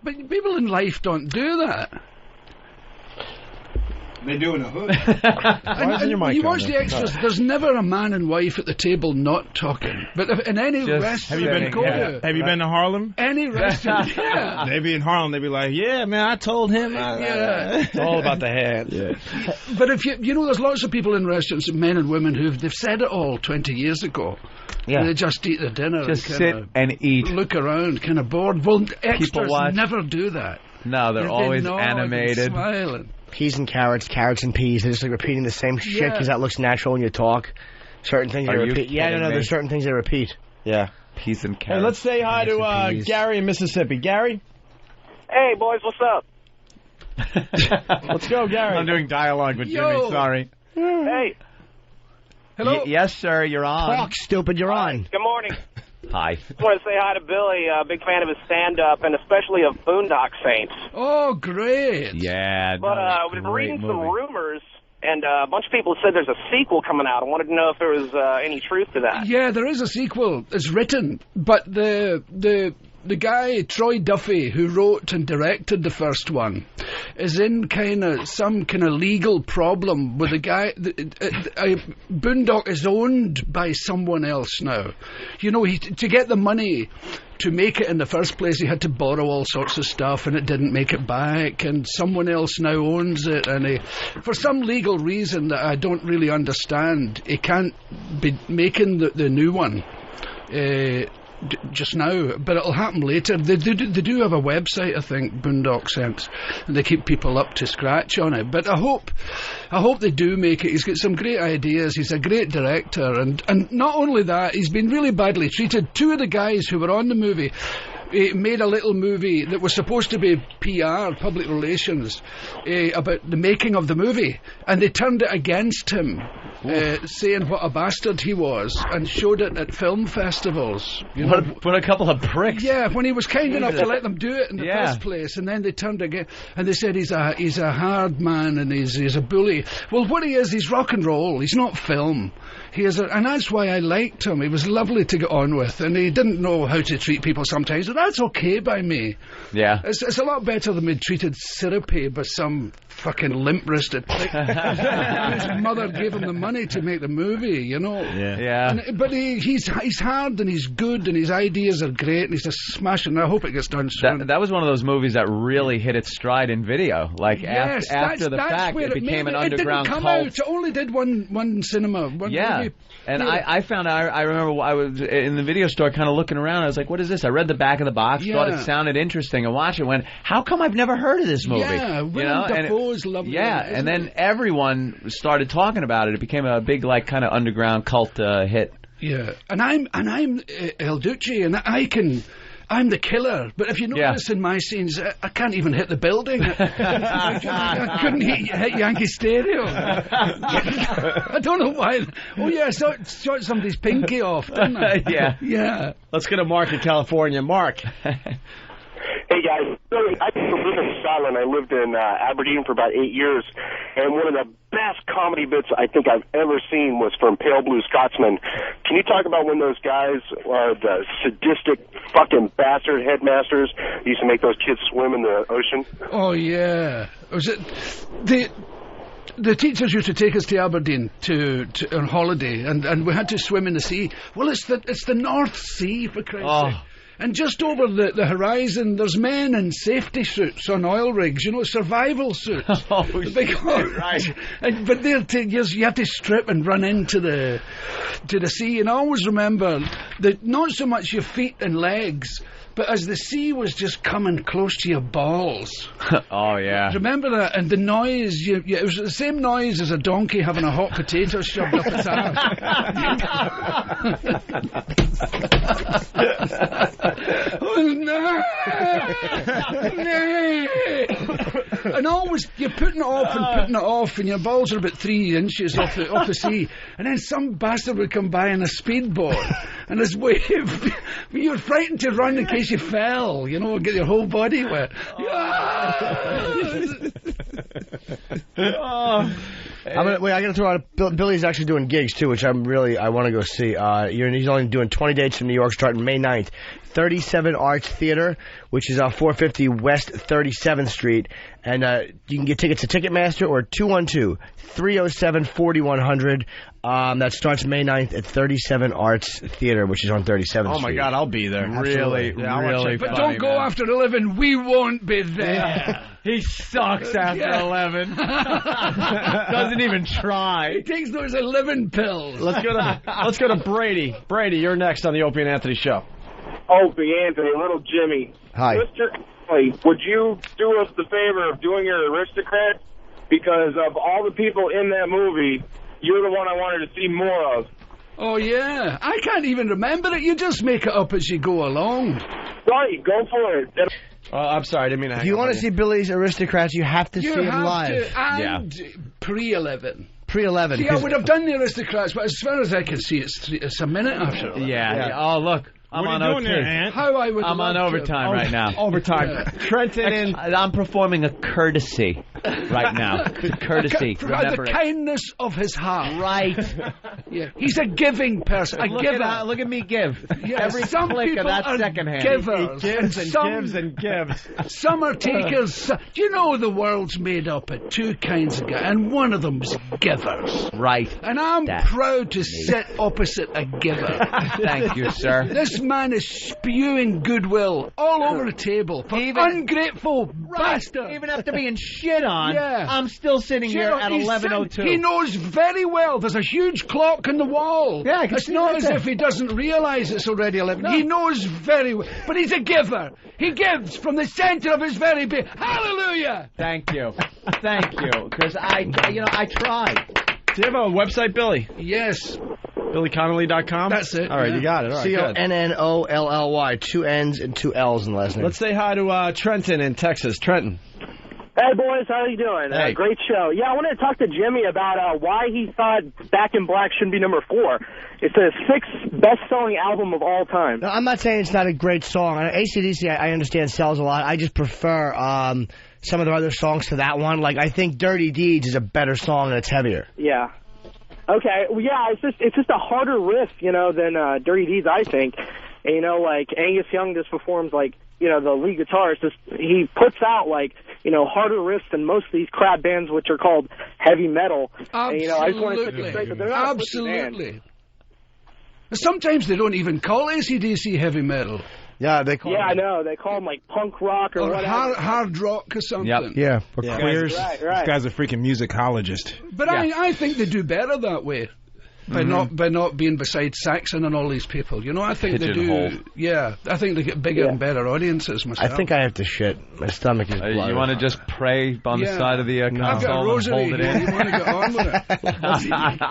But people in life don't do that. They do in a hood. You watch the extras, there's never a man and wife at the table not talking. But if, in any restaurant Have you been to Harlem? Any restaurant, yeah. They be in Harlem, they be like, yeah, man, I told him. It's all about the hands. Yeah. But if you know, there's lots of people in restaurants, men and women, they've said it all 20 years ago. Yeah. They just eat their dinner. Just and sit and eat. Look around, kind of bored. Well, extras watch. never do that. No, they're always nod and animated. Smiling. Peas and carrots, carrots and peas. They're just like repeating the same shit because that looks natural when you talk. Certain things they repeat. Yeah, no, there's certain things they repeat. Yeah, peas and carrots. Hey, let's say hi to Gary in Mississippi. Gary? Hey, boys, what's up? Let's go, Gary. I'm doing dialogue with Jimmy, sorry. Hey. Hello? Yes, sir, you're on. Talk, stupid, you're on. Good morning. Hi. Just want to say hi to Billy. Big fan of his stand-up, and especially of Boondock Saints. Oh, great. Yeah. But we've been reading some rumors, and a bunch of people said there's a sequel coming out. I wanted to know if there was any truth to that. Yeah, there is a sequel. It's written, but the guy, Troy Duffy, who wrote and directed the first one, is in some kind of legal problem with the guy. Boondock is owned by someone else now. You know, to get the money to make it in the first place, he had to borrow all sorts of stuff, and it didn't make it back, and someone else now owns it, and for some legal reason that I don't really understand, he can't be making the new one. Just now, but it'll happen later. They do have a website, I think, Boondock Sense, and they keep people up to scratch on it. But I hope they do make it. He's got some great ideas. He's a great director, and not only that, he's been really badly treated. Two of the guys who were on the movie made a little movie that was supposed to be PR, public relations, about the making of the movie, and they turned it against him, saying what a bastard he was, and showed it at film festivals. What a couple of pricks. Yeah, when he was kind enough to let them do it in the first place, and then they turned again, and they said he's a hard man and he's a bully. Well, what he is, he's rock and roll. He's not film. He is, and that's why I liked him. He was lovely to get on with, and he didn't know how to treat people sometimes. But that's okay by me. Yeah, it's a lot better than being treated syrupy by some fucking limp-wristed prick. His mother gave him the money to make the movie, you know. Yeah. But he's hard and he's good and his ideas are great and he's a smash, and I hope it gets done soon. That was one of those movies that really hit its stride in video. Like yes, after the fact, it became an underground cult. It didn't come out. It only did one cinema. One movie. And I found out, I remember I was in the video store kind of looking around. I was like, what is this? I read the back of the box, thought it sounded interesting, and watched it, went, how come I've never heard of this movie? Yeah, Willem Dafoe's lovely. Yeah, and then everyone started talking about it. It became a big, like, kind of underground cult hit. Yeah, and I'm El Duce, and I'm the killer, but if you notice in my scenes, I can't even hit the building. I couldn't hit Yankee Stadium. I don't know why. Oh yeah, I shot somebody's pinky off, didn't I? Yeah. Let's go to Mark in California. Mark. Hey guys, I live in Scotland. I lived in Aberdeen for about 8 years, and one of the best comedy bits I think I've ever seen was from Pale Blue Scotsman. Can you talk about when those guys are the sadistic fucking bastard headmasters used to make those kids swim in the ocean? Oh yeah, was it the teachers used to take us to Aberdeen on holiday, and we had to swim in the sea. Well, it's the North Sea, for Christ's sake. And just over the horizon, there's men in safety suits on oil rigs, survival suits. Right. But you have to strip and run into the sea. And I always remember that not so much your feet and legs, but as the sea was just coming close to your balls. Oh, yeah. Remember that? And the noise, it was the same noise as a donkey having a hot potato shoved up its ass. Oh, no! No! And always, you're putting it off, and your balls are about 3 inches off the sea, and then some bastard would come by in a speedboat, and this wave, you're frightened to run in case you fell, you know, get your whole body wet. I got to throw out. Billy's actually doing gigs too, which I want to go see. He's only doing 20 dates in New York, starting May 9th. 37 Arts Theater, which is on 450 West 37th Street, and you can get tickets to Ticketmaster or 212-307-4100. That starts May 9th at 37 Arts Theater, which is on 37th Street. Oh my God, I'll be there. Really, really. But don't go after 11. We won't be there. Yeah. He sucks after 11. Doesn't even try. He takes those 11 pills. Let's go to Brady. Brady, you're next on the Opie and Anthony Show. Opie, Anthony, little Jimmy. Hi. Mr. Kelly, would you do us the favor of doing your Aristocrat? Because of all the people in that movie, you're the one I wanted to see more of. Oh, yeah. I can't even remember it. You just make it up as you go along. Right, go for it. I'm sorry, I didn't mean to. If you want to see Billy's Aristocrats, you have to see him live. And pre-11. Pre-11. See, I would have done the Aristocrats, but as far as I can see, it's a minute after. Yeah. Oh, look. I'm what on are you doing OT. there, Ant? How I would I'm on overtime right now. Overtime. Yeah. Trenton I'm performing a courtesy right now. Courtesy. For Remember the it. kindness of his heart. Right. Yeah. He's a giving person. A giver. Look at me give. Yeah, Every some click people of that are second hand. givers. He gives and some, gives and gives. Some are takers. Do you know the world's made up of two kinds of guys, and one of them's givers. Right. And I'm proud to sit opposite a giver. Thank you, sir. This man is spewing goodwill all over the table for ungrateful bastards. Even after being shit on, Yeah. I'm still sitting here at 11:02. He knows very well there's a huge clock on the wall. Yeah, I can it's see not that as there. if he doesn't realise it's already 11. No. He knows very well. But he's a giver. He gives from the centre of his very being. Hallelujah! Thank you. Thank you. Because I tried. Do you have a website, Billy? Yes. BillyConnolly.com? That's it. All right, you got it. All right, good. CONNOLLY. 2 N's and 2 L's in the last name. Let's say hi to Trenton in Texas. Trenton. Hey, boys, how you doing? Hey. Great show. Yeah, I wanted to talk to Jimmy about why he thought Back in Black shouldn't be number 4. It's the 6th best-selling album of all time. No, I'm not saying it's not a great song. AC/DC, I understand, sells a lot. I just prefer some of their other songs to that one. Like, I think Dirty Deeds is a better song and it's heavier. Yeah. Okay. Well, yeah, it's just a harder riff, than Dirty Deeds, I think. And, like Angus Young just performs like, the lead guitarist. He puts out like, harder riffs than most of these crap bands, which are called heavy metal. Absolutely. And, I just want to set you straight, but they're not a pussy band. Absolutely. Sometimes they don't even call AC/DC heavy metal. Yeah, they call I know. They call them like punk rock or whatever. Hard rock or something. Yeah, or queers. Right. This guy's a freaking musicologist. But I think they do better that way. By not being beside Saxon and all these people. I think they do. Yeah, I think they get bigger and better audiences myself. I think I have to shit. My stomach is bloody. You want to just pray on the side of the I've got a console and rosary. hold it in? You want to get on with it?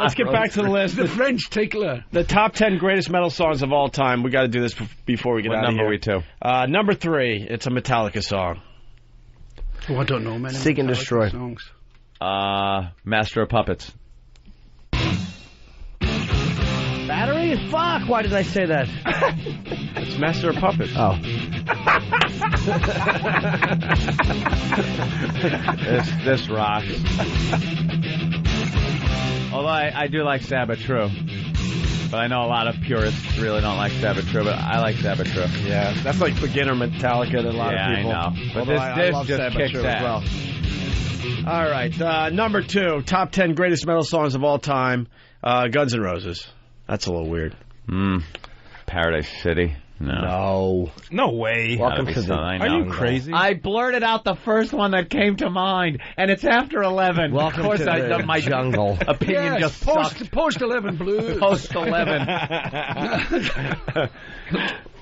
Let's get back to the list. The French tickler. The top 10 greatest metal songs of all time. We got to do this before we get out of here. What number are we to? Number 3. It's a Metallica song. Oh, I don't know, man. Seek and Destroy. Songs. Master of Puppets. Battery? Fuck, why did I say that? It's Master of Puppets. Oh. This rocks. Although I do like Sabbath True. But I know a lot of purists really don't like Sabbath True, but I like Sabbath True. Yeah, that's like beginner Metallica to a lot of people. Yeah, I know. But Although I love this just Sabbath kicks True ass. as well. All right, number 2, top 10 greatest metal songs of all time, Guns N' Roses. That's a little weird. Paradise City. No way. Welcome to the. Are you crazy? I blurted out the first one that came to mind, and it's after 11. Welcome of course, to the my jungle. opinion just sucked. Post 11 blues. Post 11.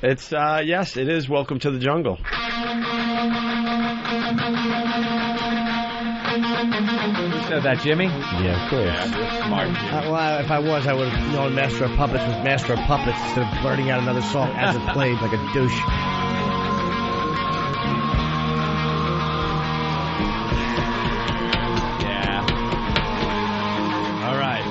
It's yes, it is. Welcome to the jungle. know that, Jimmy. Yeah, of course. Yeah, smart. Well, if I was, I would have known Master of Puppets was Master of Puppets instead of blurting out another song as it played like a douche. Yeah. All right.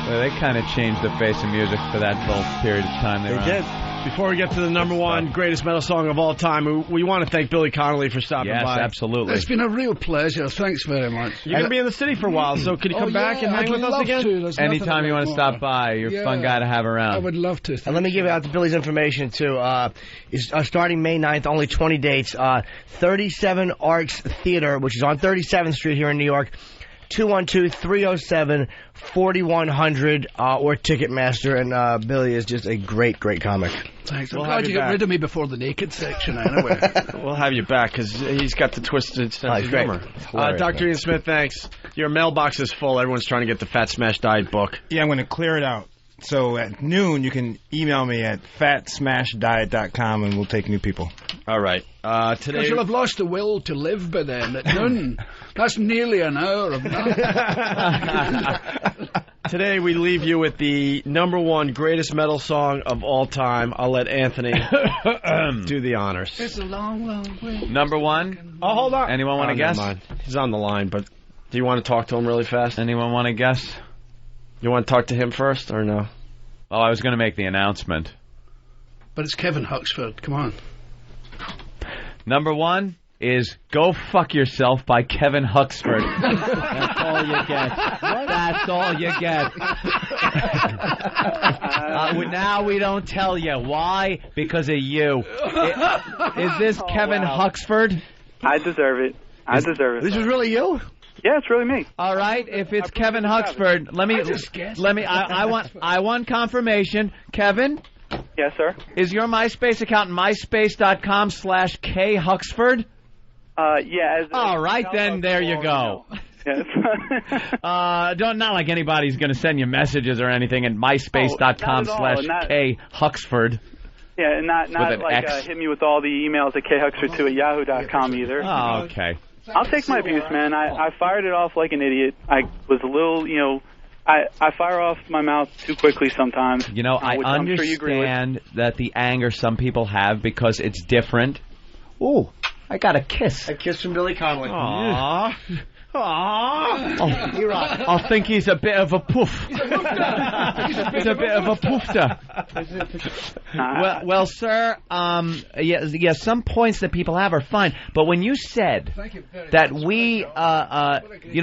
Well, they kind of changed the face of music for that whole period of time. They did. Before we get to the number one greatest metal song of all time, we want to thank Billy Connolly for stopping by. Yes, absolutely. It's been a real pleasure. Thanks very much. You're going to be in the city for a while, so could you come back and hang with us again? Anytime you want to stop by, you're a fun guy to have around. I would love to. And let me give out Billy's information, too. Starting May 9th, only 20 dates. 37 Arts Theater, which is on 37th Street here in New York. 212-307-4100 or Ticketmaster. And Billy is just a great, great comic. Thanks. I'm glad you got rid of me before the naked section, anyway. We'll have you back, because he's got the twisted sense of humor. Dr. Ian Smith, thanks. Your mailbox is full. Everyone's trying to get the Fat Smash Diet book. Yeah, I'm going to clear it out. So at noon, you can email me at fatsmashdiet.com, and we'll take new people. All right. Today, Because you'll have lost the will to live by then at noon. That's nearly an hour of that. Today we leave you with the number one greatest metal song of all time. I'll let Anthony do the honors. It's a long, long way. Number one? Oh, hold on. Anyone want to guess? He's on the line, but do you want to talk to him really fast? Anyone want to guess? You want to talk to him first, or no? Oh, I was going to make the announcement. But it's Kevin Huxford. Come on. Number one is Go Fuck Yourself by Kevin Huxford. That's all you get. That's all you get. Now we don't tell you. Why? Because of you. Is this Kevin Huxford? I deserve it. I deserve it. This is really you? Yeah, it's really me. All right. If it's Kevin Huxford, I want confirmation. Kevin? Yes, sir. Is your MySpace account myspace.com/KHuxford? Yeah. All right, then there you go. Yes. Not like anybody's going to send you messages or anything at myspace.com/KHuxford. Yeah, and not like hit me with all the emails at khuxford2@yahoo.com either. Oh, okay. I'll take my abuse, man. I fired it off like an idiot. I was a little, I fire off my mouth too quickly sometimes. I understand that the anger some people have because it's different. Ooh, I got a kiss. A kiss from Billy Connolly. Aww. I think he's a bit of a poof. He's a bit of a poofter. Well, sir, some points that people have are fine, but when you said that we,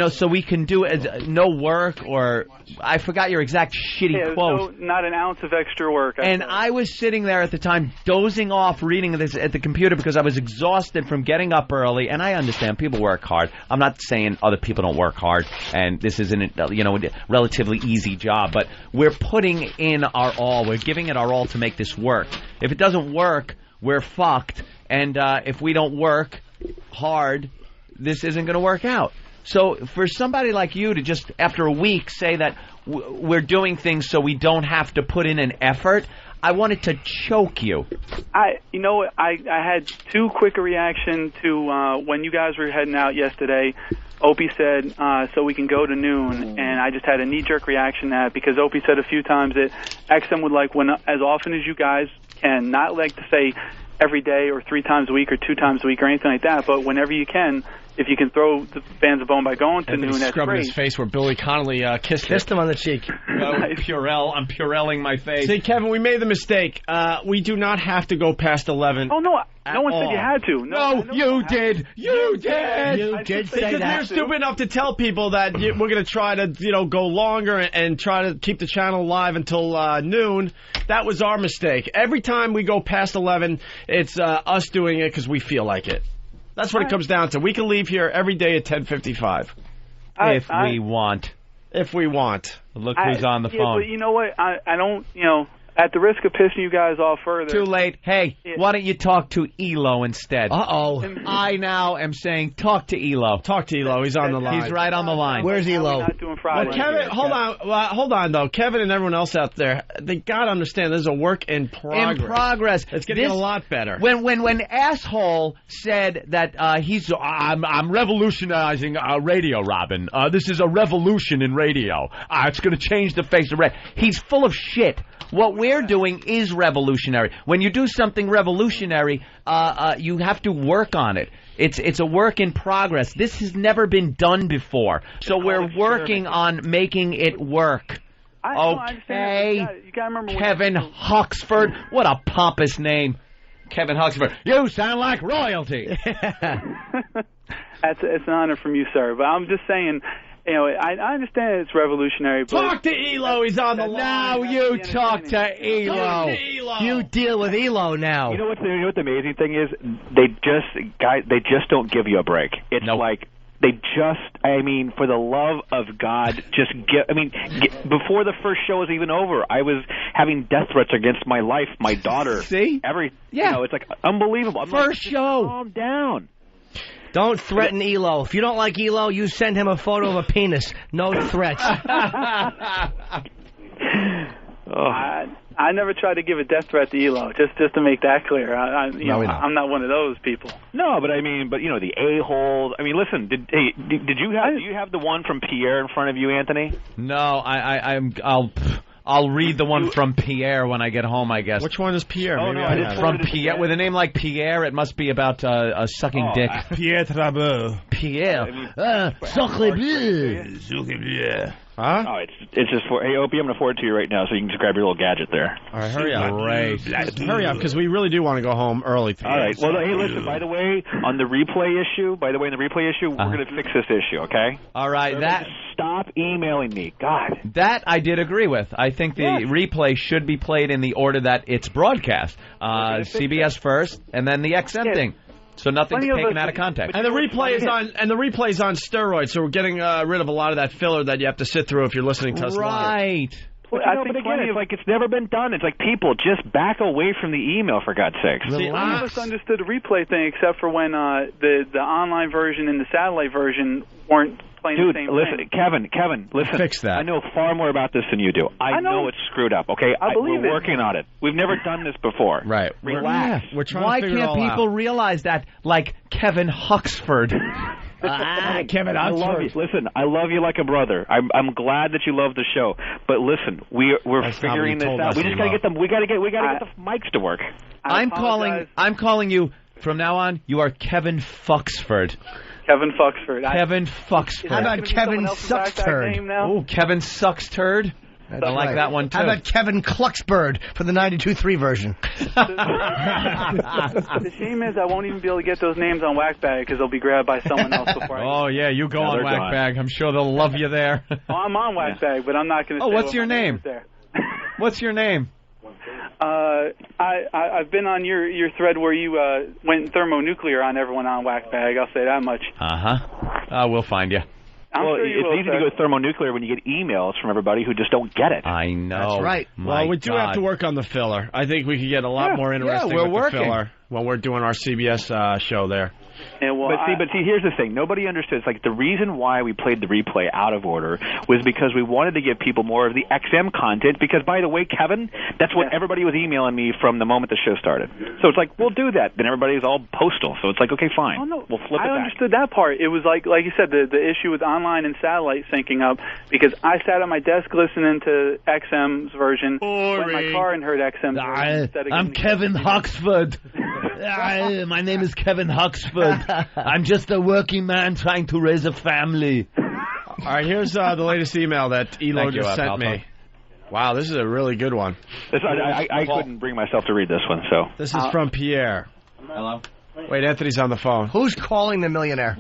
so we can do no work, or I forgot your exact shitty quote. So not an ounce of extra work. I was sitting there at the time, dozing off, reading this at the computer because I was exhausted from getting up early, and I understand people work hard. I'm not saying other people don't work hard, and this isn't, a relatively easy job, but we're putting in our all. We're giving it our all to make this work. If it doesn't work, we're fucked, and if we don't work hard, this isn't going to work out. So for somebody like you to just, after a week, say that we're doing things so we don't have to put in an effort, I wanted to choke you. I had too quick a reaction to when you guys were heading out yesterday. Opie said, so we can go to noon, and I just had a knee-jerk reaction to that because Opie said a few times that XM would like when as often as you guys can, not like to say every day or 3 times a week or 2 times a week or anything like that, but whenever you can, if you can throw the fans a bone by going to noon, that's scrubbing great. His face where Billy Connolly kissed him on the cheek. Purell, I'm Purelling my face. See, Kevin, we made the mistake. We do not have to go past 11. Oh, no. No one said you had to. No, you did. You did. You did say because that. we're stupid enough to tell people that we're going to try to, go longer and try to keep the channel live until noon. That was our mistake. Every time we go past 11, it's us doing it because we feel like it. That's what it comes down to. We can leave here every day at 10:55. If we want. If we want. Look who's on the phone. But you know what? I don't, At the risk of pissing you guys off further. Too late. Hey, why don't you talk to Elo instead? Uh-oh. I now am saying talk to Elo. Talk to Elo. He's on the line. He's right on the line. Where's Elo? Well, Kevin, hold on, though. Kevin and everyone else out there, they got to understand this is a work in progress. In progress. It's getting a lot better. When Asshole said that I'm revolutionizing radio, Robin. This is a revolution in radio. It's going to change the face of radio. He's full of shit. What we're doing is revolutionary. When you do something revolutionary, you have to work on it. It's a work in progress. This has never been done before. So we're working on making it work. Okay. You gotta remember Kevin Huxford. What a pompous name. Kevin Huxford. You sound like royalty. It's an honor from you, sir. But I'm just saying, you know, I understand it's revolutionary. But talk to Elo. He's on the line. Now you talk to Elo. Talk to Elo. You deal with Elo now. You know what the amazing thing is? They just don't give you a break. It's like they just, I mean, for the love of God, just before the first show was even over, I was having death threats against my life, my daughter. See? You know, it's like unbelievable. First show. Calm down. Don't threaten Elo. If you don't like Elo, you send him a photo of a penis. No threats. I never tried to give a death threat to Elo. Just to make that clear. I'm not one of those people. No, but you know, the a-hole. I mean, listen. Do you have the one from Pierre in front of you, Anthony? No, I'll read the one from Pierre when I get home, I guess. Which one is Pierre? From Pierre. With a name like Pierre, it must be about sucking dick. Pierre Trabeau. Pierre. Sacre bleu. Huh? Oh, it's just for, hey, Opie, I'm going to forward it to you right now so you can just grab your little gadget there. All right, hurry up. Hurry up, because we really do want to go home early today. All right. Well, hey, listen, by the way, on the replay issue, we're going to fix this issue, okay? All right. Stop emailing me. God. That I did agree with. I think the replay should be played in the order that it's broadcast. CBS first, and then the XM thing. So nothing's taken out of context. And the replay is on steroids, so we're getting rid of a lot of that filler that you have to sit through if you're listening to us live. Right. But again, it's like it's never been done. It's like, people, just back away from the email, for God's sakes. See, I just understood the replay thing, except for when the online version and the satellite version weren't playing the same thing. Kevin, listen. Fix that. I know far more about this than you do. I know it's screwed up, okay? We're working on it. We've never done this before. Right. Relax. We're trying Why to figure it all can't people out. realize that, like Kevin Huxford? Kevin, I love you. Listen, I love you like a brother. I'm glad that you love the show. But listen, we're figuring this out. We just got to get them. We got to get the mics to work. I'm calling you from now on. You are Kevin Fuxford. Kevin Fuxford. Kevin Fuxford. How about Kevin Sucksturd? Oh, Kevin Sucksturd. I like that one, too. How about Kevin Clucksbird for the 92.3 version? The shame is I won't even be able to get those names on Whackbag because they'll be grabbed by someone else before Oh, yeah, you go on Whackbag. I'm sure they'll love you there. Oh, I'm on Whackbag, but I'm not going to say what's your name? What's your name? I've been on your thread where you went thermonuclear on everyone on Whackbag. I'll say that much. We'll find you. It's easy to go thermonuclear when you get emails from everybody who just don't get it. I know. That's right. Well, we do have to work on the filler. I think we could get a lot more interesting with the filler when we're doing our CBS show there. Yeah, well, but see, here's the thing. Nobody understood. It's like the reason why we played the replay out of order was because we wanted to give people more of the XM content. Because, by the way, Kevin, that's what everybody was emailing me from the moment the show started. So it's like, we'll do that. Then everybody's all postal. So it's like, okay, fine. Oh, no. We'll flip it back. I understood that part. It was like you said, the issue with online and satellite syncing up. Because I sat at my desk listening to XM's version, went in my car and heard XM's version. I'm Kevin Huxford. My name is Kevin Huxford. I'm just a working man trying to raise a family. All right, here's the latest email that Elo just sent me. Wow, this is a really good one. I couldn't bring myself to read this one, so. This is from Pierre. Hello? Wait, Anthony's on the phone. Who's calling the millionaire?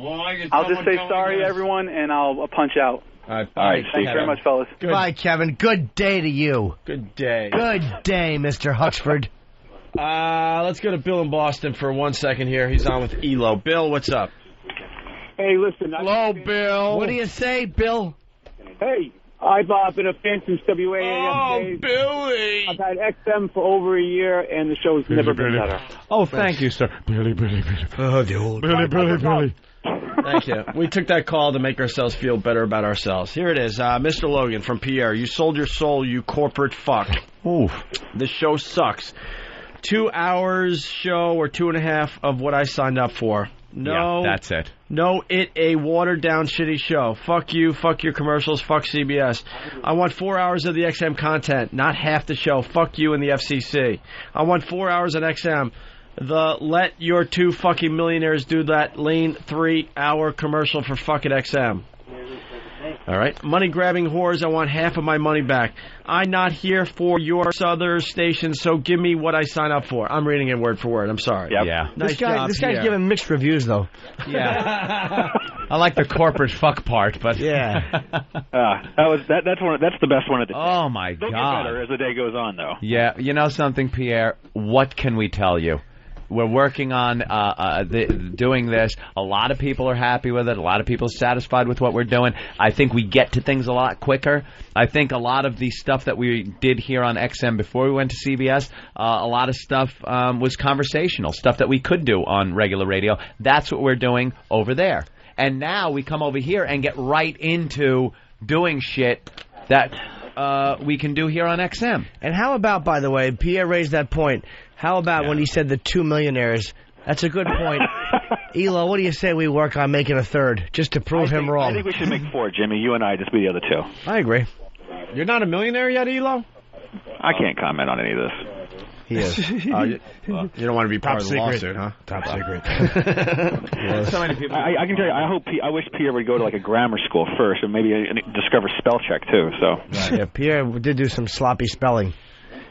I'll just say sorry, everyone, and I'll punch out. All right, thanks very much, fellas. Good. Bye, Kevin. Good day to you. Good day. Good day, Mr. Huxford. Let's go to Bill in Boston for 1 second here. He's on with Elo. Bill, what's up? Hey, listen. Hello, Bill. What do you say, Bill? Hey, I've been a fan since WAAF days. Billy! I've had XM for over a year, and the show's never been better. Oh, thank you, sir. Billy. Oh, the old Billy. Thank you. We took that call to make ourselves feel better about ourselves. Here it is. Mr. Logan from Pierre. You sold your soul, you corporate fuck. Oof. This show sucks. 2 hours show or 2.5 of what I signed up for. No. Yeah, that's it. No, a watered-down shitty show. Fuck you, fuck your commercials, fuck CBS. I want 4 hours of the XM content, not half the show. Fuck you and the FCC. I want 4 hours on XM. Let your two fucking millionaires do that lane 3-hour commercial for fucking XM. All right. Money-grabbing whores, I want half of my money back. I'm not here for your other station, so give me what I sign up for. I'm reading it word for word. I'm sorry. Yep. Yeah. Nice job, this guy's Pierre. giving mixed reviews, though. Yeah. I like the corporate fuck part, but yeah. That's the best one of the day. Oh my They'll God. get better as the day goes on, though. Yeah, you know something, Pierre? What can we tell you? We're working on doing this. A lot of people are happy with it. A lot of people are satisfied with what we're doing. I think we get to things a lot quicker. I think a lot of the stuff that we did here on XM before we went to CBS, a lot of stuff was conversational, stuff that we could do on regular radio. That's what we're doing over there. And now we come over here and get right into doing shit that we can do here on XM. And how about, by the way, Pierre raised that point. How about when he said the two millionaires? That's a good point. Elo, what do you say we work on making a third, just to prove him wrong? I think we should make 4, Jimmy. You and I just be the other 2. I agree. You're not a millionaire yet, Elo? I can't comment on any of this. He is. You don't want to be part of the lawsuit, huh? Top secret. So many people. I can tell you, I wish Pierre would go to like a grammar school first, and maybe discover spell check too. So Yeah, Pierre did do some sloppy spelling.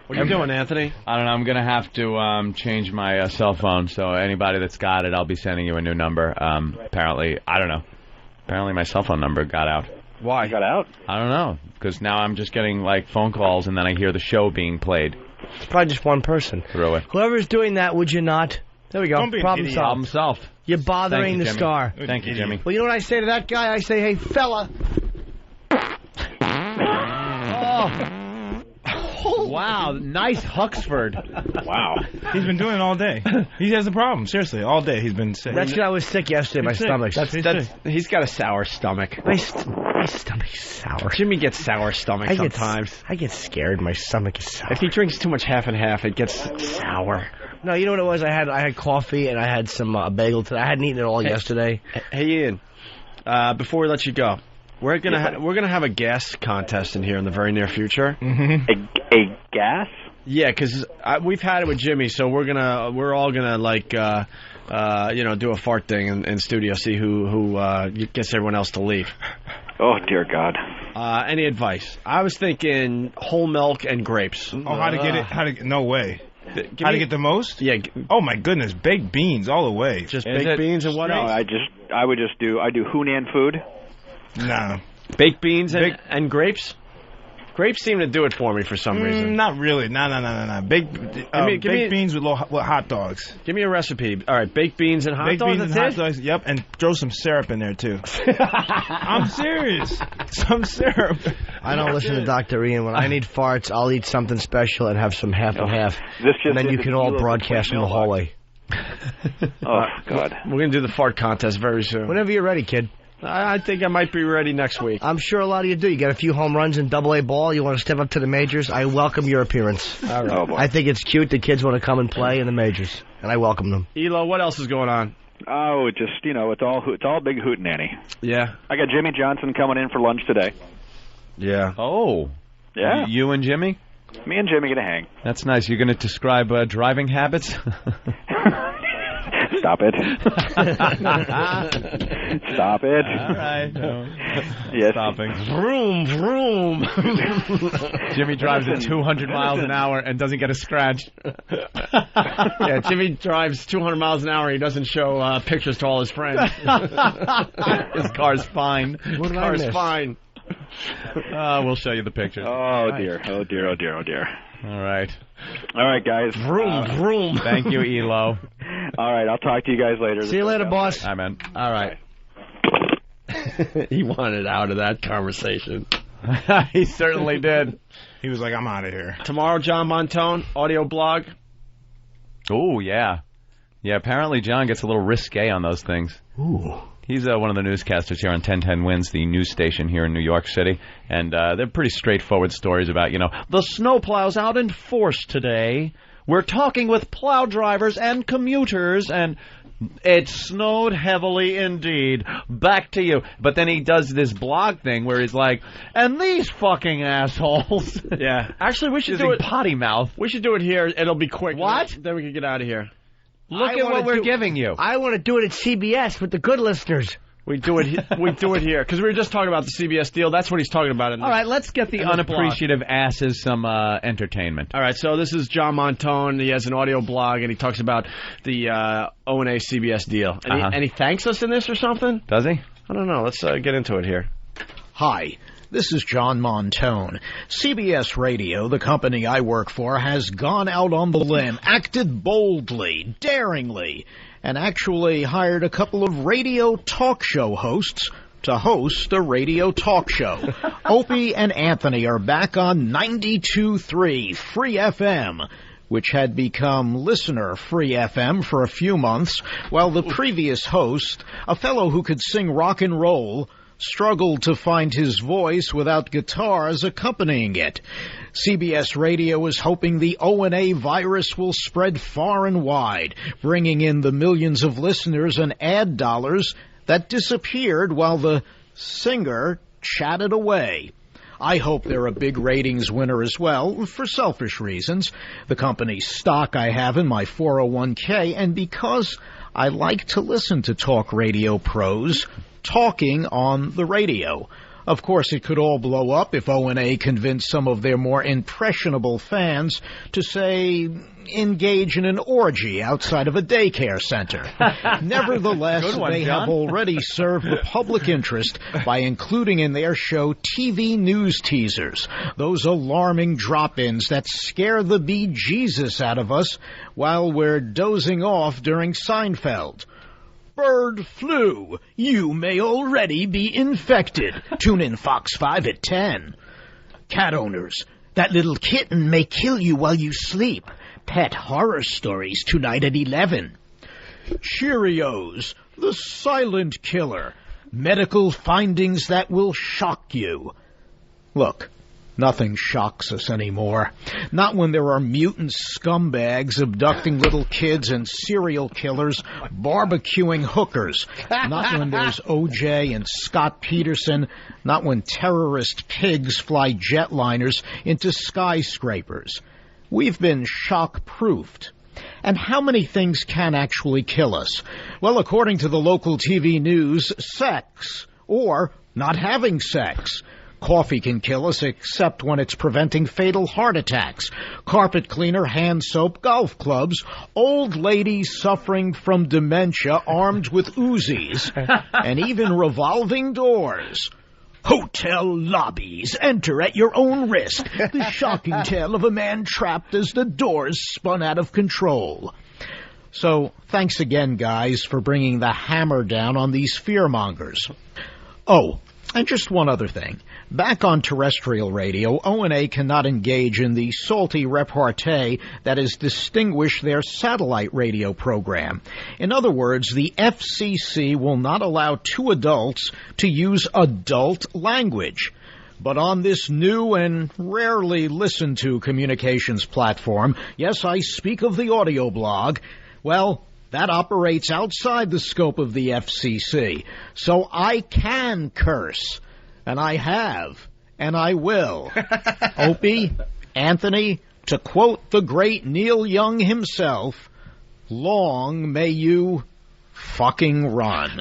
What are you doing, Anthony? I don't know. I'm going to have to change my cell phone, so anybody that's got it, I'll be sending you a new number. Apparently, I don't know. Apparently my cell phone number got out. Why? Got out? I don't know, because now I'm just getting like phone calls, and then I hear the show being played. It's probably just one person. Through it. Whoever's doing that, would you not? There we go. Don't be an Problem idiot. solved. Problem solved. You're bothering Thank you, the Jimmy. star. Thank you, Jimmy. Well, you know what I say to that guy? I say, hey, fella. Wow, nice Huxford. Wow. He's been doing it all day. He has a problem. Seriously, all day he's been sick. That's because I was sick yesterday. My He's sick. stomach. He's got a sour stomach. My stomach's sour. Jimmy gets sour stomach sometimes. I get scared. My stomach is sour. If he drinks too much half and half, it gets sour. No, you know what it was? I had coffee and I had some bagel today. I hadn't eaten it all yesterday. Hey, Ian. Before we let you go, we're gonna have a gas contest in here in the very near future. Mm-hmm. A gas? Yeah, because we've had it with Jimmy, so we're all gonna like do a fart thing in studio, see who gets everyone else to leave. Oh dear God. Any advice? I was thinking whole milk and grapes. Oh, how to get it? No way. How to get the most? Yeah. Oh my goodness, baked beans all the way. Just baked beans and what else? I would just do Hunan food. Nah. Baked beans and grapes? Grapes seem to do it for me for some reason. Not really. No. Baked beans with hot dogs. Give me a recipe. All right, baked beans and hot dogs. Baked beans and hot dogs. Yep, and throw some syrup in there too. I'm serious. Some syrup. I don't listen to Dr. Ian. When I need farts, I'll eat something special and have some half and half. And then you can all broadcast from the hallway. Oh God. We're gonna do the fart contest very soon. Whenever you're ready, kid. I think I might be ready next week. I'm sure a lot of you do. You got a few home runs in AA ball. You want to step up to the majors. I welcome your appearance. All right. Oh, boy. I think it's cute the kids want to come and play in the majors, and I welcome them. Elo, what else is going on? Oh, just it's all big hootenanny. Yeah. I got Jimmy Johnson coming in for lunch today. Yeah. Oh. Yeah. You and Jimmy? Me and Jimmy gonna hang. That's nice. You're going to describe driving habits? Stop it. Stop it. All right. No. Yes. Stopping. Vroom, vroom. Jimmy drives at 200 miles an hour and doesn't get a scratch. Yeah, Jimmy drives 200 miles an hour. He doesn't show pictures to all his friends. His car's fine. His car's fine. We'll show you the pictures. Oh, dear. Oh, dear. Oh, dear. Oh, dear. All right. All right, guys. Vroom, vroom. Thank you, Elo. All right, I'll talk to you guys later. See you later, boss. Hi, man. All right. He wanted out of that conversation. He certainly did. He was like, I'm out of here. Tomorrow, John Montone, audio blog. Oh, yeah. Yeah, apparently John gets a little risque on those things. Ooh. He's one of the newscasters here on 1010 Wins, the news station here in New York City. And they're pretty straightforward stories about, the snowplow's out in force today. We're talking with plow drivers and commuters, and it snowed heavily indeed. Back to you. But then he does this blog thing where he's like, and these fucking assholes. Yeah. Actually, we should do it. Potty mouth. We should do it here. It'll be quick. What? Then we can get out of here. Look at what we're giving you. I want to do it at CBS with the good listeners. We do it here because we were just talking about the CBS deal. That's what he's talking about. All right, let's get the unappreciative asses some entertainment. All right, so this is John Montone. He has an audio blog, and he talks about the O&A CBS deal. And he thanks us in this or something? Does he? I don't know. Let's get into it here. Hi. This is John Montone. CBS Radio, the company I work for, has gone out on the limb, acted boldly, daringly, and actually hired a couple of radio talk show hosts to host a radio talk show. Opie and Anthony are back on 92.3 Free FM, which had become Listener Free FM for a few months, while the previous host, a fellow who could sing rock and roll, struggled to find his voice without guitars accompanying it. CBS Radio is hoping the O&A virus will spread far and wide, bringing in the millions of listeners and ad dollars that disappeared while the singer chatted away. I hope they're a big ratings winner as well, for selfish reasons. The company's stock I have in my 401k, and because I like to listen to talk radio pros talking on the radio. Of course, it could all blow up if O&A convinced some of their more impressionable fans to, say, engage in an orgy outside of a daycare center. Nevertheless, they have already served the public interest by including in their show TV news teasers, those alarming drop-ins that scare the bejesus out of us while we're dozing off during Seinfeld. Bird flu. You may already be infected. Tune in Fox 5 at 10. Cat owners. That little kitten may kill you while you sleep. Pet horror stories tonight at 11. Cheerios. The silent killer. Medical findings that will shock you. Look. Nothing shocks us anymore. Not when there are mutant scumbags abducting little kids and serial killers barbecuing hookers. Not when there's O.J. and Scott Peterson. Not when terrorist pigs fly jetliners into skyscrapers. We've been shock-proofed. And how many things can actually kill us? Well, according to the local TV news, sex, or not having sex. Coffee can kill us, except when it's preventing fatal heart attacks. Carpet cleaner, hand soap, golf clubs, old ladies suffering from dementia armed with Uzis, and even revolving doors. Hotel lobbies. Enter at your own risk. The shocking tale of a man trapped as the doors spun out of control. So, thanks again, guys, for bringing the hammer down on these fearmongers. Oh, and just one other thing. Back on terrestrial radio, O&A cannot engage in the salty repartee that has distinguished their satellite radio program. In other words, the FCC will not allow two adults to use adult language. But on this new and rarely listened to communications platform, yes, I speak of the audio blog, well, that operates outside the scope of the FCC. So I can curse. And I have, and I will. Opie, Anthony, to quote the great Neil Young himself, long may you fucking run.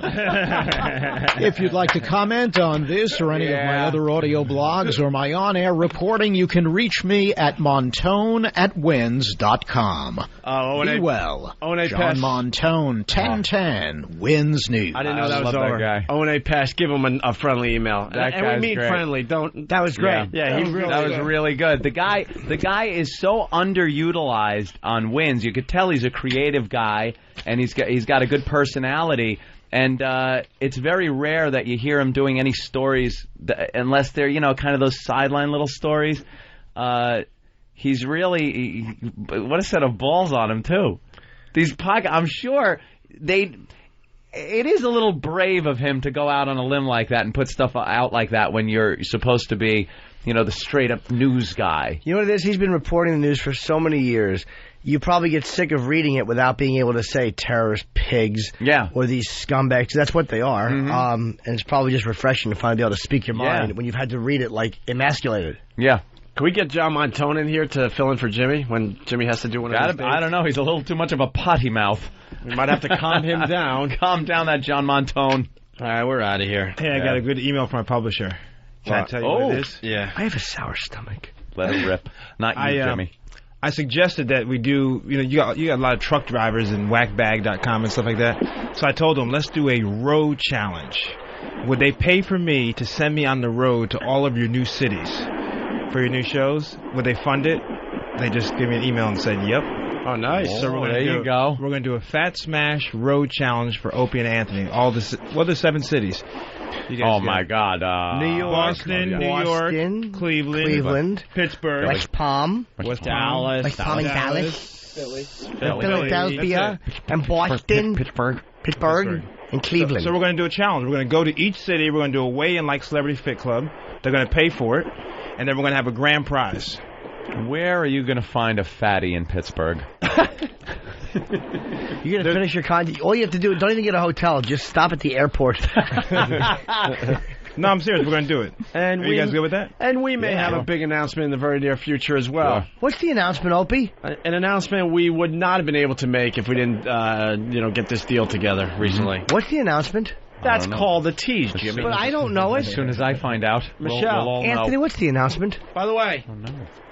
If you'd like to comment on this or any of my other audio blogs or my on-air reporting, you can reach me at montone@wins.com. Be well. O&A John Pass. Montone, 1010, wins news. I didn't know that was love that over. guy. O&A Pass, give him a friendly email. That and we guy's mean great. friendly. Don't. That was great. Yeah, Yeah, he really that was really good. The guy is so underutilized on Wins. You could tell he's a creative guy, and he's got a good personality. And it's very rare that you hear him doing any stories unless they're kind of those sideline little stories. He's really what a set of balls on him too. These podcasts, I'm sure it is a little brave of him to go out on a limb like that and put stuff out like that when you're supposed to be, the straight-up news guy. You know what it is? He's been reporting the news for so many years. You probably get sick of reading it without being able to say terrorist pigs or these scumbags. That's what they are. And it's probably just refreshing to finally be able to speak your mind when you've had to read it like emasculated. Yeah. Can we get John Montone in here to fill in for Jimmy when Jimmy has to do one of these things? I don't know. He's a little too much of a potty mouth. We might have to calm him down. Calm down that John Montone. All right, we're out of here. Hey, I got a good email from my publisher. Can I tell you what it is? Yeah. I have a sour stomach. Let it rip. Not you, Jimmy. I suggested that we do, you got a lot of truck drivers and whackbag.com and stuff like that. So I told them, let's do a road challenge. Would they pay for me to send me on the road to all of your new cities for your new shows? Would they fund it? They just gave me an email and said, yep. Oh, nice. So there you go. We're going to do a Fat Smash road challenge for Opie and Anthony. All the 7 cities. Oh, my God. New York, Boston, New York, Cleveland, Pittsburgh, West Palm, Dallas, West Palm and Dallas, Philly, Philadelphia, and Boston, Pittsburgh, and Cleveland. So we're going to do a challenge. We're going to go to each city. We're going to do a weigh-in like Celebrity Fit Club. They're going to pay for it, and then we're going to have a grand prize. Where are you going to find a fatty in Pittsburgh? You're going to finish your content. All you have to do, don't even get a hotel. Just stop at the airport. No, I'm serious. We're going to do it. And are you guys good with that? And we may have a big announcement in the very near future as well. Sure. What's the announcement, Opie? An announcement we would not have been able to make if we didn't, get this deal together recently. What's the announcement? That's called the tease, Jimmy. But I don't know it. As soon as I find out, Michelle. we'll all Anthony, know. what's the announcement? By the way,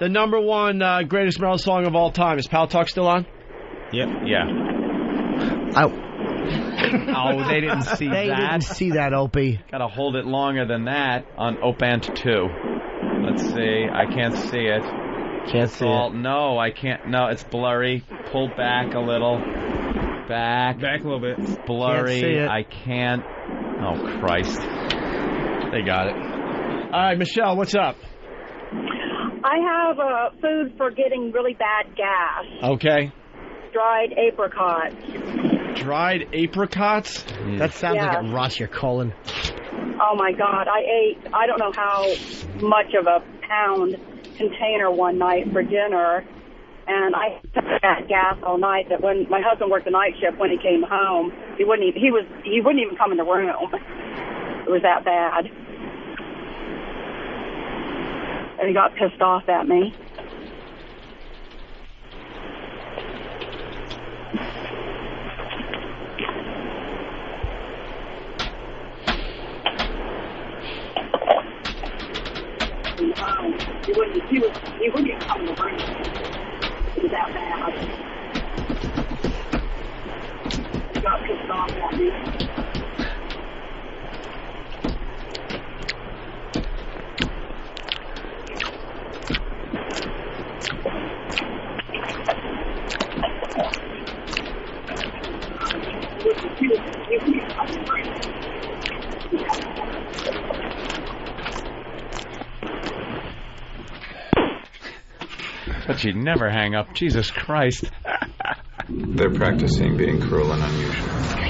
the number one greatest metal song of all time. Is Pal Talk still on? Yep. Yeah. Oh, they didn't see They that. didn't see that, Opie. Got to hold it longer than that on Opant 2. Let's see. I can't see it. Can't see it. No, I can't. No, it's blurry. Pull back a little. Back a little bit. It's blurry. Can't see it. I can't. Oh, Christ. They got it. All right, Michelle, what's up? I have food for getting really bad gas. Okay. Dried apricots. Dried apricots? That sounds like it rots your colon. Oh, my God. I ate, I don't know how much of a pound container one night for dinner. And I had gas all night that when my husband worked the night shift, when he came home, he wouldn't even come in the room. It was that bad. And he got pissed off at me. He wouldn't even come in the room. It was that bad. He got pissed off at me. But you'd never hang up. Jesus Christ. They're practicing being cruel and unusual.